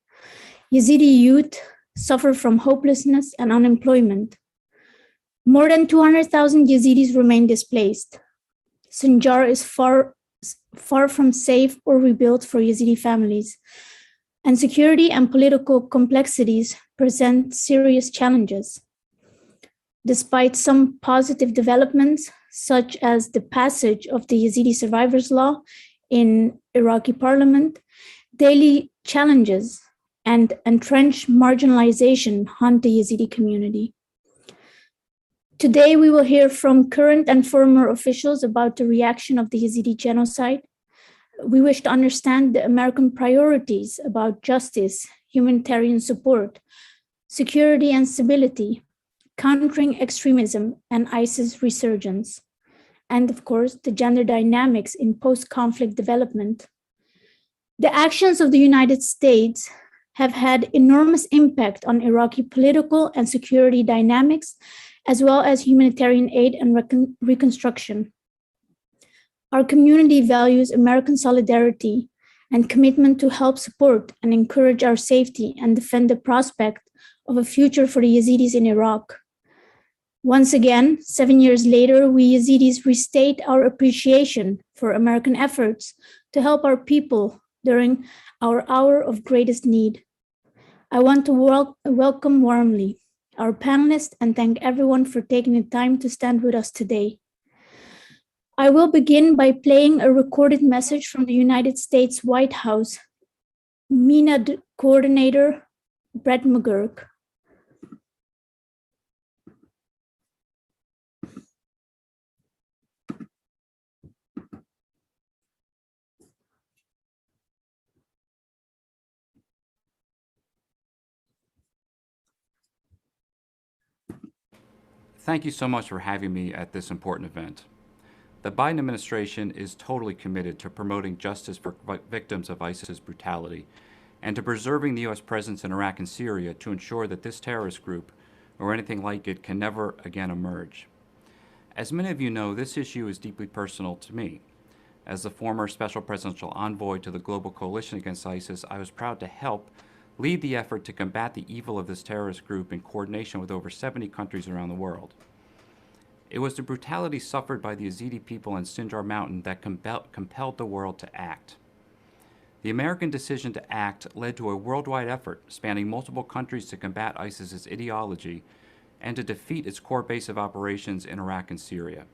Yazidi youth suffer from hopelessness and unemployment. More than 200,000 Yazidis remain displaced. Sinjar is far from safe or rebuilt for Yazidi families, and security and political complexities present serious challenges. Despite some positive developments, such as the passage of the Yazidi Survivors Law in Iraqi parliament, daily challenges and entrenched marginalization haunt the Yazidi community. Today, we will hear from current and former officials about the reaction of the Yazidi genocide. We wish to understand the American priorities about justice, humanitarian support, security and stability, countering extremism and ISIS resurgence, and of course, the gender dynamics in post-conflict development. The actions of the United States have had enormous impact on Iraqi political and security dynamics, as well as humanitarian aid and reconstruction. Our community values American solidarity and commitment to help support and encourage our safety and defend the prospect of a future for the Yazidis in Iraq. Once again, 7 years later, we Yazidis restate our appreciation for American efforts to help our people during our hour of greatest need. I want to welcome warmly our panelists and thank everyone for taking the time to stand with us today. I will begin by playing a recorded message from the United States White House MENA coordinator, Brett McGurk. Thank you so much for having me at this important event. The Biden administration is totally committed to promoting justice for victims of ISIS brutality and to preserving the U.S. presence in Iraq and Syria to ensure that this terrorist group, or anything like it, can never again emerge. As many of you know, this issue is deeply personal to me. As the former Special Presidential Envoy to the Global Coalition Against ISIS, I was proud to help lead the effort to combat the evil of this terrorist group in coordination with over 70 countries around the world. It was the brutality suffered by the Yezidi people in Sinjar Mountain that compelled the world to act. The American decision to act led to a worldwide effort spanning multiple countries to combat ISIS's ideology and to defeat its core base of operations in Iraq and Syria.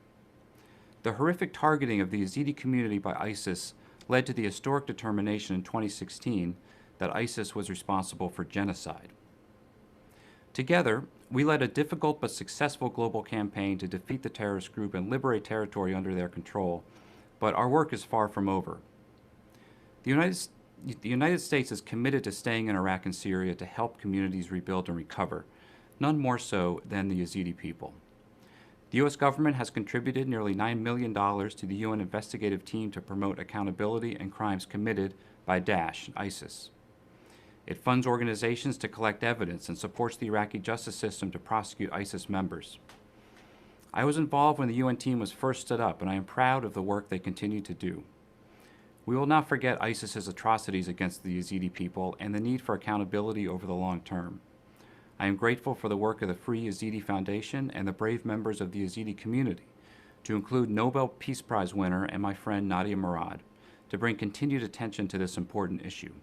The horrific targeting of the Yezidi community by ISIS led to the historic determination in 2016 that ISIS was responsible for genocide. Together, we led a difficult but successful global campaign to defeat the terrorist group and liberate territory under their control, but our work is far from over. The United States is committed to staying in Iraq and Syria to help communities rebuild and recover, none more so than the Yazidi people. The U.S. government has contributed nearly $9 million to the UN investigative team to promote accountability and crimes committed by Daesh, ISIS. It funds organizations to collect evidence and supports the Iraqi justice system to prosecute ISIS members. I was involved when the UN team was first stood up, and I am proud of the work they continue to do. We will not forget ISIS's atrocities against the Yazidi people and the need for accountability over the long term. I am grateful for the work of the Free Yezidi Foundation and the brave members of the Yezidi community, to include Nobel Peace Prize winner and my friend Nadia Murad, to bring continued attention to this important issue.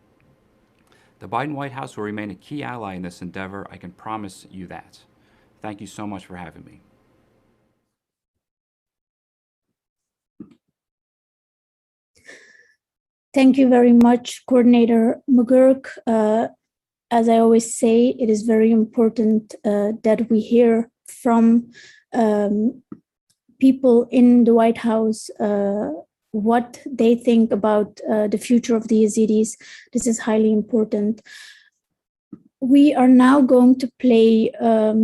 The Biden White House will remain a key ally in this endeavor. I can promise you that. Thank you so much for having me. Thank you very much, Coordinator McGurk. As I always say, it is very important that we hear from people in the White House what they think about the future of the Yazidis. This is highly important. We are now going to play a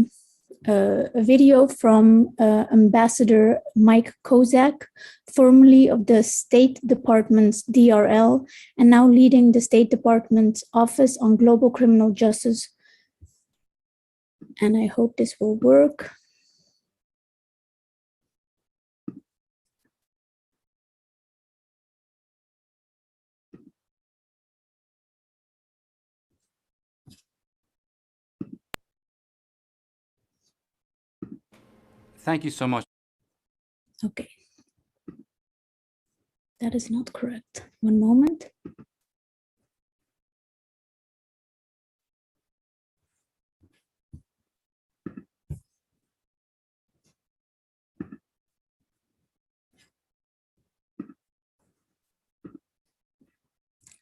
video from Ambassador Mike Kozak, formerly of the State Department's DRL, and now leading the State Department's Office on Global Criminal Justice. And I hope this will work. Thank you so much. Okay. That is not correct. One moment.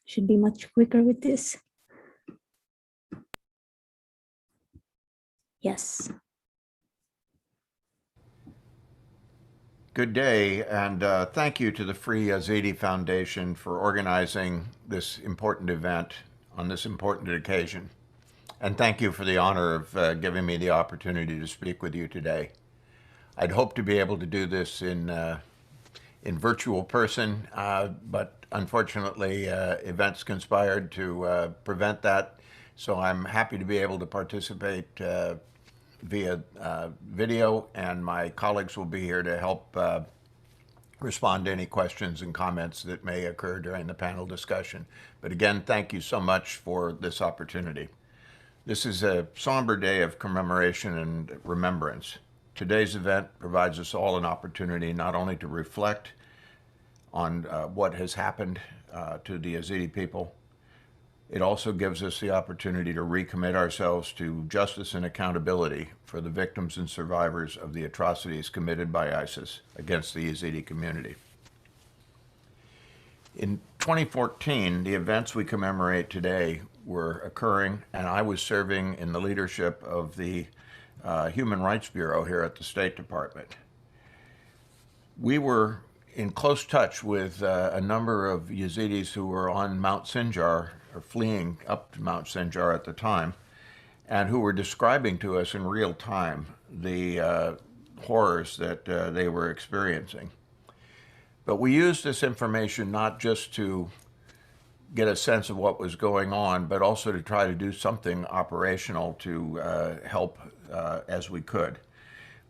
Should be much quicker with this. Yes. Good day, and thank you to the Free Yezidi Foundation for organizing this important event on this important occasion. And thank you for the honor of giving me the opportunity to speak with you today. I'd hoped to be able to do this in virtual person, but unfortunately events conspired to prevent that. So I'm happy to be able to participate via video, and my colleagues will be here to help respond to any questions and comments that may occur during the panel discussion. But again, thank you so much for this opportunity. This is a somber day of commemoration and remembrance. Today's event provides us all an opportunity not only to reflect on what has happened to the Yezidi people, it also gives us the opportunity to recommit ourselves to justice and accountability for the victims and survivors of the atrocities committed by ISIS against the Yezidi community. In 2014, the events we commemorate today were occurring, and I was serving in the leadership of the Human Rights Bureau here at the State Department. We were in close touch with a number of Yazidis who were on Mount Sinjar, or fleeing up to Mount Sinjar at the time, and who were describing to us in real time the horrors that they were experiencing. But we used this information not just to get a sense of what was going on, but also to try to do something operational to help as we could.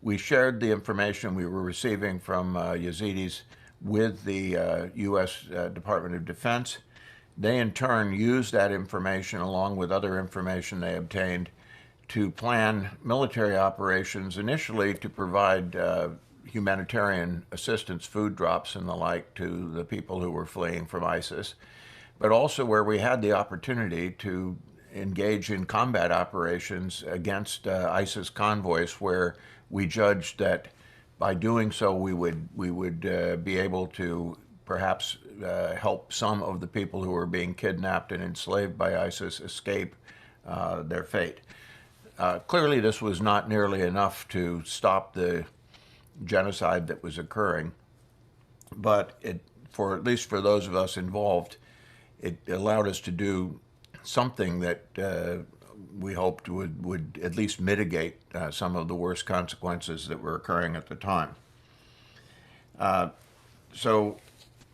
We shared the information we were receiving from Yazidis with the U.S. Department of Defense. They in turn used that information along with other information they obtained to plan military operations, initially to provide humanitarian assistance, food drops and the like, to the people who were fleeing from ISIS, but also where we had the opportunity to engage in combat operations against ISIS convoys, where we judged that by doing so we would be able to perhaps help some of the people who were being kidnapped and enslaved by ISIS escape their fate. Clearly this was not nearly enough to stop the genocide that was occurring, but at least for those of us involved, it allowed us to do something that we hoped would at least mitigate some of the worst consequences that were occurring at the time.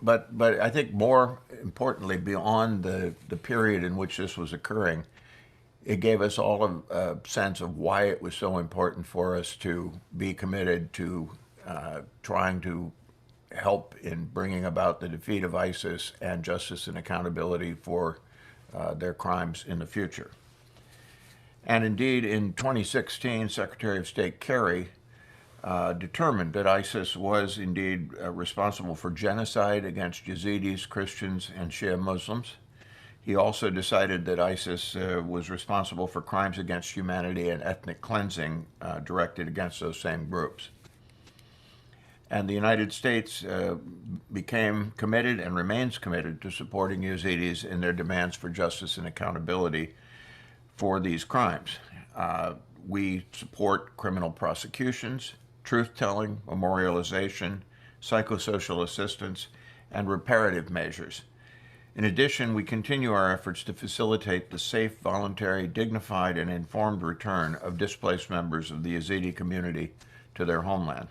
But I think more importantly, beyond the period in which this was occurring, it gave us all a sense of why it was so important for us to be committed to trying to help in bringing about the defeat of ISIS and justice and accountability for their crimes in the future. And indeed, in 2016, Secretary of State Kerry determined that ISIS was indeed responsible for genocide against Yazidis, Christians, and Shia Muslims. He also decided that ISIS was responsible for crimes against humanity and ethnic cleansing directed against those same groups. And the United States became committed and remains committed to supporting Yazidis in their demands for justice and accountability for these crimes. We support criminal prosecutions, truth-telling, memorialization, psychosocial assistance, and reparative measures. In addition, we continue our efforts to facilitate the safe, voluntary, dignified, and informed return of displaced members of the Yezidi community to their homeland.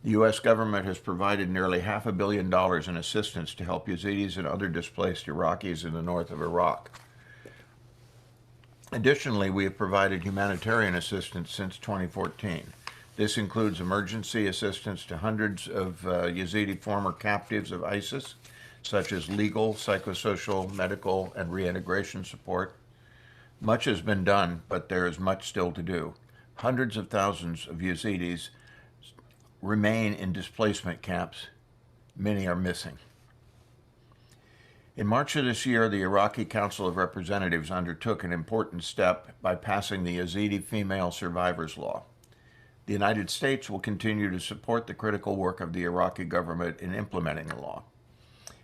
The U.S. government has provided nearly $500 million in assistance to help Yazidis and other displaced Iraqis in the north of Iraq. Additionally, we have provided humanitarian assistance since 2014. This includes emergency assistance to hundreds of Yazidi former captives of ISIS, such as legal, psychosocial, medical, and reintegration support. Much has been done, but there is much still to do. Hundreds of thousands of Yazidis remain in displacement camps. Many are missing. In March of this year, the Iraqi Council of Representatives undertook an important step by passing the Yazidi Female Survivors Law. The United States will continue to support the critical work of the Iraqi government in implementing the law.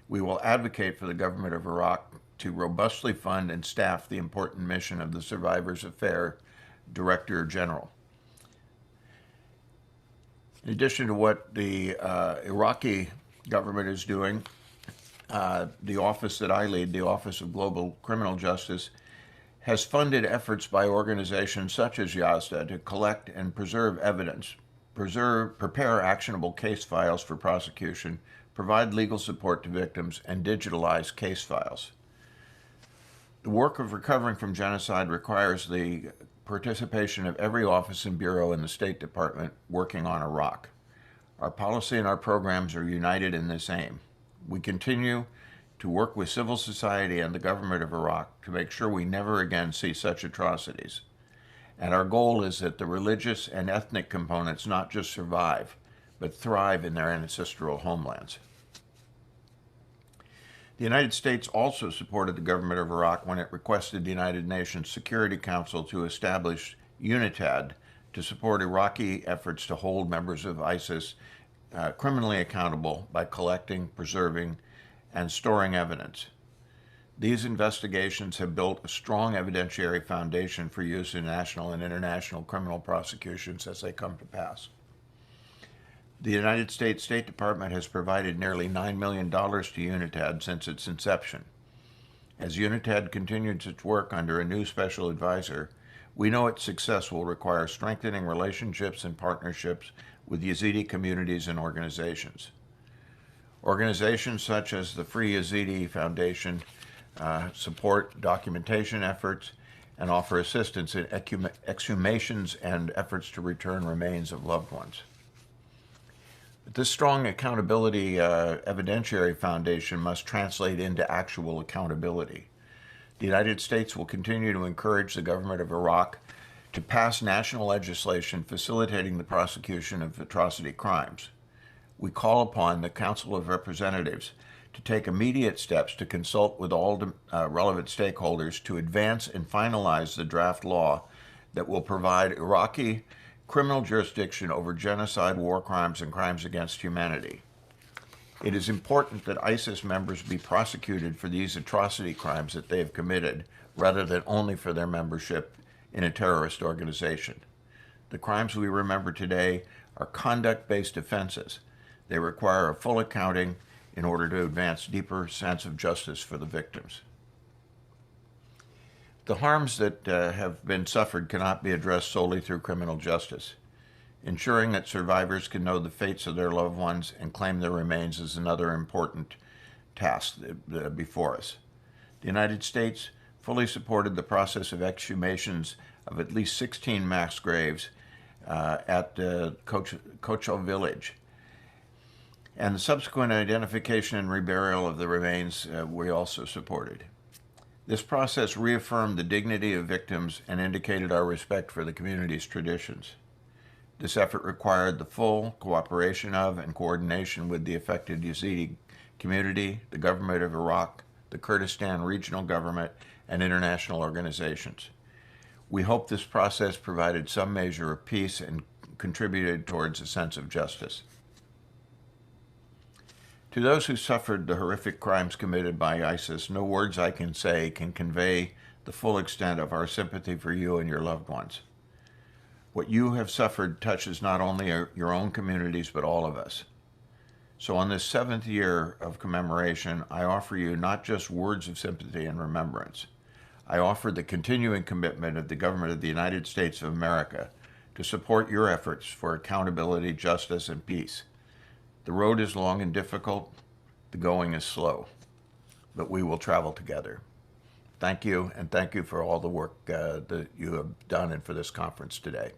We will advocate for the government of Iraq to robustly fund and staff the important mission of the Survivors Affairs Director General. In addition to what the Iraqi government is doing, the office that I lead, the Office of Global Criminal Justice, has funded efforts by organizations such as Yezidi to collect and preserve evidence, prepare actionable case files for prosecution, provide legal support to victims, and digitalize case files. The work of recovering from genocide requires the participation of every office and bureau in the State Department working on Iraq. Our policy and our programs are united in this aim. We continue to work with civil society and the government of Iraq to make sure we never again see such atrocities. And our goal is that the religious and ethnic components not just survive, but thrive in their ancestral homelands. The United States also supported the government of Iraq when it requested the United Nations Security Council to establish UNITAD to support Iraqi efforts to hold members of ISIS criminally accountable by collecting, preserving, and storing evidence. These investigations have built a strong evidentiary foundation for use in national and international criminal prosecutions as they come to pass. The United States State Department has provided nearly $9 million to UNITAD since its inception. As UNITAD continues its work under a new special advisor, we know its success will require strengthening relationships and partnerships with Yazidi communities and organizations. Organizations such as the Free Yezidi Foundation support documentation efforts and offer assistance in exhumations and efforts to return remains of loved ones. This strong accountability evidentiary foundation must translate into actual accountability. The United States will continue to encourage the government of Iraq to pass national legislation facilitating the prosecution of atrocity crimes. We call upon the Council of Representatives to take immediate steps to consult with all relevant stakeholders to advance and finalize the draft law that will provide Iraqi criminal jurisdiction over genocide, war crimes, and crimes against humanity. It is important that ISIS members be prosecuted for these atrocity crimes that they have committed, rather than only for their membership in a terrorist organization. The crimes we remember today are conduct-based offenses. They require a full accounting in order to advance deeper sense of justice for the victims. The harms that have been suffered cannot be addressed solely through criminal justice. Ensuring that survivors can know the fates of their loved ones and claim their remains is another important task before us. The United States fully supported the process of exhumations of at least 16 mass graves at Kocho village. And the subsequent identification and reburial of the remains we also supported. This process reaffirmed the dignity of victims and indicated our respect for the community's traditions. This effort required the full cooperation of and coordination with the affected Yezidi community, the government of Iraq, the Kurdistan regional government, and international organizations. We hope this process provided some measure of peace and contributed towards a sense of justice. To those who suffered the horrific crimes committed by ISIS, no words I can say can convey the full extent of our sympathy for you and your loved ones. What you have suffered touches not only your own communities, but all of us. So on this 7th year of commemoration, I offer you not just words of sympathy and remembrance. I offer the continuing commitment of the government of the United States of America to support your efforts for accountability, justice, and peace. The road is long and difficult. The going is slow, but we will travel together. Thank you, and thank you for all the work that you have done and for this conference today.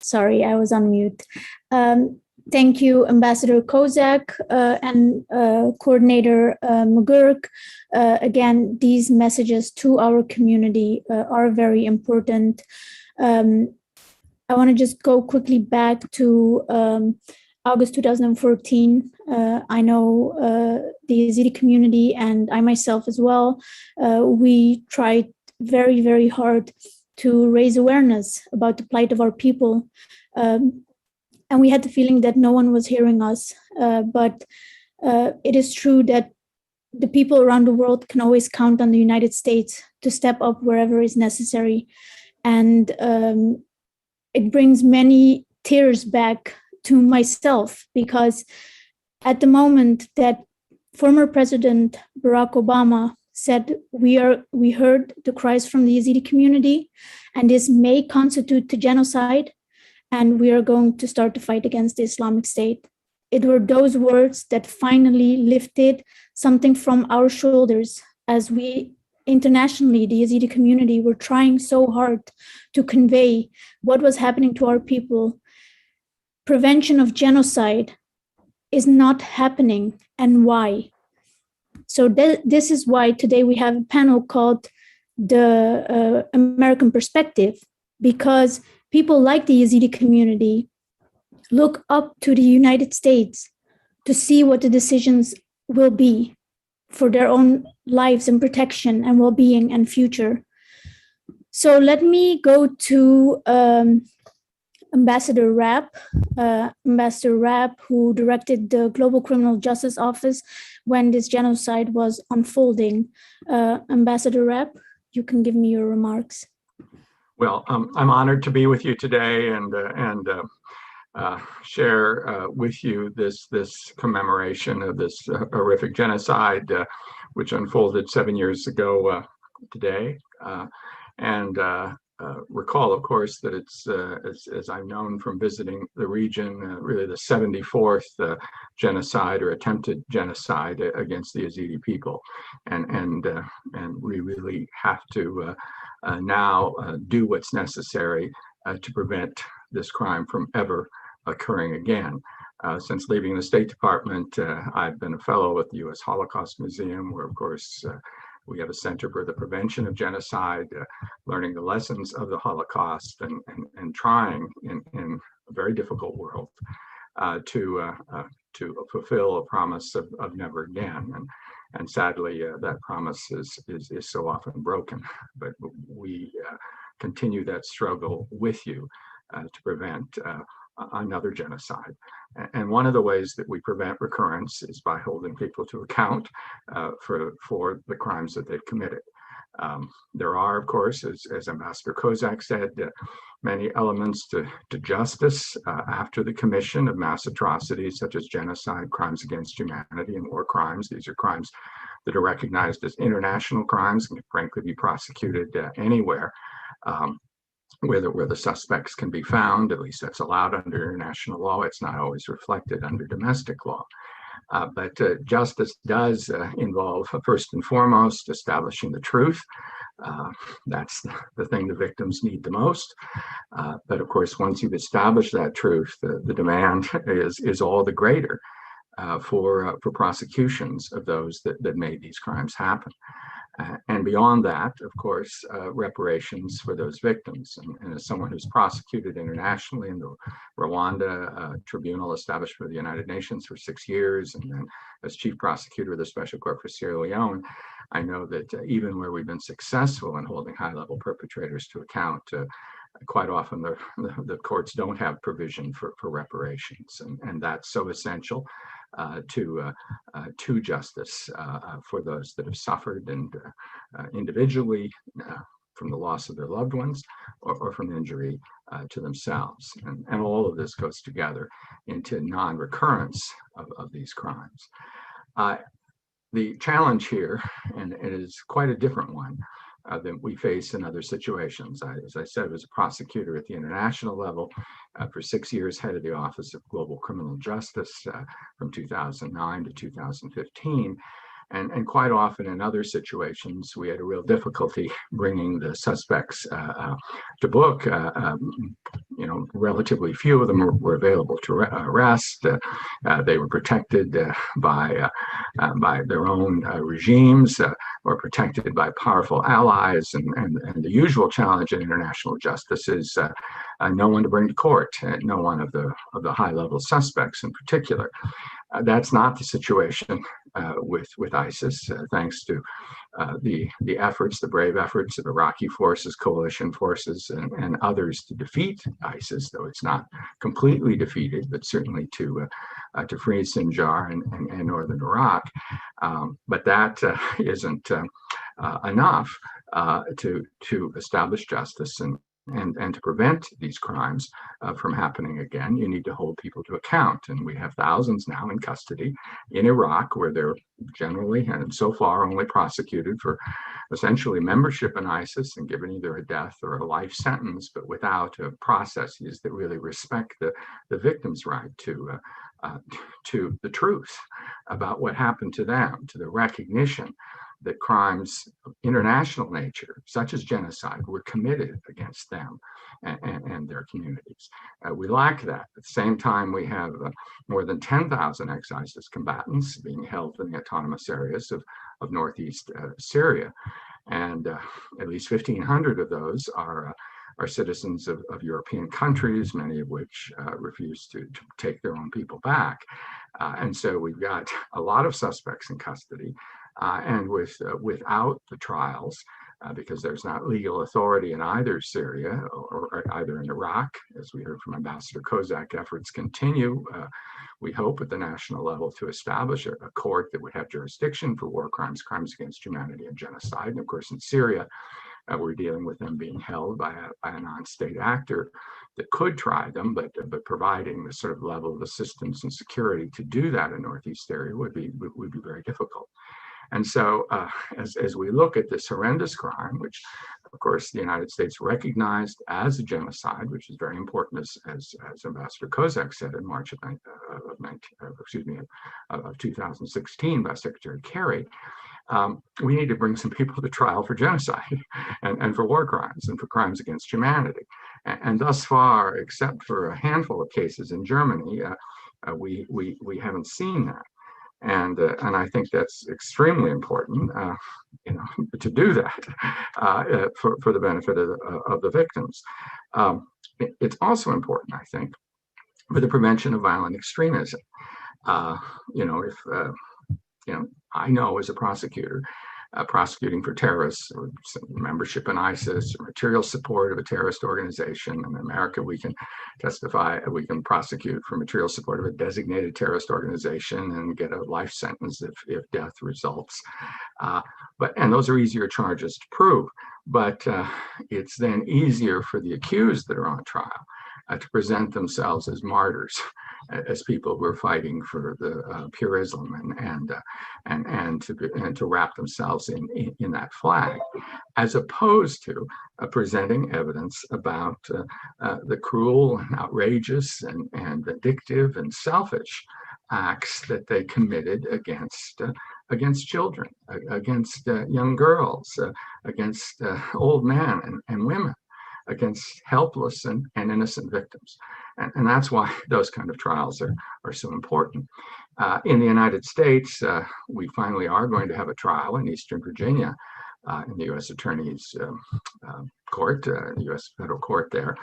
Sorry, I was on mute. Thank you, Ambassador Kozak and Coordinator McGurk. Again, these messages to our community are very important. I want to just go quickly back to August 2014. I know the Yezidi community and I myself as well, we tried very, very hard to raise awareness about the plight of our people. And we had the feeling that no one was hearing us. But it is true that the people around the world can always count on the United States to step up wherever is necessary. And it brings many tears back to myself, because at the moment that former President Barack Obama said, we heard the cries from the Yezidi community, and this may constitute to genocide, and we are going to start to fight against the Islamic State. It were those words that finally lifted something from our shoulders, as we internationally, the Yezidi community, were trying so hard to convey what was happening to our people. Prevention of genocide is not happening, and why? So this is why today we have a panel called the American Perspective, because people like the Yezidi community look up to the United States to see what the decisions will be for their own lives and protection and well-being and future. So let me go to Ambassador Rapp. Ambassador Rapp, who directed the Global Criminal Justice Office when this genocide was unfolding. Ambassador Rapp, you can give me your remarks. Well, I'm honored to be with you today and share with you this commemoration of this horrific genocide, which unfolded 7 years ago today. Recall, of course, that it's, as I've known from visiting the region, really the 74th genocide or attempted genocide against the Yezidi people. And we really have to now do what's necessary to prevent this crime from ever occurring again. Since leaving the State Department, I've been a fellow at the U.S. Holocaust Museum, where, of course, we have a Center for the Prevention of Genocide, learning the lessons of the Holocaust and trying in a very difficult world to fulfill a promise of never again. And sadly, that promise is so often broken. But we continue that struggle with you to prevent another genocide. And one of the ways that we prevent recurrence is by holding people to account for the crimes that they've committed. There are, of course, as Ambassador Kozak said, many elements to justice after the commission of mass atrocities such as genocide, crimes against humanity, and war crimes. These are crimes that are recognized as international crimes and can frankly be prosecuted anywhere. Where the suspects can be found, at least that's allowed under international law. It's not always reflected under domestic law. But justice does involve, first and foremost, establishing the truth. That's the thing the victims need the most. But of course, once you've established that truth, the demand is all the greater for prosecutions of those that made these crimes happen. And beyond that, of course, reparations for those victims. And as someone who's prosecuted internationally in the Rwanda tribunal established for the United Nations for 6 years, and then as chief prosecutor of the Special Court for Sierra Leone, I know that even where we've been successful in holding high-level perpetrators to account, quite often the courts don't have provision for reparations. And that's so essential to justice for those that have suffered, and individually from the loss of their loved ones, or from injury to themselves. And all of this goes together into non-recurrence of these crimes. The challenge here, and it is quite a different one than we face in other situations. As I said, I was a prosecutor at the international level for 6 years, head of the Office of Global Criminal Justice from 2009 to 2015. And quite often in other situations, we had a real difficulty bringing the suspects to book. Relatively few of them were available to arrest. They were protected by their own regimes, or protected by powerful allies. And the usual challenge in international justice is no one to bring to court, no one of the high-level suspects in particular. That's not the situation with ISIS, thanks to the efforts, the brave efforts of Iraqi forces, coalition forces, and others to defeat ISIS, though it's not completely defeated, but certainly to free Sinjar and northern Iraq. But that isn't enough to establish justice and to prevent these crimes from happening again. You need to hold people to account. And we have thousands now in custody in Iraq, where they're generally, and so far, only prosecuted for essentially membership in ISIS and given either a death or a life sentence, but without processes that really respect the victim's right to the truth about what happened to them, to the recognition that crimes of international nature, such as genocide, were committed against them and their communities. We lack that. At the same time, we have more than 10,000 ex-ISIS combatants being held in the autonomous areas of northeast Syria. And at least 1,500 of those are citizens of European countries, many of which refuse to take their own people back. And so we've got a lot of suspects in custody. And without the trials, because there's not legal authority in either Syria or either in Iraq, as we heard from Ambassador Kozak, efforts continue, we hope at the national level, to establish a court that would have jurisdiction for war crimes, crimes against humanity, and genocide. And of course, in Syria, we're dealing with them being held by a non-state actor that could try them, but providing the sort of level of assistance and security to do that in northeast Syria would be very difficult. And so as we look at this horrendous crime, which of course the United States recognized as a genocide, which is very important, as Ambassador Kozak said in March of 2016 by Secretary Kerry, we need to bring some people to trial for genocide and for war crimes and for crimes against humanity. And thus far, except for a handful of cases in Germany, we haven't seen that. And I think that's extremely important, to do that for the benefit of the victims. It's also important, I think, for the prevention of violent extremism. I know as a prosecutor, prosecuting for terrorists or membership in ISIS or material support of a terrorist organization. In America, we can prosecute for material support of a designated terrorist organization and get a life sentence if death results. And those are easier charges to prove, but it's then easier for the accused that are on trial to present themselves as martyrs, as people who are fighting for the pure Islam and to wrap themselves in that flag, as opposed to presenting evidence about the cruel and outrageous and addictive and selfish acts that they committed against children, against young girls, against old men and women, against helpless and innocent victims. And that's why those kind of trials are so important. In the United States, we finally are going to have a trial in Eastern Virginia in the U.S. Attorney's Court, the U.S. Federal Court there,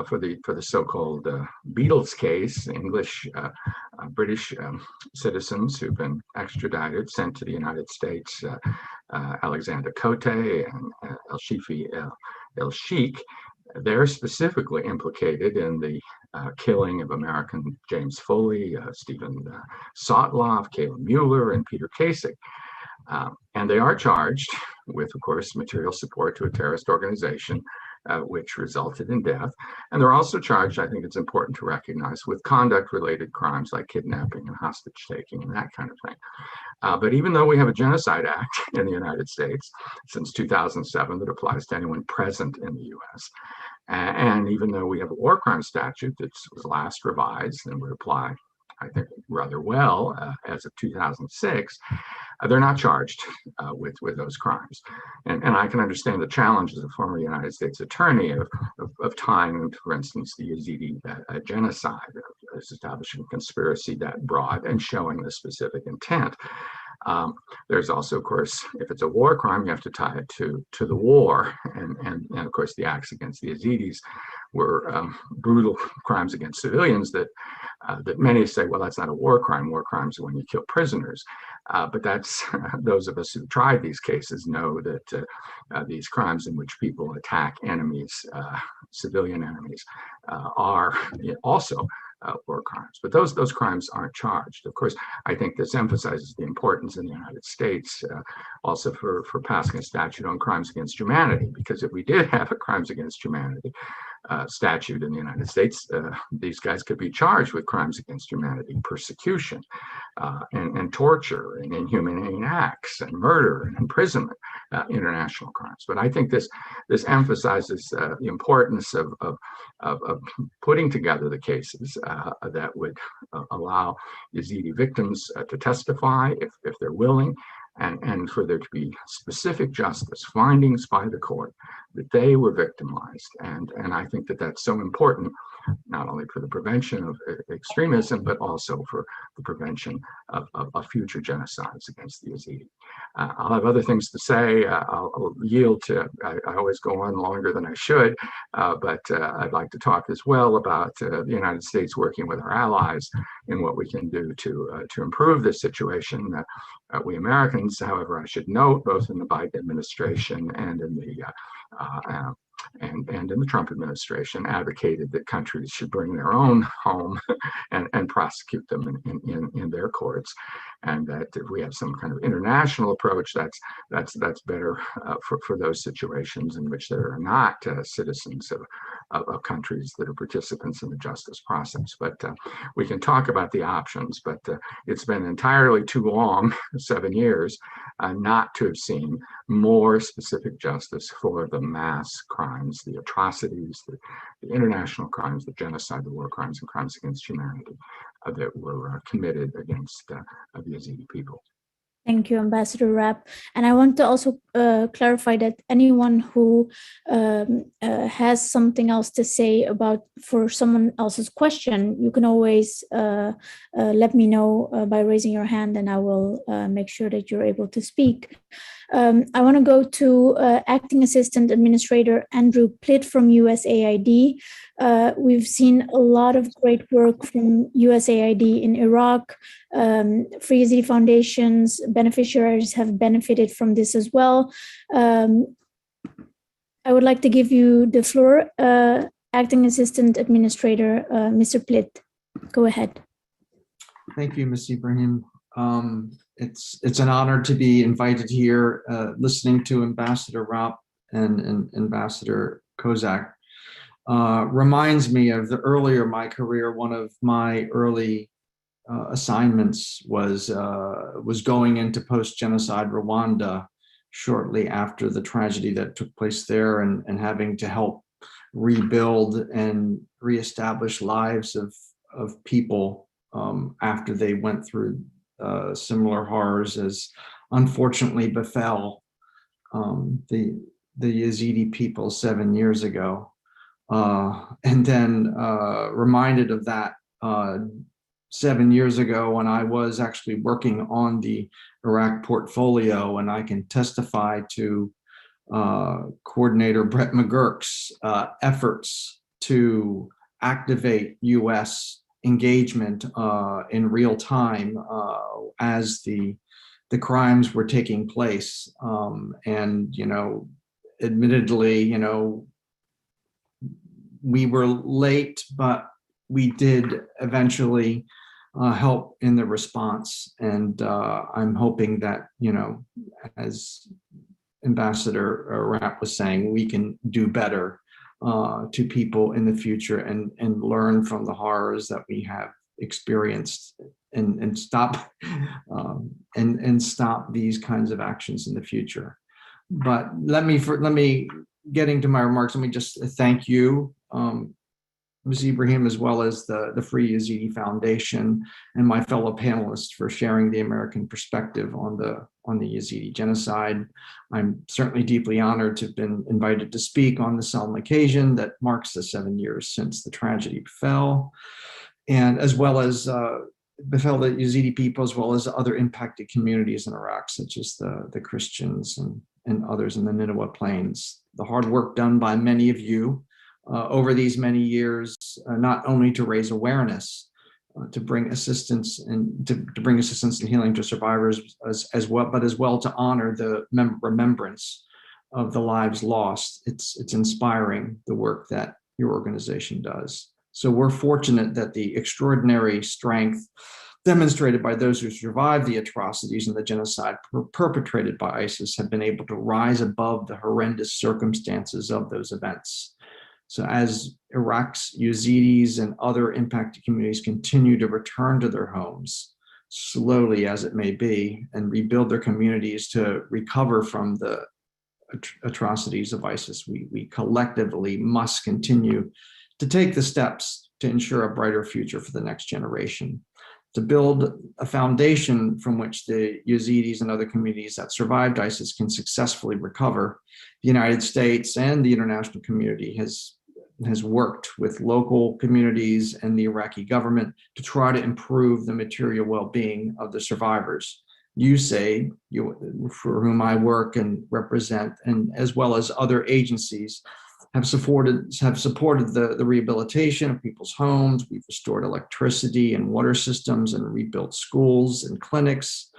for the so-called Beatles case, English, British citizens who've been extradited, sent to the United States, Alexander Cote and El Sheikh, They're specifically implicated in the killing of American James Foley, Stephen Sotloff, Kayla Mueller, and Peter Kasich. And they are charged with, of course, material support to a terrorist organization, which resulted in death. And they're also charged, I think it's important to recognize, with conduct-related crimes like kidnapping and hostage-taking and that kind of thing. But even though we have a Genocide Act in the United States since 2007 that applies to anyone present in the US, and even though we have a war crime statute that was last revised and would apply, I think, rather well as of 2006, they're not charged with those crimes. And I can understand the challenge as a former United States attorney of tying, for instance, the Yezidi genocide, establishing conspiracy that broad and showing the specific intent. There's also, of course, if it's a war crime, you have to tie it to the war. And of course, the acts against the Yazidis were brutal crimes against civilians that many say, well, that's not a war crime. War crimes are when you kill prisoners. But that's those of us who tried these cases know that these crimes in which people attack enemies, civilian enemies, are also war crimes. But those crimes aren't charged. Of course, I think this emphasizes the importance in the United States also for passing a statute on crimes against humanity, because if we did have a crimes against humanity statute in the United States, these guys could be charged with crimes against humanity, persecution, and torture, and inhumane acts, and murder, and imprisonment, international crimes. But I think this emphasizes the importance of putting together the cases that would allow Yazidi victims to testify if they're willing, and for there to be specific justice, findings by the court that they were victimized. And I think that that's so important, not only for the prevention of extremism, but also for the prevention of future genocides against the Yazidi. I'll have other things to say. I'll yield to, I always go on longer than I should, but I'd like to talk as well about the United States working with our allies in what we can do to improve this situation. We Americans, however, I should note, both in the Biden administration and in the and in the Trump administration, advocated that countries should bring their own home and prosecute them in their courts, and that if we have some kind of international approach, that's better for those situations in which there are not citizens of countries that are participants in the justice process. But we can talk about the options, but it's been entirely too long, 7 years, not to have seen more specific justice for the mass crimes, the atrocities, the international crimes, the genocide, the war crimes, and crimes against humanity that were committed against the Yazidi people. Thank you, Ambassador Rapp. And I want to also clarify that anyone who has something else to say for someone else's question, you can always let me know by raising your hand, and I will make sure that you're able to speak. I want to go to Acting Assistant Administrator Andrew Plitt from USAID. We've seen a lot of great work from USAID in Iraq. Free Yazidi Foundation's beneficiaries have benefited from this as well. I would like to give you the floor, Acting Assistant Administrator, Mr. Plitt. Go ahead. Thank you, Ms. Ibrahim. It's an honor to be invited here, listening to Ambassador Rapp and Ambassador Kozak. Reminds me of the earlier in my career. One of my early assignments was going into post-genocide Rwanda shortly after the tragedy that took place there, and having to help rebuild and reestablish lives of people after they went through similar horrors as unfortunately befell the Yazidi people 7 years ago. And then reminded of that 7 years ago when I was actually working on the Iraq portfolio, and I can testify to Coordinator Brett McGurk's efforts to activate U.S. engagement in real time as the crimes were taking place. And, admittedly, we were late, but we did eventually help in the response. And I'm hoping that, as Ambassador Rapp was saying, we can do better to people in the future and learn from the horrors that we have experienced and stop and stop these kinds of actions in the future. But let me getting to my remarks, let me just thank you, Ms. Ibrahim, as well as the Free Yezidi Foundation and my fellow panelists for sharing the American perspective on the Yezidi genocide. I'm certainly deeply honored to have been invited to speak on the solemn occasion that marks the 7 years since the tragedy befell, and as well as befell the Yezidi people, as well as other impacted communities in Iraq, such as the Christians and others in the Nineveh Plains. The hard work done by many of you over these many years, not only to raise awareness, to bring assistance and to bring assistance and healing to survivors as well, but as well to honor the remembrance of the lives lost. It's inspiring, the work that your organization does. So we're fortunate that the extraordinary strength demonstrated by those who survived the atrocities and the genocide perpetrated by ISIS have been able to rise above the horrendous circumstances of those events. So as Iraq's Yazidis and other impacted communities continue to return to their homes, slowly as it may be, and rebuild their communities to recover from the atrocities of ISIS, we collectively must continue to take the steps to ensure a brighter future for the next generation, to build a foundation from which the Yazidis and other communities that survived ISIS can successfully recover. The United States and the international community has worked with local communities and the Iraqi government to try to improve the material well-being of the survivors. USAID, for whom I work and represent, and as well as other agencies, have supported the rehabilitation of people's homes. We've restored electricity and water systems and rebuilt schools and clinics.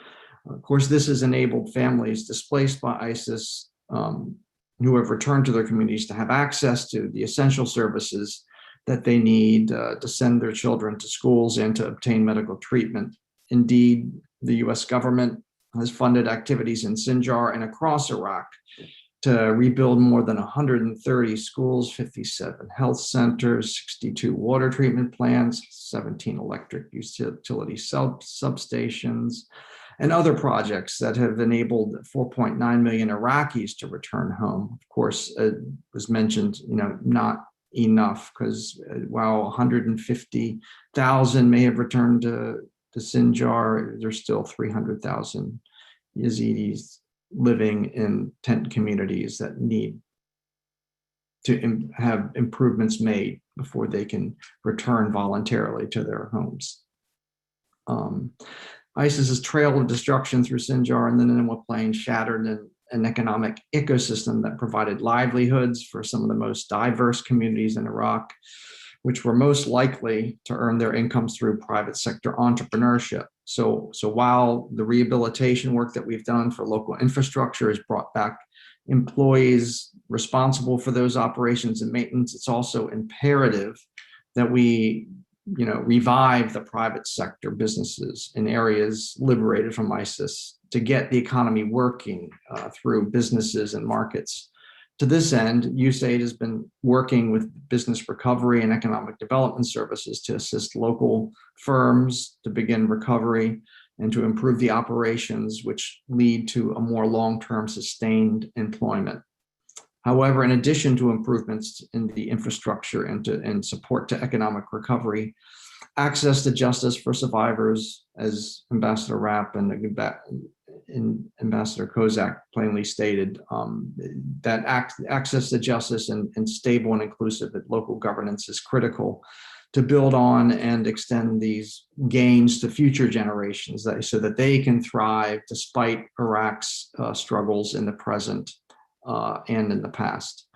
Of course, this has enabled families displaced by ISIS who have returned to their communities to have access to the essential services that they need to send their children to schools and to obtain medical treatment. Indeed, the US government has funded activities in Sinjar and across Iraq to rebuild more than 130 schools, 57 health centers, 62 water treatment plants, 17 electric utility substations, and other projects that have enabled 4.9 million Iraqis to return home. Of course, it was mentioned, not enough, because while 150,000 may have returned to Sinjar, there's still 300,000 Yazidis living in tent communities that need to have improvements made before they can return voluntarily to their homes. ISIS's trail of destruction through Sinjar and the Nineveh Plain shattered an economic ecosystem that provided livelihoods for some of the most diverse communities in Iraq, which were most likely to earn their incomes through private sector entrepreneurship. So while the rehabilitation work that we've done for local infrastructure has brought back employees responsible for those operations and maintenance, it's also imperative that we revive the private sector businesses in areas liberated from ISIS to get the economy working through businesses and markets. To this end, USAID has been working with business recovery and economic development services to assist local firms to begin recovery and to improve the operations, which lead to a more long-term sustained employment. However, in addition to improvements in the infrastructure and support to economic recovery, access to justice for survivors, as Ambassador Rapp and Ambassador Kozak plainly stated, that access to justice and stable and inclusive local governance is critical to build on and extend these gains to future generations so that they can thrive despite Iraq's struggles in the present and in the past.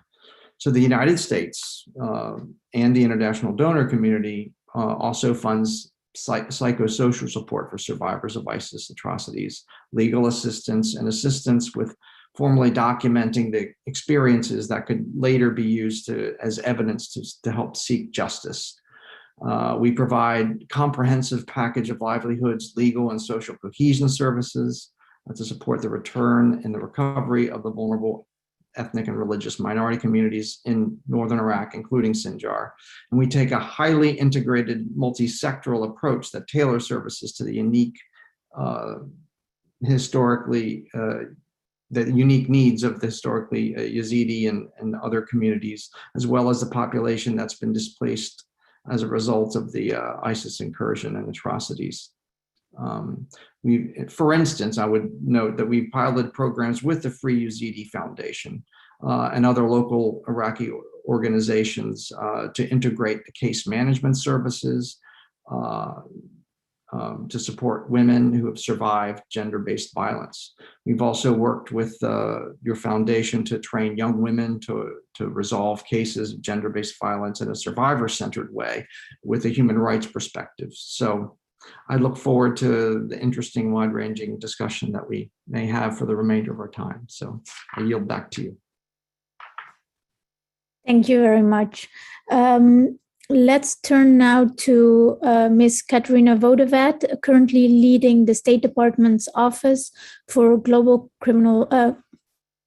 So the United States and the international donor community also funds psychosocial support for survivors of ISIS atrocities, legal assistance, and assistance with formally documenting the experiences that could later be used as evidence to help seek justice. We provide comprehensive package of livelihoods, legal and social cohesion services to support the return and the recovery of the vulnerable ethnic and religious minority communities in northern Iraq, including Sinjar. And we take a highly integrated multi-sectoral approach that tailors services to the unique, the unique needs of the historically Yazidi and other communities, as well as the population that's been displaced as a result of the ISIS incursion and atrocities. For instance, I would note that we've piloted programs with the Free Yezidi Foundation and other local Iraqi organizations to integrate the case management services, to support women who have survived gender-based violence. We've also worked with your foundation to train young women to resolve cases of gender-based violence in a survivor-centered way with a human rights perspective. So I look forward to the interesting, wide-ranging discussion that we may have for the remainder of our time. So I yield back to you. Thank you very much. Let's turn now to Ms. Katerina Vodovat, currently leading the State Department's Office for Global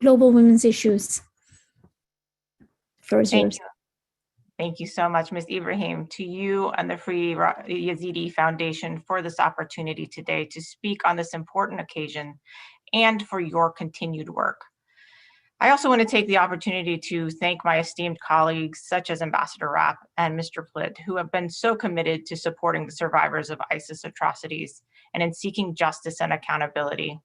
Women's Issues. First, yours. Thank you so much, Ms. Ibrahim, to you and the Free Yezidi Foundation for this opportunity today to speak on this important occasion and for your continued work. I also want to take the opportunity to thank my esteemed colleagues, such as Ambassador Rapp and Mr. Plitt, who have been so committed to supporting the survivors of ISIS atrocities and in seeking justice and accountability.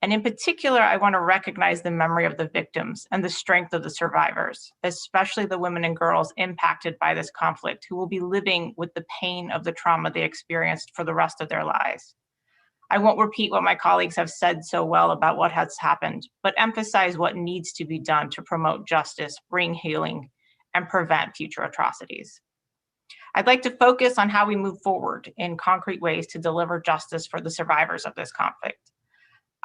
And in particular, I want to recognize the memory of the victims and the strength of the survivors, especially the women and girls impacted by this conflict who will be living with the pain of the trauma they experienced for the rest of their lives. I won't repeat what my colleagues have said so well about what has happened, but emphasize what needs to be done to promote justice, bring healing, and prevent future atrocities. I'd like to focus on how we move forward in concrete ways to deliver justice for the survivors of this conflict.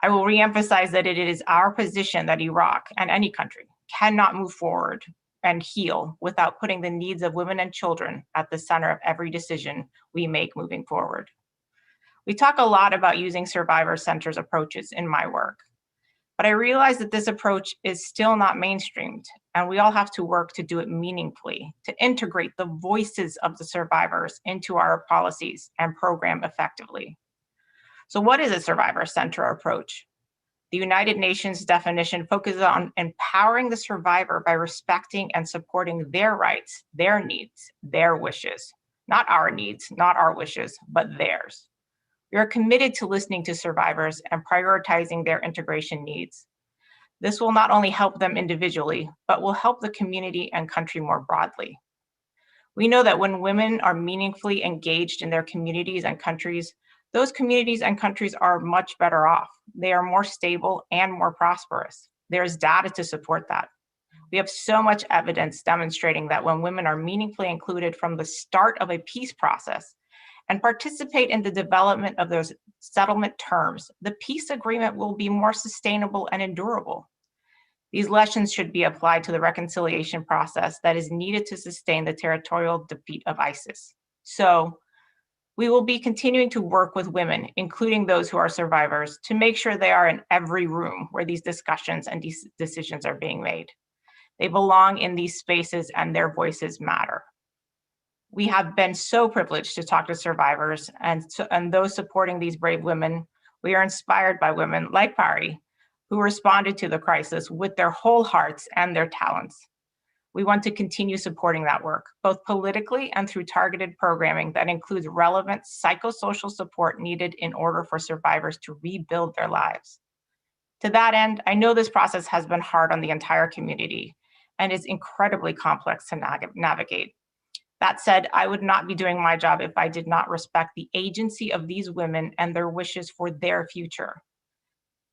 I will reemphasize that it is our position that Iraq and any country cannot move forward and heal without putting the needs of women and children at the center of every decision we make moving forward. We talk a lot about using survivor-centered approaches in my work, but I realize that this approach is still not mainstreamed, and we all have to work to do it meaningfully, to integrate the voices of the survivors into our policies and program effectively. So what is a survivor-centered approach? The United Nations definition focuses on empowering the survivor by respecting and supporting their rights, their needs, their wishes, not our needs, not our wishes, but theirs. We are committed to listening to survivors and prioritizing their integration needs. This will not only help them individually, but will help the community and country more broadly. We know that when women are meaningfully engaged in their communities and countries, those communities and countries are much better off. They are more stable and more prosperous. There's data to support that. We have so much evidence demonstrating that when women are meaningfully included from the start of a peace process and participate in the development of those settlement terms, the peace agreement will be more sustainable and endurable. These lessons should be applied to the reconciliation process that is needed to sustain the territorial defeat of ISIS. So we will be continuing to work with women, including those who are survivors, to make sure they are in every room where these discussions and decisions are being made. They belong in these spaces and their voices matter. We have been so privileged to talk to survivors and those supporting these brave women. We are inspired by women like Pari, who responded to the crisis with their whole hearts and their talents. We want to continue supporting that work, both politically and through targeted programming that includes relevant psychosocial support needed in order for survivors to rebuild their lives. To that end, I know this process has been hard on the entire community and is incredibly complex to navigate. That said, I would not be doing my job if I did not respect the agency of these women and their wishes for their future.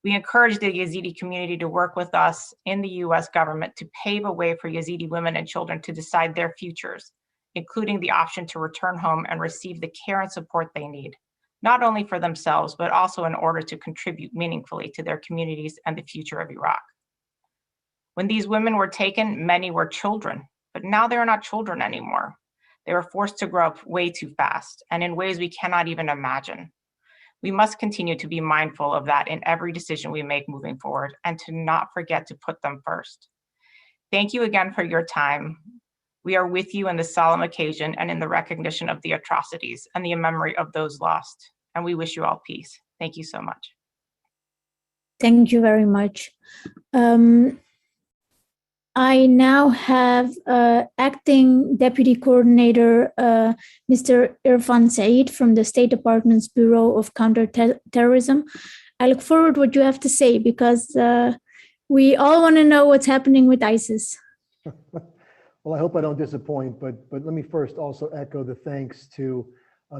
We encourage the Yazidi community to work with us in the US government to pave a way for Yazidi women and children to decide their futures, including the option to return home and receive the care and support they need, not only for themselves, but also in order to contribute meaningfully to their communities and the future of Iraq. When these women were taken, many were children, but now they are not children anymore. They were forced to grow up way too fast and in ways we cannot even imagine. We must continue to be mindful of that in every decision we make moving forward and to not forget to put them first. Thank you again for your time. We are with you in this solemn occasion and in the recognition of the atrocities and the memory of those lost. And we wish you all peace. Thank you so much. Thank you very much. I now have Acting Deputy Coordinator, Mr. Irfan Saeed from the State Department's Bureau of Counterterrorism. I look forward to what you have to say because we all want to know what's happening with ISIS. Well, I hope I don't disappoint, but let me first also echo the thanks to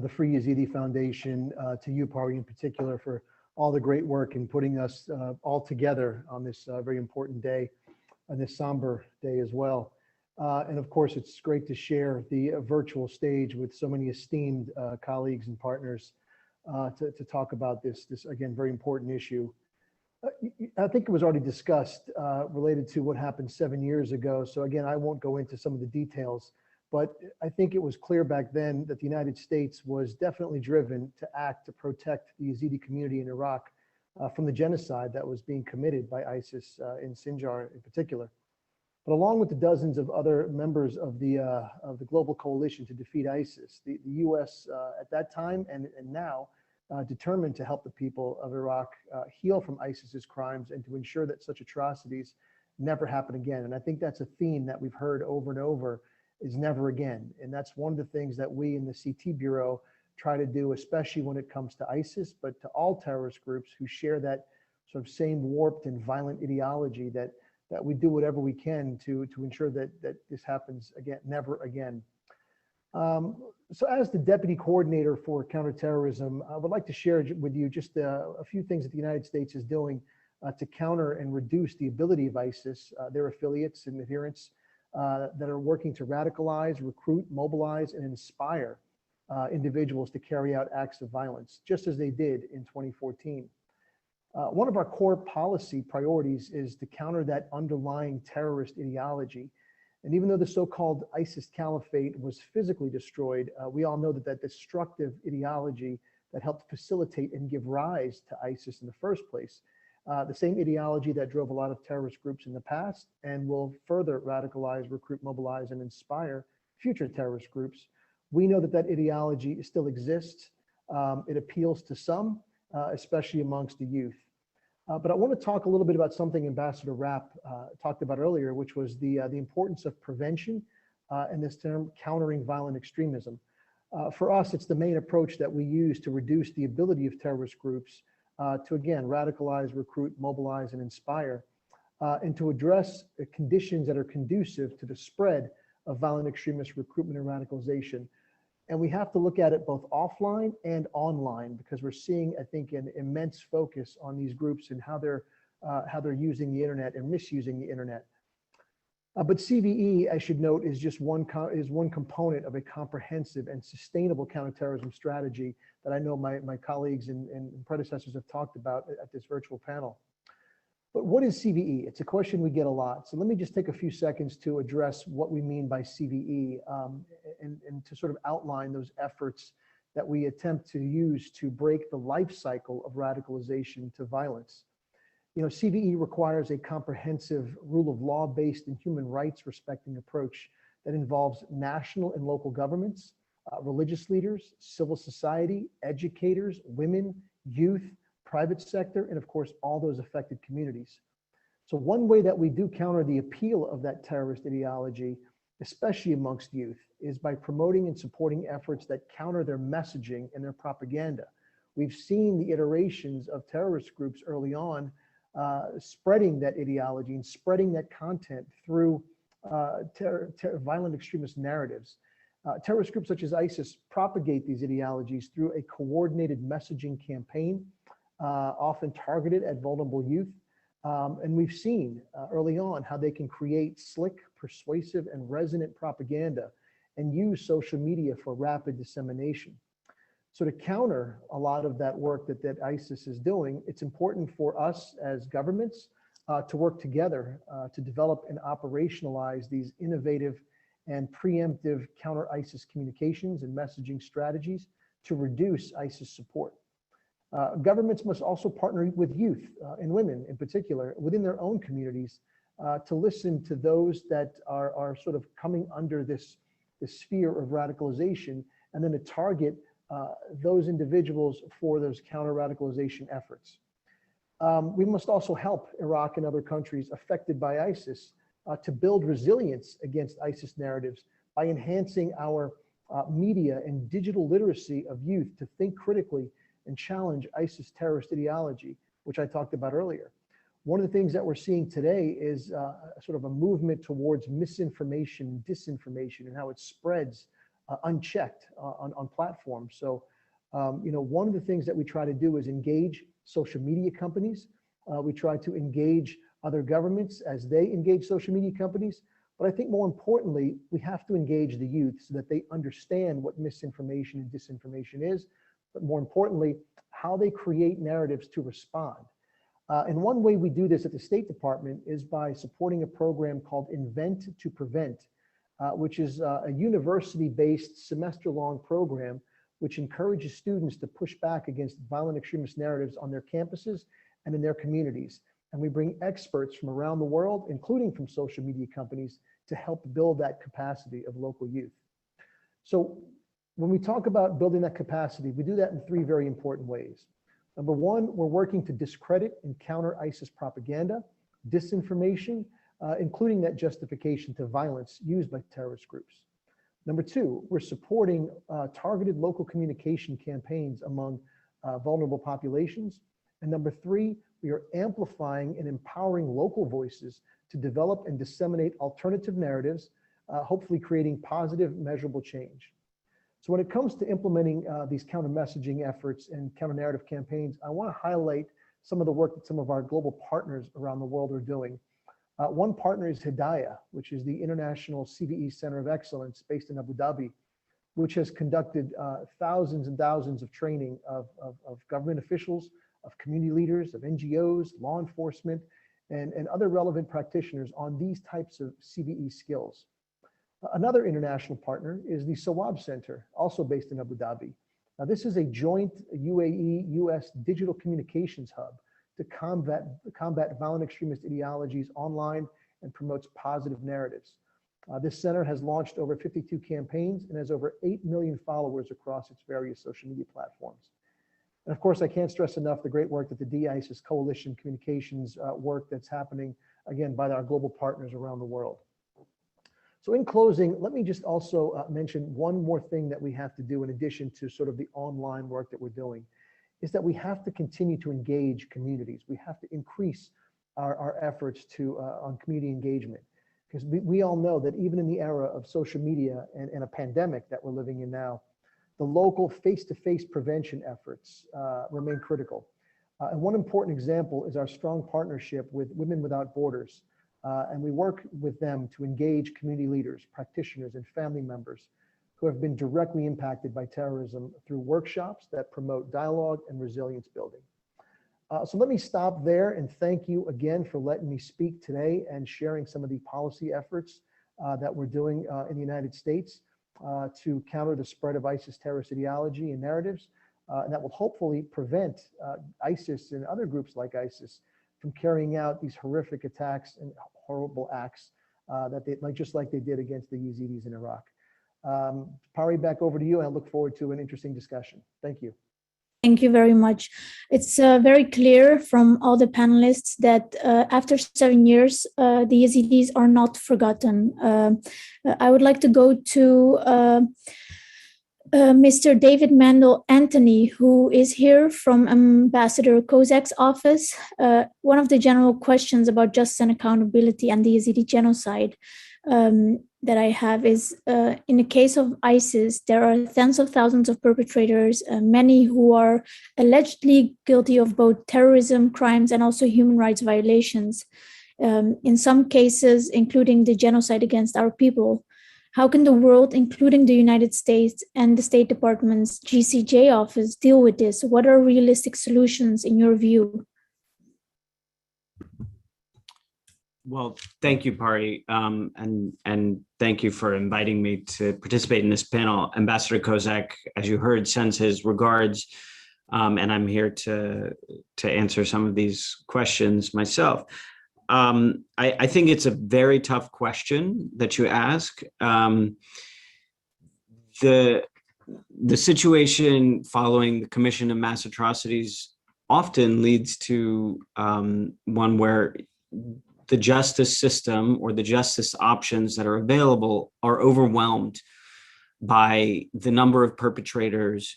the Free Yezidi Foundation, to you, Pari, in particular, for all the great work in putting us all together on this very important day, on this somber day as well. And of course, it's great to share the virtual stage with so many esteemed colleagues and partners to talk about this again, very important issue. I think it was already discussed related to what happened 7 years ago. So again, I won't go into some of the details, but I think it was clear back then that the United States was definitely driven to act to protect the Yezidi community in Iraq from the genocide that was being committed by ISIS in Sinjar in particular. But along with the dozens of other members of the global coalition to defeat ISIS, the U.S. At that time and now determined to help the people of Iraq heal from ISIS's crimes and to ensure that such atrocities never happen again. And I think that's a theme that we've heard over and over, is never again. And that's one of the things that we in the CT Bureau try to do, especially when it comes to ISIS, but to all terrorist groups who share that sort of same warped and violent ideology, that we do whatever we can to ensure that this happens again, never again. So as the Deputy Coordinator for Counterterrorism, I would like to share with you just a few things that the United States is doing to counter and reduce the ability of ISIS, their affiliates and adherents that are working to radicalize, recruit, mobilize, and inspire individuals to carry out acts of violence, just as they did in 2014. One of our core policy priorities is to counter that underlying terrorist ideology. And even though the so-called ISIS caliphate was physically destroyed, we all know that that destructive ideology that helped facilitate and give rise to ISIS in the first place, the same ideology that drove a lot of terrorist groups in the past and will further radicalize, recruit, mobilize, and inspire future terrorist groups. We know that that ideology still exists. It appeals to some, especially amongst the youth. But I want to talk a little bit about something Ambassador Rapp talked about earlier, which was the importance of prevention and this term countering violent extremism. For us, it's the main approach that we use to reduce the ability of terrorist groups to, again, radicalize, recruit, mobilize, and inspire, and to address the conditions that are conducive to the spread of violent extremist recruitment and radicalization. And we have to look at it both offline and online, because we're seeing, I think, an immense focus on these groups and how they're using the internet and misusing the internet. But CVE, I should note, is just one component of a comprehensive and sustainable counterterrorism strategy that I know my colleagues and predecessors have talked about at this virtual panel. But what is CVE? It's a question we get a lot. So let me just take a few seconds to address what we mean by CVE and to sort of outline those efforts that we attempt to use to break the life cycle of radicalization to violence. You know, CVE requires a comprehensive rule of law based and human rights respecting approach that involves national and local governments, religious leaders, civil society, educators, women, youth, private sector, and of course, all those affected communities. So one way that we do counter the appeal of that terrorist ideology, especially amongst youth, is by promoting and supporting efforts that counter their messaging and their propaganda. We've seen the iterations of terrorist groups early on spreading that ideology and spreading that content through violent extremist narratives. Terrorist groups such as ISIS propagate these ideologies through a coordinated messaging campaign, often targeted at vulnerable youth. And we've seen early on how they can create slick, persuasive, and resonant propaganda and use social media for rapid dissemination. So to counter a lot of that work that ISIS is doing, it's important for us as governments to work together to develop and operationalize these innovative and preemptive counter-ISIS communications and messaging strategies to reduce ISIS support. Governments must also partner with youth and women in particular within their own communities to listen to those that are sort of coming under this sphere of radicalization, and then to target those individuals for those counter-radicalization efforts. We must also help Iraq and other countries affected by ISIS to build resilience against ISIS narratives by enhancing our media and digital literacy of youth to think critically and challenge ISIS terrorist ideology, which I talked about earlier. One of the things that we're seeing today is sort of a movement towards misinformation and disinformation and how it spreads unchecked on platforms. So, one of the things that we try to do is engage social media companies. We try to engage other governments as they engage social media companies. But I think more importantly, we have to engage the youth so that they understand what misinformation and disinformation is, but more importantly, how they create narratives to respond. And one way we do this at the State Department is by supporting a program called Invent to Prevent, which is a university-based semester-long program which encourages students to push back against violent extremist narratives on their campuses and in their communities. And we bring experts from around the world, including from social media companies, to help build that capacity of local youth. So when we talk about building that capacity, we do that in three very important ways. Number one, we're working to discredit and counter ISIS propaganda, disinformation, including that justification to violence used by terrorist groups. Number two, we're supporting targeted local communication campaigns among vulnerable populations. And number three, we are amplifying and empowering local voices to develop and disseminate alternative narratives, hopefully creating positive, measurable change. So when it comes to implementing these counter messaging efforts and counter narrative campaigns, I want to highlight some of the work that some of our global partners around the world are doing. One partner is Hidayah, which is the International CVE Center of Excellence based in Abu Dhabi, which has conducted thousands and thousands of training of government officials, of community leaders, of NGOs, law enforcement, and other relevant practitioners on these types of CVE skills. Another international partner is the Sawab Center, also based in Abu Dhabi. Now, this is a joint UAE-US digital communications hub to combat violent extremist ideologies online and promotes positive narratives. This center has launched over 52 campaigns and has over 8 million followers across its various social media platforms. And of course, I can't stress enough the great work that the De-ISIS Coalition communications work that's happening, again, by our global partners around the world. So in closing, let me just also mention one more thing that we have to do in addition to sort of the online work that we're doing, is that we have to continue to engage communities. We have to increase our efforts on community engagement, because we all know that even in the era of social media and a pandemic that we're living in now, the local face-to-face prevention efforts remain critical. And one important example is our strong partnership with Women Without Borders. And we work with them to engage community leaders, practitioners, and family members who have been directly impacted by terrorism through workshops that promote dialogue and resilience building. So let me stop there and thank you again for letting me speak today and sharing some of the policy efforts that we're doing in the United States to counter the spread of ISIS terrorist ideology and narratives, and that will hopefully prevent ISIS and other groups like ISIS from carrying out these horrific attacks and horrible acts just like they did against the Yezidis in Iraq. Pari, back over to you, and I look forward to an interesting discussion. Thank you. Thank you very much. It's very clear from all the panelists that after 7 years, the Yezidis are not forgotten. I would like to go to Mr. David Mandel Anthony, who is here from Ambassador Kozak's office. One of the general questions about justice and accountability and the Yazidi genocide that I have is, in the case of ISIS, there are tens of thousands of perpetrators, many who are allegedly guilty of both terrorism crimes and also human rights violations, in some cases, including the genocide against our people. How can the world, including the United States and the State Department's GCJ office, deal with this? What are realistic solutions in your view? Well, thank you, Pari, and thank you for inviting me to participate in this panel. Ambassador Kozak, as you heard, sends his regards, and I'm here to answer some of these questions myself. I think it's a very tough question that you ask. The situation following the commission of mass atrocities often leads to one where the justice system or the justice options that are available are overwhelmed by the number of perpetrators,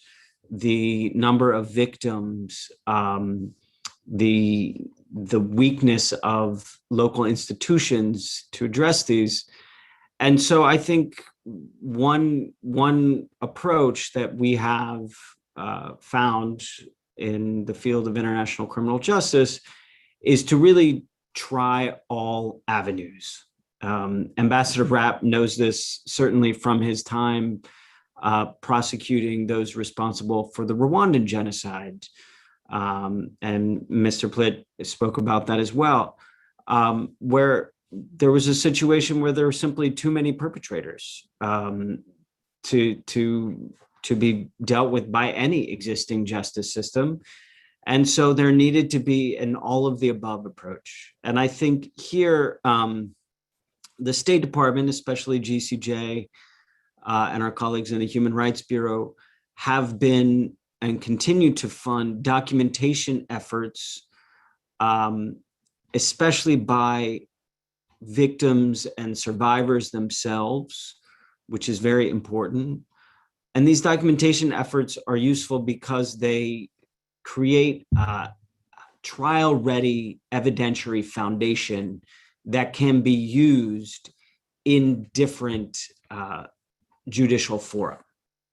the number of victims, the weakness of local institutions to address these. And so I think one approach that we have found in the field of international criminal justice is to really try all avenues. Ambassador Rapp knows this certainly from his time prosecuting those responsible for the Rwandan genocide. And Mr. Plitt spoke about that as well, where there was a situation where there were simply too many perpetrators to be dealt with by any existing justice system. And so there needed to be an all of the above approach. And I think here, the State Department, especially GCJ and our colleagues in the Human Rights Bureau, have been and continue to fund documentation efforts, especially by victims and survivors themselves, which is very important. And these documentation efforts are useful because they create a trial-ready evidentiary foundation that can be used in different judicial fora.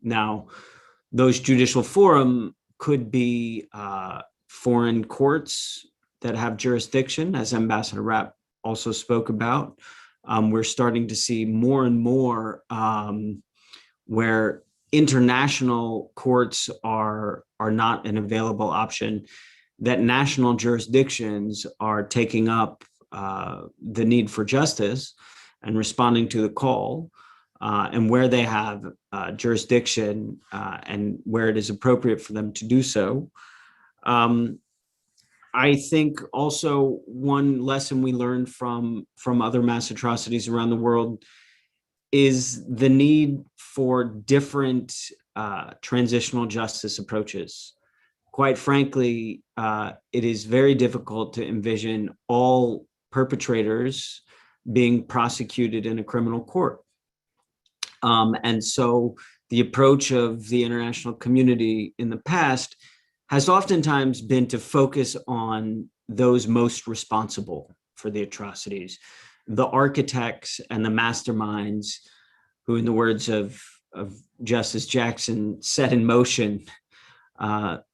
Now, those judicial forum could be foreign courts that have jurisdiction, as Ambassador Rapp also spoke about. We're starting to see more and more where international courts are not an available option, that national jurisdictions are taking up the need for justice and responding to the call, and where they have jurisdiction and where it is appropriate for them to do so. I think also one lesson we learned from other mass atrocities around the world is the need for different transitional justice approaches. Quite frankly, it is very difficult to envision all perpetrators being prosecuted in a criminal court. And so the approach of the international community in the past has oftentimes been to focus on those most responsible for the atrocities, the architects and the masterminds who, in the words of Justice Jackson, set in motion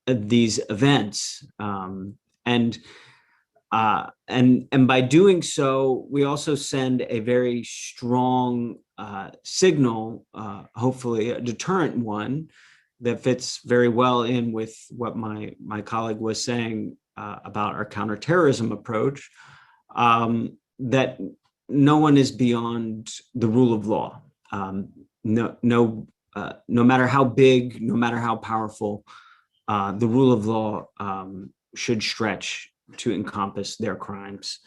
these events. And by doing so, we also send a very strong signal, hopefully a deterrent one, that fits very well in with what my colleague was saying about our counterterrorism approach, that no one is beyond the rule of law. No matter how big, no matter how powerful, the rule of law should stretch to encompass their crimes.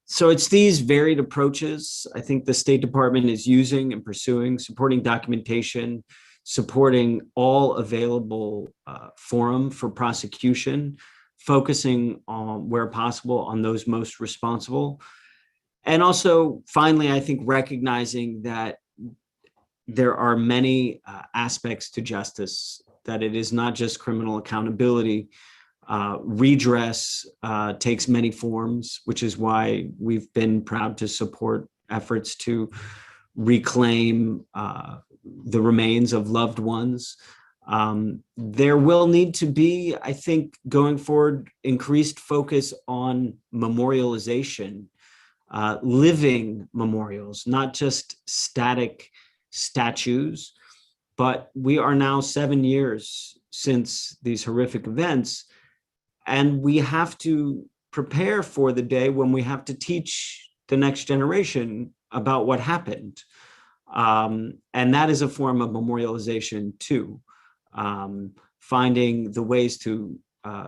So it's these varied approaches I think the State Department is using and pursuing, supporting documentation, supporting all available forum for prosecution, focusing on, where possible, on those most responsible. And also, finally, I think recognizing that there are many aspects to justice, that it is not just criminal accountability. Redress takes many forms, which is why we've been proud to support efforts to reclaim the remains of loved ones. There will need to be, I think, going forward, increased focus on memorialization living memorials, not just static statues. But we are now 7 years since these horrific events, and we have to prepare for the day when we have to teach the next generation about what happened. And that is a form of memorialization too. Finding the ways to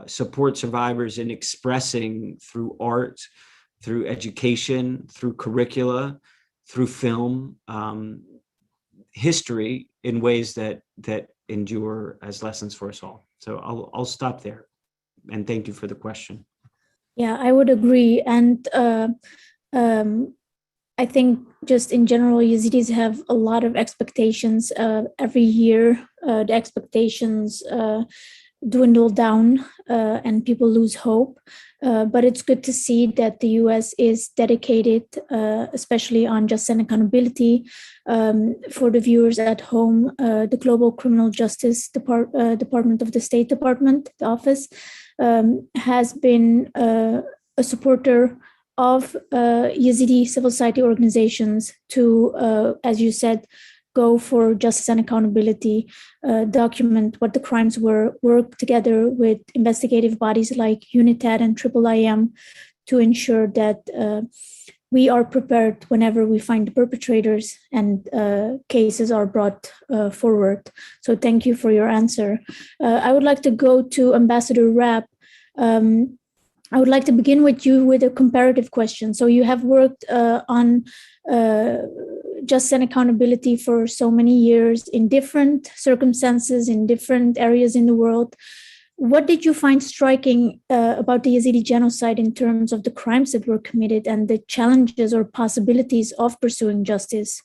support survivors in expressing through art, through education, through curricula, through film, history in ways that endure as lessons for us all. So I'll stop there, and thank you for the question. Yeah, I would agree. And I think just in general, Yazidis have a lot of expectations. Every year, the expectations dwindle down and people lose hope. But it's good to see that the US is dedicated, especially on justice and accountability. For the viewers at home, the Global Criminal Justice Department of the State Department, the office, has been a supporter of Yazidi civil society organizations to, as you said, go for justice and accountability, document what the crimes were, work together with investigative bodies like UNITAD and IIIM to ensure that we are prepared whenever we find the perpetrators and cases are brought forward. So thank you for your answer. I would like to go to Ambassador Rapp. I would like to begin with you with a comparative question. So you have worked on justice and accountability for so many years in different circumstances, in different areas in the world. What did you find striking about the Yazidi genocide in terms of the crimes that were committed and the challenges or possibilities of pursuing justice?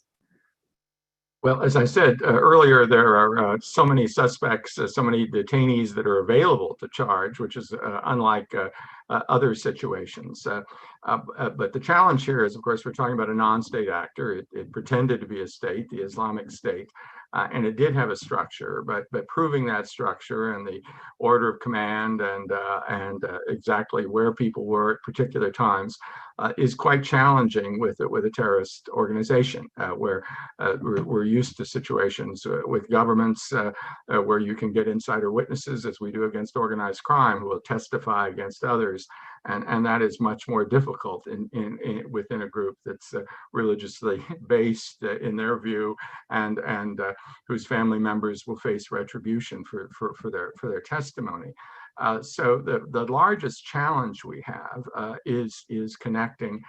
Well, as I said earlier, there are so many suspects, so many detainees that are available to charge, which is unlike other situations. But the challenge here is, of course, we're talking about a non-state actor. It pretended to be a state, the Islamic State, and it did have a structure. But proving that structure and the order of command and exactly where people were at particular times is quite challenging with a terrorist organization, where we're used to situations with governments where you can get insider witnesses, as we do against organized crime, who will testify against others. And that is much more difficult within a group that's religiously based in their view, and whose family members will face retribution for their testimony. So the largest challenge we have is connecting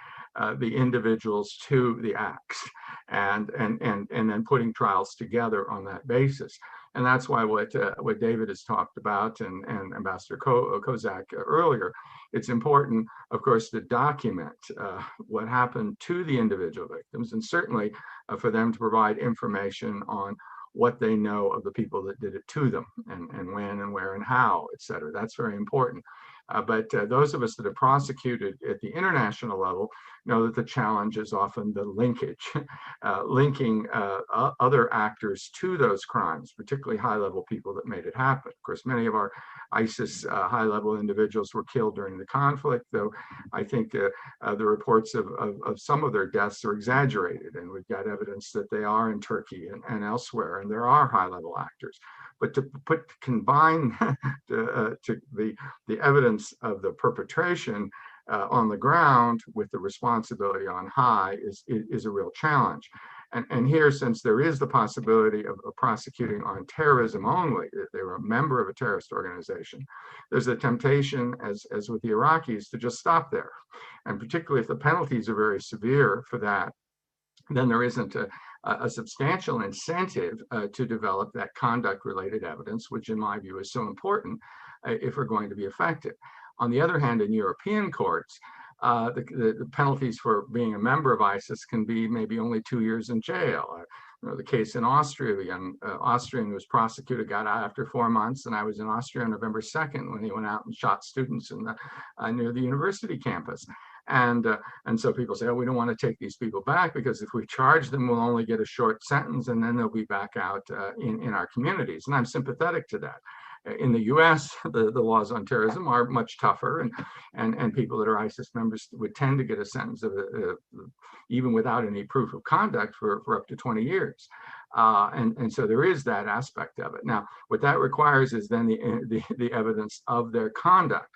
the individuals to the acts and then putting trials together on that basis. And that's why what David has talked about and Ambassador Kozak earlier, it's important, of course, to document what happened to the individual victims, and certainly for them to provide information on what they know of the people that did it to them, and when and where and how, et cetera. That's very important. But those of us that have prosecuted at the international level know that the challenge is often the linkage, linking other actors to those crimes, particularly high-level people that made it happen. Of course, many of our ISIS high-level individuals were killed during the conflict, though I think the reports of some of their deaths are exaggerated, and we've got evidence that they are in Turkey and elsewhere, and there are high-level actors. But to combine the evidence of the perpetration on the ground with the responsibility on high is a real challenge. And here, since there is the possibility of prosecuting on terrorism only, if they were a member of a terrorist organization, there's a temptation, as with the Iraqis, to just stop there. And particularly if the penalties are very severe for that, then there isn't a substantial incentive to develop that conduct-related evidence, which in my view is so important if we're going to be effective. On the other hand, in European courts, the penalties for being a member of ISIS can be maybe only 2 years in jail. The case in Austria, the young Austrian who was prosecuted got out after 4 months, and I was in Austria on November 2nd when he went out and shot students in near the university campus. And so people say, oh, we don't want to take these people back because if we charge them, we'll only get a short sentence and then they'll be back out in our communities. And I'm sympathetic to that. In the US, the laws on terrorism are much tougher, and people that are ISIS members would tend to get a sentence of even without any proof of conduct for up to 20 years. And so there is that aspect of it. Now, what that requires is then the evidence of their conduct.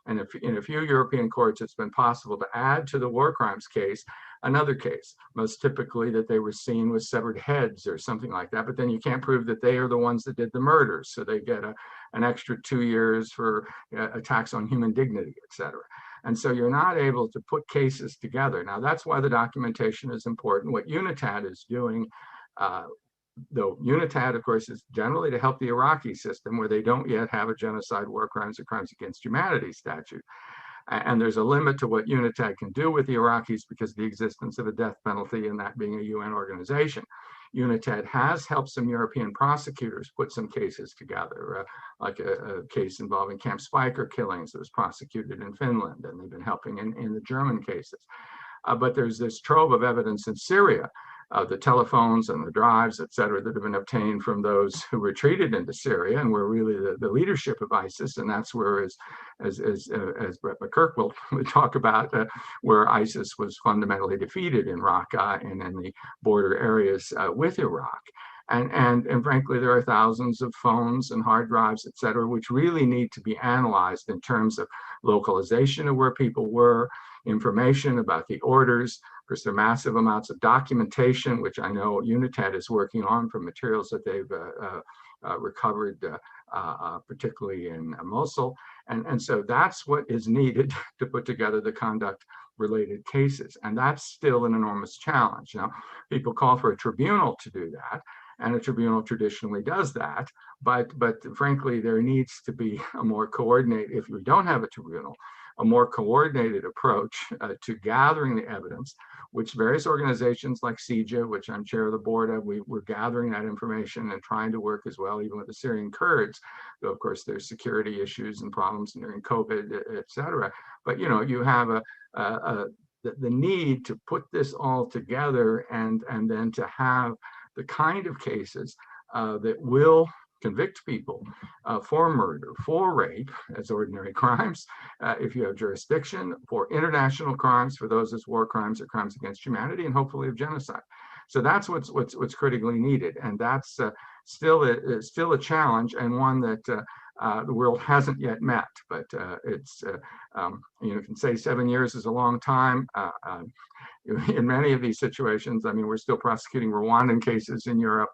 And if in a few European courts, it's been possible to add to the war crimes case another case, most typically that they were seen with severed heads or something like that. But then you can't prove that they are the ones that did the murders. So they get an extra 2 years for attacks on human dignity, et cetera. And so you're not able to put cases together. Now, that's why the documentation is important. What UNITAD is doing, though UNITAD, of course, is generally to help the Iraqi system where they don't yet have a genocide, war crimes, or crimes against humanity statute. And there's a limit to what UNITAD can do with the Iraqis because of the existence of a death penalty and that being a UN organization. UNITAD has helped some European prosecutors put some cases together, like a case involving Camp Speicher killings that was prosecuted in Finland, and they've been helping in the German cases. But there's this trove of evidence in Syria, the telephones and the drives, et cetera, that have been obtained from those who retreated into Syria and were really the leadership of ISIS. And that's where, as Brett McKirk will talk about, where ISIS was fundamentally defeated in Raqqa and in the border areas with Iraq. And frankly, there are thousands of phones and hard drives, et cetera, which really need to be analyzed in terms of localization of where people were, information about the orders. Because there are massive amounts of documentation, which I know UNITAD is working on from materials that they've recovered, particularly in Mosul. And so that's what is needed to put together the conduct-related cases. And that's still an enormous challenge. Now, people call for a tribunal to do that, and a tribunal traditionally does that. But frankly, there needs to be a more coordinated, if we don't have a tribunal, a more coordinated approach to gathering the evidence, which various organizations like CIJA, which I'm chair of the board of, we're gathering that information and trying to work as well, even with the Syrian Kurds, though of course there's security issues and problems during COVID, et cetera. But you have the need to put this all together and then to have the kind of cases that will convict people for murder, for rape as ordinary crimes, if you have jurisdiction, for international crimes, for those as war crimes or crimes against humanity, and hopefully of genocide. So that's what's critically needed, and that's still a challenge, and one that the world hasn't yet met. But it's you can say 7 years is a long time. In many of these situations, I mean, we're still prosecuting Rwandan cases in Europe.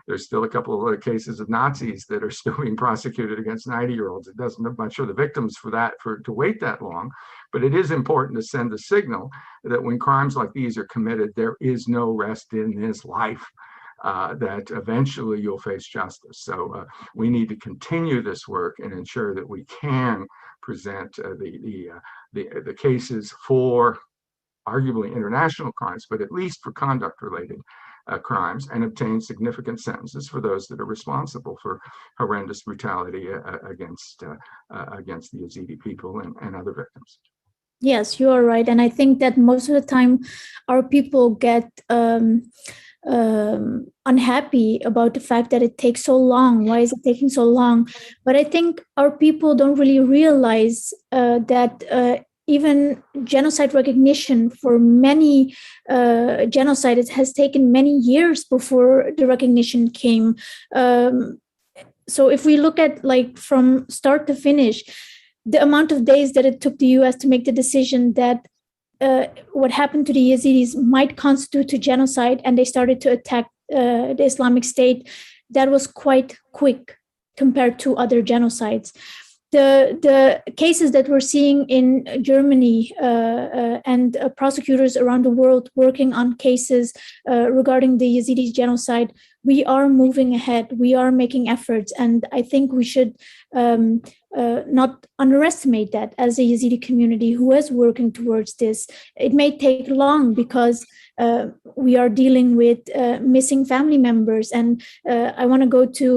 There's still a couple of cases of Nazis that are still being prosecuted against 90-year-olds. It doesn't, I'm not sure the victims to wait that long, but it is important to send a signal that when crimes like these are committed, there is no rest in this life. That eventually you'll face justice. So we need to continue this work and ensure that we can present the cases for arguably international crimes, but at least for conduct-related crimes, and obtain significant sentences for those that are responsible for horrendous brutality against the Yezidi people and other victims. Yes, you are right. And I think that most of the time our people get unhappy about the fact that it takes so long. Why is it taking so long? But I think our people don't really realize that even genocide recognition for many genocides has taken many years before the recognition came. So if we look at from start to finish, the amount of days that it took the US to make the decision that what happened to the Yazidis might constitute a genocide, and they started to attack the Islamic State, that was quite quick compared to other genocides. The cases that we're seeing in Germany and prosecutors around the world working on cases regarding the Yazidi genocide, we are moving ahead. We are making efforts, and I think we should not underestimate that as a Yazidi community who is working towards this. It may take long because we are dealing with missing family members, and I want to go to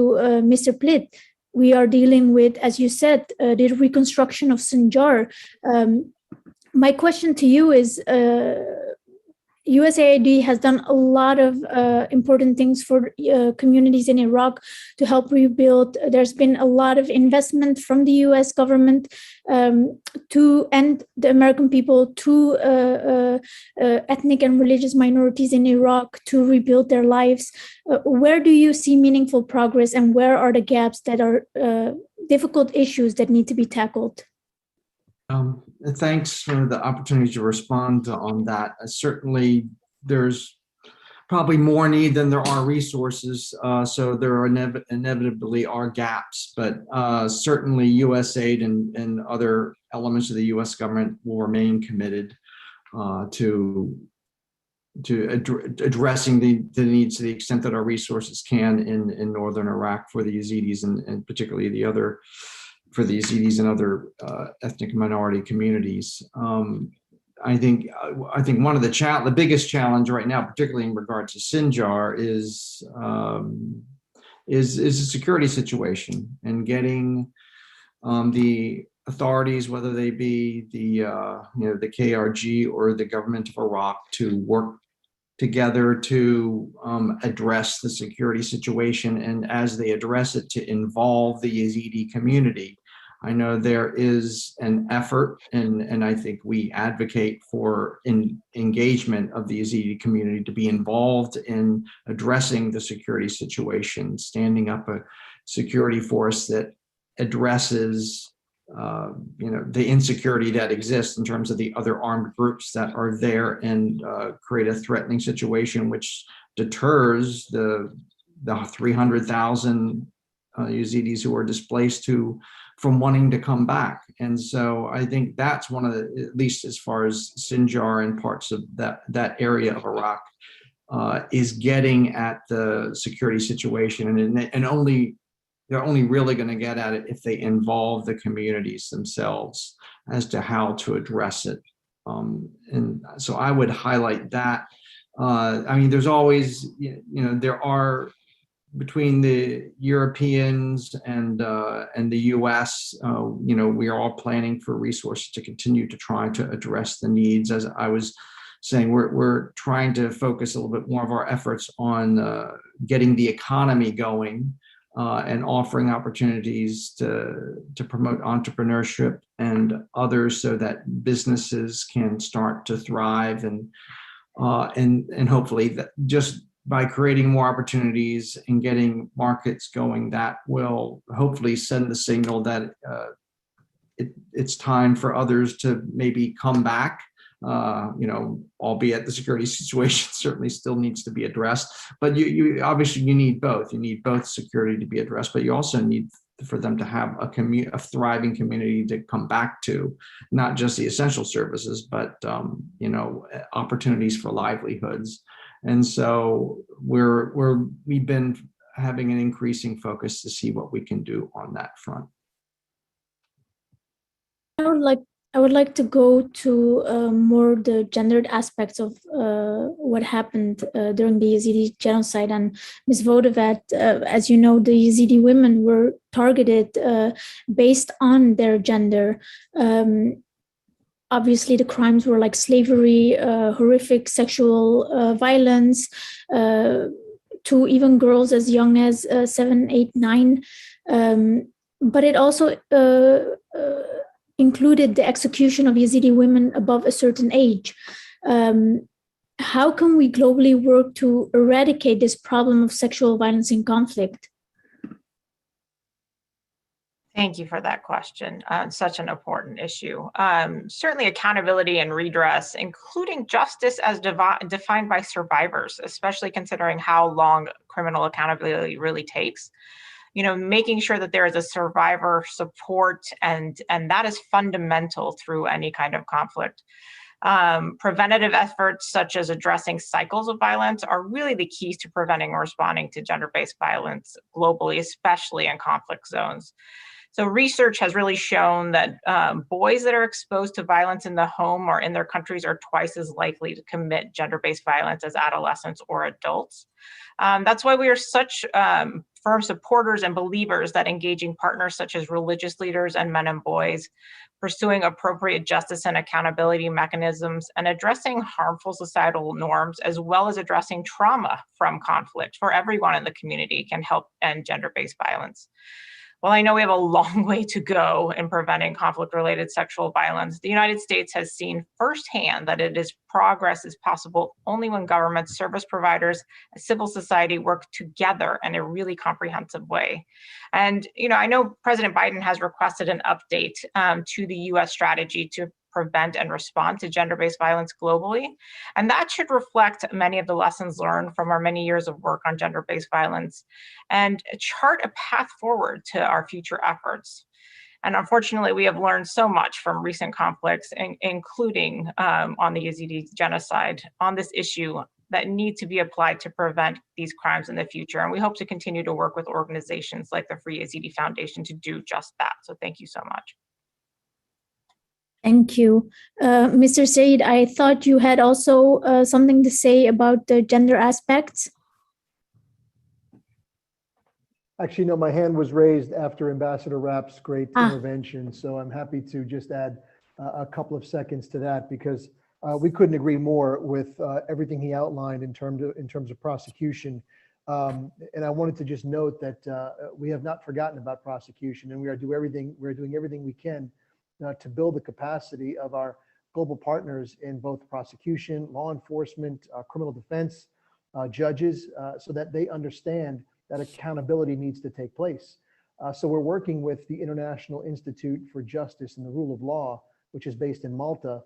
Mr. Plitt. We are dealing with, as you said, the reconstruction of Sinjar. My question to you is, USAID has done a lot of important things for communities in Iraq to help rebuild. There's been a lot of investment from the US government and the American people to ethnic and religious minorities in Iraq to rebuild their lives. Where do you see meaningful progress, and where are the gaps that are difficult issues that need to be tackled? Thanks for the opportunity to respond on that. Certainly, there's probably more need than there are resources, so there are inevitably are gaps, but certainly USAID and other elements of the US government will remain committed to addressing the needs to the extent that our resources can in northern Iraq for the Yazidis and particularly for the Yazidis and other ethnic minority communities. I think one of the biggest challenge right now, particularly in regard to Sinjar, is the security situation and getting the authorities, whether they be the KRG or the government of Iraq, to work together to address the security situation, and as they address it, to involve the Yazidi community. I know there is an effort, and I think we advocate for engagement of the Yazidi community to be involved in addressing the security situation, standing up a security force that addresses the insecurity that exists in terms of the other armed groups that are there, and create a threatening situation which deters the 300,000 Yazidis who are displaced from wanting to come back. And so I think that's one of the, at least as far as Sinjar and parts of that area of Iraq, is getting at the security situation, and they're only really going to get at it if they involve the communities themselves as to how to address it. And so I would highlight that. I mean, there's always, there are, between the Europeans and the US, we are all planning for resources to continue to try to address the needs. As I was saying, we're trying to focus a little bit more of our efforts on getting the economy going, and offering opportunities to promote entrepreneurship and others, so that businesses can start to thrive, and hopefully that just by creating more opportunities and getting markets going, that will hopefully send the signal that it's time for others to maybe come back. Albeit the security situation certainly still needs to be addressed, but you obviously need both. You need both security to be addressed, but you also need for them to have a thriving community to come back to, not just the essential services, but opportunities for livelihoods. And so we've been having an increasing focus to see what we can do on that front. I would like to go to more the gendered aspects of what happened during the Yazidi genocide. And Ms. Vodevat, as you know, the Yazidi women were targeted based on their gender. Obviously, the crimes were like slavery, horrific sexual violence, to even girls as young as 7, 8, 9. But it also included the execution of Yazidi women above a certain age. How can we globally work to eradicate this problem of sexual violence in conflict? Thank you for that question. Such an important issue. Certainly accountability and redress, including justice as defined by survivors, especially considering how long criminal accountability really takes. Making sure that there is a survivor support, and that is fundamental through any kind of conflict. Preventative efforts such as addressing cycles of violence are really the keys to preventing or responding to gender-based violence globally, especially in conflict zones. So research has really shown that boys that are exposed to violence in the home or in their countries are twice as likely to commit gender-based violence as adolescents or adults. That's why we are such firm supporters and believers that engaging partners such as religious leaders and men and boys, pursuing appropriate justice and accountability mechanisms, and addressing harmful societal norms, as well as addressing trauma from conflict for everyone in the community, can help end gender-based violence. While I know we have a long way to go in preventing conflict-related sexual violence, the United States has seen firsthand that progress is possible only when governments, service providers, and civil society work together in a really comprehensive way. And I know President Biden has requested an update to the U.S. strategy to prevent and respond to gender-based violence globally. And that should reflect many of the lessons learned from our many years of work on gender-based violence and chart a path forward to our future efforts. And unfortunately, we have learned so much from recent conflicts, including on the Yezidi genocide, on this issue that need to be applied to prevent these crimes in the future. And we hope to continue to work with organizations like the Free Yezidi Foundation to do just that. So thank you so much. Thank you. Mr. Said, I thought you had also something to say about the gender aspects. Actually, no, my hand was raised after Ambassador Rapp's great intervention, so I'm happy to just add a couple of seconds to that, because we couldn't agree more with everything he outlined in terms of prosecution. And I wanted to just note that we have not forgotten about prosecution, and we're doing everything we can to build the capacity of our global partners in both prosecution, law enforcement, criminal defense, judges, so that they understand that accountability needs to take place. So we're working with the International Institute for Justice and the Rule of Law, which is based in Malta,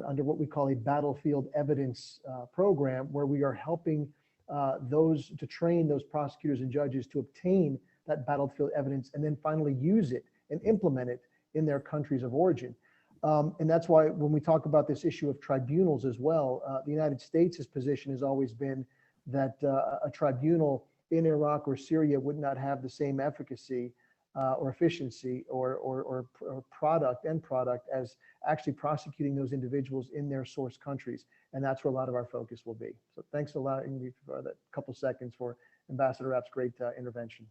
under what we call a battlefield evidence program, where we are helping to train those prosecutors and judges to obtain that battlefield evidence and then finally use it and implement it in their countries of origin. And that's why when we talk about this issue of tribunals as well, the United States' position has always been that a tribunal in Iraq or Syria would not have the same efficacy or efficiency or product as actually prosecuting those individuals in their source countries. And that's where a lot of our focus will be. So thanks for allowing me for that couple seconds for Ambassador Rapp's great intervention.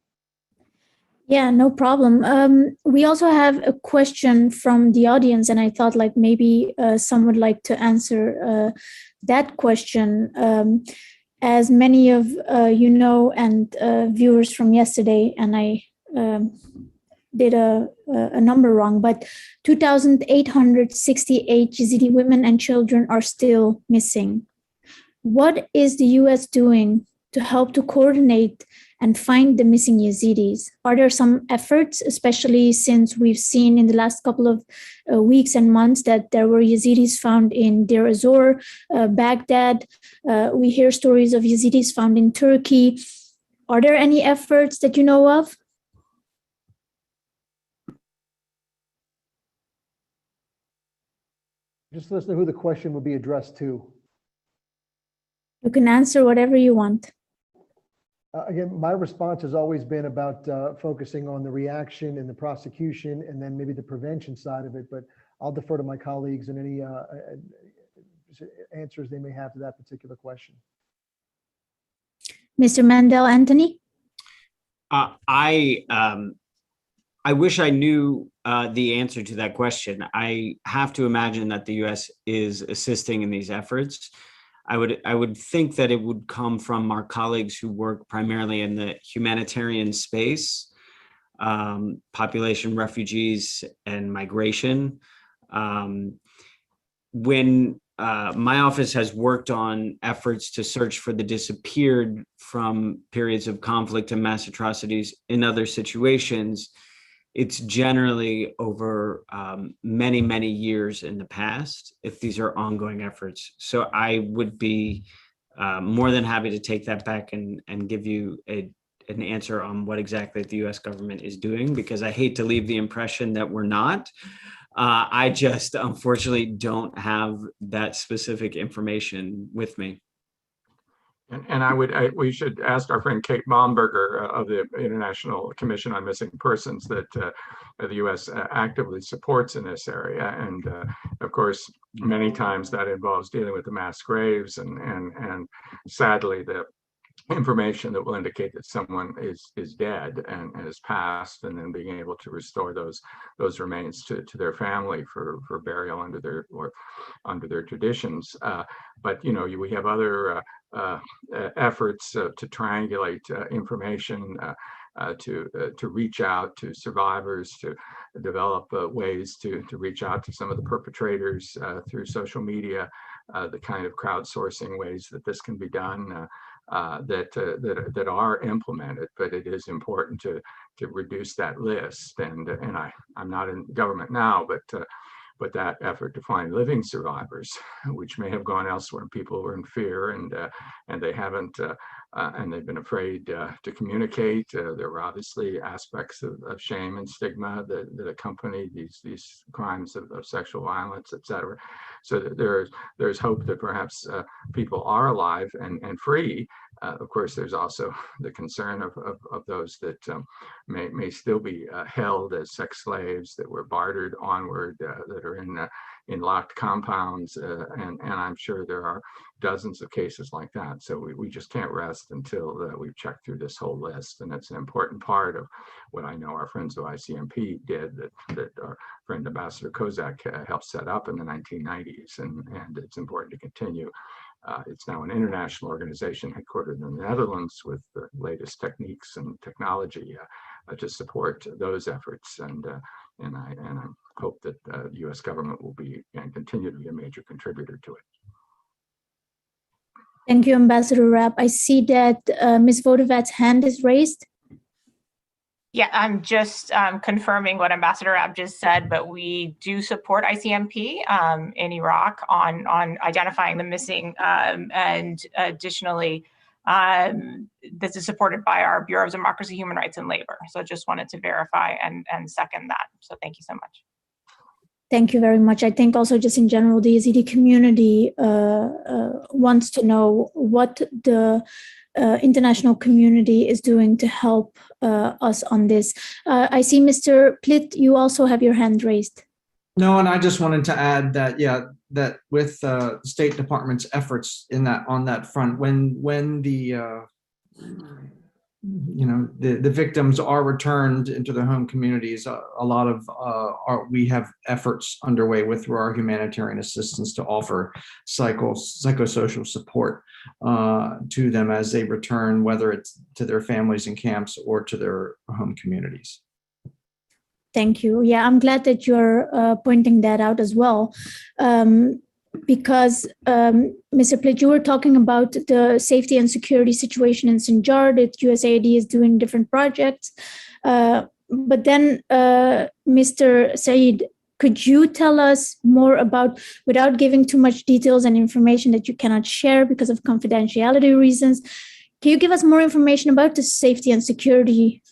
Yeah, no problem. We also have a question from the audience, and I thought like maybe some would like to answer that question. As many of you know, and viewers from yesterday, and I did a number wrong, but 2,868 Yazidi women and children are still missing. What is the US doing to help to coordinate and find the missing Yazidis? Are there some efforts, especially since we've seen in the last couple of weeks and months that there were Yazidis found in Deir ez-Zor, Baghdad? We hear stories of Yazidis found in Turkey. Are there any efforts that you know of? Just let us know who the question will be addressed to. You can answer whatever you want. Again, my response has always been about focusing on the reaction and the prosecution and then maybe the prevention side of it, but I'll defer to my colleagues and any answers they may have to that particular question. Mr. Mandel Anthony? I wish I knew the answer to that question. I have to imagine that the US is assisting in these efforts. I would think that it would come from our colleagues who work primarily in the humanitarian space, population, refugees, and migration. When my office has worked on efforts to search for the disappeared from periods of conflict and mass atrocities in other situations, it's generally over many, many years in the past, if these are ongoing efforts. So I would be more than happy to take that back and give you an answer on what exactly the US government is doing, because I hate to leave the impression that we're not. I just unfortunately don't have that specific information with me. And we should ask our friend Kate Baumberger of the International Commission on Missing Persons that the U.S. actively supports in this area. And of course, many times that involves dealing with the mass graves and sadly the information that will indicate that someone is dead and has passed, and then being able to restore those remains to their family for burial under their traditions. But we have other efforts to triangulate information, to reach out to survivors, to develop ways to reach out to some of the perpetrators through social media, the kind of crowdsourcing ways that this can be done. That are implemented, but it is important to reduce that list. And I'm not in government now, but that effort to find living survivors, which may have gone elsewhere, people were in fear and they haven't, and they've been afraid to communicate. There were obviously aspects of shame and stigma that accompany these crimes of sexual violence, et cetera. So that there's hope that perhaps people are alive and free. Of course, there's also the concern of those that may still be held as sex slaves, that were bartered onward, that are in locked compounds, and I'm sure there are dozens of cases like that. So we just can't rest until we've checked through this whole list, and it's an important part of what I know our friends of ICMP did, that our friend Ambassador Kozak helped set up in the 1990s, and it's important to continue. It's now an international organization headquartered in the Netherlands with the latest techniques and technology to support those efforts. And I hope that the U.S. government will be and continue to be a major contributor to it. Thank you, Ambassador Rapp. I see that Ms. Vodovat's hand is raised. Yeah, I'm just confirming what Ambassador Rapp just said, but we do support ICMP in Iraq on identifying the missing, and additionally, this is supported by our Bureau of Democracy, Human Rights, and Labor. So just wanted to verify and second that. So thank you so much. Thank you very much. I think also just in general, the Yezidi community wants to know what the international community is doing to help us on this. I see Mr. Plitt, you also have your hand raised. No, and I just wanted to add that, that with the State Department's efforts on that front, when the the victims are returned into their home communities, a lot of we have efforts underway through our humanitarian assistance to offer psychosocial support to them as they return, whether it's to their families in camps or to their home communities. Thank you. Yeah, I'm glad that you're pointing that out as well. Because Mr. Plitt, you were talking about the safety and security situation in Sinjar, that USAID is doing different projects. But then, Mr. Saeed, could you tell us more about, without giving too much details and information that you cannot share because of confidentiality reasons, can you give us more information about the safety and security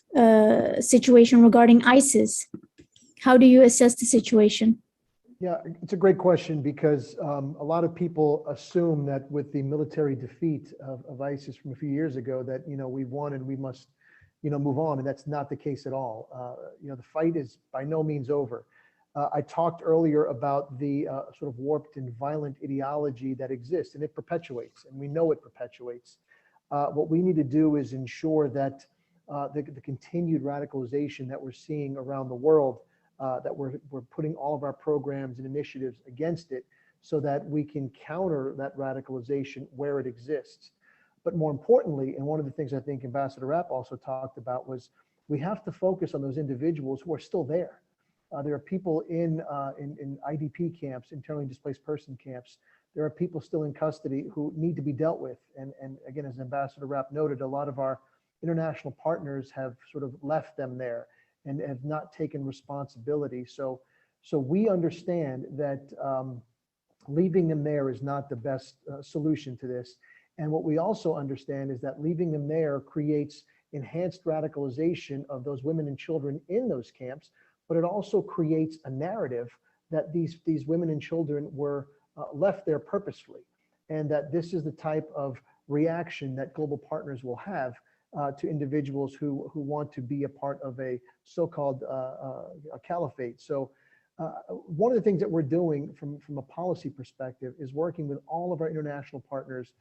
situation regarding ISIS? How do you assess the situation? Yeah, it's a great question, because a lot of people assume that with the military defeat of ISIS from a few years ago that, we've won and we must, move on. And that's not the case at all. The fight is by no means over. I talked earlier about the sort of warped and violent ideology that exists, and it perpetuates, and we know it perpetuates. What we need to do is ensure that the continued radicalization that we're seeing around the world, that we're putting all of our programs and initiatives against it so that we can counter that radicalization where it exists. But more importantly, and one of the things I think Ambassador Rapp also talked about, was we have to focus on those individuals who are still there. There are people in IDP camps, internally displaced person camps. There are people still in custody who need to be dealt with. And again, as Ambassador Rapp noted, a lot of our international partners have sort of left them there and have not taken responsibility. So we understand that leaving them there is not the best solution to this. And what we also understand is that leaving them there creates enhanced radicalization of those women and children in those camps, but it also creates a narrative that these women and children were left there purposefully, and that this is the type of reaction that global partners will have to individuals who want to be a part of a so-called a caliphate. So one of the things that we're doing from a policy perspective is working with all of our international partners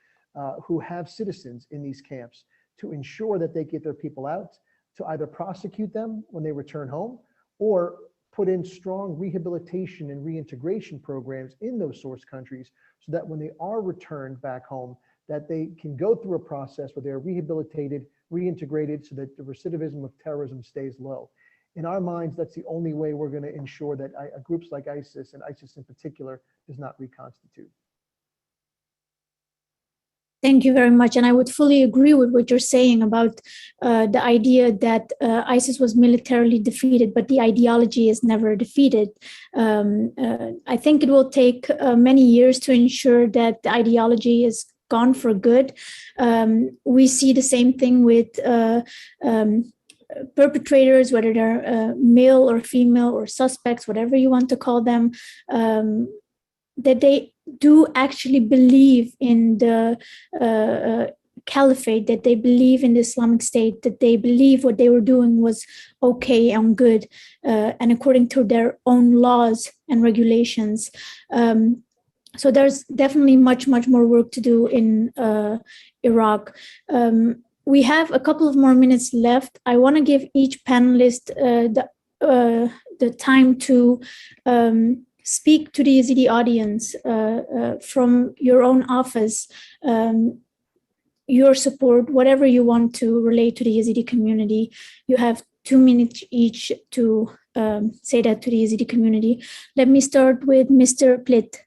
who have citizens in these camps to ensure that they get their people out, to either prosecute them when they return home or put in strong rehabilitation and reintegration programs in those source countries so that when they are returned back home, that they can go through a process where they're rehabilitated, reintegrated so that the recidivism of terrorism stays low. In our minds, that's the only way we're going to ensure that groups like ISIS, and ISIS in particular, does not reconstitute. Thank you very much. And I would fully agree with what you're saying about the idea that ISIS was militarily defeated, but the ideology is never defeated. I think it will take many years to ensure that the ideology is gone for good. We see the same thing with perpetrators, whether they're male or female or suspects, whatever you want to call them, that they do actually believe in the caliphate, that they believe in the Islamic State, that they believe what they were doing was okay and good, and according to their own laws and regulations. So there's definitely much more work to do in Iraq. We have a couple of more minutes left. I want to give each panelist the time to speak to the Yazidi audience from your own office, your support, whatever you want to relate to the Yazidi community. You have 2 minutes each to say that to the Yazidi community. Let me start with Mr. Plit.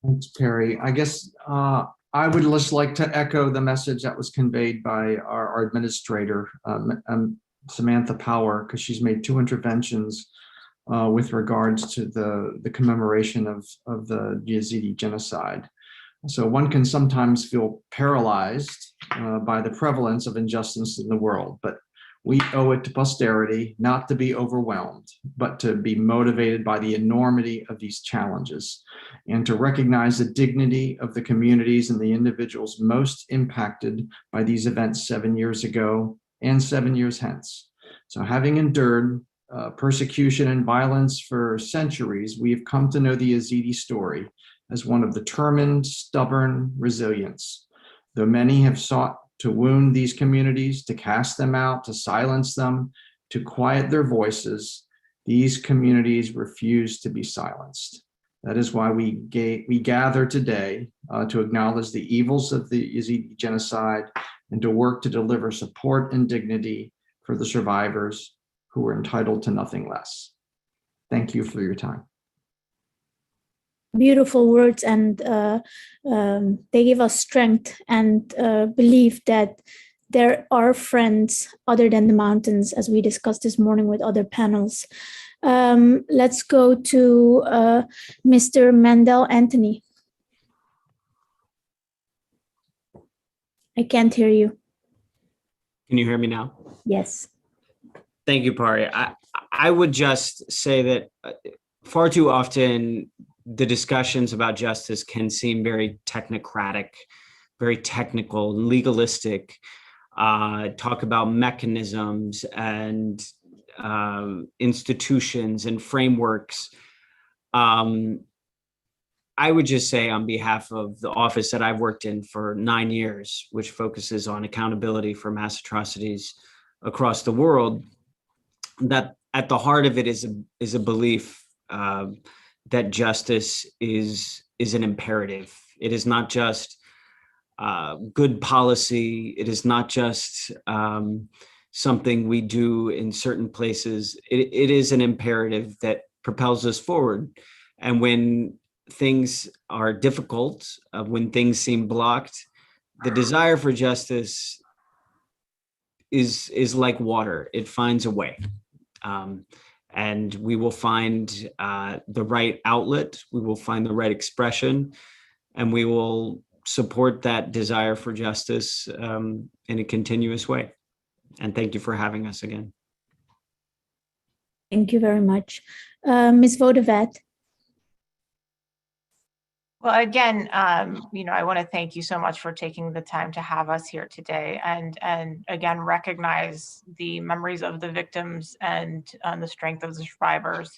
Thanks, Perry. I guess I would just like to echo the message that was conveyed by our administrator, Samantha Power, because she's made 2 interventions with regards to the commemoration of the Yezidi genocide. So one can sometimes feel paralyzed by the prevalence of injustice in the world, but we owe it to posterity not to be overwhelmed, but to be motivated by the enormity of these challenges and to recognize the dignity of the communities and the individuals most impacted by these events 7 years ago and 7 years hence. So having endured persecution and violence for centuries, we have come to know the Yazidi story as one of determined, stubborn resilience. Though many have sought to wound these communities, to cast them out, to silence them, to quiet their voices, these communities refuse to be silenced. That is why we gather today to acknowledge the evils of the Yezidi genocide and to work to deliver support and dignity for the survivors who are entitled to nothing less. Thank you for your time. Beautiful words, and they give us strength and belief that there are friends other than the mountains, as we discussed this morning with other panels. Let's go to Mr. Mandel Anthony. I can't hear you. Can you hear me now? Yes. Thank you, Pari. I would just say that far too often the discussions about justice can seem very technocratic, very technical and legalistic, talk about mechanisms and institutions and frameworks. I would just say on behalf of the office that I've worked in for 9 years, which focuses on accountability for mass atrocities across the world, that at the heart of it is a belief that justice is an imperative. It is not just good policy. It is not just something we do in certain places. It is an imperative that propels us forward. And when things are difficult, when things seem blocked, the desire for justice is like water. It finds a way. And we will find the right outlet, we will find the right expression, and we will support that desire for justice in a continuous way. And thank you for having us again. Thank you very much. Ms. Vodevat. Well, again, I want to thank you so much for taking the time to have us here today, and again recognize the memories of the victims and the strength of the survivors.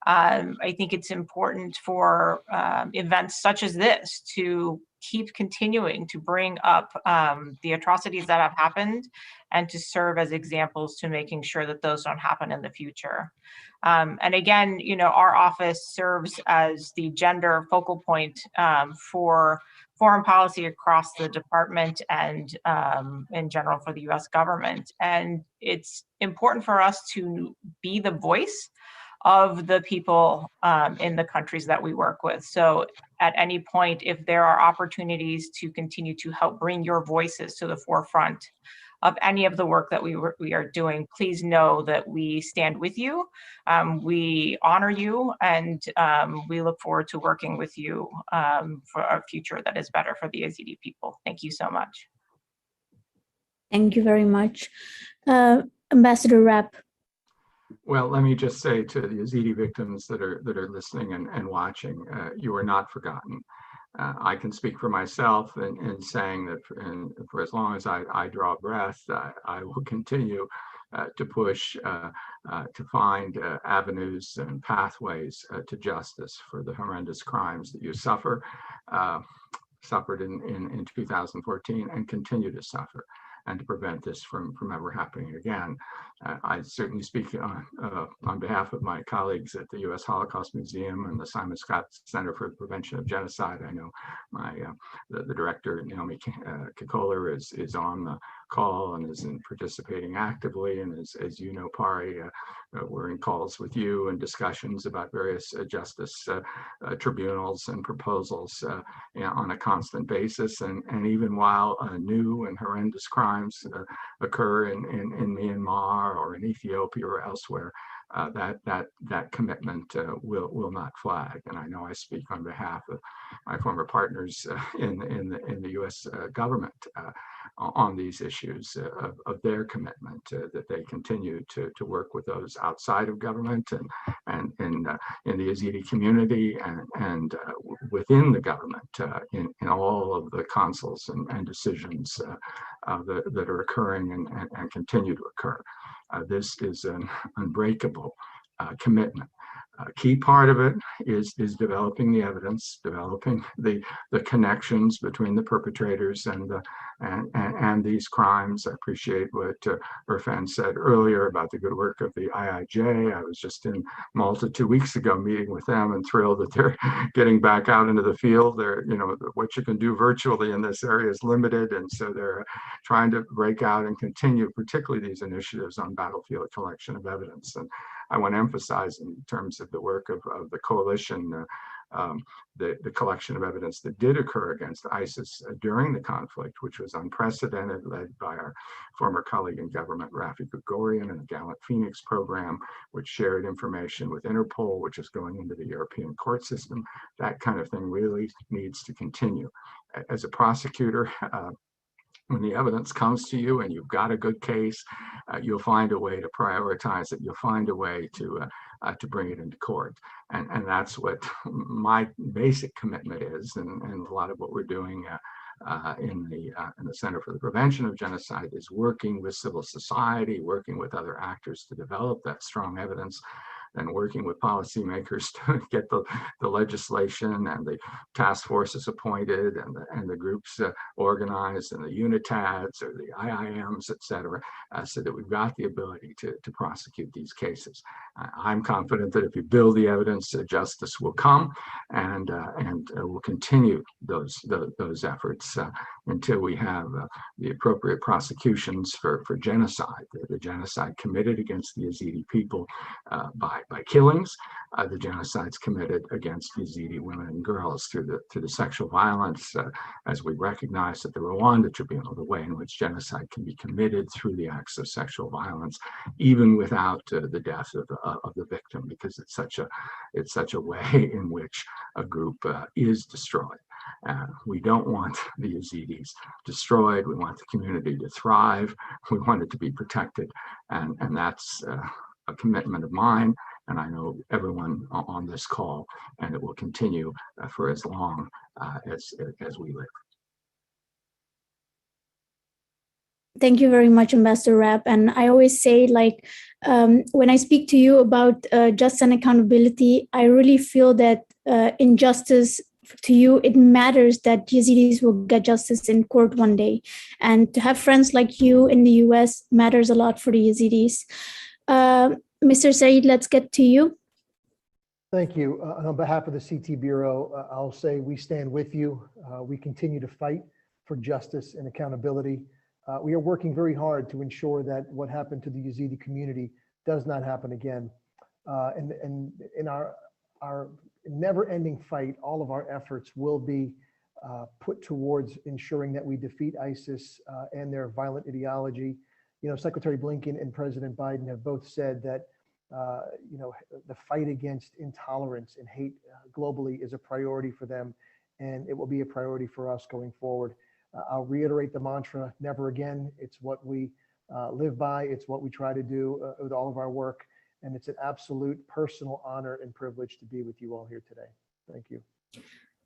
I think it's important for events such as this to keep continuing to bring up the atrocities that have happened and to serve as examples to making sure that those don't happen in the future. And again, you know, our office serves as the gender focal point for foreign policy across the department and in general for the US government. And it's important for us to be the voice of the people in the countries that we work with. So at any point, if there are opportunities to continue to help bring your voices to the forefront of any of the work that we are doing, please know that we stand with you, we honor you, and we look forward to working with you for a future that is better for the Yazidi people. Thank you so much. Thank you very much. Ambassador Rapp. Well, let me just say to the Yazidi victims that are listening and watching, you are not forgotten. I can speak for myself in saying that for as long as I draw breath, I will continue to push to find avenues and pathways to justice for the horrendous crimes that you suffered in 2014 and continue to suffer, and to prevent this from ever happening again. I certainly speak on behalf of my colleagues at the U.S. Holocaust Museum and the Simon Scott Center for the Prevention of Genocide. I know the director, Naomi Kikoler, is on the call and is participating actively. And as you know, Pari, we're in calls with you and discussions about various justice tribunals and proposals on a constant basis. And even while new and horrendous crimes occur in Myanmar or in Ethiopia or elsewhere, that commitment will not flag. And I know I speak on behalf of my former partners in the U.S. government on these issues of their commitment that they continue to work with those outside of government and in the Yazidi community and within the government in all of the councils and decisions that are occurring and continue to occur. This is an unbreakable commitment. A key part of it is developing the evidence, developing the connections between the perpetrators and these crimes. I appreciate what Irfan said earlier about the good work of the IIJ. I was just in Malta 2 weeks ago meeting with them and thrilled that they're getting back out into the field. They're, you know, what you can do virtually in this area is limited, and so they're trying to break out and continue, particularly these initiatives on battlefield collection of evidence. And I want to emphasize in terms of the work of the coalition, the collection of evidence that did occur against ISIS during the conflict, which was unprecedented, led by our former colleague in government, Rafi Gregorian, and the Gallant Phoenix program, which shared information with Interpol, which is going into the European court system. That kind of thing really needs to continue. As a prosecutor, when the evidence comes to you and you've got a good case, you'll find a way to prioritize it. You'll find a way to bring it into court. And that's what my basic commitment is. And a lot of what we're doing in the Center for the Prevention of Genocide is working with civil society, working with other actors to develop that strong evidence, and working with policymakers to get the legislation and the task forces appointed and the groups organized and the UNITADs or the IIMs, et cetera, so that we've got the ability to prosecute these cases. I'm confident that if you build the evidence, justice will come, and we'll continue those efforts until we have the appropriate prosecutions for genocide, the genocide committed against the Yazidi people by killings, the genocides committed against Yazidi women and girls through the sexual violence, as we recognize at the Rwanda Tribunal, the way in which genocide can be committed through the acts of sexual violence, even without the death of the victim, because it's such a way in which a group is destroyed. We don't want the Yazidis destroyed. We want the community to thrive. We want it to be protected, and that's a commitment of mine, and I know everyone on this call, and it will continue for as long as we live. Thank you very much, Ambassador Rapp. And I always say, like, when I speak to you about justice and accountability, I really feel that injustice to you, it matters that Yazidis will get justice in court one day. And to have friends like you in the US matters a lot for the Yazidis. Mr. Saeed, let's get to you. Thank you. On behalf of the CT Bureau, I'll say we stand with you. We continue to fight for justice and accountability. We are working very hard to ensure that what happened to the Yazidi community does not happen again. And in our never-ending fight, all of our efforts will be put towards ensuring that we defeat ISIS and their violent ideology. You know, Secretary Blinken and President Biden have both said that you know, the fight against intolerance and hate globally is a priority for them, and it will be a priority for us going forward. I'll reiterate the mantra, never again. It's what we live by. It's what we try to do with all of our work. And it's an absolute personal honor and privilege to be with you all here today. Thank you.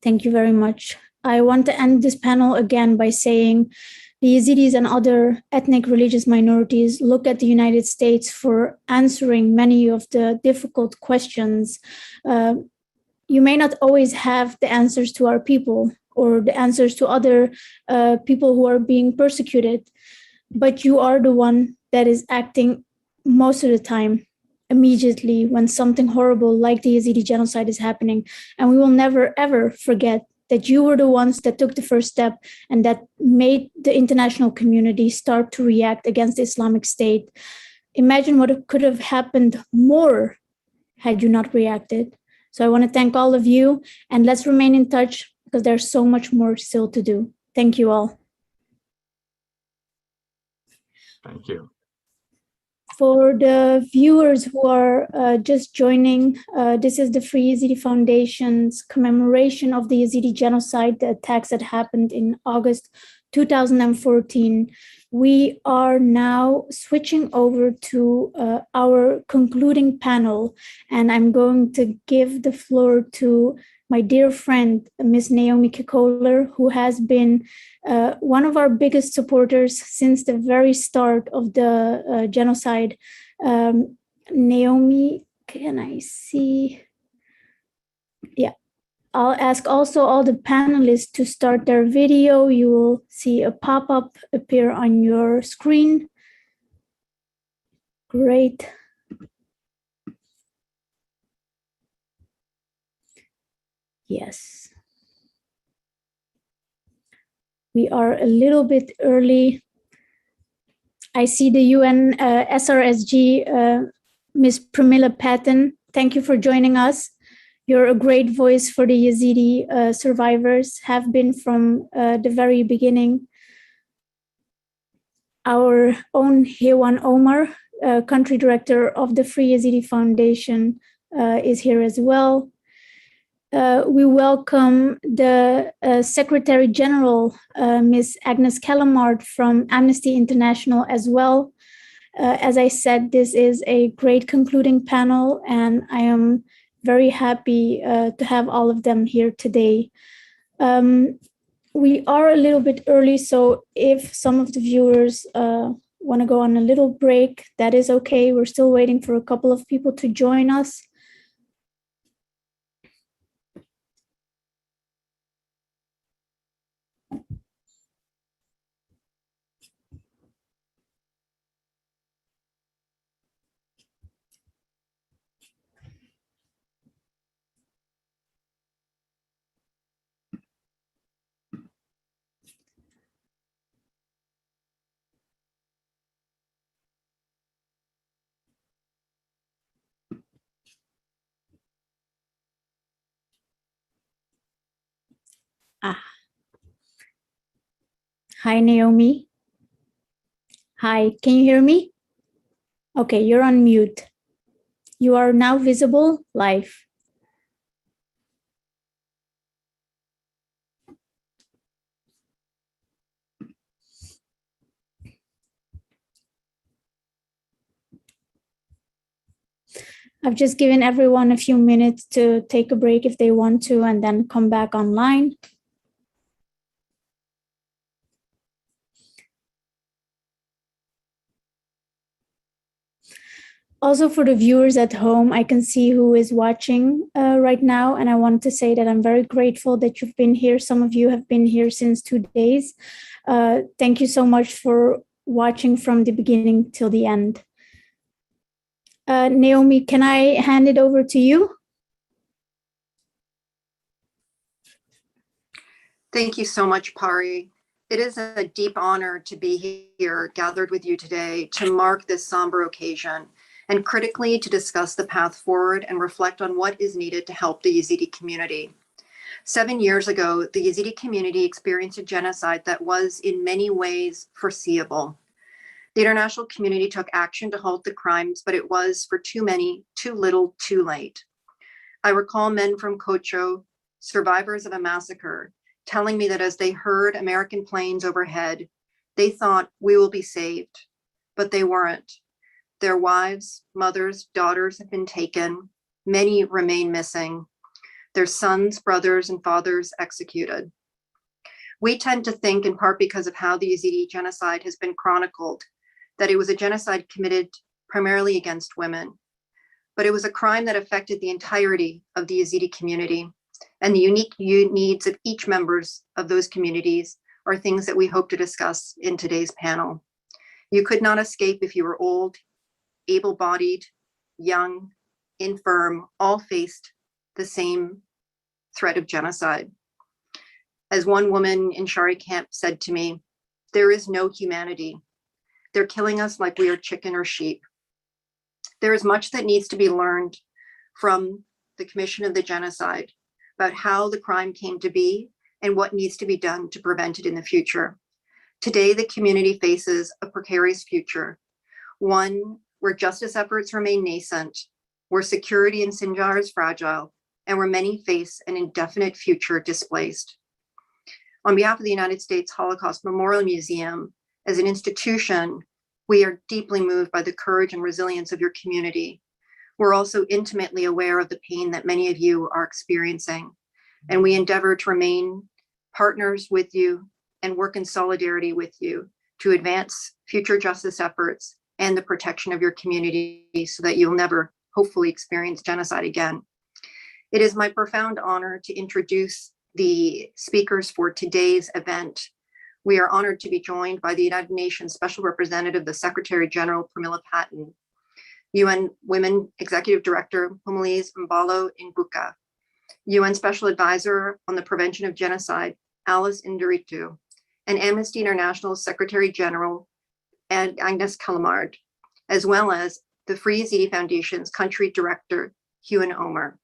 Thank you very much. I want to end this panel again by saying the Yazidis and other ethnic religious minorities look at the United States for answering many of the difficult questions. You may not always have the answers to our people or the answers to other people who are being persecuted, but you are the one that is acting most of the time, immediately when something horrible like the Yazidi genocide is happening. And we will never, ever forget that you were the ones that took the first step and that made the international community start to react against the Islamic State. Imagine what could have happened more had you not reacted. So I want to thank all of you, and let's remain in touch because there's so much more still to do. Thank you all. Thank you. For the viewers who are just joining, this is the Free Yazidi Foundation's commemoration of the Yazidi genocide, the attacks that happened in August 2014. We are now switching over to our concluding panel, and I'm going to give the floor to my dear friend, Ms. Naomi Kikoler, who has been one of our biggest supporters since the very start of the genocide. Naomi, can I see? Yeah. I'll ask also all the panelists to start their video. You will see a pop-up appear on your screen. Great. Yes. We are a little bit early. I see the UN SRSG, Ms. Pramila Patton. Thank you for joining us. You're a great voice for the Yazidi survivors, have been from the very beginning. Our own Hewan Omar, country director of the Free Yazidi Foundation, is here as well. We welcome the Secretary General, Ms. Agnes Kellermart from Amnesty International as well. As I said, this is a great concluding panel, and I am very happy to have all of them here today. We are a little bit early, so if some of the viewers want to go on a little break, that is okay. We're still waiting for a couple of people to join us. Hi, Naomi. Hi, can you hear me? Okay, you're on mute. You are now visible live. I've just given everyone a few minutes to take a break if they want to, and then come back online. Also, for the viewers at home, I can see who is watching right now. And I want to say that I'm very grateful that you've been here. Some of you have been here since 2 days. Thank you so much for watching from the beginning till the end. Naomi, can I hand it over to you? Thank you so much, Pari. It is a deep honor to be here gathered with you today to mark this somber occasion and critically to discuss the path forward and reflect on what is needed to help the Yezidi community. 7 years ago, the Yezidi community experienced a genocide that was in many ways foreseeable. The international community took action to halt the crimes, but it was for too many, too little, too late. I recall men from Kocho, survivors of a massacre, telling me that as they heard American planes overhead, they thought we will be saved, but they weren't. Their wives, mothers, daughters have been taken. Many remain missing. Their sons, brothers, and fathers executed. We tend to think, in part because of how the Yezidi genocide has been chronicled, that it was a genocide committed primarily against women. But it was a crime that affected the entirety of the Yezidi community, and the unique needs of each members of those communities are things that we hope to discuss in today's panel. You could not escape if you were old, able-bodied, young, infirm, all faced the same threat of genocide. As one woman in Shari camp said to me, there is no humanity. They're killing us like we are chicken or sheep. There is much that needs to be learned from the commission of the genocide about how the crime came to be and what needs to be done to prevent it in the future. Today, the community faces a precarious future, one where justice efforts remain nascent, where security in Sinjar is fragile, and where many face an indefinite future displaced. On behalf of the United States Holocaust Memorial Museum, as an institution, we are deeply moved by the courage and resilience of your community. We're also intimately aware of the pain that many of you are experiencing, and we endeavor to remain partners with you and work in solidarity with you to advance future justice efforts and the protection of your community so that you'll never, hopefully, experience genocide again. It is my profound honor to introduce the speakers for today's event. We are honored to be joined by the United Nations Special Representative, the Secretary General, Pramila Patten, UN Women Executive Director, Humulise Mbalo Nguka, UN Special Advisor on the Prevention of Genocide, Alice Indiritu, and Amnesty International Secretary General, and Agnes Kalamard, as well as the Free Yezidi Foundation's Country Director, Huan Omer.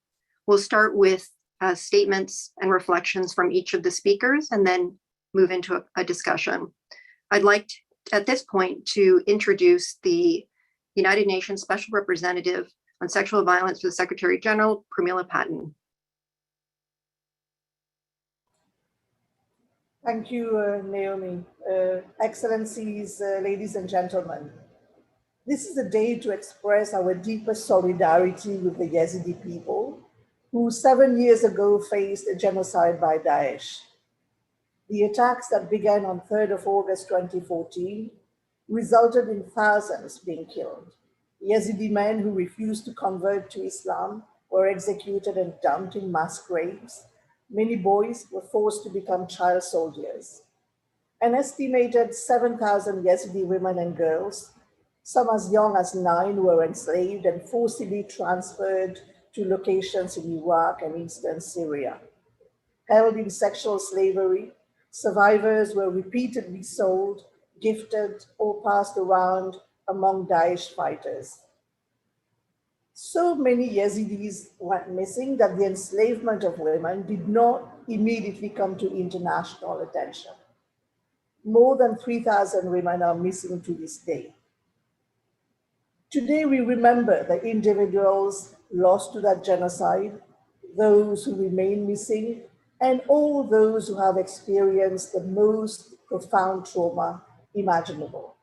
We'll start with statements and reflections from each of the speakers and then move into a discussion. I'd like to, at this point, to introduce the United Nations Special Representative on Sexual Violence for the Secretary General, Pramila Patten. Thank you, Naomi. Excellencies, ladies and gentlemen. This is a day to express our deepest solidarity with the Yezidi people who 7 years ago faced a genocide by Daesh. The attacks that began on 3rd of August 2014 resulted in thousands being killed. Yezidi men who refused to convert to Islam were executed and dumped in mass graves. Many boys were forced to become child soldiers. An estimated 7,000 Yezidi women and girls, some as young as 9, were enslaved and forcibly transferred to locations in Iraq and eastern Syria. Held in sexual slavery, survivors were repeatedly sold, gifted, or passed around among Daesh fighters. So many Yazidis went missing that the enslavement of women did not immediately come to international attention. More than 3,000 women are missing to this day. Today, we remember the individuals lost to that genocide, those who remain missing, and all those who have experienced the most profound trauma imaginable.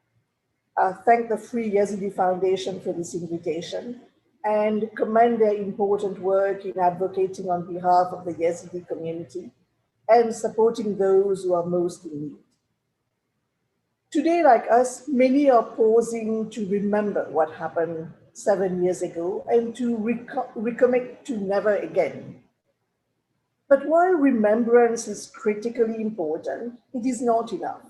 I thank the Free Yezidi Foundation for this invitation and commend their important work in advocating on behalf of the Yezidi community and supporting those who are most in need. Today, like us, many are pausing to remember what happened 7 years ago and to recommit to never again. But while remembrance is critically important, it is not enough.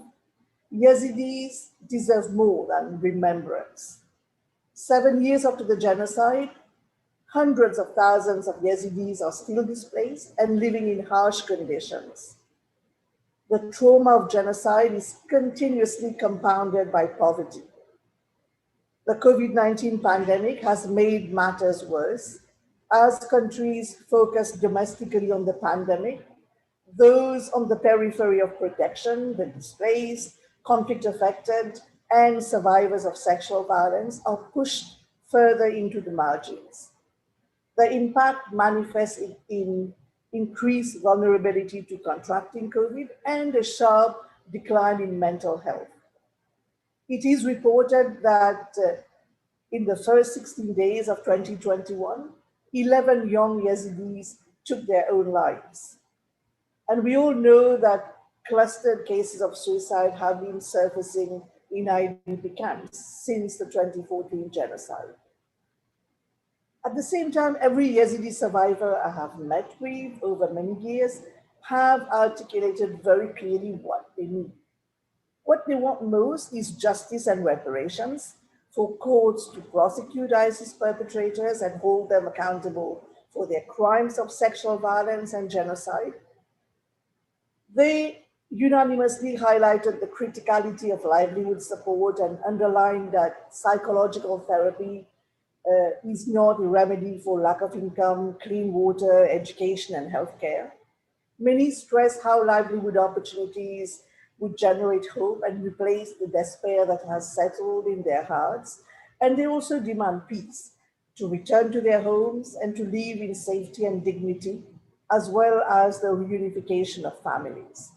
Yazidis deserve more than remembrance. 7 years after the genocide, hundreds of thousands of Yazidis are still displaced and living in harsh conditions. The trauma of genocide is continuously compounded by poverty. The COVID-19 pandemic has made matters worse. As countries focus domestically on the pandemic, those on the periphery of protection, the displaced, conflict affected, and survivors of sexual violence are pushed further into the margins. The impact manifests in increased vulnerability to contracting COVID and a sharp decline in mental health. It is reported that in the first 16 days of 2021, 11 young Yazidis took their own lives. And we all know that clustered cases of suicide have been surfacing in IDP camps since the 2014 genocide. At the same time, every Yazidi survivor I have met with over many years have articulated very clearly what they need. What they want most is justice and reparations, for courts to prosecute ISIS perpetrators and hold them accountable for their crimes of sexual violence and genocide. They unanimously highlighted the criticality of livelihood support and underlined that psychological therapy is not a remedy for lack of income, clean water, education, and healthcare. Many stress how livelihood opportunities would generate hope and replace the despair that has settled in their hearts. And they also demand peace, to return to their homes and to live in safety and dignity, as well as the reunification of families.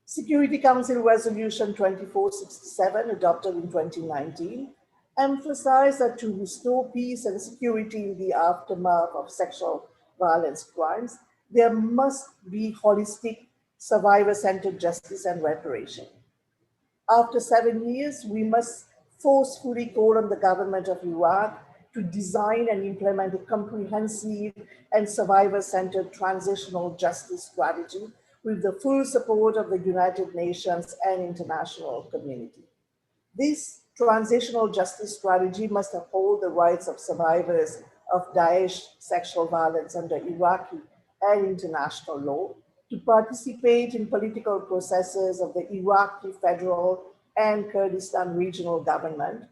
Security Council Resolution 2467, adopted in 2019, emphasized that to restore peace and security in the aftermath of sexual violence crimes, there must be holistic, survivor-centered justice and reparation. After 7 years, we must forcefully call on the government of Iraq to design and implement a comprehensive and survivor-centered transitional justice strategy with the full support of the United Nations and international community. This transitional justice strategy must uphold the rights of survivors of Daesh sexual violence under Iraqi and international law, to participate in political processes of the Iraqi federal and Kurdistan regional government,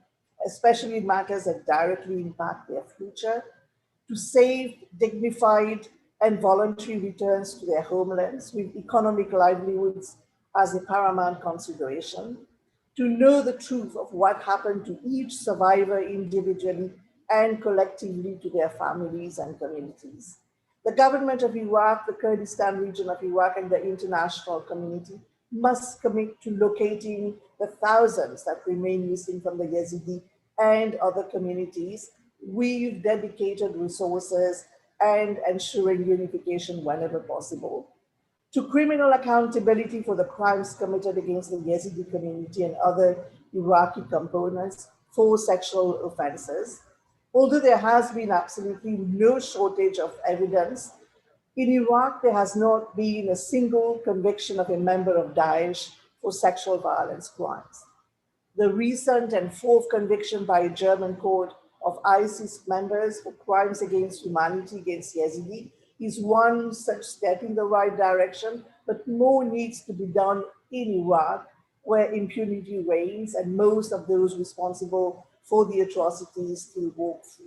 especially matters that directly impact their future, to save dignified and voluntary returns to their homelands with economic livelihoods as a paramount consideration, to know the truth of what happened to each survivor individually and collectively to their families and communities. The government of Iraq, the Kurdistan region of Iraq, and the international community must commit to locating the thousands that remain missing from the Yezidi and other communities with dedicated resources and ensuring unification whenever possible, to criminal accountability for the crimes committed against the Yezidi community and other Iraqi components for sexual offenses. Although there has been absolutely no shortage of evidence, in Iraq there has not been a single conviction of a member of Daesh for sexual violence crimes. The recent and fourth conviction by a German court of ISIS members for crimes against humanity against Yezidi is one such step in the right direction, but more needs to be done in Iraq, where impunity reigns and most of those responsible for the atrocities still walk free.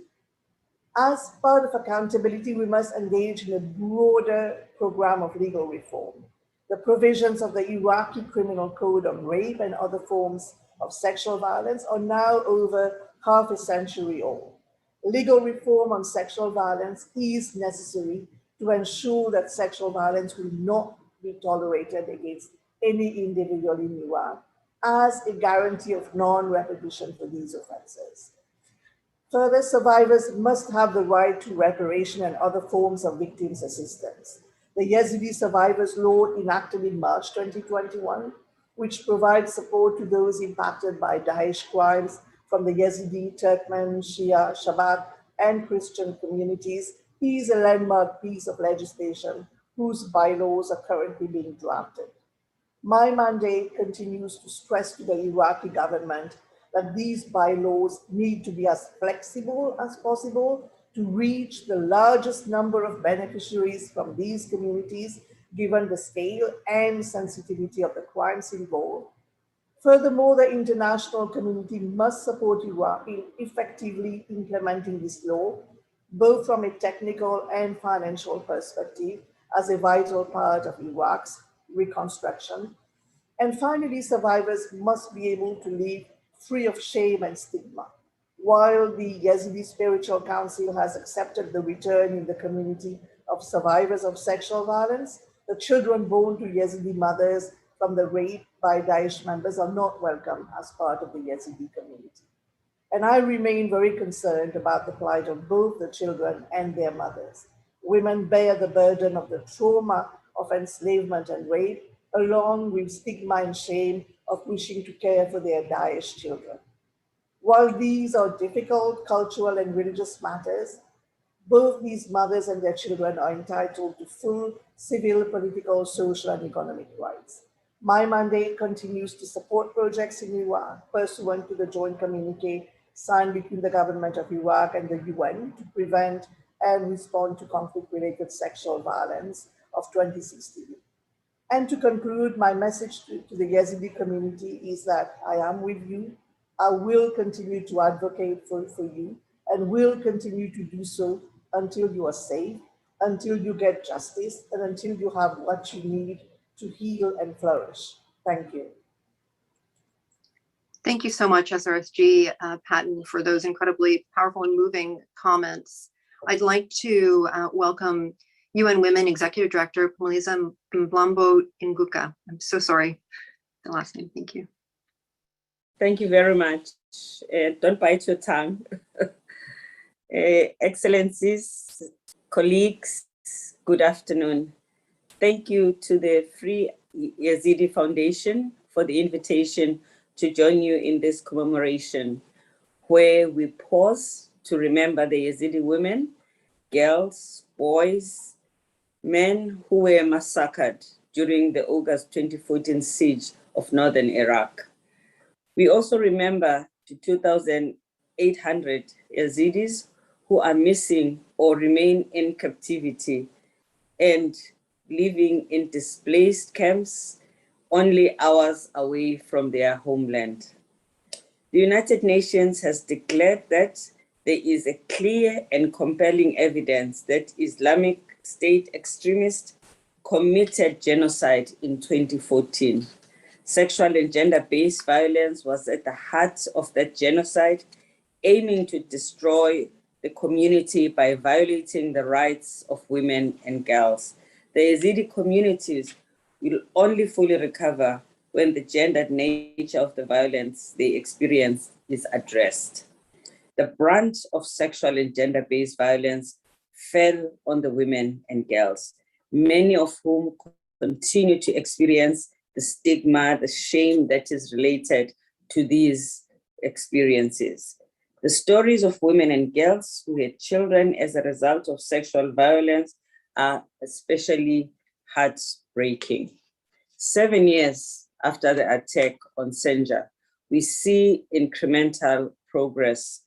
As part of accountability, we must engage in a broader program of legal reform. The provisions of the Iraqi Criminal Code on rape and other forms of sexual violence are now over half a century old. Legal reform on sexual violence is necessary to ensure that sexual violence will not be tolerated against any individual in Iraq as a guarantee of non-repetition for these offenses. Further, survivors must have the right to reparation and other forms of victims' assistance. The Yezidi Survivors Law, enacted in March 2021, which provides support to those impacted by Daesh crimes from the Yezidi, Turkmen, Shia, Shabak, and Christian communities is a landmark piece of legislation whose bylaws are currently being drafted. My mandate continues to stress to the Iraqi government that these bylaws need to be as flexible as possible to reach the largest number of beneficiaries from these communities, given the scale and sensitivity of the crimes involved. Furthermore, the international community must support Iraq in effectively implementing this law, both from a technical and financial perspective, as a vital part of Iraq's reconstruction. And finally, survivors must be able to live free of shame and stigma. While the Yezidi Spiritual Council has accepted the return in the community of survivors of sexual violence, the children born to Yezidi mothers from the rape by Daesh members are not welcome as part of the Yezidi community. And I remain very concerned about the plight of both the children and their mothers. Women bear the burden of the trauma of enslavement and rape, along with stigma and shame of wishing to care for their Daesh children. While these are difficult cultural and religious matters, both these mothers and their children are entitled to full civil, political, social, and economic rights. My mandate continues to support projects in Iraq pursuant to the joint communique signed between the government of Iraq and the UN to prevent and respond to conflict-related sexual violence of 2016. And to conclude, my message to the Yezidi community is that I am with you. I will continue to advocate for you and will continue to do so until you are safe, until you get justice, and until you have what you need to heal and flourish. Thank you. Thank you so much, SRSG Patton, for those incredibly powerful and moving comments. I'd like to welcome UN Women Executive Director Melissa Mblambo Nguka. I'm so sorry, the last name. Thank you. Thank you very much. Don't bite your tongue. Excellencies, colleagues, good afternoon. Thank you to the Free Yezidi Foundation for the invitation to join you in this commemoration, where we pause to remember the Yezidi women, girls, boys, men who were massacred during the August 2014 siege of northern Iraq. We also remember the 2,800 Yazidis who are missing or remain in captivity and living in displaced camps only hours away from their homeland. The United Nations has declared that there is a clear and compelling evidence that Islamic State extremists committed genocide in 2014. Sexual and gender-based violence was at the heart of that genocide, aiming to destroy the community by violating the rights of women and girls. The Yazidi communities will only fully recover when the gendered nature of the violence they experience is addressed. The brunt of sexual and gender-based violence fell on the women and girls, many of whom continue to experience the stigma, the shame that is related to these experiences. The stories of women and girls who had children as a result of sexual violence are especially heartbreaking. 7 years after the attack on Senja, we see incremental progress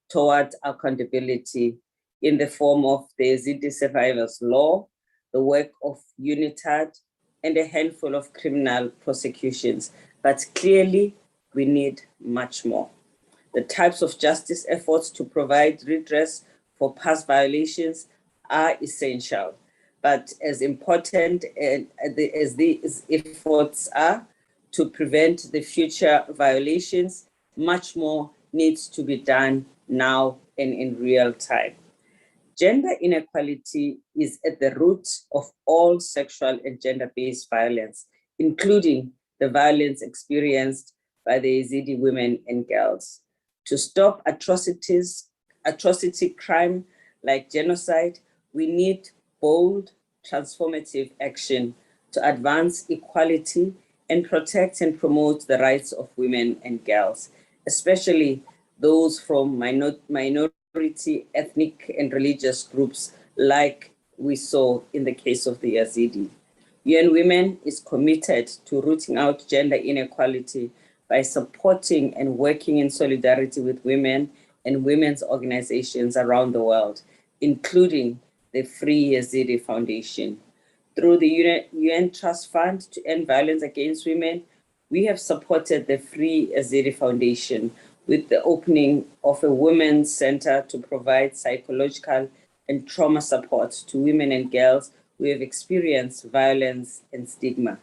toward accountability in the form of the Yezidi Survivors Law, the work of UNITAD, and a handful of criminal prosecutions. But clearly, we need much more. The types of justice efforts to provide redress for past violations are essential. But as important as these efforts are to prevent the future violations, much more needs to be done now and in real time. Gender inequality is at the root of all sexual and gender-based violence, including the violence experienced by the Yezidi women and girls. To stop atrocity crime like genocide, we need bold, transformative action to advance equality and protect and promote the rights of women and girls, especially those from minority ethnic and religious groups, like we saw in the case of the Yezidi. UN Women is committed to rooting out gender inequality by supporting and working in solidarity with women and women's organizations around the world, including the Free Yezidi Foundation. Through the UN Trust Fund to End Violence Against Women, we have supported the Free Yezidi Foundation with the opening of a women's center to provide psychological and trauma support to women and girls who have experienced violence and stigma.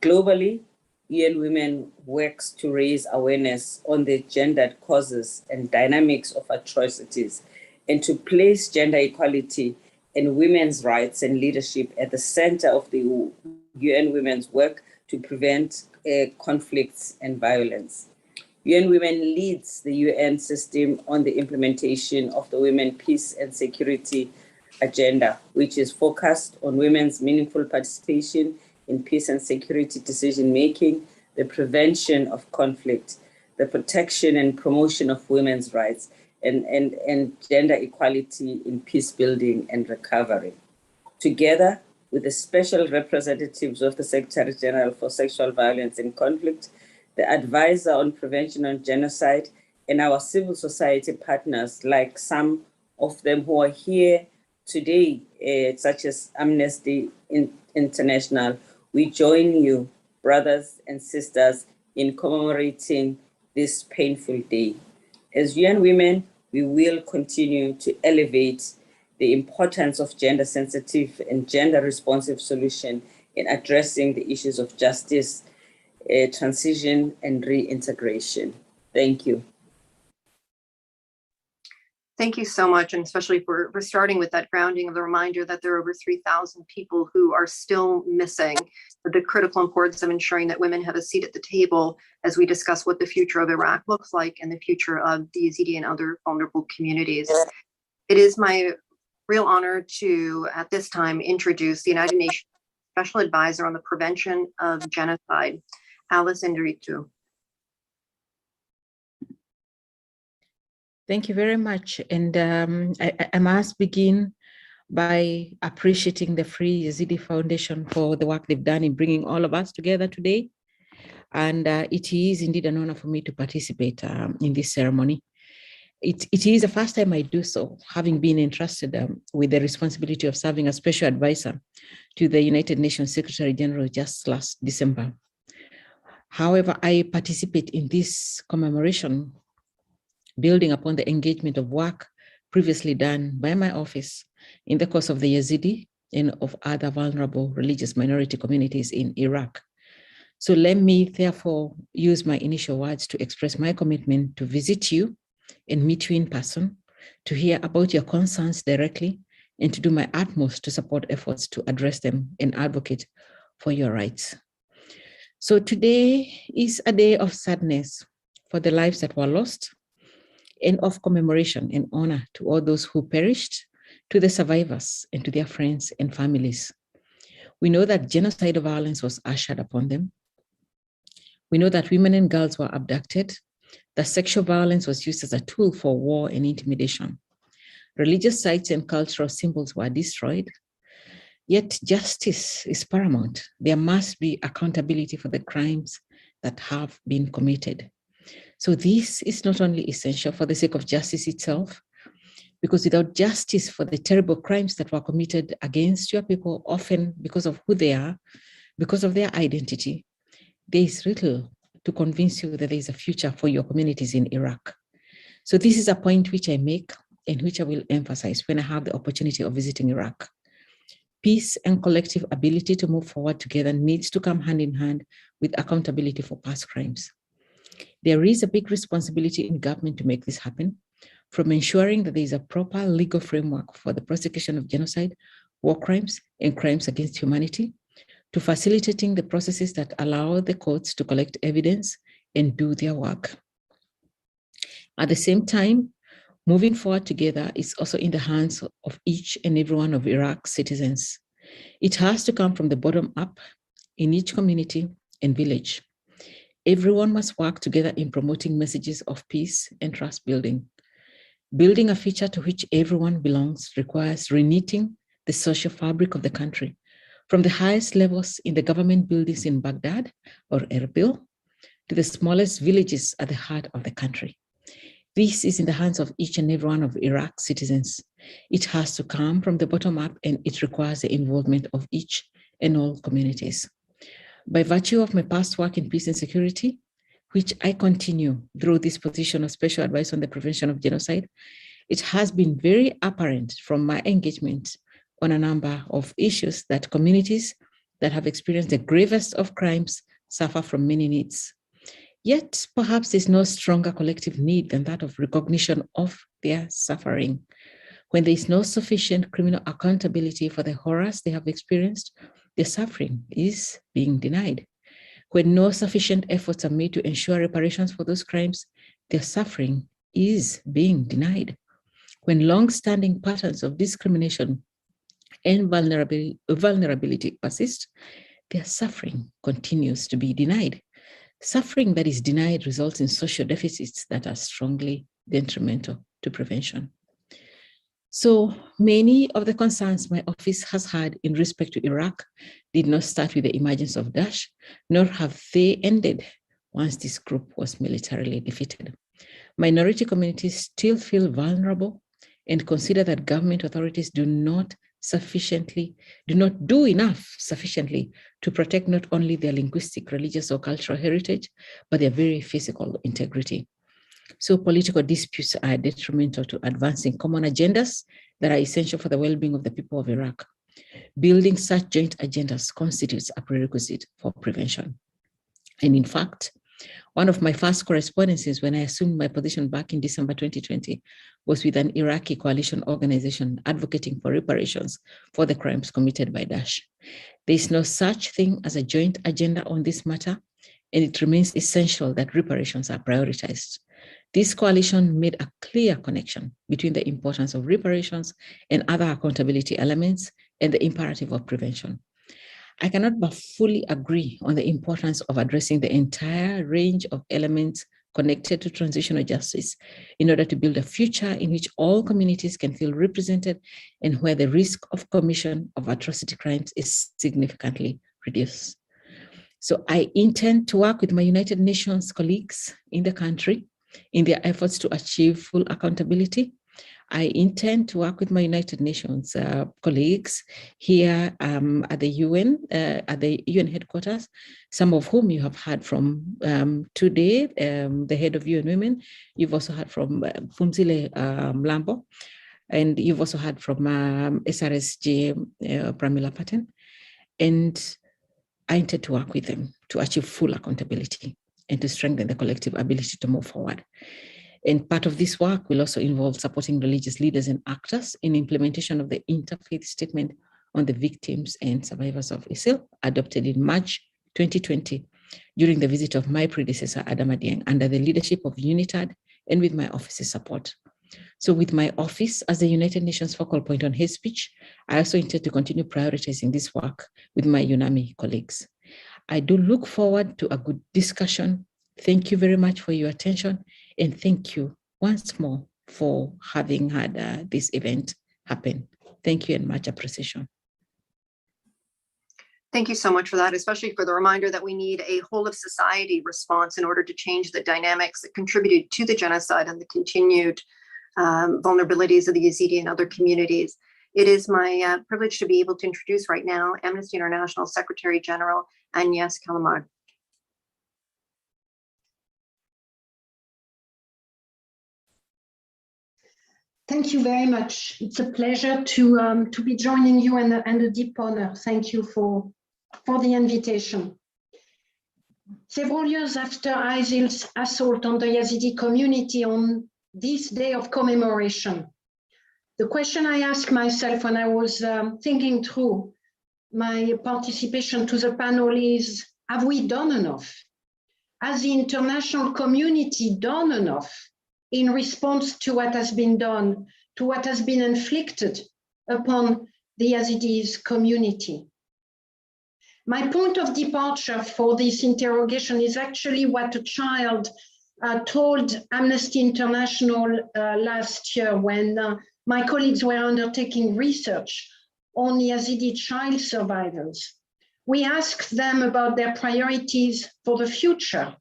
Globally, UN Women works to raise awareness on the gendered causes and dynamics of atrocities and to place gender equality and women's rights and leadership at the center of the UN Women's work to prevent conflicts and violence. UN Women leads the UN system on the implementation of the Women, Peace and Security Agenda, which is focused on women's meaningful participation in peace and security decision-making, the prevention of conflict, the protection and promotion of women's rights, and gender equality in peace building and recovery. Together with the special representatives of the Secretary General for Sexual Violence and Conflict, the Advisor on Prevention and Genocide, and our civil society partners, like some of them who are here today, such as Amnesty International, we join you, brothers and sisters, in commemorating this painful day. As UN Women, we will continue to elevate the importance of gender-sensitive and gender-responsive solution in addressing the issues of justice, transition, and reintegration. Thank you. Thank you so much, and especially for starting with that grounding of the reminder that there are over 3,000 people who are still missing, the critical importance of ensuring that women have a seat at the table as we discuss what the future of Iraq looks like and the future of the Yezidi and other vulnerable communities. It is my real honor to, at this time, introduce the United Nations Special Advisor on the Prevention of Genocide, Alice Nderitu. Thank you very much. And I must begin by appreciating the Free Yezidi Foundation for the work they've done in bringing all of us together today. And it is indeed an honor for me to participate in this ceremony. It is the first time I do so, having been entrusted with the responsibility of serving as special advisor to the United Nations Secretary General just last December. However, I participate in this commemoration building upon the engagement of work previously done by my office in the cause of the Yezidi and of other vulnerable religious minority communities in Iraq. So let me therefore use my initial words to express my commitment to visit you and meet you in person, to hear about your concerns directly, and to do my utmost to support efforts to address them and advocate for your rights. So today is a day of sadness for the lives that were lost, and of commemoration and honor to all those who perished, to the survivors, and to their friends and families. We know that genocidal violence was ushered upon them. We know that women and girls were abducted, that sexual violence was used as a tool for war and intimidation. Religious sites and cultural symbols were destroyed. Yet justice is paramount. There must be accountability for the crimes that have been committed. So this is not only essential for the sake of justice itself, because without justice for the terrible crimes that were committed against your people, often because of who they are, because of their identity, there is little to convince you that there is a future for your communities in Iraq. So this is a point which I make and which I will emphasize when I have the opportunity of visiting Iraq. Peace and collective ability to move forward together needs to come hand in hand with accountability for past crimes. There is a big responsibility in government to make this happen, from ensuring that there is a proper legal framework for the prosecution of genocide, war crimes, and crimes against humanity, to facilitating the processes that allow the courts to collect evidence and do their work. At the same time, moving forward together is also in the hands of each and every one of Iraq's citizens. It has to come from the bottom up in each community and village. Everyone must work together in promoting messages of peace and trust building. Building a future to which everyone belongs requires reknitting the social fabric of the country, from the highest levels in the government buildings in Baghdad or Erbil to the smallest villages at the heart of the country. This is in the hands of each and every one of Iraq's citizens. It has to come from the bottom up, and it requires the involvement of each and all communities. By virtue of my past work in peace and security, which I continue through this position of special advice on the prevention of genocide, it has been very apparent from my engagement on a number of issues that communities that have experienced the gravest of crimes suffer from many needs. Yet, perhaps there's no stronger collective need than that of recognition of their suffering. When there is no sufficient criminal accountability for the horrors they have experienced, their suffering is being denied. When no sufficient efforts are made to ensure reparations for those crimes, their suffering is being denied. When long-standing patterns of discrimination and vulnerability persist, their suffering continues to be denied. Suffering that is denied results in social deficits that are strongly detrimental to prevention. So many of the concerns my office has had in respect to Iraq did not start with the emergence of Daesh, nor have they ended once this group was militarily defeated. Minority communities still feel vulnerable and consider that government authorities do not do enough sufficiently to protect not only their linguistic, religious, or cultural heritage, but their very physical integrity. So political disputes are detrimental to advancing common agendas that are essential for the well-being of the people of Iraq. Building such joint agendas constitutes a prerequisite for prevention. And in fact, one of my first correspondences when I assumed my position back in December 2020 was with an Iraqi coalition organization advocating for reparations for the crimes committed by Daesh. There is no such thing as a joint agenda on this matter, and it remains essential that reparations are prioritized. This coalition made a clear connection between the importance of reparations and other accountability elements and the imperative of prevention. I cannot but fully agree on the importance of addressing the entire range of elements connected to transitional justice in order to build a future in which all communities can feel represented and where the risk of commission of atrocity crimes is significantly reduced. So I intend to work with my United Nations colleagues in the country in their efforts to achieve full accountability. I intend to work with my United Nations colleagues here at the UN headquarters, some of whom you have heard from today, the head of UN Women. You've also heard from Phumzile Mlambo, and you've also heard from SRSG Pramila Patten. And I intend to work with them to achieve full accountability and to strengthen the collective ability to move forward. And part of this work will also involve supporting religious leaders and actors in implementation of the Interfaith Statement on the Victims and Survivors of ISIL, adopted in March 2020 during the visit of my predecessor, Adama Dieng, under the leadership of UNITAD and with my office's support. So with my office as the United Nations focal point on hate speech, I also intend to continue prioritizing this work with my UNAMI colleagues. I do look forward to a good discussion. Thank you very much for your attention. And thank you once more for having had this event happen. Thank you and much appreciation. Thank you so much for that, especially for the reminder that we need a whole of society response in order to change the dynamics that contributed to the genocide and the continued vulnerabilities of the Yezidi and other communities. It is my privilege to be able to introduce right now Amnesty International Secretary General Agnes Callamard. Thank you very much. It's a pleasure to be joining you and a deep honor. Thank you for the invitation. Several years after ISIL's assault on the Yazidi community on this day of commemoration, the question I asked myself when I was thinking through my participation to the panel is, have we done enough? Has the international community done enough in response to what has been done, to what has been inflicted upon the Yazidis community? My point of departure for this interrogation is actually what a child told Amnesty International last year when my colleagues were undertaking research on Yazidi child survivors. We asked them about their priorities for the future,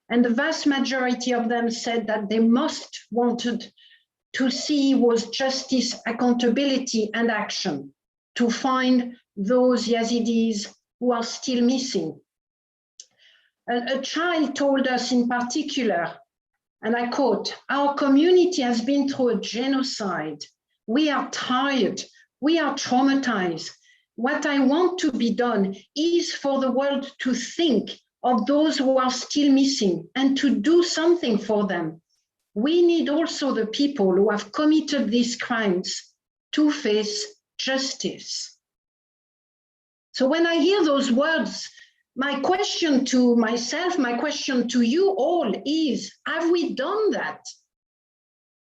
and the vast majority of them said that they most wanted to see was justice, accountability, and action to find those Yazidis who are still missing. A child told us in particular, and I quote, "Our community has been through a genocide. We are tired. We are traumatized. What I want to be done is for the world to think of those who are still missing and to do something for them. We need also the people who have committed these crimes to face justice." So when I hear those words, my question to myself, my question to you all is, have we done that?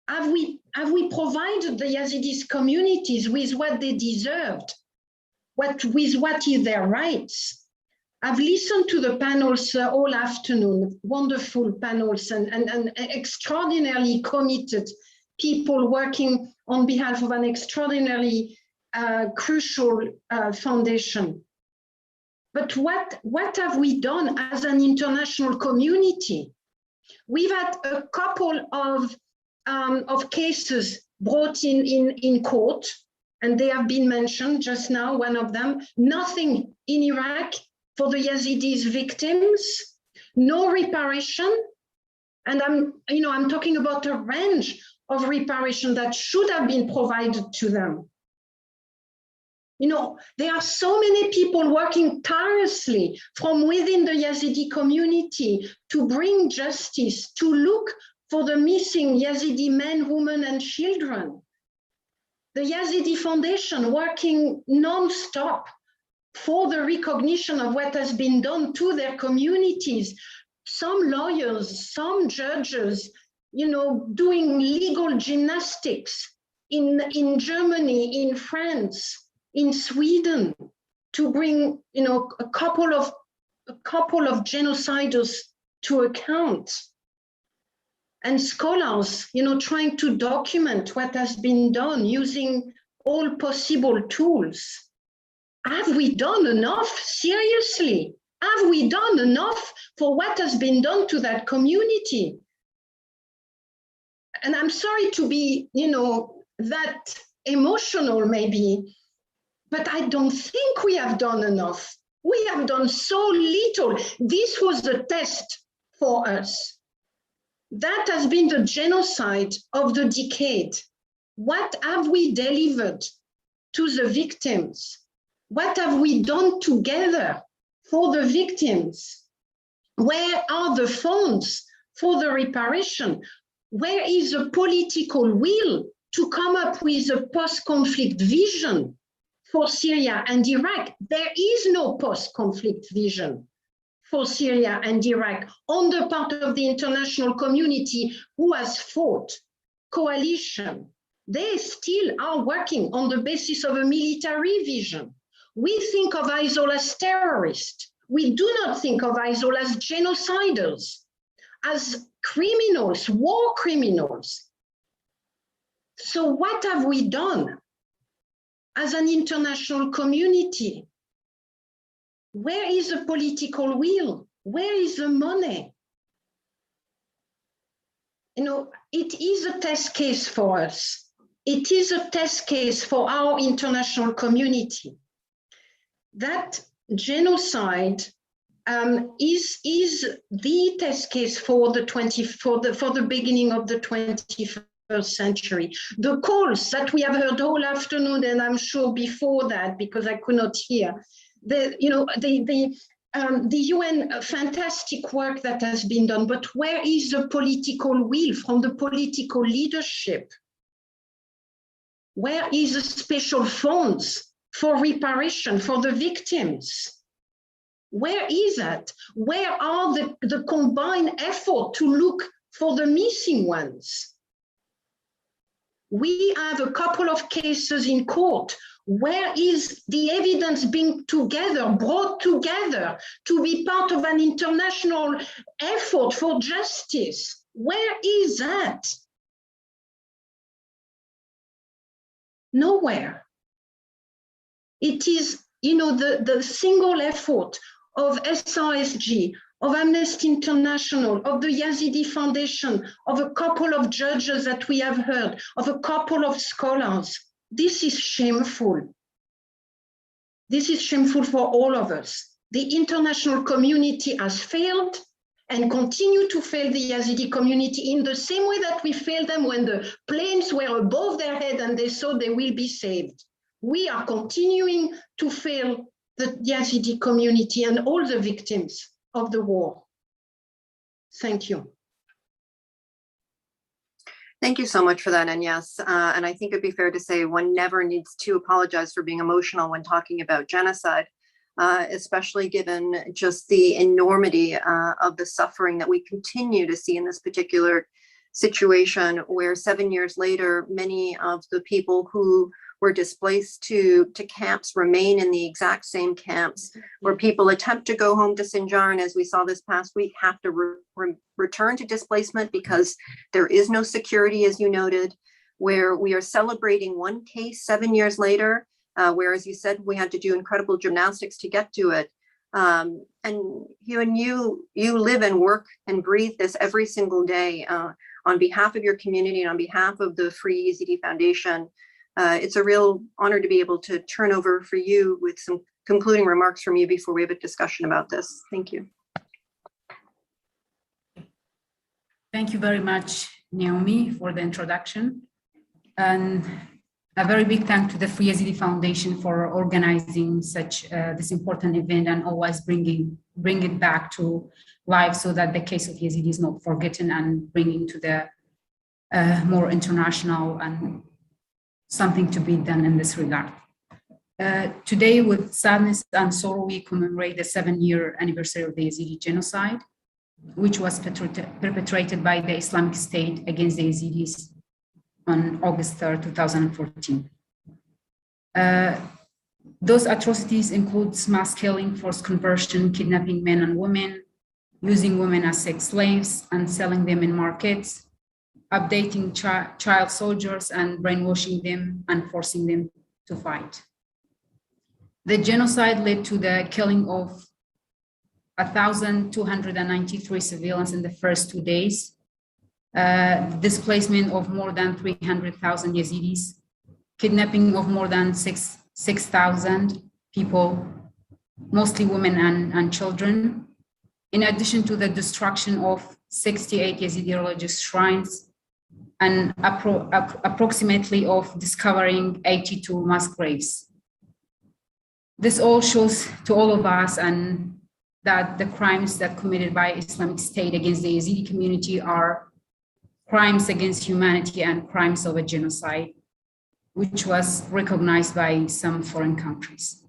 Have we provided the Yazidis communities with what they deserved? With what is their rights? I've listened to the panels all afternoon, wonderful panels and extraordinarily committed people working on behalf of an extraordinarily crucial foundation. But what have we done as an international community? We've had a couple of cases brought in court, and they have been mentioned just now, one of them. Nothing in Iraq for the Yazidis victims, no reparation. And I'm talking about a range of reparation that should have been provided to them. There are so many people working tirelessly from within the Yazidi community to bring justice, to look for the missing Yazidi men, women, and children. The Yazidi Foundation working non-stop for the recognition of what has been done to their communities. Some lawyers, some judges, doing legal gymnastics in Germany, in France, in Sweden, to bring a couple of genociders to account. And scholars, trying to document what has been done using all possible tools. Have we done enough? Seriously, have we done enough for what has been done to that community? And I'm sorry to be, that emotional maybe, but I don't think we have done enough. We have done so little. This was the test for us. That has been the genocide of the decade. What have we delivered to the victims? What have we done together for the victims? Where are the funds for the reparation? Where is the political will to come up with a post-conflict vision for Syria and Iraq? There is no post-conflict vision for Syria and Iraq on the part of the international community who has fought coalition. They still are working on the basis of a military vision. We think of ISIL as terrorists. We do not think of ISIL as genociders, as criminals, war criminals. So what have we done as an international community? Where is the political will? Where is the money? It is a test case for us. It is a test case for our international community. That genocide is the test case for the beginning of the 21st century. The calls that we have heard all afternoon, and I'm sure before that, because I could not hear, the UN fantastic work that has been done, but where is the political will from the political leadership? Where is the special funds for reparation for the victims? Where is that? Where are the combined effort to look for the missing ones? We have a couple of cases in court. Where is the evidence being brought together to be part of an international effort for justice? Where is that? Nowhere. It is, the single effort of SRSG, of Amnesty International, of the Yezidi Foundation, of a couple of judges that we have heard, of a couple of scholars. This is shameful. This is shameful for all of us. The international community has failed and continue to fail the Yazidi community in the same way that we failed them when the planes were above their head and they thought they will be saved. We are continuing to fail the Yazidi community and all the victims of the war. Thank you. Thank you so much for that, Agnes. And I think it'd be fair to say one never needs to apologize for being emotional when talking about genocide, especially given just the enormity of the suffering that we continue to see in this particular situation, where 7 years later, many of the people who were displaced to camps remain in the exact same camps, where people attempt to go home to Sinjar, and as we saw this past week, have to return to displacement because there is no security, as you noted, where we are celebrating one case 7 years later, where, as you said, we had to do incredible gymnastics to get to it. And you live and work and breathe this every single day on behalf of your community and on behalf of the Free Yezidi Foundation. It's a real honor to be able to turn over for you with some concluding remarks from you before we have a discussion about this. Thank you. Thank you very much, Naomi, for the introduction. And a very big thank to the Free Yezidi Foundation for organizing such this important event and always bring it back to life so that the case of Yezidi is not forgotten and bringing to the more international and something to be done in this regard. Today, with sadness and sorrow, we commemorate the 7-year anniversary of the Yezidi genocide, which was perpetrated by the Islamic State against the Yazidis on August 3rd, 2014. Those atrocities include mass killing, forced conversion, kidnapping men and women, using women as sex slaves and selling them in markets, updating child soldiers and brainwashing them and forcing them to fight. The genocide led to the killing of 1,293 civilians in the first 2 days, displacement of more than 300,000 Yazidis, kidnapping of more than 6,000 people, mostly women and children, in addition to the destruction of 68 Yazidi religious shrines, and approximately of discovering 82 mass graves. This all shows to all of us and that the crimes that committed by Islamic State against the Yazidi community are crimes against humanity and crimes of a genocide, which was recognized by some foreign countries.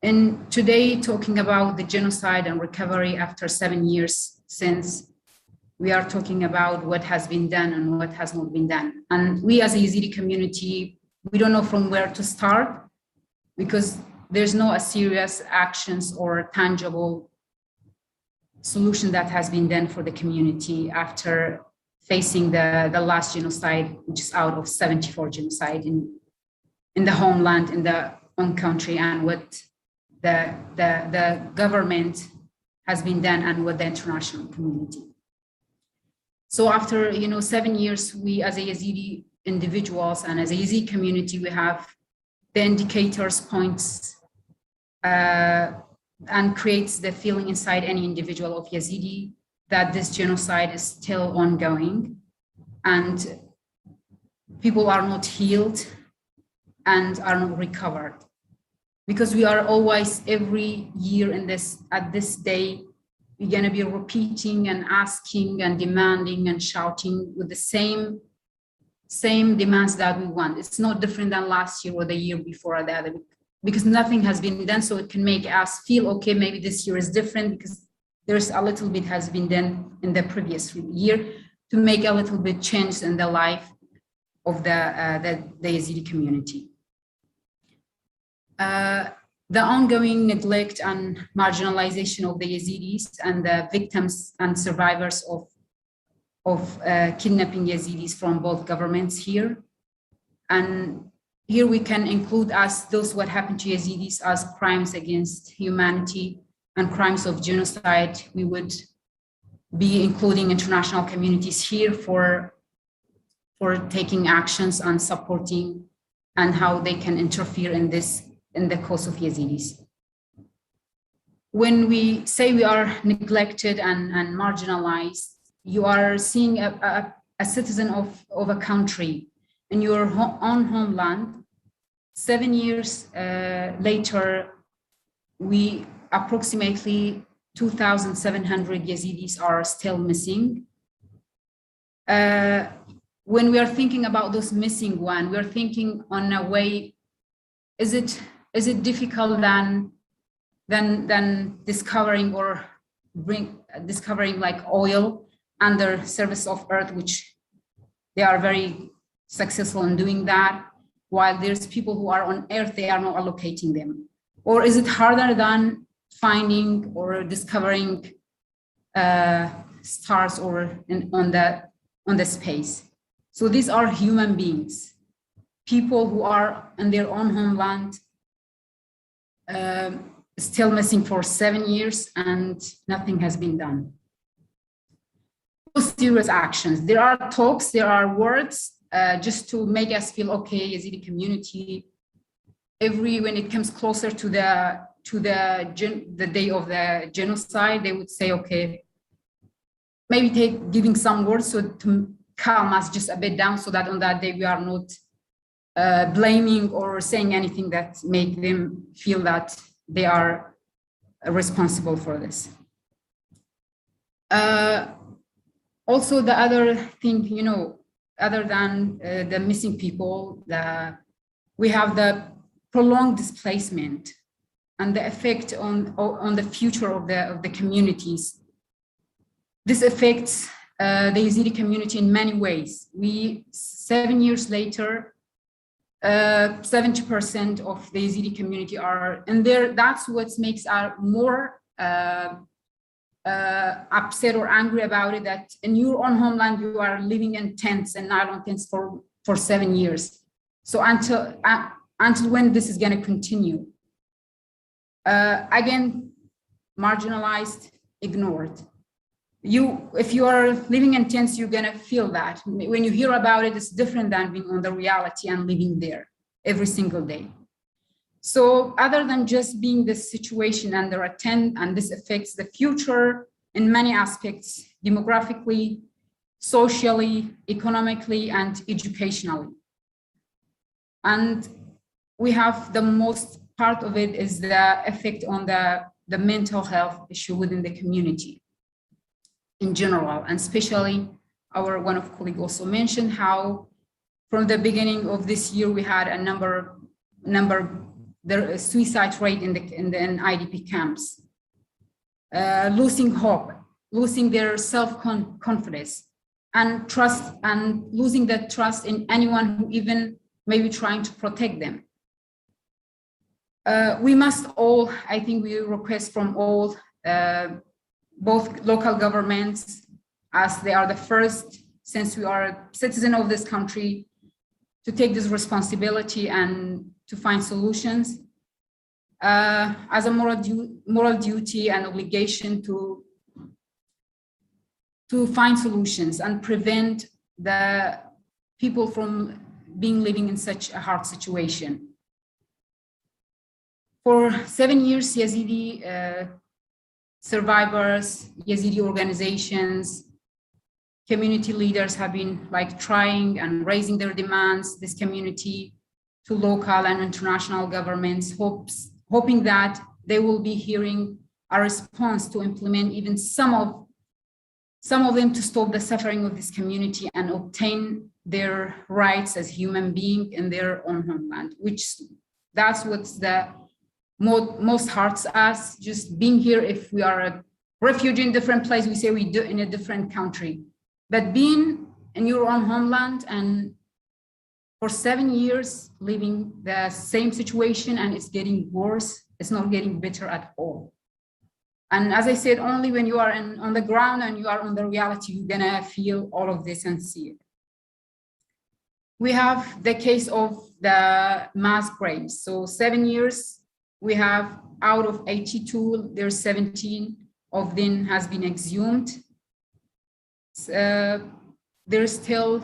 And today, talking about the genocide and recovery after 7 years since, we are talking about what has been done and what has not been done. And we as a Yazidi community, we don't know from where to start because there's no serious actions or tangible solution that has been done for the community after facing the last genocide, which is out of 74 genocide in the homeland, in the own country, and what the government has been done and what the international community. So after 7 years, we as a Yazidi individuals and as a Yazidi community, we have the indicators points and creates the feeling inside any individual of Yazidi that this genocide is still ongoing and people are not healed and are not recovered. Because we are always every year at this day, we're going to be repeating and asking and demanding and shouting with the same demands that we want. It's not different than last year or the year before or the other, because nothing has been done. So it can make us feel, okay, maybe this year is different because there's a little bit has been done in the previous year to make a little bit change in the life of the Yezidi community. The ongoing neglect and marginalization of the Yazidis and the victims and survivors of kidnapping Yazidis from both governments here. And here we can include as those what happened to Yazidis as crimes against humanity and crimes of genocide. We would be including international communities here for taking actions and supporting and how they can interfere in the cause of Yazidis. When we say we are neglected and marginalized, you are seeing a citizen of a country in your own homeland. 7 years later, we approximately 2,700 Yazidis are still missing. When we are thinking about those missing one, we are thinking on a way, is it difficult than discovering or discovering like oil under surface of earth, which they are very successful in doing that, while there's people who are on earth, they are not allocating them? Or is it harder than finding or discovering stars or on the space? So these are human beings, people who are in their own homeland, still missing for 7 years and nothing has been done. Serious actions. There are talks, there are words just to make us feel okay, Yazidi community. When it comes closer to the day of the genocide, they would say, okay, maybe giving some words so to calm us just a bit down, so that on that day we are not blaming or saying anything that make them feel that they are responsible for this. Also, the other thing, other than the missing people, we have the prolonged displacement and the effect on the future of the communities. This affects the Yazidi community in many ways. 7 years later, 70% of the Yazidi community are in there. That's what makes us more upset or angry about it, that in your own homeland, you are living in tents and nylon tents for 7 years. So until when this is going to continue? Again, marginalized, ignored. If you are living in tents, you're going to feel that. When you hear about it, it's different than being on the reality and living there every single day. So other than just being this situation under a tent, and this affects the future in many aspects, demographically, socially, economically, and educationally. And we have the most part of it is the effect on the mental health issue within the community in general, and especially one of colleagues also mentioned how from the beginning of this year we had a the suicide rate in IDP camps, losing hope, losing their self-confidence and trust, and losing that trust in anyone who even may be trying to protect them. We must all, I think we request from all, both local governments, as they are the first, since we are a citizen of this country, to take this responsibility and to find solutions as a moral duty and obligation to find solutions and prevent the people from living in such a hard situation. For 7 years, Yazidi survivors, Yazidi organizations, community leaders have been trying and raising their demands, this community, to local and international governments, hoping that they will be hearing a response to implement even some of them to stop the suffering of this community and obtain their rights as human beings in their own homeland, that's what's the most hurts us, just being here. If we are a refugee in different place, we say we do in a different country, but being in your own homeland and for 7 years living the same situation, and it's getting worse. It's not getting better at all. And as I said, only when you are on the ground and you are on the reality, you're gonna feel all of this and see it. We have the case of the mass graves. So 7 years, we have out of 82, there's 17 of them has been exhumed. There's still,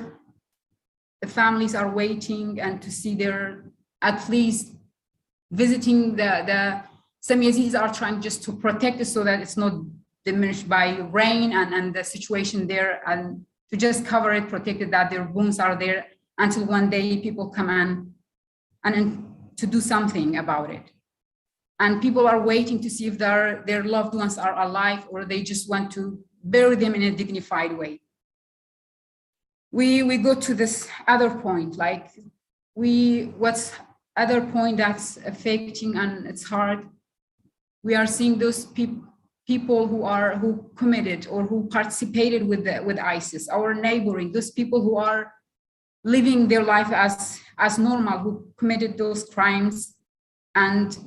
the families are waiting and to see their, at least visiting some Yazidis are trying just to protect it so that it's not diminished by rain and the situation there, and to just cover it, protect it, that their bones are there until one day people come and to do something about it. And people are waiting to see if their loved ones are alive, or they just want to bury them in a dignified way. We go to this other point, like what's other point that's affecting and it's hard. We are seeing those people who committed or who participated with ISIS, our neighboring, those people who are living their life as normal, who committed those crimes, and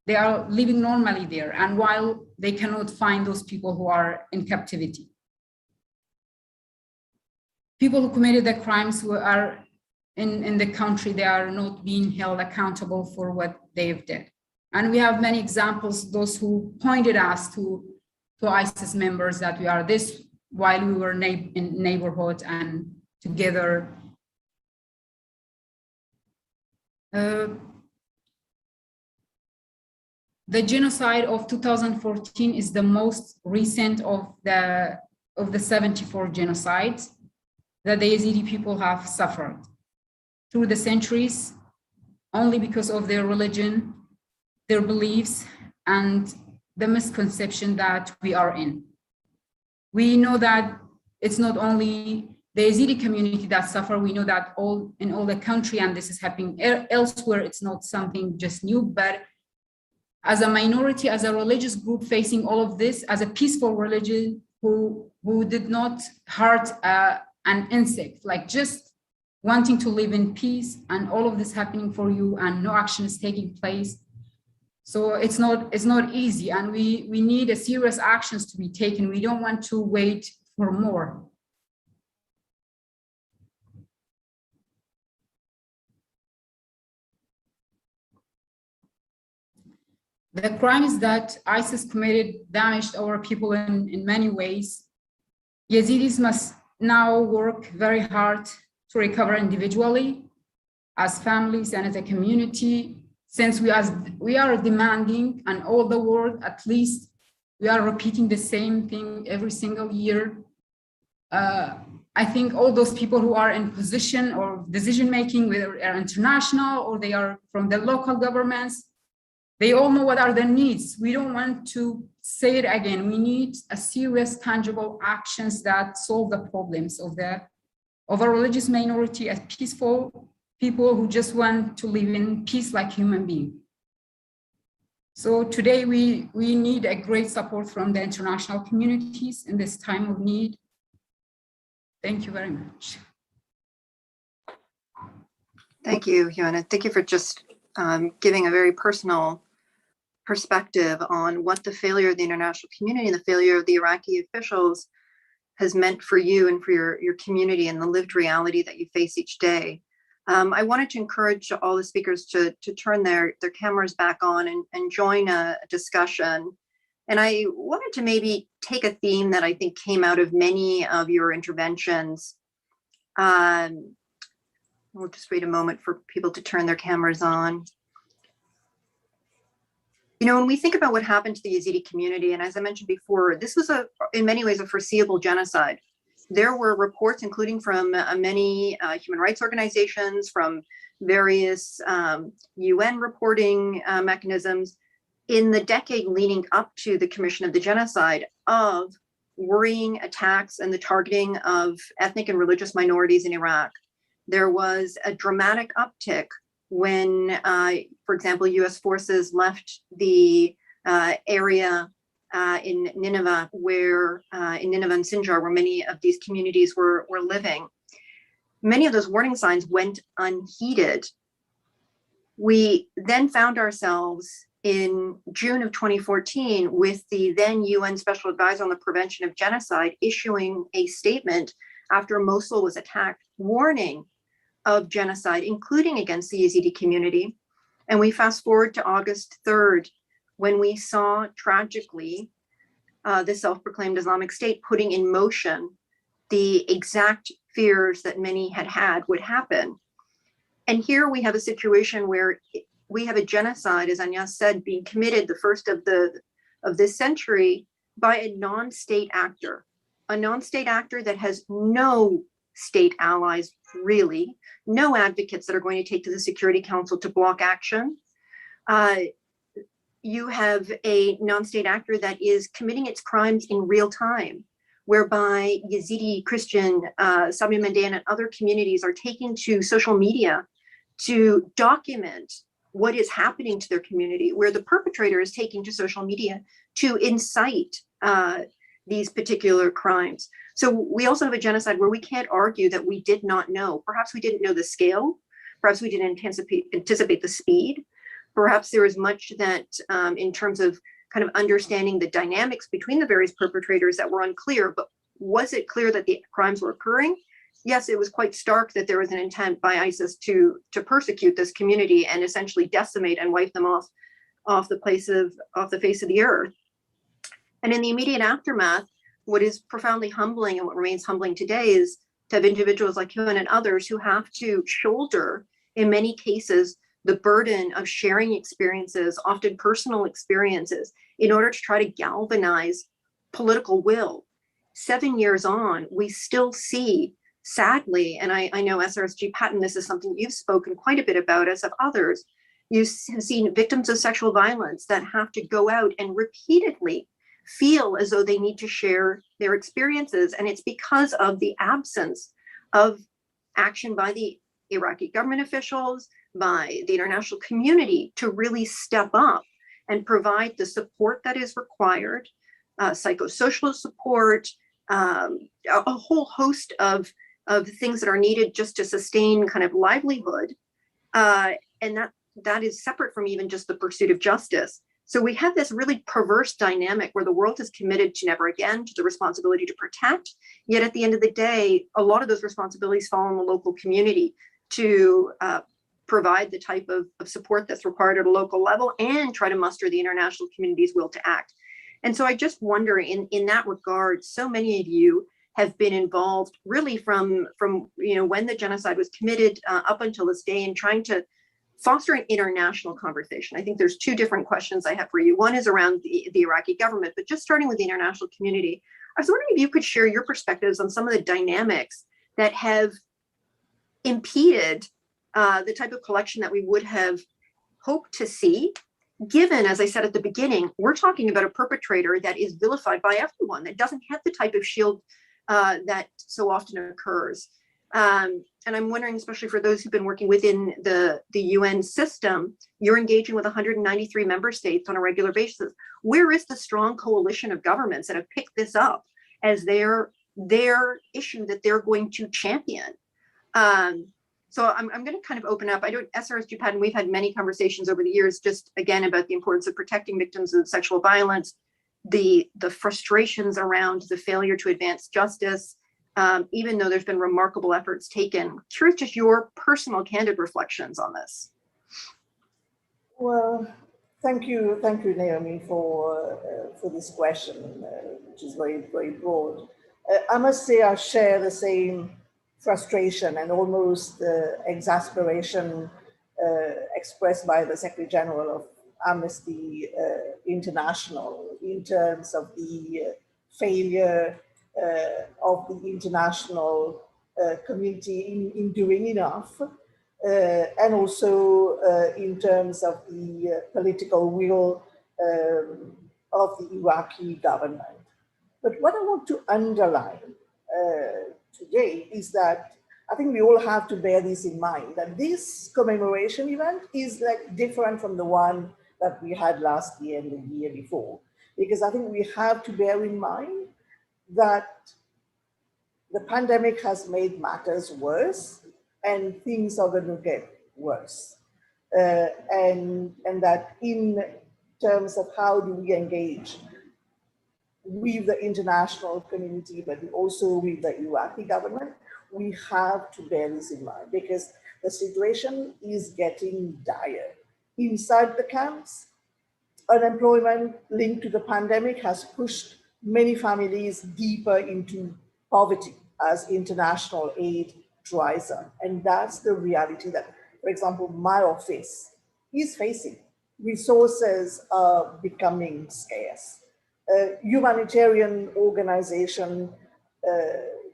they are living normally there. And while they cannot find those people who are in captivity, people who committed the crimes who are in the country, they are not being held accountable for what they've did. And we have many examples, those who pointed us to ISIS members, that we are this while we were in neighborhood and together. The genocide of 2014 is the most recent of the 74 genocides that the Yazidi people have suffered through the centuries, only because of their religion, their beliefs, and the misconception that we are in. We know that it's not only the Yazidi community that suffer. We know that in all the country, and this is happening elsewhere. It's not something just new, but as a minority, as a religious group facing all of this, as a peaceful religion who did not hurt an insect, like just wanting to live in peace, and all of this happening for you and no action is taking place. So it's not easy, and we need a serious actions to be taken. We don't want to wait for more. The crimes that ISIS committed damaged our people in many ways. Yazidis must now work very hard to recover individually, as families and as a community, since we are demanding, and all the world, at least, we are repeating the same thing every single year. I think all those people who are in position or decision-making, whether they're international or they are from the local governments, they all know what are the needs. We don't want to say it again. We need a serious, tangible actions that solve the problems of a religious minority, as peaceful people who just want to live in peace like human beings. So today we need a great support from the international communities in this time of need. Thank you very much. Thank you, Joanna. Thank you for just giving a very personal perspective on what the failure of the international community and the failure of the Iraqi officials has meant for you and for your community and the lived reality that you face each day. I wanted to encourage all the speakers to turn their cameras back on and join a discussion. And I wanted to maybe take a theme that I think came out of many of your interventions. We'll just wait a moment for people to turn their cameras on. You know, when we think about what happened to the Yazidi community, and as I mentioned before, this was in many ways a foreseeable genocide. There were reports, including from many human rights organizations, from various UN reporting mechanisms, in the decade leading up to the commission of the genocide, of worrying attacks and the targeting of ethnic and religious minorities in Iraq. There was a dramatic uptick when, for example, US forces left the area in Nineveh, in Nineveh and Sinjar, where many of these communities were living. many of those warning signs went unheeded. We then found ourselves in June of 2014 with the then UN Special Advisor on the Prevention of Genocide issuing a statement after Mosul was attacked, warning of genocide, including against the Yazidi community. And we fast forward to August 3rd, when we saw tragically the self-proclaimed Islamic State putting in motion the exact fears that many had had would happen. And here we have a situation where we have a genocide, as Anya said, being committed, the first of this century, by a non-state actor that has no state allies, really, no advocates that are going to take to the Security Council to block action. You have a non-state actor that is committing its crimes in real time, whereby Yazidi, Christian, Sabi Mandaean, and other communities are taking to social media to document what is happening to their community, where the perpetrator is taking to social media to incite these particular crimes. So we also have a genocide where we can't argue that we did not know. Perhaps we didn't know the scale. Perhaps we didn't anticipate the speed. Perhaps there is much that in terms of kind of understanding the dynamics between the various perpetrators that were unclear, but was it clear that the crimes were occurring? Yes, it was quite stark that there was an intent by ISIS to persecute this community and essentially decimate and wipe them off the face of the earth. And in the immediate aftermath, what is profoundly humbling and what remains humbling today is to have individuals like you and others who have to shoulder, in many cases, the burden of sharing experiences, often personal experiences, in order to try to galvanize political will. 7 years on, we still see, sadly, and I know SRSG Patton, this is something you've spoken quite a bit about, as have others, you've seen victims of sexual violence that have to go out and repeatedly feel as though they need to share their experiences. And it's because of the absence of action by the Iraqi government officials, by the international community to really step up and provide the support that is required, psychosocial support, a whole host of things that are needed just to sustain kind of livelihood. And that is separate from even just the pursuit of justice. So we have this really perverse dynamic where the world is committed to never again, to the responsibility to protect. Yet at the end of the day, a lot of those responsibilities fall on the local community to provide the type of support that's required at a local level and try to muster the international community's will to act. And so I just wonder, in that regard, so many of you have been involved really from when the genocide was committed up until this day, in trying to foster an international conversation. I think there's two different questions I have for you. One is around the Iraqi government, but just starting with the international community, I was wondering if you could share your perspectives on some of the dynamics that have impeded the type of collection that we would have hoped to see, given, as I said at the beginning, we're talking about a perpetrator that is vilified by everyone, that doesn't have the type of shield that so often occurs. And I'm wondering, especially for those who've been working within the UN system, you're engaging with 193 member states on a regular basis. Where is the strong coalition of governments that have picked this up as their issue that they're going to champion? So I'm going to kind of open up. I don't, SRSG Patton, we've had many conversations over the years, just again, about the importance of protecting victims of sexual violence, the frustrations around the failure to advance justice, even though there's been remarkable efforts taken. Curious just your personal candid reflections on this. Well, thank you, Naomi, for this question, which is very, very broad. I must say I share the same frustration and almost exasperation expressed by the Secretary General of Amnesty International in terms of the failure of the international community in doing enough, and also in terms of the political will of the Iraqi government. But what I want to underline today is that I think we all have to bear this in mind, that this commemoration event is like different from the one that we had last year and the year before, because I think we have to bear in mind that the pandemic has made matters worse and things are going to get worse. And that in terms of how do we engage with the international community, but also with the Iraqi government, we have to bear this in mind because the situation is getting dire. Inside the camps, unemployment linked to the pandemic has pushed many families deeper into poverty as international aid dries up. And that's the reality that, for example, my office is facing. Resources are becoming scarce. Humanitarian organization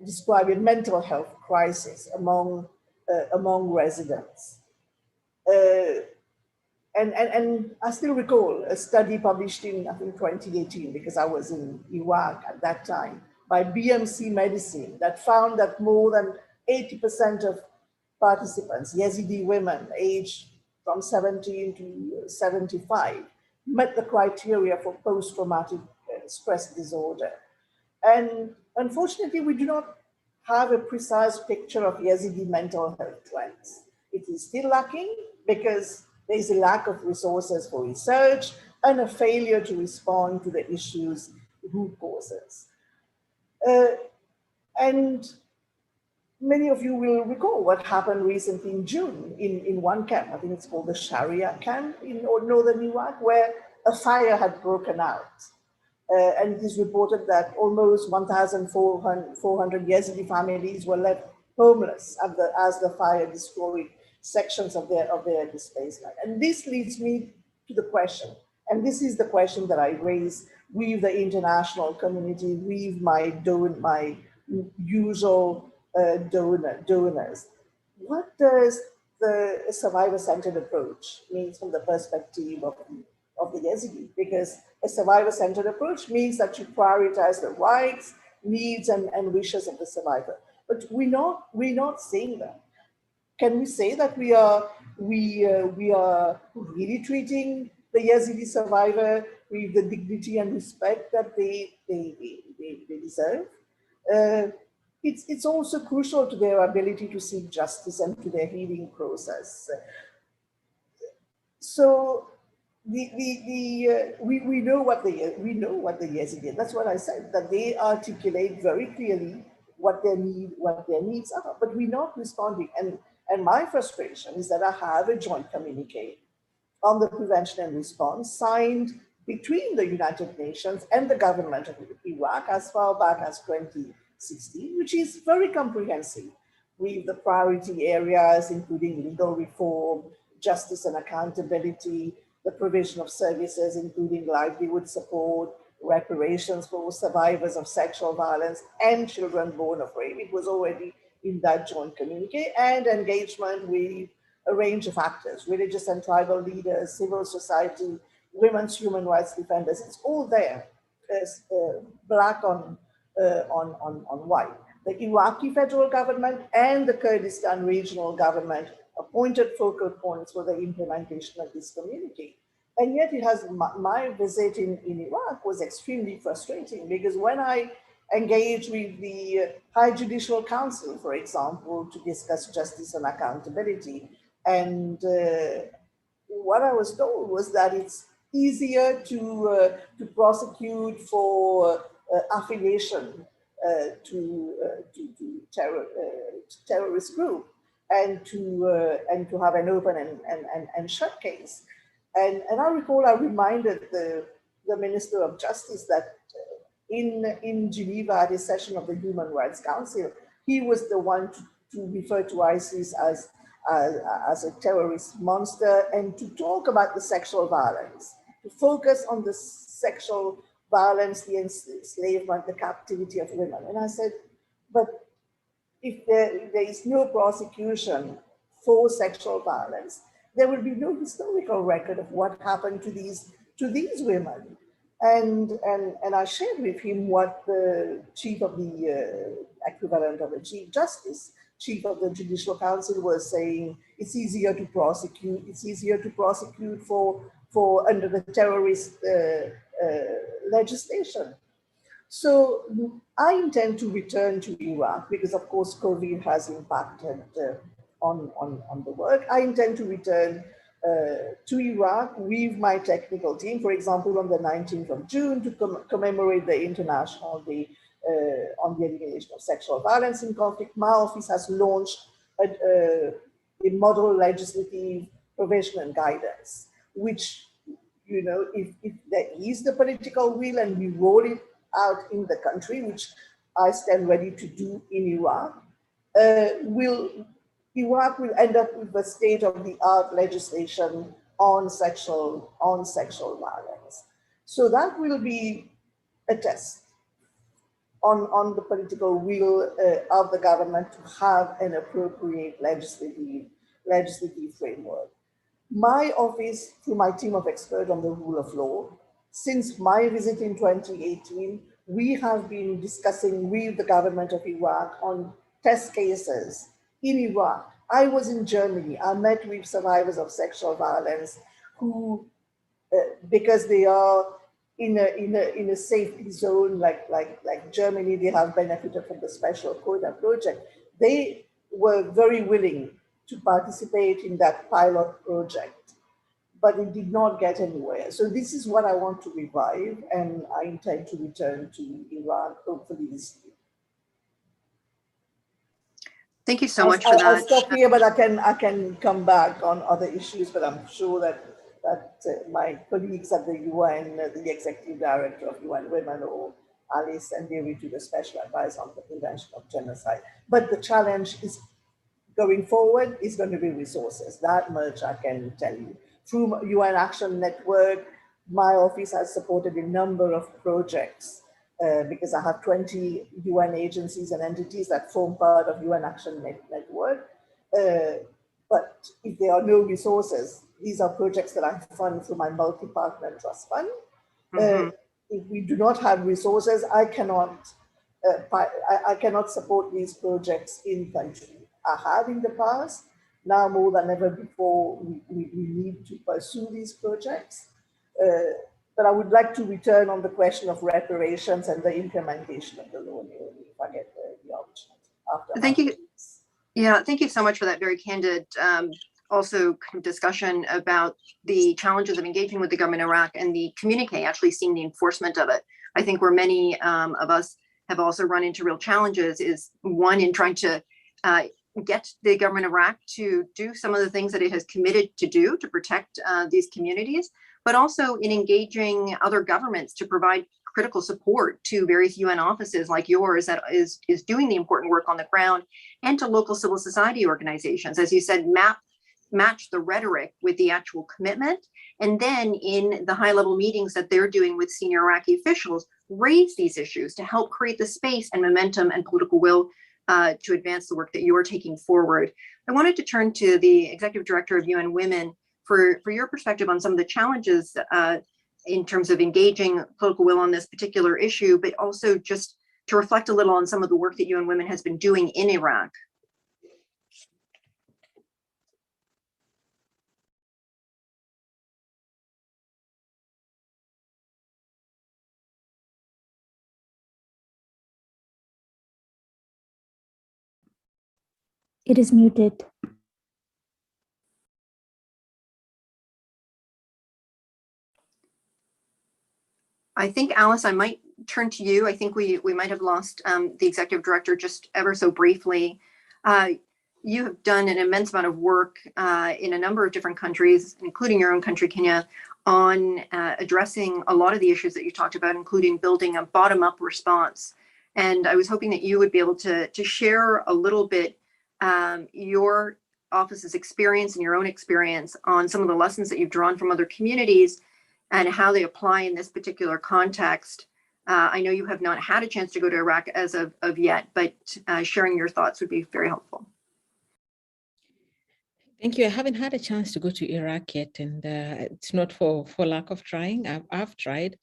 describing mental health crisis among residents. And I still recall a study published in, I think, 2018, because I was in Iraq at that time, by BMC Medicine that found that more than 80% of participants, Yezidi women aged from 17 to 75, met the criteria for post-traumatic stress disorder. And unfortunately, we do not have a precise picture of Yezidi mental health trends. It is still lacking because there is a lack of resources for research and a failure to respond to the issue's root causes. And many of you will recall what happened recently in June in one camp. I think it's called the Sharia camp in northern Iraq, where a fire had broken out. And it is reported that almost 1,400 Yezidi families were left homeless as the fire destroyed sections of their displacement. And this leads me to the question, and this is the question that I raise with the international community, with my usual donors. What does the survivor-centered approach mean from the perspective of the Yezidi? Because a survivor-centered approach means that you prioritize the rights, needs, and wishes of the survivor. But we're not saying that. Can we say that we are really treating the Yazidi survivor with the dignity and respect that they deserve? It's also crucial to their ability to seek justice and to their healing process. So we know what the Yazidi. That's what I said. That they articulate very clearly what their needs are, but we're not responding. And my frustration is that I have a joint communique on the prevention and response signed between the United Nations and the government of Iraq as far back as 2016, which is very comprehensive with the priority areas, including legal reform, justice and accountability, the provision of services, including livelihood support, reparations for survivors of sexual violence and children born of rape. It was already in that joint communique, and engagement with a range of actors, religious and tribal leaders, civil society, women's human rights defenders. It's all there, black on white. The Iraqi federal government and the Kurdistan regional government appointed focal points for the implementation of this communique. And yet it has, my visit in Iraq was extremely frustrating, because when I engaged with the High Judicial Council, for example, to discuss justice and accountability, and what I was told was that it's easier to prosecute for affiliation to terrorist group and to have an open and shut case. And I recall I reminded the Minister of Justice that in Geneva at a session of the Human Rights Council, he was the one to refer to ISIS as a terrorist monster and to talk about the sexual violence, to focus on the sexual violence, the enslavement, the captivity of women. And I said, but if there is no prosecution for sexual violence, there will be no historical record of what happened to these women. And I shared with him what the chief of the equivalent of a chief justice, chief of the Judicial Council, was saying. It's easier to prosecute. It's easier to prosecute for under the terrorist legislation. So I intend to return to Iraq because, of course, COVID has impacted on the work. I intend to return to Iraq with my technical team, for example, on the 19th of June to commemorate the International Day on the Elimination of Sexual Violence in Conflict. My office has launched a model legislative provision and guidance, which, you know, if there is the political will and we roll it out in the country, which I stand ready to do in Iraq, Iraq will end up with the state-of-the-art legislation on sexual violence. So that will be a test on the political will of the government to have an appropriate legislative framework. My office, through my team of experts on the rule of law, since my visit in 2018, we have been discussing with the government of Iraq on test cases in Iraq. I was in Germany. I met with survivors of sexual violence who, because they are in a safety zone like Germany, they have benefited from the special quota project. They were very willing to participate in that pilot project, but it did not get anywhere. So this is what I want to revive, and I intend to return to Iraq hopefully this year. Thank you so much for that. I'll stop here, but I can come back on other issues, but I'm sure that my colleagues at the UN, the Executive Director of UN Women, or Alice and Deary, to the Special Advisor on the Prevention of Genocide. But the challenge is going forward is going to be resources. That much I can tell you. Through UN Action Network, my office has supported a number of projects because I have 20 UN agencies and entities that form part of UN Action Network. But if there are no resources, these are projects that I fund through my multi-partner trust fund. If we do not have resources, I cannot support these projects in country. I have in the past. Now more than ever before, we need to pursue these projects. But I would like to return on the question of reparations and the implementation of the law, if I get the opportunity. Thank you. Yeah, thank you so much for that very candid also kind of discussion about the challenges of engaging with the government of Iraq and the communique, actually seeing the enforcement of it. I think where many of us have also run into real challenges is one in trying to get the government of Iraq to do some of the things that it has committed to do to protect these communities, but also in engaging other governments to provide critical support to various UN offices like yours that is doing the important work on the ground, and to local civil society organizations. As you said, match the rhetoric with the actual commitment, and then in the high-level meetings that they're doing with senior Iraqi officials, raise these issues to help create the space and momentum and political will to advance the work that you are taking forward. I wanted to turn to the Executive Director of UN Women for your perspective on some of the challenges in terms of engaging political will on this particular issue, but also just to reflect a little on some of the work that UN Women has been doing in Iraq. It is muted. I think, Alice, I might turn to you. I think we might have lost the Executive Director just ever so briefly. You have done an immense amount of work in a number of different countries, including your own country, Kenya, on addressing a lot of the issues that you talked about, including building a bottom-up response. And I was hoping that you would be able to share a little bit your office's experience and your own experience on some of the lessons that you've drawn from other communities and how they apply in this particular context. I know you have not had a chance to go to Iraq as of yet, but sharing your thoughts would be very helpful. Thank you. I haven't had a chance to go to Iraq yet, and it's not for lack of trying. I've tried,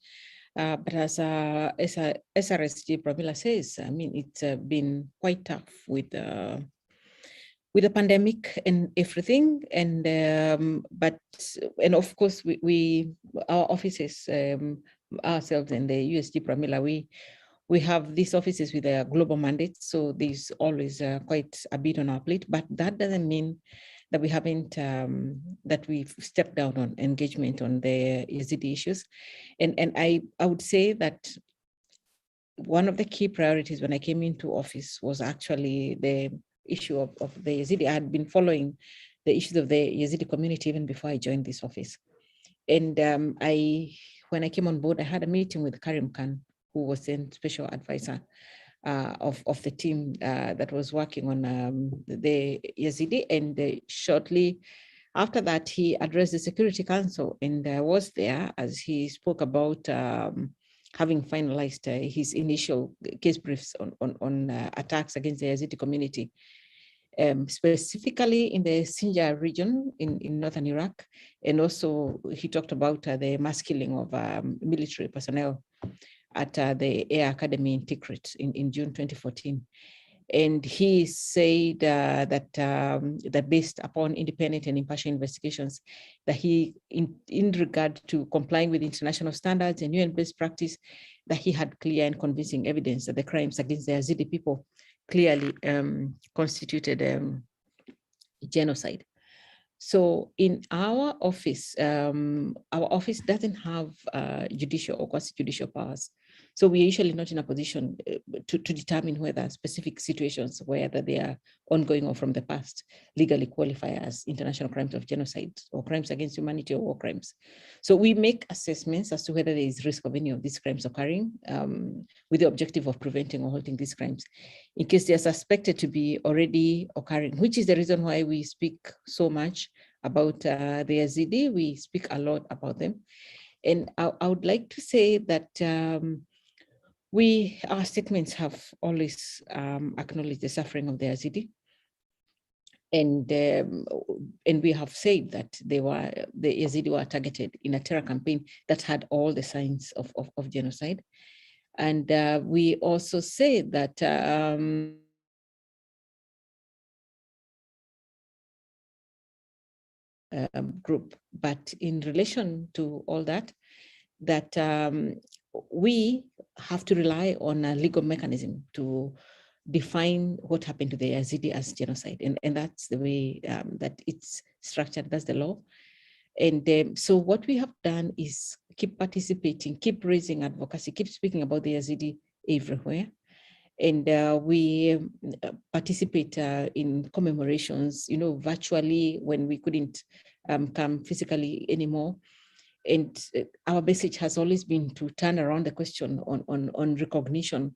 but as SRSG Pramila says, I mean, it's been quite tough with the pandemic and everything, and of course our offices, ourselves and the USG Pramila, We have these offices with a global mandate, so there's always quite a bit on our plate, but that doesn't mean that we haven't, that we've stepped down on engagement on the Yezidi issues. And I would say that one of the key priorities when I came into office was actually the issue of the Yezidi. I had been following the issues of the Yezidi community even before I joined this office. And when I came on board, I had a meeting with Karim Khan, who was then special advisor of the team that was working on the Yezidi. And shortly after that, he addressed the Security Council, and I was there as he spoke about having finalized his initial case briefs on attacks against the Yezidi community, specifically in the Sinjar region in northern Iraq. And also he talked about the mass killing of military personnel at the Air Academy in Tikrit in June 2014. And he said that based upon independent and impartial investigations, that he, in regard to complying with international standards and UN-based practice, that he had clear and convincing evidence that the crimes against the Yezidi people clearly constituted genocide. So in our office doesn't have judicial or quasi-judicial powers. So we're usually not in a position to determine whether specific situations, whether they are ongoing or from the past, legally qualify as international crimes of genocide or crimes against humanity or war crimes. So we make assessments as to whether there is risk of any of these crimes occurring with the objective of preventing or halting these crimes in case they are suspected to be already occurring, which is the reason why we speak so much about the Yezidi. We speak a lot about them. And I would like to say that our statements have always acknowledged the suffering of the Yezidi. And we have said that the Yezidi were targeted in a terror campaign that had all the signs of genocide. And we also say that group, but in relation to all that, we have to rely on a legal mechanism to define what happened to the Yezidi as genocide. And that's the way that it's structured, that's the law. And so what we have done is keep participating, keep raising advocacy, keep speaking about the Yezidi everywhere. And we participate in commemorations, virtually when we couldn't come physically anymore. And our message has always been to turn around the question on recognition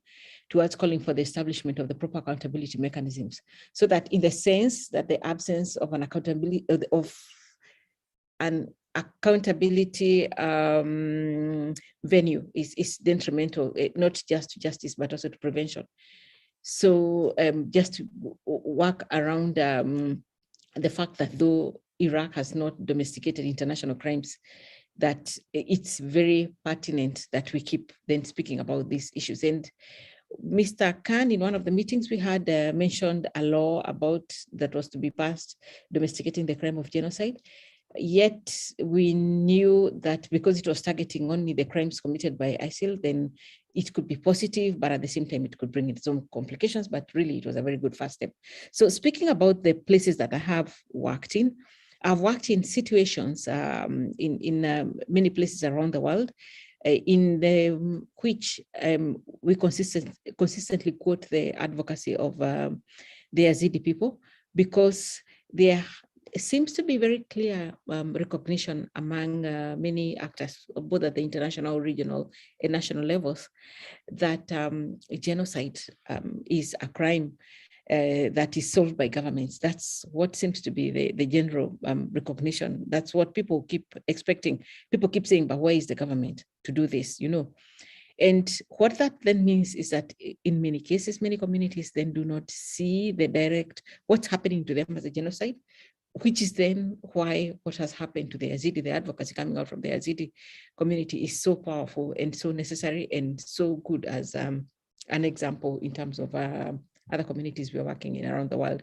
towards calling for the establishment of the proper accountability mechanisms, so that in the sense that the absence of an accountability venue is detrimental, not just to justice, but also to prevention. So just to work around the fact that though Iraq has not domesticated international crimes, that it's very pertinent that we keep then speaking about these issues. And Mr. Khan, in one of the meetings we had, mentioned a law that was to be passed domesticating the crime of genocide. Yet we knew that because it was targeting only the crimes committed by ISIL, then it could be positive, but at the same time, it could bring its own complications, but really it was a very good first step. So speaking about the places that I have worked in, I've worked in situations in many places around the world, in which we consistently quote the advocacy of the Yezidi people, because there seems to be very clear recognition among many actors, both at the international, regional, and national levels, that genocide is a crime that is solved by governments. That's what seems to be the general recognition. That's what people keep expecting. People keep saying, but why is the government to do this, And what that then means is that in many cases, many communities then do not see the direct, what's happening to them as a genocide, which is then why what has happened to the Yezidi, the advocacy coming out from the Yezidi community is so powerful and so necessary and so good as an example in terms of other communities we are working in around the world.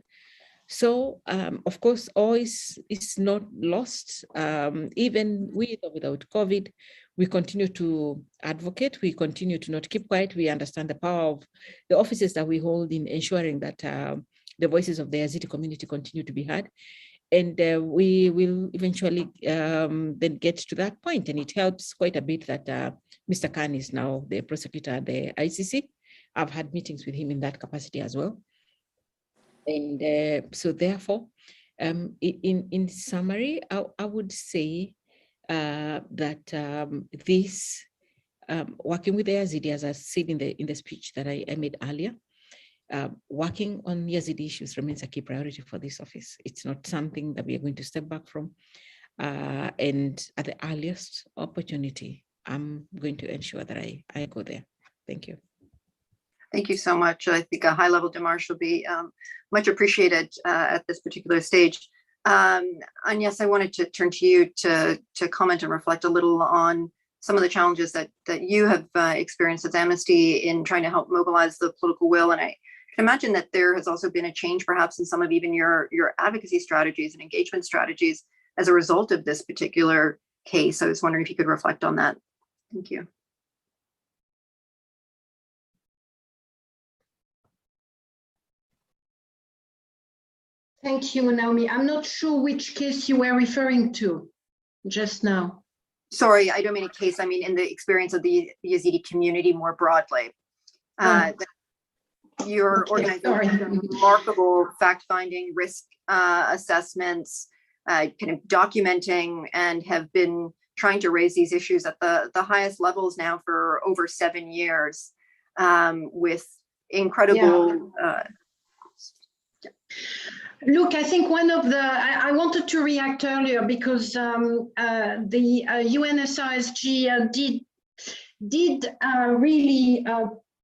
So, of course, all is not lost. Even with or without COVID, we continue to advocate, we continue to not keep quiet, we understand the power of the offices that we hold in ensuring that the voices of the Yazidi community continue to be heard. And we will eventually then get to that point. And it helps quite a bit that Mr. Khan is now the prosecutor at the ICC. I've had meetings with him in that capacity as well. And so therefore, in summary, I would say that this, working with the Yazidi, as I said in the speech that I made earlier, working on Yazidi issues remains a key priority for this office. It's not something that we are going to step back from. And at the earliest opportunity, I'm going to ensure that I go there. Thank you. Thank you so much. I think a high-level démarche will be much appreciated at this particular stage. Agnes, I wanted to turn to you to comment and reflect a little on some of the challenges that you have experienced as Amnesty in trying to help mobilize the political will. And I can imagine that there has also been a change perhaps in some of even your advocacy strategies and engagement strategies as a result of this particular case. I was wondering if you could reflect on that. Thank you. Thank you, Naomi. I'm not sure which case you were referring to just now. Sorry, I don't mean a case. I mean in the experience of the Yazidi community more broadly. Your organization has remarkable fact-finding, risk assessments, kind of documenting, and have been trying to raise these issues at the highest levels now for over 7 years, with incredible. Look, I think one of the, I wanted to react earlier because the UNSRSG did really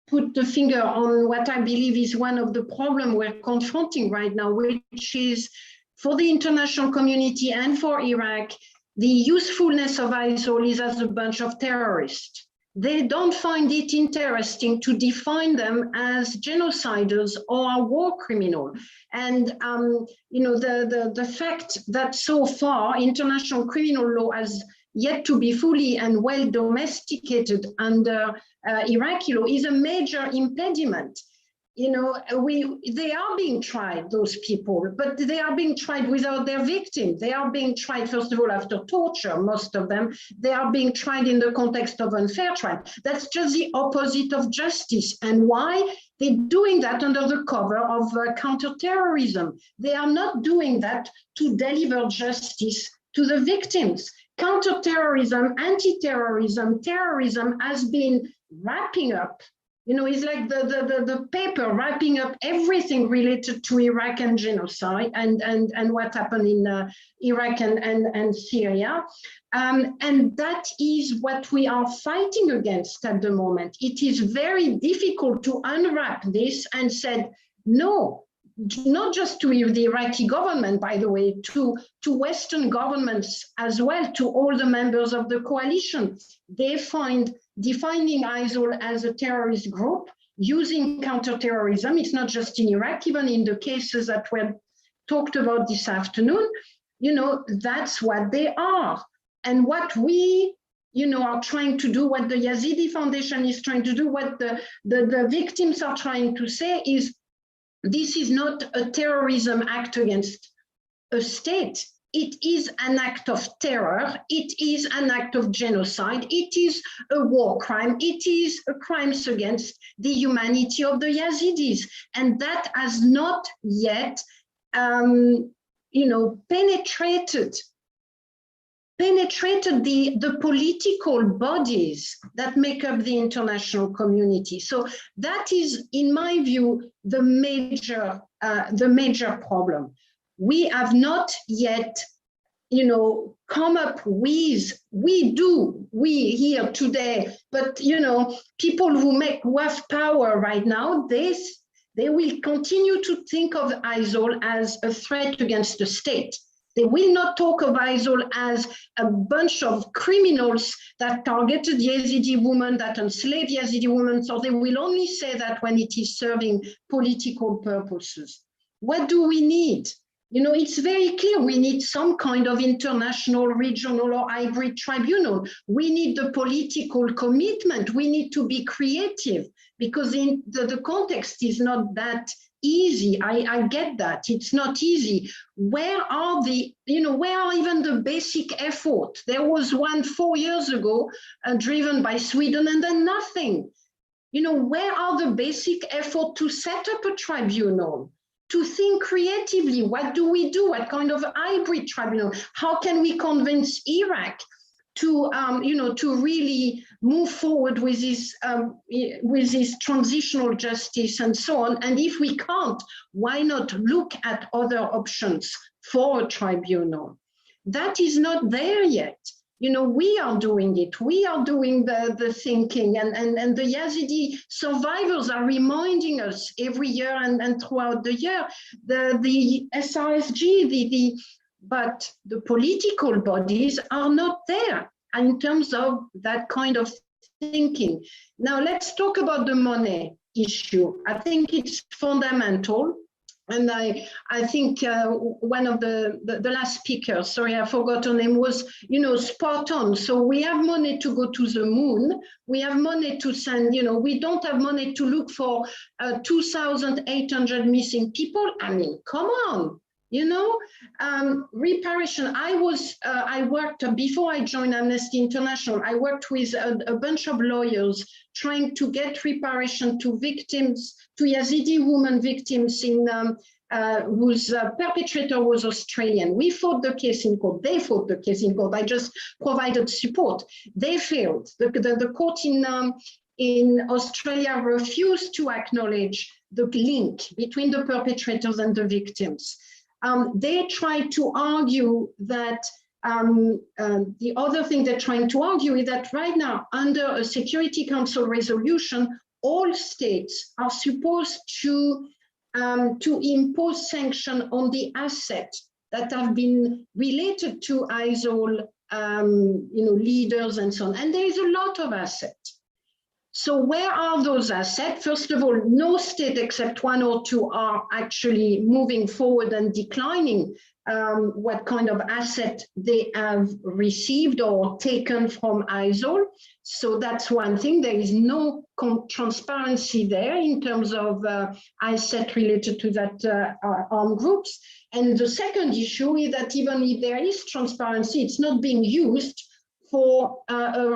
put the finger on what I believe is one of the problems we're confronting right now, which is for the international community and for Iraq, the usefulness of ISOL is as a bunch of terrorists. They don't find it interesting to define them as genociders or war criminal. And you know, the fact that so far international criminal law has yet to be fully and well domesticated under Iraqi law is a major impediment. You know, they are being tried, those people, but they are being tried without their victim. They are being tried, first of all, after torture, most of them. They are being tried in the context of unfair trial. That's just the opposite of justice. And why? They're doing that under the cover of counterterrorism. They are not doing that to deliver justice to the victims. Counterterrorism, anti-terrorism, terrorism has been wrapping up. You know, it's like the paper wrapping up everything related to Iraq and genocide and what happened in Iraq and Syria. And that is what we are fighting against at the moment. It is very difficult to unwrap this and said, no, not just to the Iraqi government, by the way, to Western governments as well, to all the members of the coalition. They find defining ISIL as a terrorist group using counterterrorism. It's not just in Iraq, even in the cases that were talked about this afternoon, you know, that's what they are. And what we, you know, are trying to do, what the Yazidi Foundation is trying to do, what the victims are trying to say is, this is not a terrorism act against a state. It is an act of terror. It is an act of genocide. It is a war crime. It is a crime against the humanity of the Yazidis. And that has not yet, you know, penetrated the political bodies that make up the international community. So that is, in my view, the major problem. We have not yet, you know, come up with, we here today, but, you know, people who have power right now, they will continue to think of ISIL as a threat against the state. They will not talk of ISIL as a bunch of criminals that targeted Yazidi women, that enslaved Yazidi women. So they will only say that when it is serving political purposes. What do we need? It's very clear we need some kind of international, regional, or hybrid tribunal. We need the political commitment. We need to be creative because the context is not that easy. I get that. It's not easy. Where are where are even the basic effort? There was one 4 years ago driven by Sweden and then nothing. Where are the basic effort to set up a tribunal? To think creatively, what do we do? What kind of hybrid tribunal? How can we convince Iraq to, to really move forward with this transitional justice and so on? And if we can't, why not look at other options for a tribunal? That is not there yet. We are doing it. We are doing the thinking, and the Yazidi survivors are reminding us every year and throughout the year, the SRSG, but the political bodies are not there in terms of that kind of thinking. Now let's talk about the money issue. I think it's fundamental. And I think one of the last speakers, sorry, I forgot her name, was, spot on. So we have money to go to the moon. We have money to send, we don't have money to look for 2,800 missing people. I mean, come on, reparation. I worked, before I joined Amnesty International, I worked with a bunch of lawyers trying to get reparation to victims, to Yazidi women victims whose perpetrator was Australian. We fought the case in court. They fought the case in court. I just provided support. They failed. The court in Australia refused to acknowledge the link between the perpetrators and the victims. They tried to argue that the other thing they're trying to argue is that right now, under a Security Council resolution, all states are supposed to impose sanction on the assets that have been related to ISIL, leaders and so on. And there is a lot of assets. So where are those assets? First of all, no state except one or two are actually moving forward and declining what kind of asset they have received or taken from ISIL. So that's one thing. There is no transparency there in terms of asset related to that armed groups. And the second issue is that even if there is transparency, it's not being used for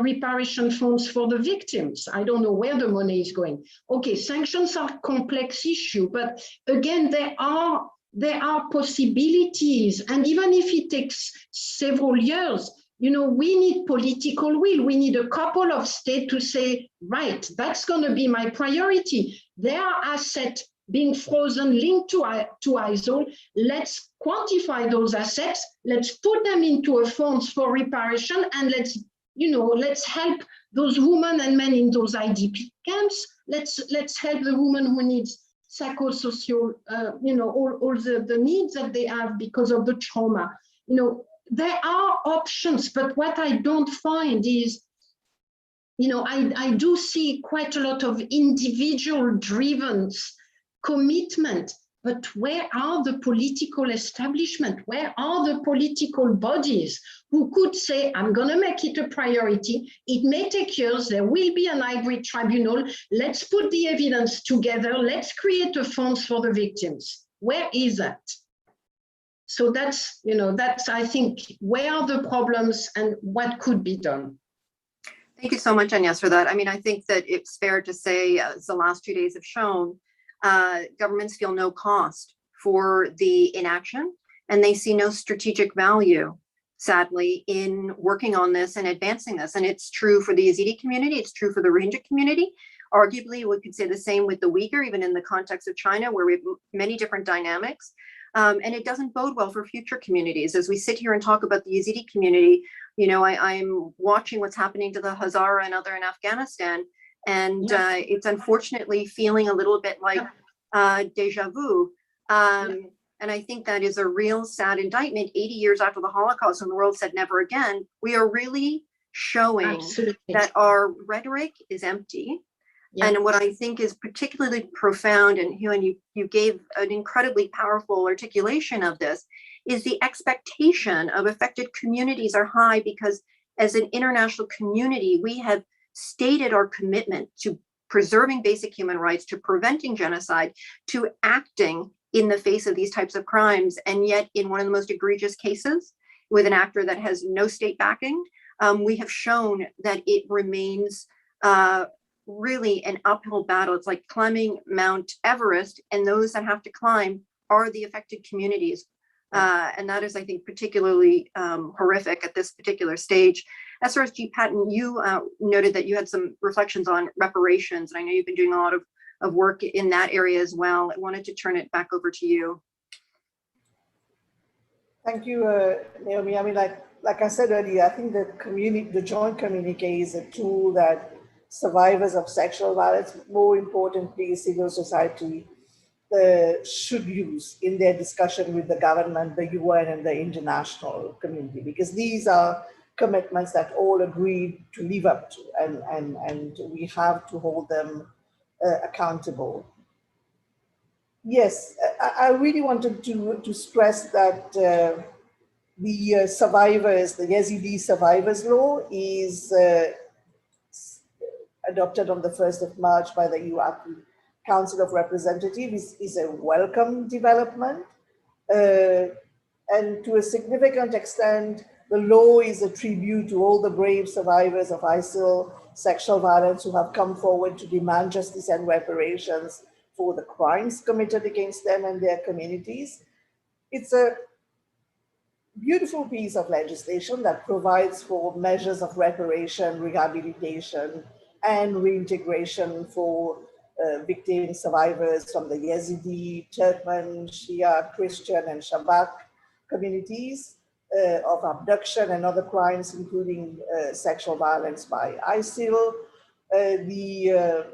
reparation funds for the victims. I don't know where the money is going. Okay, sanctions are a complex issue, but again, there are possibilities. And even if it takes several years, we need political will. We need a couple of states to say, right, that's going to be my priority. There are assets being frozen, linked to ISIL. Let's quantify those assets. Let's put them into a fund for reparation, and let's help those women and men in those IDP camps. Let's help the woman who needs psychosocial, all the needs that they have because of the trauma. There are options, but what I don't find is, I do see quite a lot of individual driven commitment, but where are the political establishment? Where are the political bodies who could say, I'm going to make it a priority. It may take years. There will be an hybrid tribunal. Let's put the evidence together. Let's create a fund for the victims. Where is that? So that's, I think, where are the problems and what could be done? Thank you so much, Agnes, for that. I mean, I think that it's fair to say, as the last 2 days have shown, governments feel no cost for the inaction, and they see no strategic value, sadly, in working on this and advancing this. And it's true for the Yazidi community, it's true for the Rohingya community. Arguably, we could say the same with the Uyghur, even in the context of China, where we have many different dynamics. And it doesn't bode well for future communities. As we sit here and talk about the Yazidi community, I'm watching what's happening to the Hazara and other in Afghanistan. And it's unfortunately feeling a little bit like deja vu. And I think that is a real sad indictment. 80 years after the Holocaust, when the world said never again, we are really showing that our rhetoric is empty, And what I think is particularly profound, and you gave an incredibly powerful articulation of this, is the expectation of affected communities are high because as an international community, we have stated our commitment to preserving basic human rights, to preventing genocide, to acting in the face of these types of crimes. And yet in one of the most egregious cases with an actor that has no state backing, we have shown that it remains really an uphill battle. It's like climbing Mount Everest, and those that have to climb are the affected communities. And that is, I think, particularly horrific at this particular stage. SRSG Patton, you noted that you had some reflections on reparations, and I know you've been doing a lot of work in that area as well. I wanted to turn it back over to you. Thank you, Naomi. I mean, like I said earlier, I think the joint communique is a tool that survivors of sexual violence, more importantly, civil society, should use in their discussion with the government, the UN, and the international community, because these are commitments that all agreed to live up to, and we have to hold them accountable. Yes, I really wanted to stress that the survivors, the Yezidi survivors law is adopted on the 1st of March by the UAPI Council of Representatives is a welcome development. And to a significant extent, the law is a tribute to all the brave survivors of ISIL sexual violence who have come forward to demand justice and reparations for the crimes committed against them and their communities. It's a beautiful piece of legislation that provides for measures of reparation, rehabilitation, and reintegration for victim survivors from the Yezidi, Turkmen, Shia, Christian, and Shabak communities of abduction and other crimes, including sexual violence by ISIL. The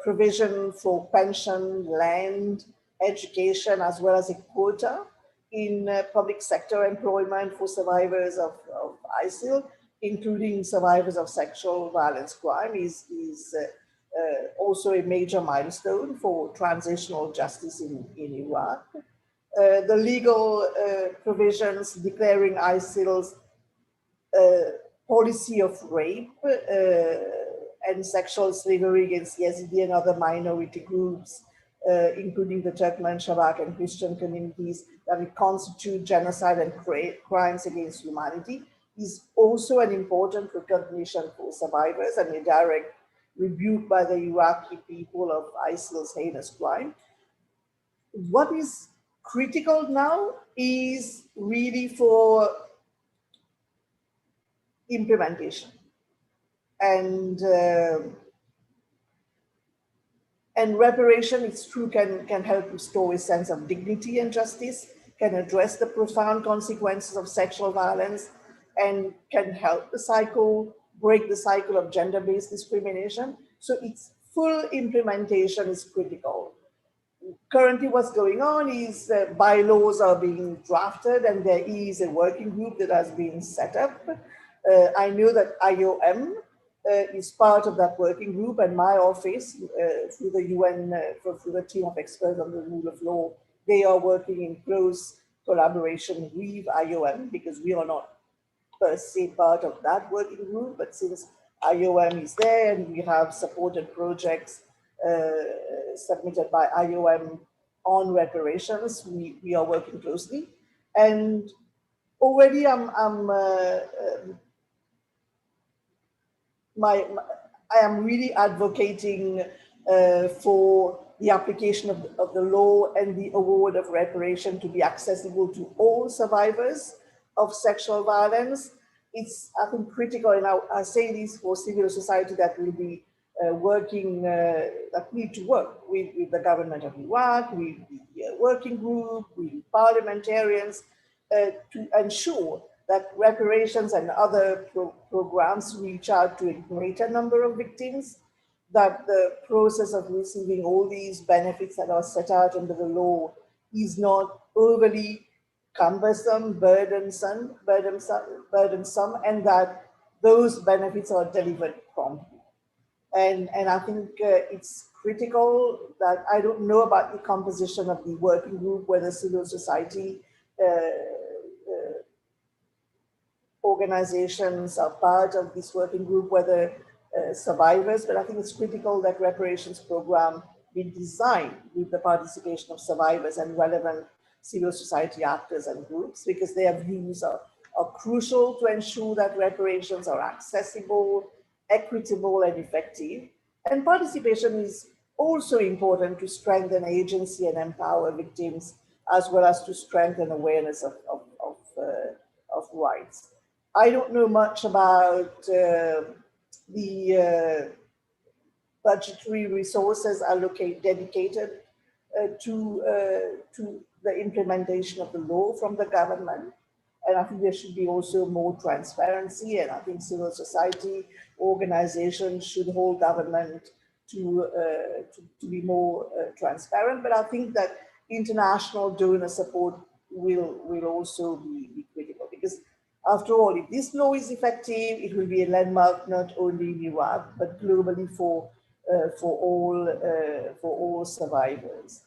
provision for pension, land, education, as well as a quota in public sector employment for survivors of ISIL, including survivors of sexual violence crime, is also a major milestone for transitional justice in Iraq. The legal provisions declaring ISIL's policy of rape and sexual slavery against Yezidi and other minority groups, including the Turkmen, Shabak, and Christian communities, that would constitute genocide and crimes against humanity, is also an important recognition for survivors and a direct rebuke by the Iraqi people of ISIL's heinous crime. What is critical now is really for implementation. And reparation, it's true, can help restore a sense of dignity and justice, can address the profound consequences of sexual violence, and can help break the cycle of gender-based discrimination. So its full implementation is critical. Currently, what's going on is bylaws are being drafted, and there is a working group that has been set up. I know that IOM is part of that working group, and my office, through the UN, through the team of experts on the rule of law, they are working in close collaboration with IOM, because we are not per se part of that working group, but since IOM is there and we have supported projects submitted by IOM on reparations, we are working closely. And already I am really advocating for the application of the law and the award of reparation to be accessible to all survivors of sexual violence. It's, I think, critical, and I say this for civil society that will be working, that need to work with the government of Iraq, with the working group, with parliamentarians, to ensure that reparations and other programs reach out to a greater number of victims, that the process of receiving all these benefits that are set out under the law is not overly cumbersome, burdensome, and that those benefits are delivered promptly. And I think it's critical that I don't know about the composition of the working group, whether civil society organizations are part of this working group, whether survivors, but I think it's critical that reparations program be designed with the participation of survivors and relevant civil society actors and groups, because their views are crucial to ensure that reparations are accessible, equitable, and effective. And participation is also important to strengthen agency and empower victims, as well as to strengthen awareness of rights. I don't know much about the budgetary resources dedicated to the implementation of the law from the government. And I think there should be also more transparency, and I think civil society organizations should hold government to be more transparent. But I think that international donor support will also be critical, because after all, if this law is effective, it will be a landmark not only in Iraq, but globally for all survivors.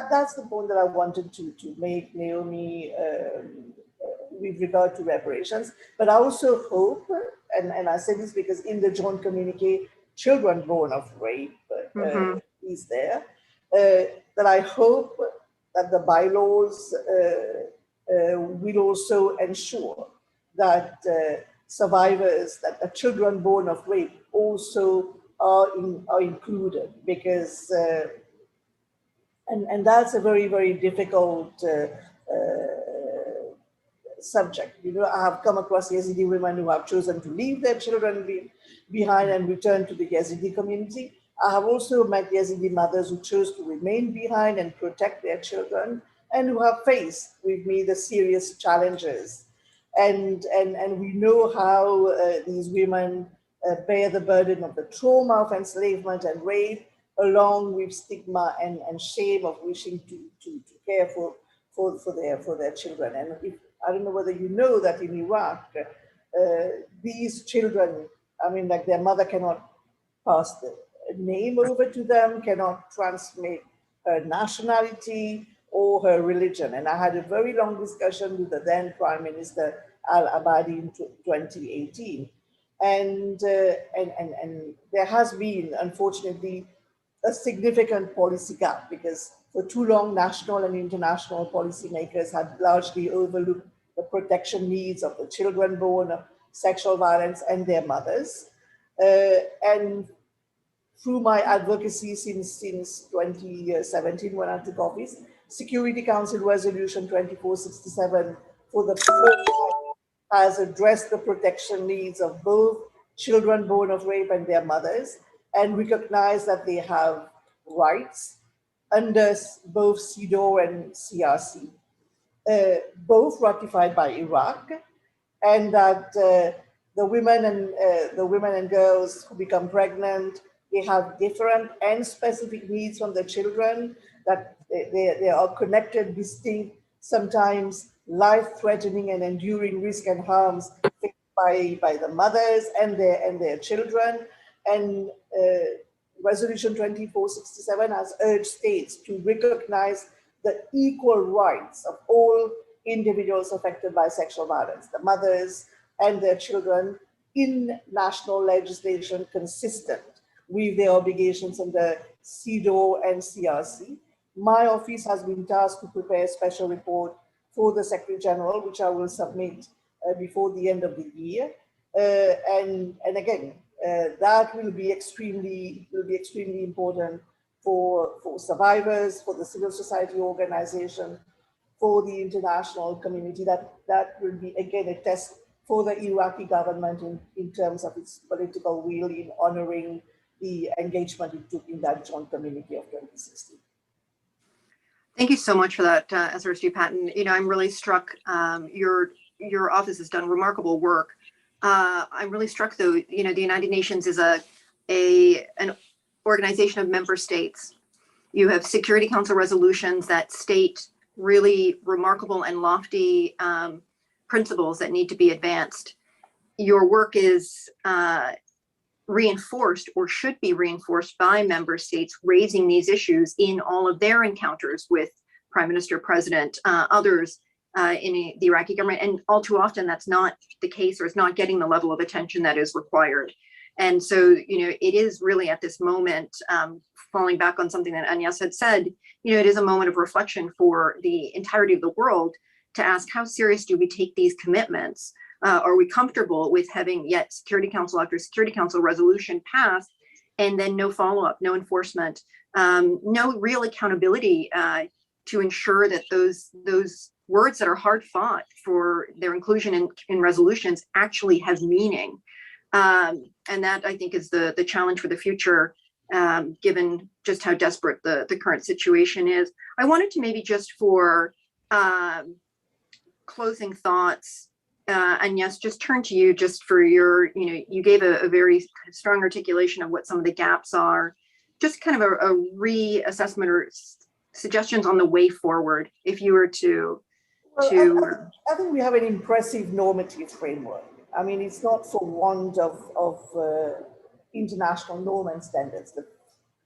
That's the point that I wanted to make, Naomi, with regard to reparations. But I also hope, and I say this because in the joint communique, children born of rape is there, that I hope that the bylaws will also ensure that survivors, that the children born of rape also are included, because and that's a very, very difficult subject. You know, I have come across Yezidi women who have chosen to leave their children behind and return to the Yezidi community. I have also met Yezidi mothers who chose to remain behind and protect their children, and who have faced with me the serious challenges. And we know how these women bear the burden of the trauma of enslavement and rape, along with stigma and shame of wishing to care for their children. And if, I don't know whether you know that in Iraq, these children, I mean, like their mother cannot pass the name over to them, cannot transmit her nationality or her religion. And I had a very long discussion with the then Prime Minister Al-Abadi in 2018. And there has been, unfortunately, a significant policy gap, because for too long, national and international policymakers had largely overlooked the protection needs of the children born of sexual violence and their mothers. And through my advocacy since 2017, when I took office, Security Council Resolution 2467 for the first time has addressed the protection needs of both children born of rape and their mothers, and recognized that they have rights under both CEDAW and CRC, both ratified by Iraq, and that the women and girls who become pregnant, they have different and specific needs from the children, that they are connected, distinct, sometimes life-threatening and enduring risk and harms faced by the mothers and their children. And Resolution 2467 has urged states to recognize the equal rights of all individuals affected by sexual violence, the mothers and their children, in national legislation consistent with their obligations under CEDAW and CRC. My office has been tasked to prepare a special report for the Secretary General, which I will submit before the end of the year. And again, that will be extremely important for survivors, for the civil society organization, for the international community. That will be, again, a test for the Iraqi government in terms of its political will in honoring the engagement it took in that joint communique of 2016. Thank you so much for that, SRSG Patton. You know, I'm really struck, your office has done remarkable work. I'm really struck, though, you know, the United Nations is an organization of member states. You have Security Council resolutions that state really remarkable and lofty principles that need to be advanced. Your work is reinforced or should be reinforced by member states raising these issues in all of their encounters with Prime Minister, President, others in the Iraqi government. And all too often that's not the case, or it's not getting the level of attention that is required. And so, it is really at this moment, falling back on something that Agnes had said, it is a moment of reflection for the entirety of the world to ask, how serious do we take these commitments? Are we comfortable with having yet Security Council after Security Council resolution passed and then no follow-up, no enforcement, no real accountability to ensure that those words that are hard fought for their inclusion in resolutions actually have meaning? And that, I think, is the challenge for the future, given just how desperate the current situation is. I wanted to maybe just for closing thoughts, Agnes, just turn to you just for your, you gave a very strong articulation of what some of the gaps are, just kind of a reassessment or suggestions on the way forward, if you were to. I think we have an impressive normative framework. I mean, it's not for want of international norm and standards. The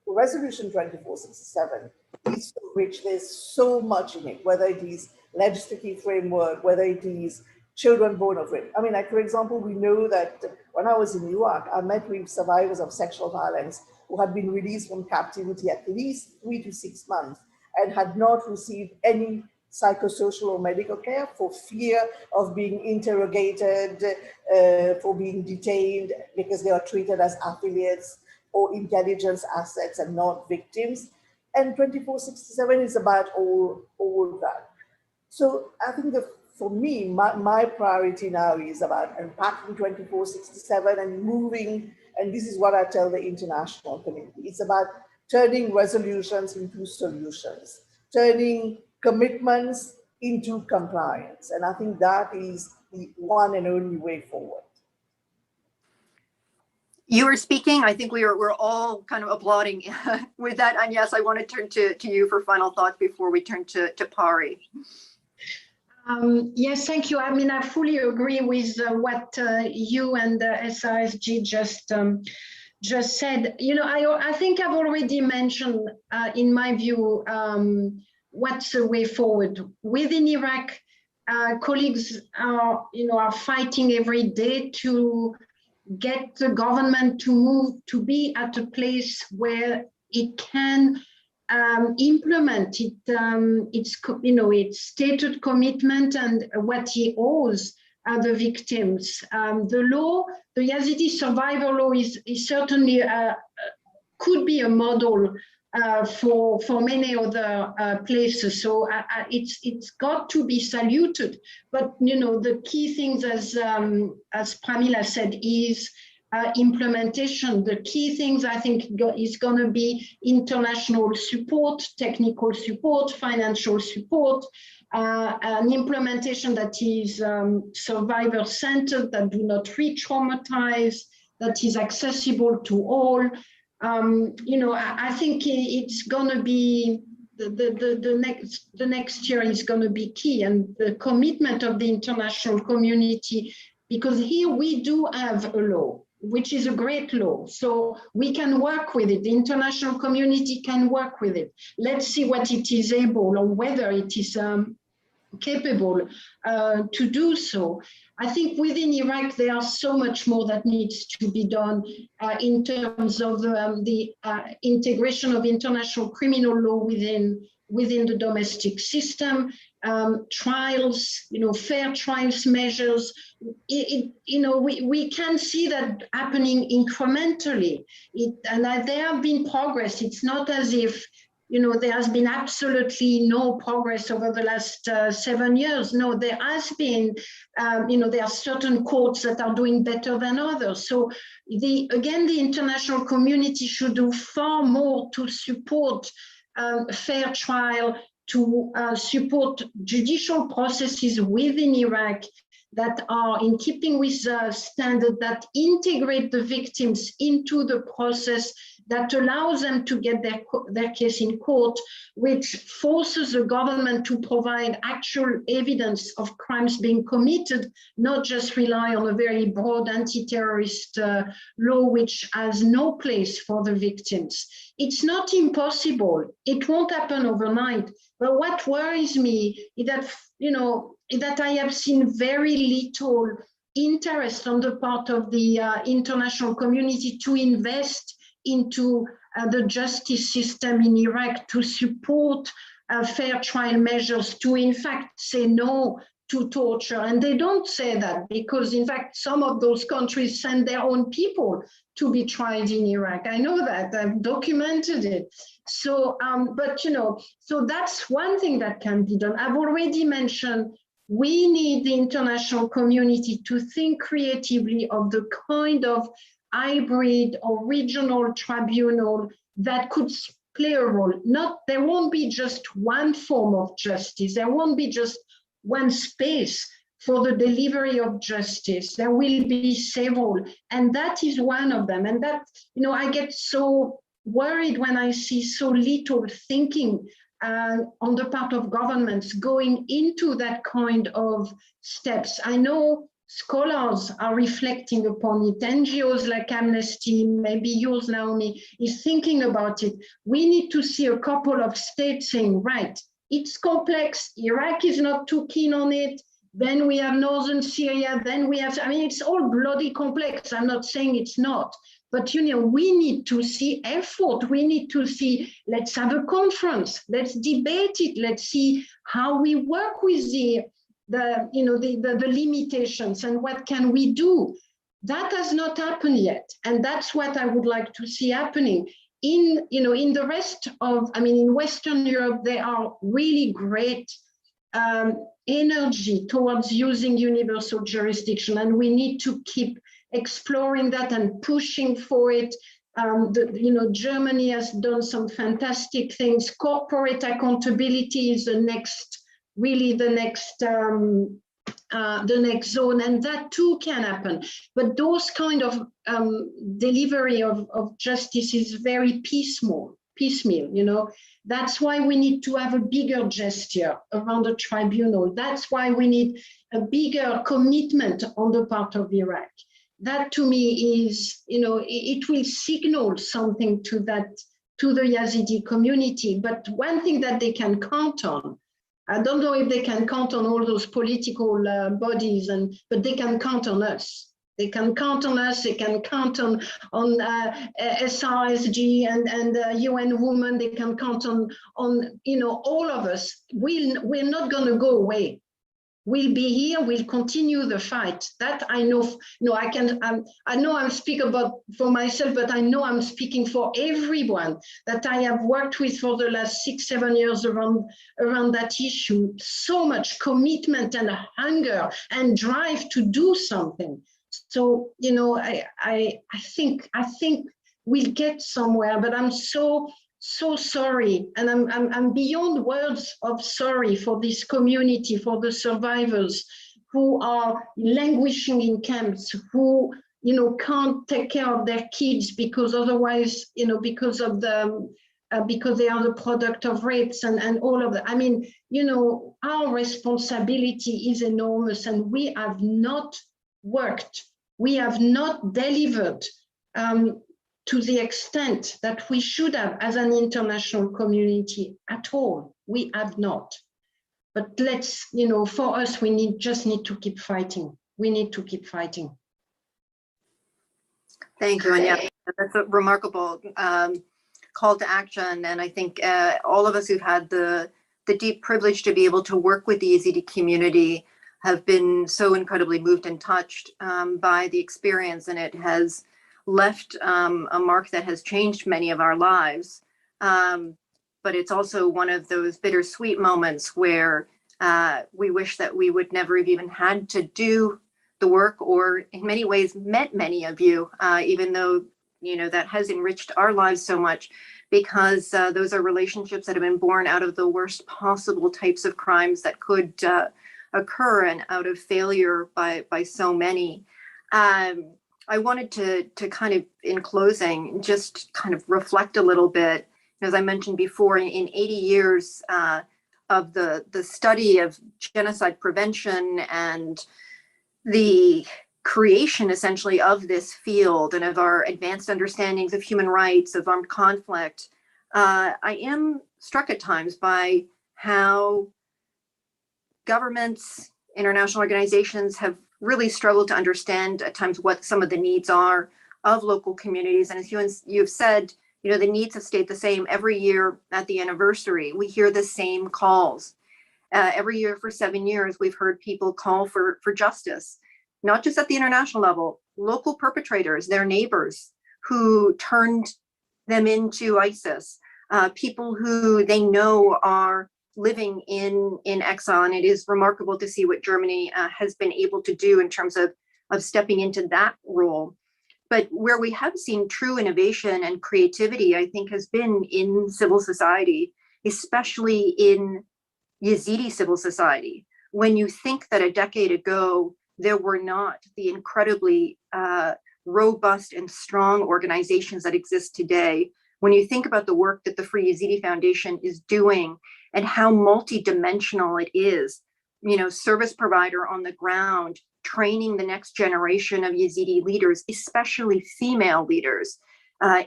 Resolution 2467 is so rich, there's so much in it, whether it is legislative framework, whether it is children born of rape. I mean, like, for example, we know that when I was in Newark, I met with survivors of sexual violence who had been released from captivity at least 3 to 6 months and had not received any psychosocial or medical care for fear of being interrogated, for being detained because they are treated as affiliates or intelligence assets and not victims. And 2467 is about all that. So I think for me, my priority now is about unpacking 2467 and moving, and this is what I tell the international community. It's about turning resolutions into solutions, turning commitments into compliance. And I think that is the one and only way forward. You were speaking, I think we're all kind of applauding with that. And yes, I want to turn to you for final thoughts before we turn to Pari. Yes, thank you. I mean, I fully agree with what you and SRSG just said. I think I've already mentioned, in my view, what's the way forward. Within Iraq, colleagues are fighting every day to get the government to move, to be at a place where it can implement its stated commitment and what he owes the victims. The law, the Yazidi survivor law is certainly could be a model for many other places. So it's got to be saluted. But the key things, as Pramila said, is implementation. The key things, I think, is going to be international support, technical support, financial support, an implementation that is survivor-centered, that do not re-traumatize, that is accessible to all. I think it's going to be the next year is going to be key, and the commitment of the international community, because here we do have a law, which is a great law. So we can work with it. The international community can work with it. Let's see what it is able, or whether it is capable to do so. I think within Iraq, there are so much more that needs to be done in terms of the integration of international criminal law within the domestic system, trials, fair trials measures. We can see that happening incrementally. And there have been progress. It's not as if there has been absolutely no progress over the last 7 years. No, there has been, there are certain courts that are doing better than others. So again, the international community should do far more to support fair trial, to support judicial processes within Iraq that are in keeping with the standard, that integrate the victims into the process, that allows them to get their case in court, which forces the government to provide actual evidence of crimes being committed, not just rely on a very broad anti-terrorist law which has no place for the victims. It's not impossible. It won't happen overnight. But what worries me is that, that I have seen very little interest on the part of the international community to invest into the justice system in Iraq, to support fair trial measures, to in fact say no to torture. And they don't say that because in fact some of those countries send their own people to be tried in Iraq. I know that, I've documented it. So, so that's one thing that can be done. I've already mentioned we need the international community to think creatively of the kind of hybrid or regional tribunal that could play a role. There won't be just one form of justice. There won't be just one space for the delivery of justice. There will be several, and that is one of them. And that, I get so worried when I see so little thinking on the part of governments going into that kind of steps. I know scholars are reflecting upon it. NGOs like Amnesty, maybe yours, Naomi, is thinking about it. We need to see a couple of states saying, right, it's complex. Iraq is not too keen on it. Then we have northern Syria. Then we have, it's all bloody complex. I'm not saying it's not. But we need to see effort. We need to see, let's have a conference. Let's debate it. Let's see how we work with the limitations and what can we do. That has not happened yet. And that's what I would like to see happening. In the rest of, in Western Europe, there are really great energy towards using universal jurisdiction, and we need to keep exploring that and pushing for it. Germany has done some fantastic things. Corporate accountability is the next zone, and that too can happen. But those kind of delivery of justice is very piecemeal. That's why we need to have a bigger gesture around the tribunal. That's why we need a bigger commitment on the part of Iraq. That to me is, it will signal something to the Yazidi community. But one thing that they can count on, I don't know if they can count on all those political bodies, but they can count on us. They can count on us. They can count on SRSG and UN Women. They can count on all of us. We're not going to go away. We'll be here. We'll continue the fight. That I know. I know I'm speaking for myself, but I know I'm speaking for everyone that I have worked with for the last 6-7 years around that issue. So much commitment and hunger and drive to do something. So I think we'll get somewhere. But I'm so sorry, and I'm beyond words of sorry for this community, for the survivors who are languishing in camps, who can't take care of their kids because otherwise because they are the product of rapes and all of that. Our responsibility is enormous, and we have not worked, we have not delivered to the extent that we should have as an international community at all. We have not. But let's, for us, we just need to keep fighting. We need to keep fighting. Thank you. And yeah, that's a remarkable call to action. And I think all of us who've had the deep privilege to be able to work with the Yezidi community have been so incredibly moved and touched by the experience, and it has left a mark that has changed many of our lives. But it's also one of those bittersweet moments where we wish that we would never have even had to do the work, or in many ways met many of you, even though that has enriched our lives so much, because those are relationships that have been born out of the worst possible types of crimes that could occur, and out of failure by so many. I wanted to kind of, in closing, just kind of reflect a little bit. As I mentioned before, in 80 years of the study of genocide prevention and the creation essentially of this field and of our advanced understandings of human rights, of armed conflict, I am struck at times by how governments, international organizations have really struggled to understand at times what some of the needs are of local communities. And as you've said, the needs have stayed the same every year at the anniversary. We hear the same calls. Every year for 7 years, we've heard people call for justice, not just at the international level, local perpetrators, their neighbors who turned them into ISIS, people who they know are living in exile. And it is remarkable to see what Germany has been able to do in terms of stepping into that role. But where we have seen true innovation and creativity, I think, has been in civil society, especially in Yezidi civil society. When you think that a decade ago, there were not the incredibly robust and strong organizations that exist today, when you think about the work that the Free Yezidi Foundation is doing and how multidimensional it is, service provider on the ground, training the next generation of Yezidi leaders, especially female leaders,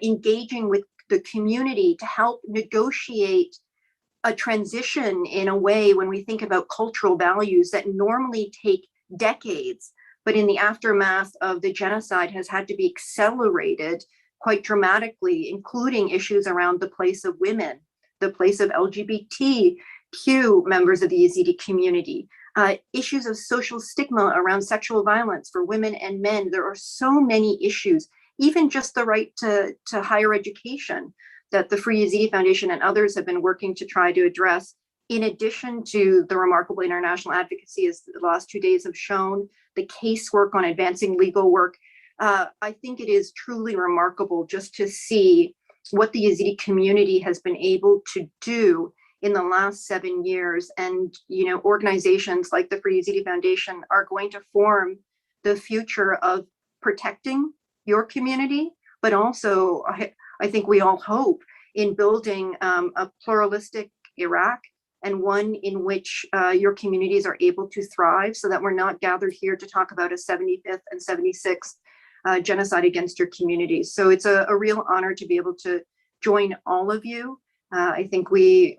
engaging with the community to help negotiate a transition in a way when we think about cultural values that normally take decades, but in the aftermath of the genocide has had to be accelerated quite dramatically, including issues around the place of women, the place of LGBTQ members of the Yezidi community, issues of social stigma around sexual violence for women and men. There are so many issues, even just the right to higher education that the Free Yezidi Foundation and others have been working to try to address, in addition to the remarkable international advocacy, as the last 2 days have shown, the casework on advancing legal work. I think it is truly remarkable just to see what the Yezidi community has been able to do in the last 7 years. And, organizations like the Free Yezidi Foundation are going to form the future of protecting your community, but also I think we all hope in building a pluralistic Iraq and one in which your communities are able to thrive, so that we're not gathered here to talk about a 75th and 76th genocide against your communities. So it's a real honor to be able to join all of you. I think we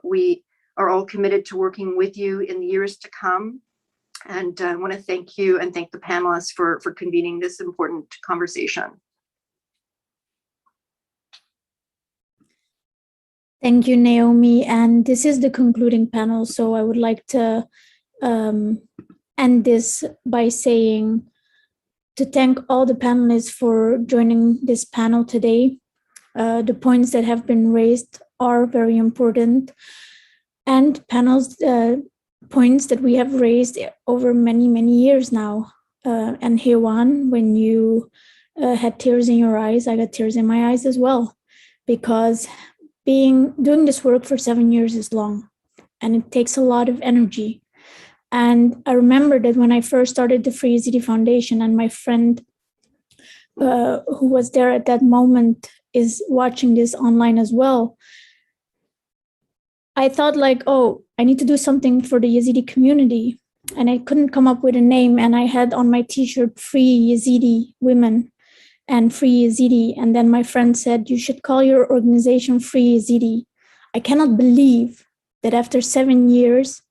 are all committed to working with you in the years to come. And I want to thank you and thank the panelists for convening this important conversation. Thank you, Naomi. And this is the concluding panel. So I would like to end this by saying to thank all the panelists for joining this panel today. The points that have been raised are very important, and points that we have raised over many, many years now. And Hewan, when you had tears in your eyes, I got tears in my eyes as well, because doing this work for 7 years is long, and it takes a lot of energy. And I remember that when I first started the Free Yezidi Foundation, and my friend who was there at that moment is watching this online as well, I thought like, oh, I need to do something for the Yezidi community. And I couldn't come up with a name. And I had on my t-shirt, Free Yezidi Women and Free Yezidi. And then my friend said, you should call your organization Free Yezidi. I cannot believe that after 7 years,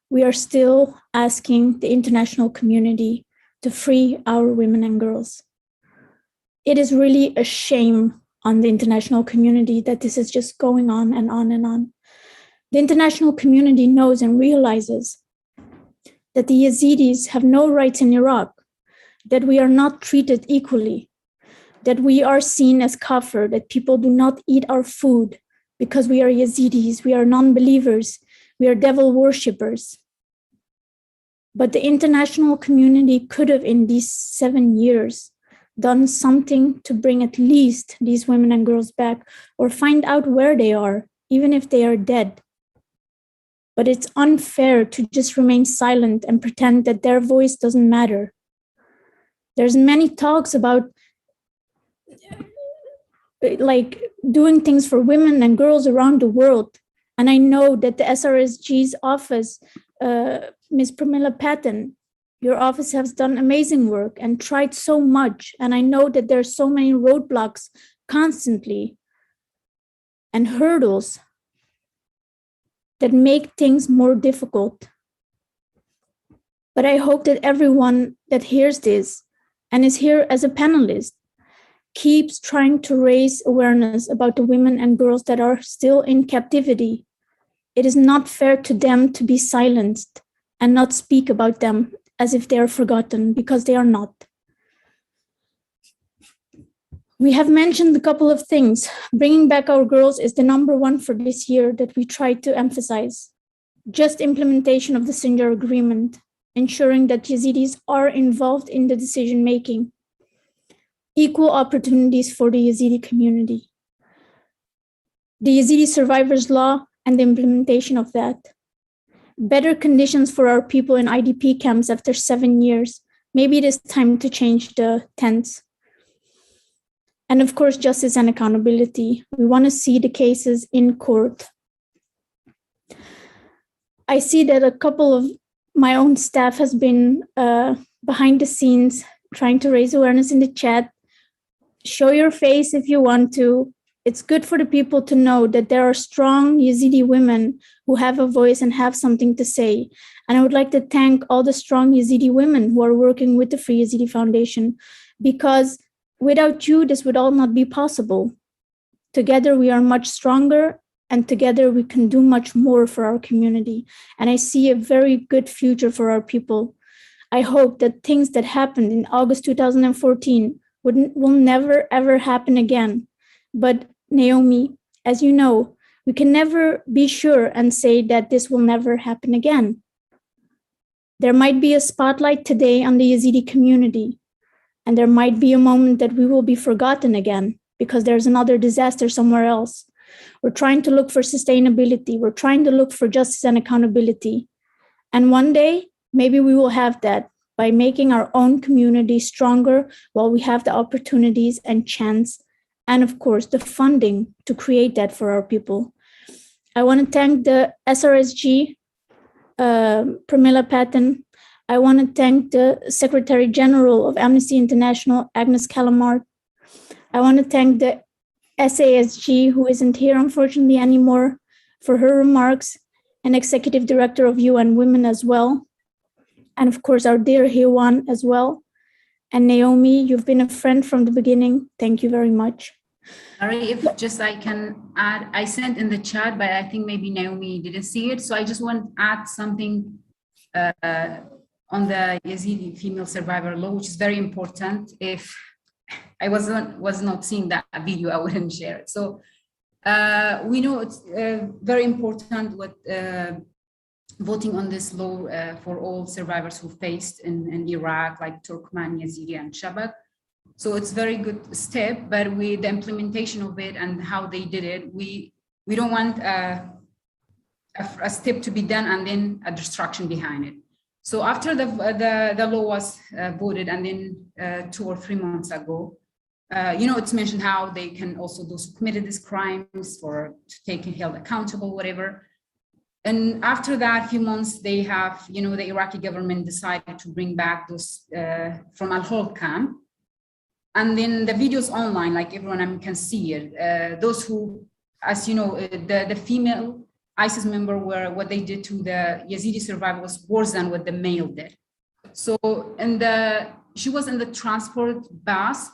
we are still asking the international community to free our women and girls. It is really a shame on the international community that this is just going on and on and on. The international community knows and realizes that the Yazidis have no rights in Iraq, that we are not treated equally, that we are seen as kafir, that people do not eat our food because we are Yazidis, we are non-believers, we are devil worshippers. But the international community could have, in these 7 years, done something to bring at least these women and girls back, or find out where they are, even if they are dead. But it's unfair to just remain silent and pretend that their voice doesn't matter. There's many talks about like doing things for women and girls around the world. And I know that the SRSG's office, Ms. Pramila Patton, your office has done amazing work and tried so much. And I know that there are so many roadblocks constantly and hurdles that make things more difficult. But I hope that everyone that hears this and is here as a panelist keeps trying to raise awareness about the women and girls that are still in captivity. It is not fair to them to be silenced and not speak about them as if they are forgotten, because they are not. We have mentioned a couple of things. Bringing back our girls is the number one for this year that we try to emphasize. Just implementation of the Sinjar Agreement, ensuring that Yazidis are involved in the decision-making. Equal opportunities for the Yazidi community. The Yazidi Survivors Law and the implementation of that. Better conditions for our people in IDP camps after 7 years. Maybe it is time to change the tents. And of course, justice and accountability. We want to see the cases in court. I see that a couple of my own staff has been behind the scenes trying to raise awareness in the chat. Show your face if you want to. It's good for the people to know that there are strong Yazidi women who have a voice and have something to say. And I would like to thank all the strong Yazidi women who are working with the Free Yazidi Foundation, because without you, this would all not be possible. Together, we are much stronger, and together we can do much more for our community. And I see a very good future for our people. I hope that things that happened in August 2014 will never, ever happen again. But Naomi, as you know, we can never be sure and say that this will never happen again. There might be a spotlight today on the Yazidi community, and there might be a moment that we will be forgotten again because there's another disaster somewhere else. We're trying to look for sustainability. We're trying to look for justice and accountability. And one day, maybe we will have that by making our own community stronger while we have the opportunities and chance, and of course, the funding to create that for our people. I want to thank the SRSG, Pramila Patton. I want to thank the Secretary General of Amnesty International, Agnes Calamart. I want to thank the SASG, who isn't here unfortunately anymore, for her remarks, and Executive Director of UN Women as well. And of course, our dear Hewan as well. And Naomi, you've been a friend from the beginning. Thank you very much. Sorry, if just I can add, I sent in the chat, but I think maybe Naomi didn't see it. So I just want to add something on the Yazidi female survivor law, which is very important. If I was not seeing that video, I wouldn't share it. So we know it's very important what voting on this law for all survivors who faced in Iraq, like Turkmen, Yazidi, and Shabak. So it's very good step, but with the implementation of it and how they did it, we don't want a step to be done and then a destruction behind it. So after the law was voted, and then 2 or 3 months ago, it's mentioned how they can also, those who committed these crimes, for taking held accountable, whatever. And after that few months, they have, the Iraqi government decided to bring back those from Al-Hol camp. And then the videos online, like everyone can see it. Those who, as you know, the female ISIS member, what they did to the Yazidi survivor was worse than what the male did. So, she was in the transport bus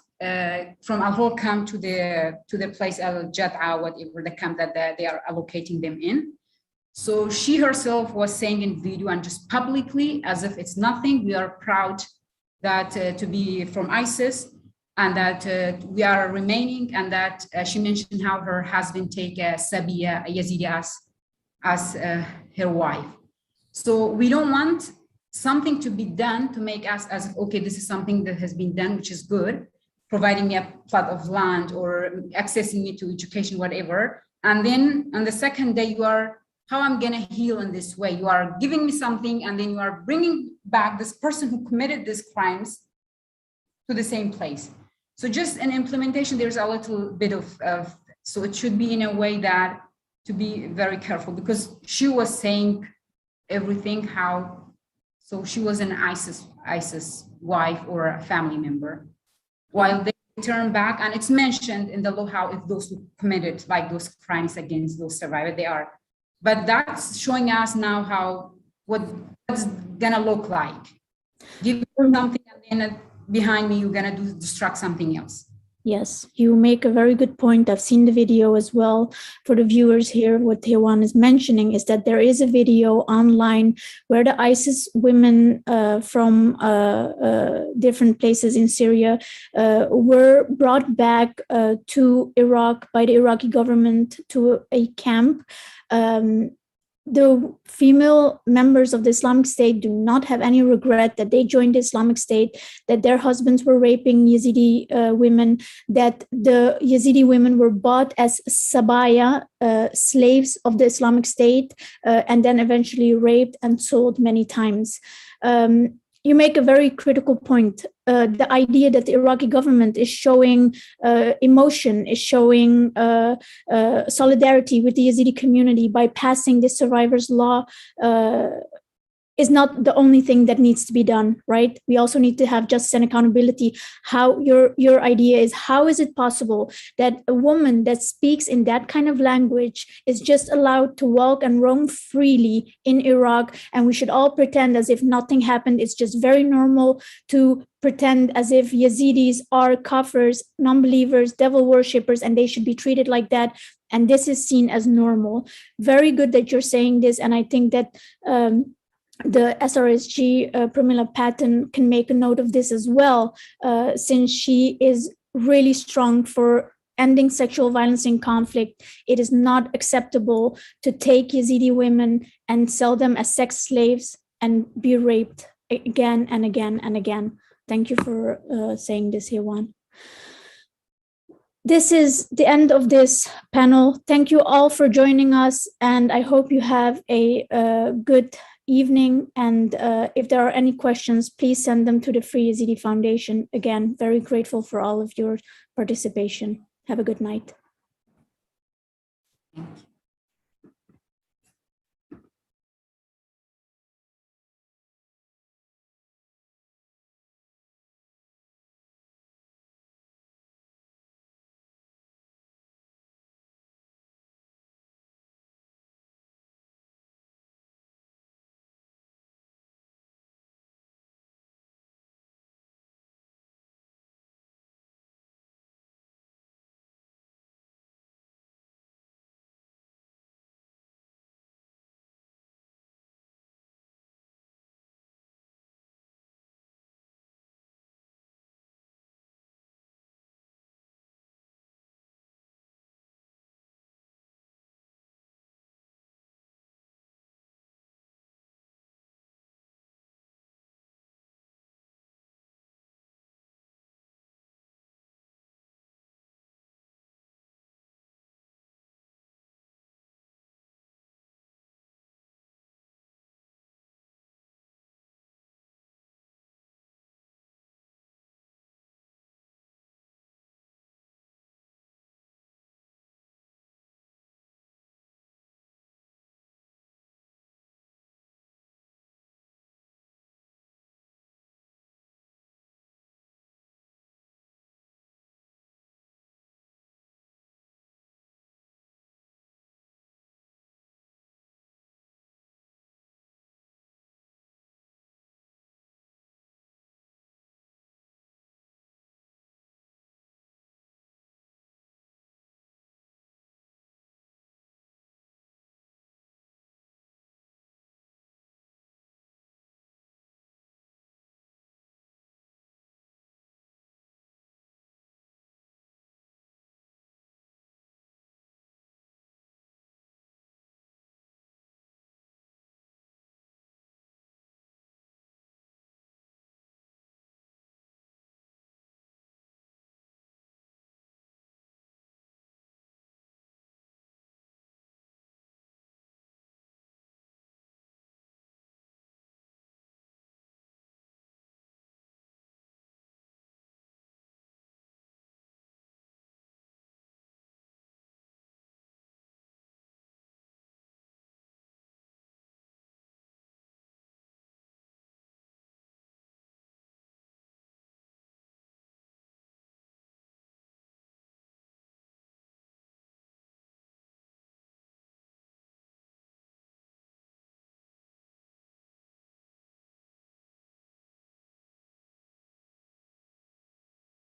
from Al-Hol camp to the place Al-Jat'a, whatever the camp that they are allocating them in. So she herself was saying in video and just publicly, as if it's nothing, we are proud that to be from ISIS, and that we are remaining, and that she mentioned how her husband take Sabiya Yazidi as her wife. So we don't want something to be done to make us as if, okay, this is something that has been done, which is good, providing me a plot of land or accessing me to education, whatever. And then on the second day, you are, how I'm gonna heal in this way? You are giving me something, and then you are bringing back this person who committed these crimes to the same place. So just in implementation, there's a little bit of so it should be in a way that to be very careful, because she was saying everything how, so she was an ISIS wife or a family member, while they turn back, and it's mentioned in the law how if those who committed like those crimes against those survivors, they are, but that's showing us now how what's gonna look like. Give me something and then behind me you're gonna destruct something else. Yes, you make a very good point. I've seen the video as well. For the viewers here, what Tewan is mentioning is that there is a video online where the ISIS women from different places in Syria were brought back to Iraq by the Iraqi government to a camp. The female members of the Islamic State do not have any regret that they joined the Islamic State, that their husbands were raping Yezidi women, that the Yezidi women were bought as sabaya, slaves of the Islamic State, and then eventually raped and sold many times. You make a very critical point. The idea that the Iraqi government is showing emotion, is showing solidarity with the Yazidi community by passing this survivors law is not the only thing that needs to be done, right? We also need to have justice and accountability. How your idea is, how is it possible that a woman that speaks in that kind of language is just allowed to walk and roam freely in Iraq, and we should all pretend as if nothing happened? It's just very normal to pretend as if Yazidis are kafirs, non-believers, devil worshippers, and they should be treated like that. And this is seen as normal. Very good that you're saying this, and I think that the SRSG, Pramila Patton, can make a note of this as well, since she is really strong for ending sexual violence in conflict. It is not acceptable to take Yazidi women and sell them as sex slaves and be raped again and again and again. Thank you for saying this, Hewan. This is the end of this panel. Thank you all for joining us, and I hope you have a good evening. And if there are any questions, please send them to the Free Yazidi Foundation. Again, very grateful for all of your participation. Have a good night. Thank you.